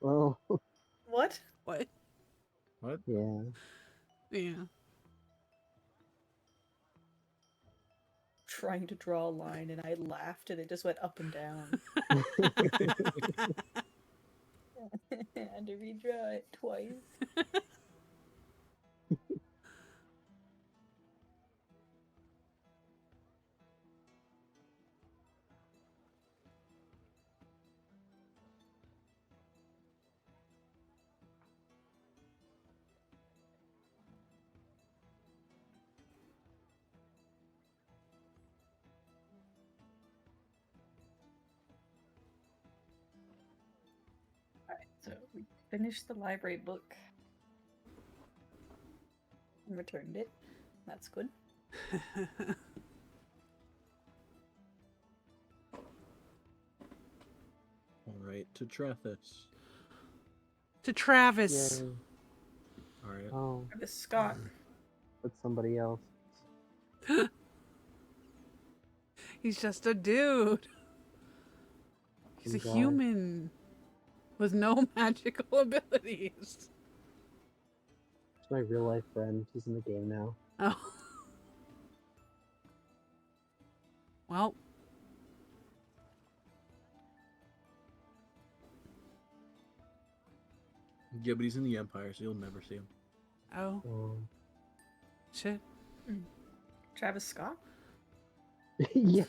Well, What? What? What? yeah. Yeah. Trying to draw a line, and I laughed, and it just went up and down. I had to redraw it twice. Alright, so we finished the library book. And returned it. That's good. All right, to Trathis. To Travis. Yay. All right. Oh, This Scott. but somebody else. He's just a dude. He's a He's human with no magical abilities. It's my real life friend. He's in the game now. Oh. Well. Yeah, but he's in the Empire, so you'll never see him. Oh. Shit. Travis Scott? Yeah.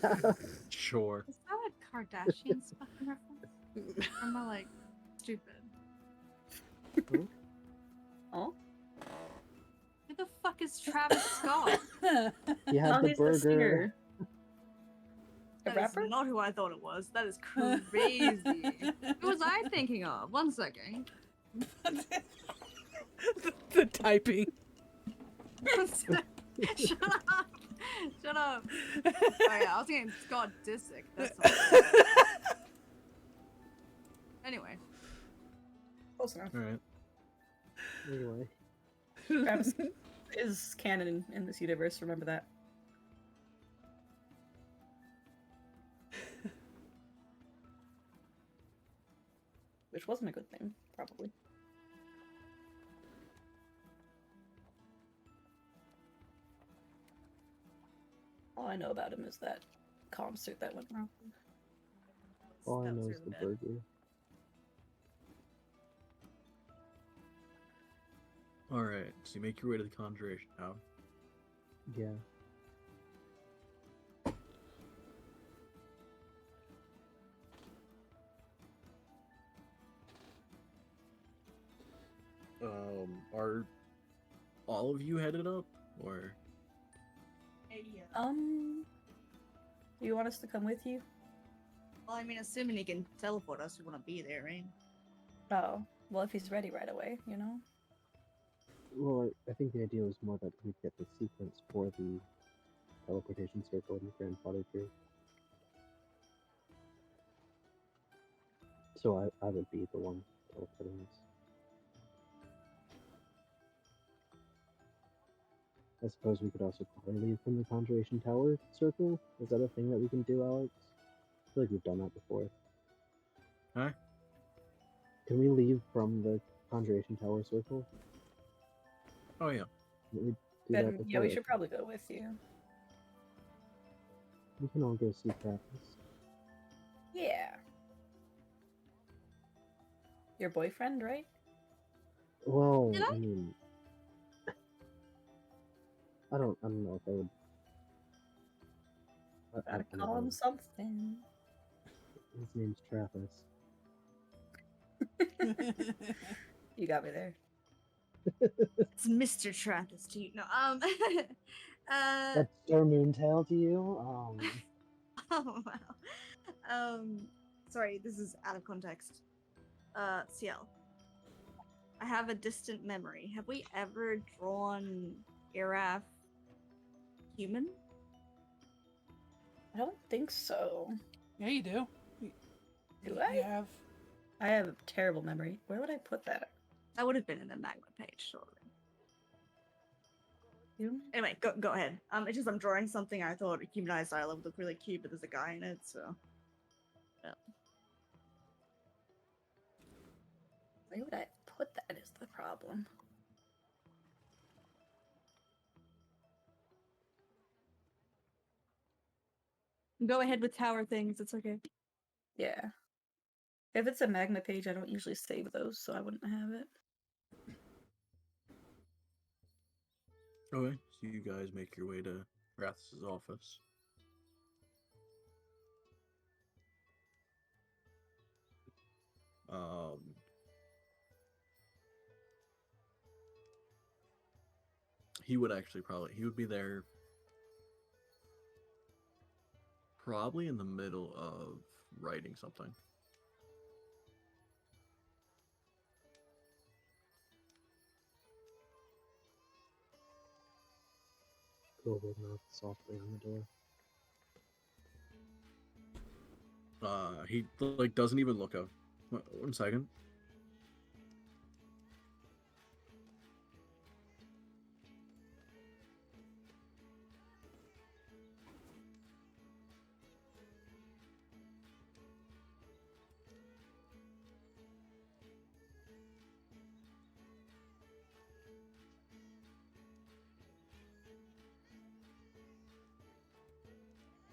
Sure. Is that a Kardashians fucking reference? Or am I like stupid? Oh? Who the fuck is Travis Scott? He had Oh, the he's burger. singer. A That is rapper? not who I thought it was. That is crazy. Who was I thinking of? One second. the typing. Shut up. Shut up. Oh yeah, I was thinking Scott Disick. That's all. Anyway. Close enough. All right. Anyway. Travis is canon in this universe, remember that. Which wasn't a good thing, probably. All I know about him is that concert that went wrong. All I That know was is really the bad. burger. All right. So you make your way to the Conjuration Tower. Yeah. Are all of you headed up, or? Do you want us to come with you? Well, I mean, assuming he can teleport us, we want to be there, right? Oh, well, if he's ready right away, you know? Well, I think the idea was more that we'd get the sequence for the teleportation circle in the grandfather tree. So I would be the one teleporting us. I suppose we could also probably leave from the Conjuration Tower circle. Is that a thing that we can do, Alex? I feel like we've done that before. Huh? Can we leave from the Conjuration Tower circle? Oh yeah. Didn't we do Then that before? yeah, we should probably go with you. We can all go see Travis. Yeah. Your boyfriend, right? Well, Did I? I mean, I don't know if I would. I Gotta don't call him know. something. His name's Travis. You got me there. It's Mr. Trappist to you. No, That's Sir Moontail to you? oh wow. Sorry, this is out of context. CL. I have a distant memory. Have we ever drawn Iraf human? I don't think so. Yeah, you do. Do You I? have. I have a terrible memory. Where would I put that? That would have been in the magma page, surely. You? Anyway, go ahead. It's just I'm drawing something I thought a humanized Isla would look really cute, but there's a guy in it, so. Yeah. Where would I put that is the problem. Go ahead with tower things, it's okay. Yeah. If it's a magma page, I don't usually save those, so I wouldn't have it. Okay, so you guys make your way to Rath's office. He would actually he would be there probably in the middle of writing something. Global knocked softly on the door. He like doesn't even look up. 1 second.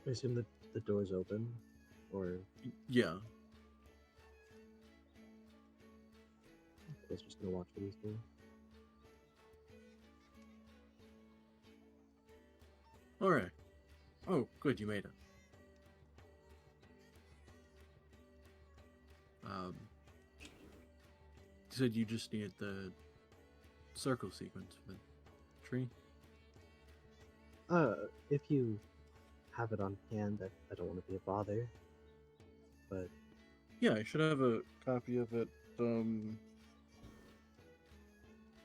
I assume that the door's open, or Yeah. I was just gonna watch what he's doing. All right. Oh, good, you made it. You said you just needed the circle sequence for the tree. If you have it on hand, I don't want to be a bother, but Yeah, I should have a copy of it.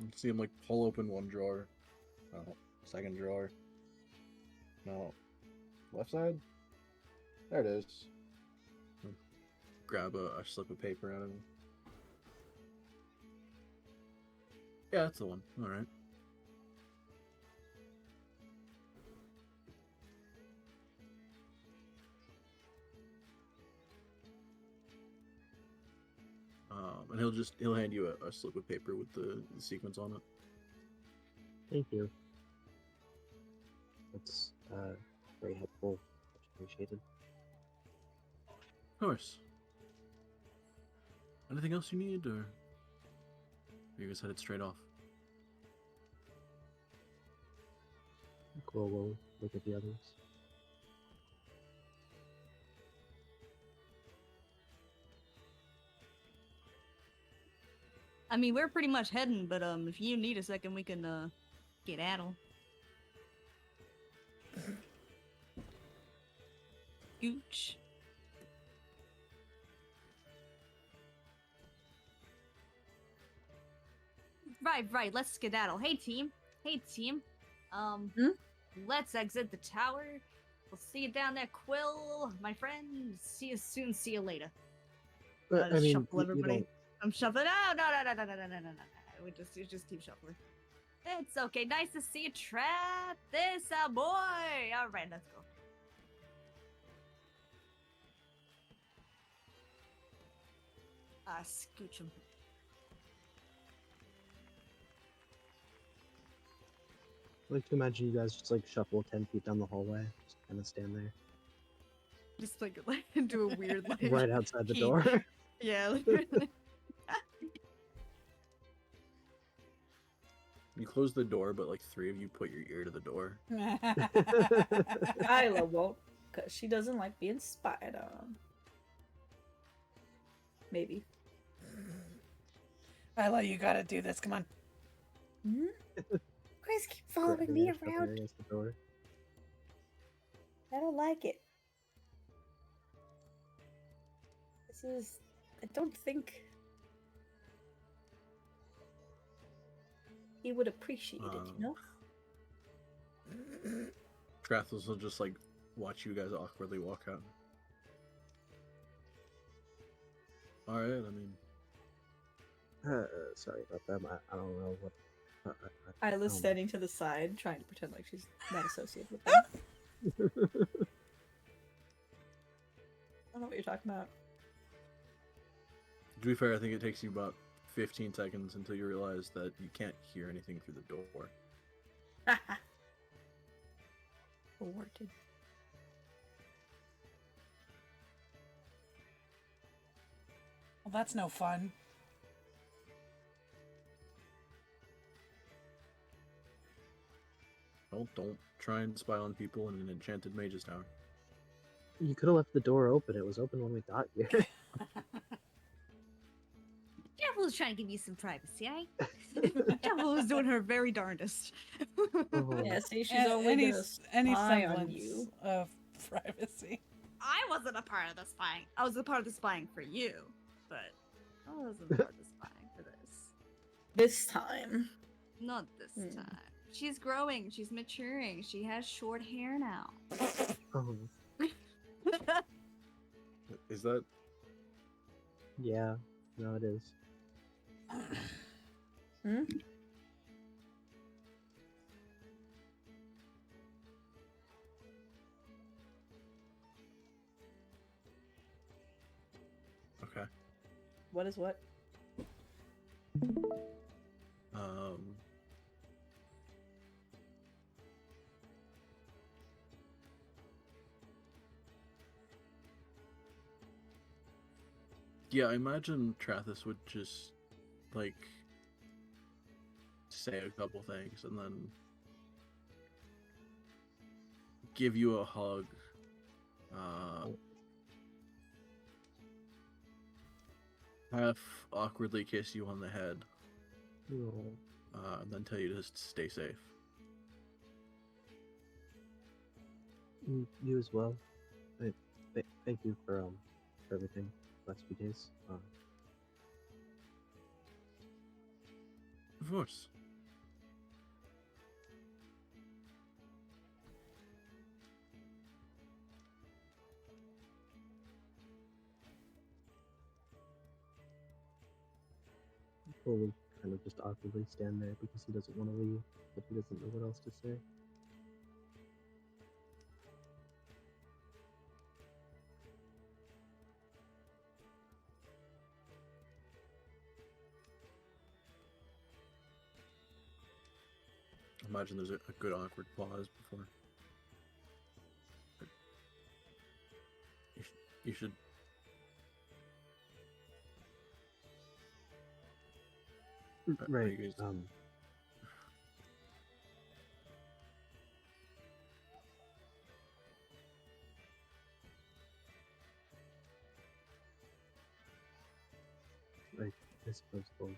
Let's see him like pull open one drawer. No, second drawer. No, left side. There it is. Grab a slip of paper out of it. Yeah, that's the one. All right. And he'll hand you a slip of paper with the sequence on it. thank you. That's very helpful. Much appreciated. Of course. Anything else you need, or you guys headed straight off? Cool. We'll look at the others. I mean, we're pretty much heading, but if you need a second, we can get at 'em. Gooch. Right. Let's skedaddle. Hey, team. Let's exit the tower. We'll see you down there, Quill, my friend. See you soon. See you later. But, I mean, Shuffle you everybody. don't- I'm shuffling. No. We just keep shuffling. It's okay. Nice to see you, Trap. This a boy. All right, let's go. Scooch him. I like to imagine you guys just like shuffle 10 feet down the hallway, just kind of stand there, Just like do a weird like. right outside the peek. door. Yeah. You close the door, but like 3 of you put your ear to the door. Isla won't, because she doesn't like being spied on. Maybe. Isla, you gotta do this. Come on. You guys keep Grabbing following me it, shoving it around. against the door. I don't like it. I don't think he would appreciate it, you know? Trathos will just like watch you guys awkwardly walk out. Alright, I mean, Sorry about them. I don't know what. Isla's um, standing to the side, trying to pretend like she's not associated with them. I don't know what you're talking about. to be fair, I think it takes you about 15 seconds until you realize that you can't hear anything through the door. Aborted. Well, that's no fun. Well, don't try and spy on people in an enchanted mage's tower. You could have left the door open. It was open when we got here. Devil was trying to give you some privacy, eh? Devil was doing her very darndest. Oh. Yeah, see, she's A- only any gonna any spy on semblance you. of privacy. I wasn't a part of the spying. I was a part of the spying for you, but I wasn't a part of the spying for this. This time. Not this Hmm. time. She's growing. She's maturing. She has short hair now. Oh, Is that? yeah. No, it is. Hmm? Okay. What is what? Um. Yeah, I imagine Trathis would just, like, say a couple things and then give you a hug. Half awkwardly kiss you on the head, No. and then tell you to just stay safe. You as well. Thank you for everything last few days. Of course. Will kind of just awkwardly stand there because he doesn't want to leave, but he doesn't know what else to say. Imagine there's a good awkward pause before. You should. Are Right. you guys- I suppose we'll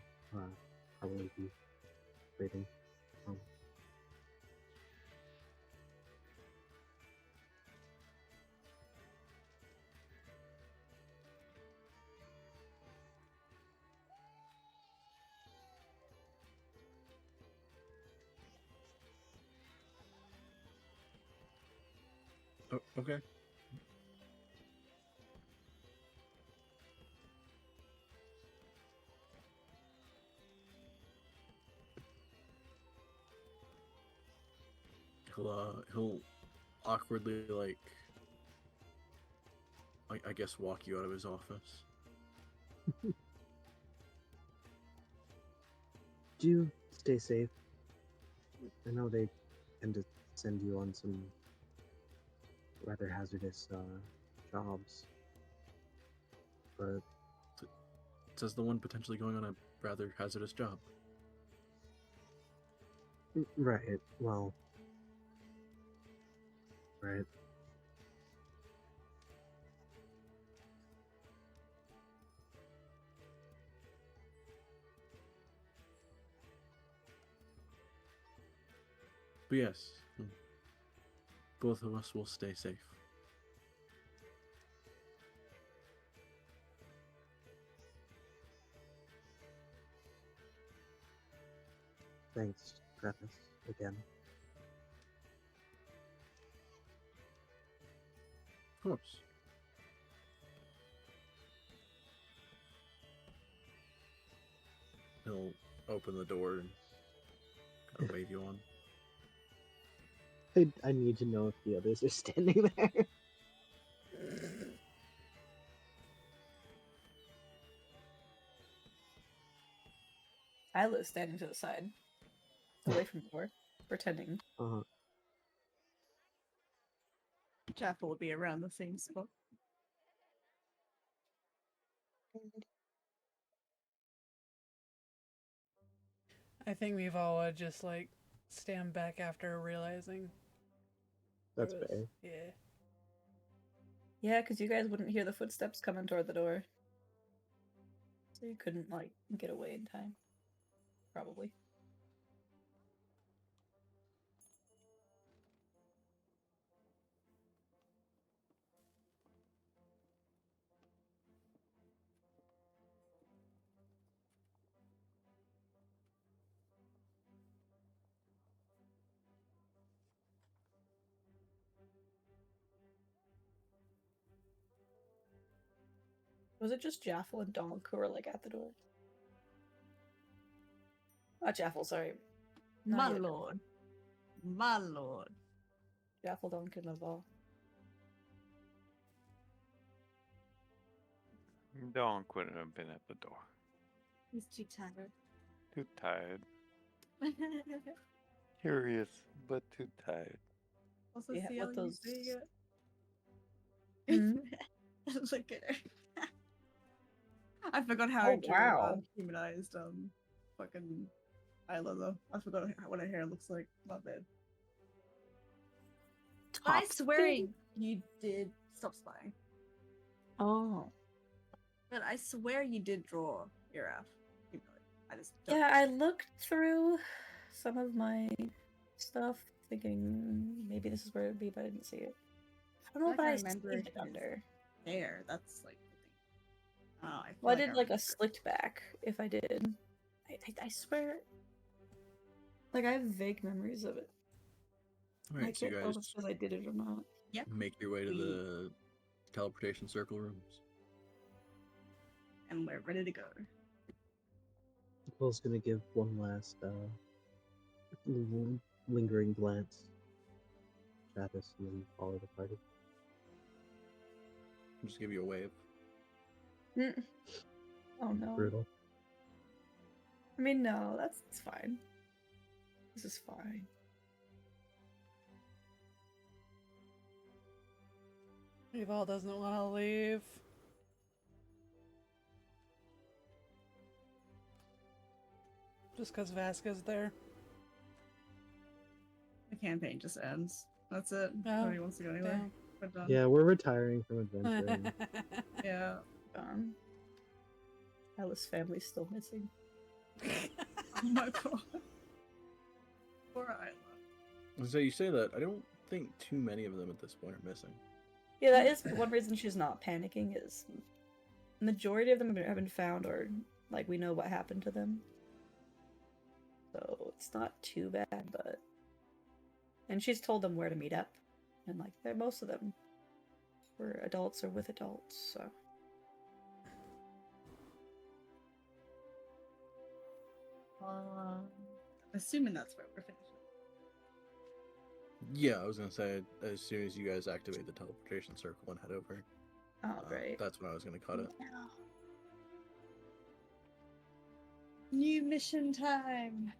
probably be waiting. Okay. He'll awkwardly, like, I guess, walk you out of his office. Do stay safe. I know they tend to send you on some rather hazardous jobs, but Says the one potentially going on a rather hazardous job. right. Well, right. But yes, both of us will stay safe. Thanks, Travis, again. Of course. He'll open the door and kind of wave you on. I need to know if the others are standing there. Isla's standing to the side, away from the door, pretending. Chapel will be around the same spot. I think we've all just like stand back after realizing. That's it was- fair. Yeah. Yeah, because you guys wouldn't hear the footsteps coming toward the door. So you couldn't, like, get away in time. Probably. Was it just Jaffel and Donk who were, like, at the door? Not Jaffel, sorry. Not My yet. lord. My lord. Jaffel, Donk, and Laval. Donk wouldn't have been at the door. He's too tired. Too tired. Curious, but too tired. Also, Yeah, see what how you those- say it? Hmm? Look at her. I forgot how Oh, wow. humanized fucking Isla though. I forgot what her hair looks like. Not bad. I Top swear speed? you did stop spying. Oh. But I swear you did draw Iraf. You know it. I just don't. Yeah, I looked through some of my stuff, thinking maybe this is where it would be, but I didn't see it. I don't know Like what I I remember saved it his under. hair. That's like the thing. Oh, I feel Well, I like did like remember. a slicked back, if I did. I swear. Like, I have vague memories of it. I Alright, so can't you tell if guys it's because I did it or not. Yep. make your way to We- the teleportation circle rooms. And we're ready to go. Will's gonna give one last lingering glance. Travis, and then follow the party. I'll just give you a wave. Oh no. Brutal. I mean, no, that's fine. This is fine. Eval doesn't want to leave. Just because Vasca's there. The campaign just ends. That's it. Oh, Nobody wants to go anywhere. damn. We're done. Yeah, we're retiring from adventuring. Yeah. Alice's family's still missing. Oh my god. Poor Isla. So you say that, I don't think too many of them at this point are missing. Yeah, that is one reason she's not panicking. Is majority of them have been found, or like we know what happened to them. So it's not too bad, but and she's told them where to meet up, and like most of them for adults or with adults. So I'm assuming that's where we're finishing. Yeah, I was gonna say as soon as you guys activate the teleportation circle and head over, great. that's when I was gonna cut it. New mission time.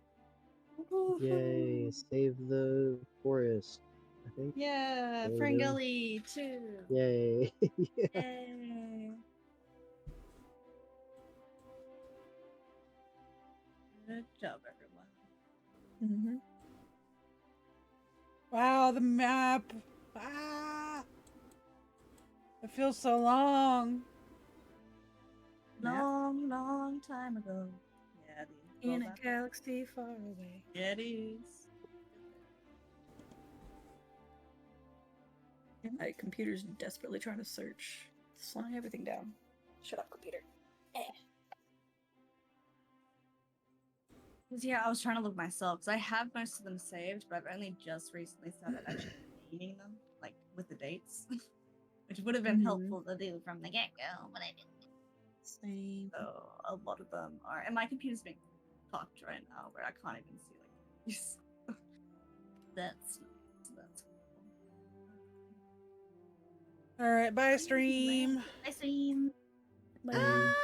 Yay! Save the forest. I think. Yeah, There we go. Frangully too. Yay! Yeah. Yay. Good job, everyone. Mm-hmm. Wow, the map. Ah, it feels so long. Long, long time ago. Yeah, In a galaxy far away. Yeah, it is. My computer's desperately trying to search, slowing everything down. Shut up, computer. Yeah, I was trying to look myself because I have most of them saved, but I've only just recently started actually naming them, like with the dates, which would have been helpful to do from the get go, but I didn't. Same. So a lot of them are, and my computer's being fucked right now, where I can't even see like these. That's cool. All right, bye, stream. I see. Bye.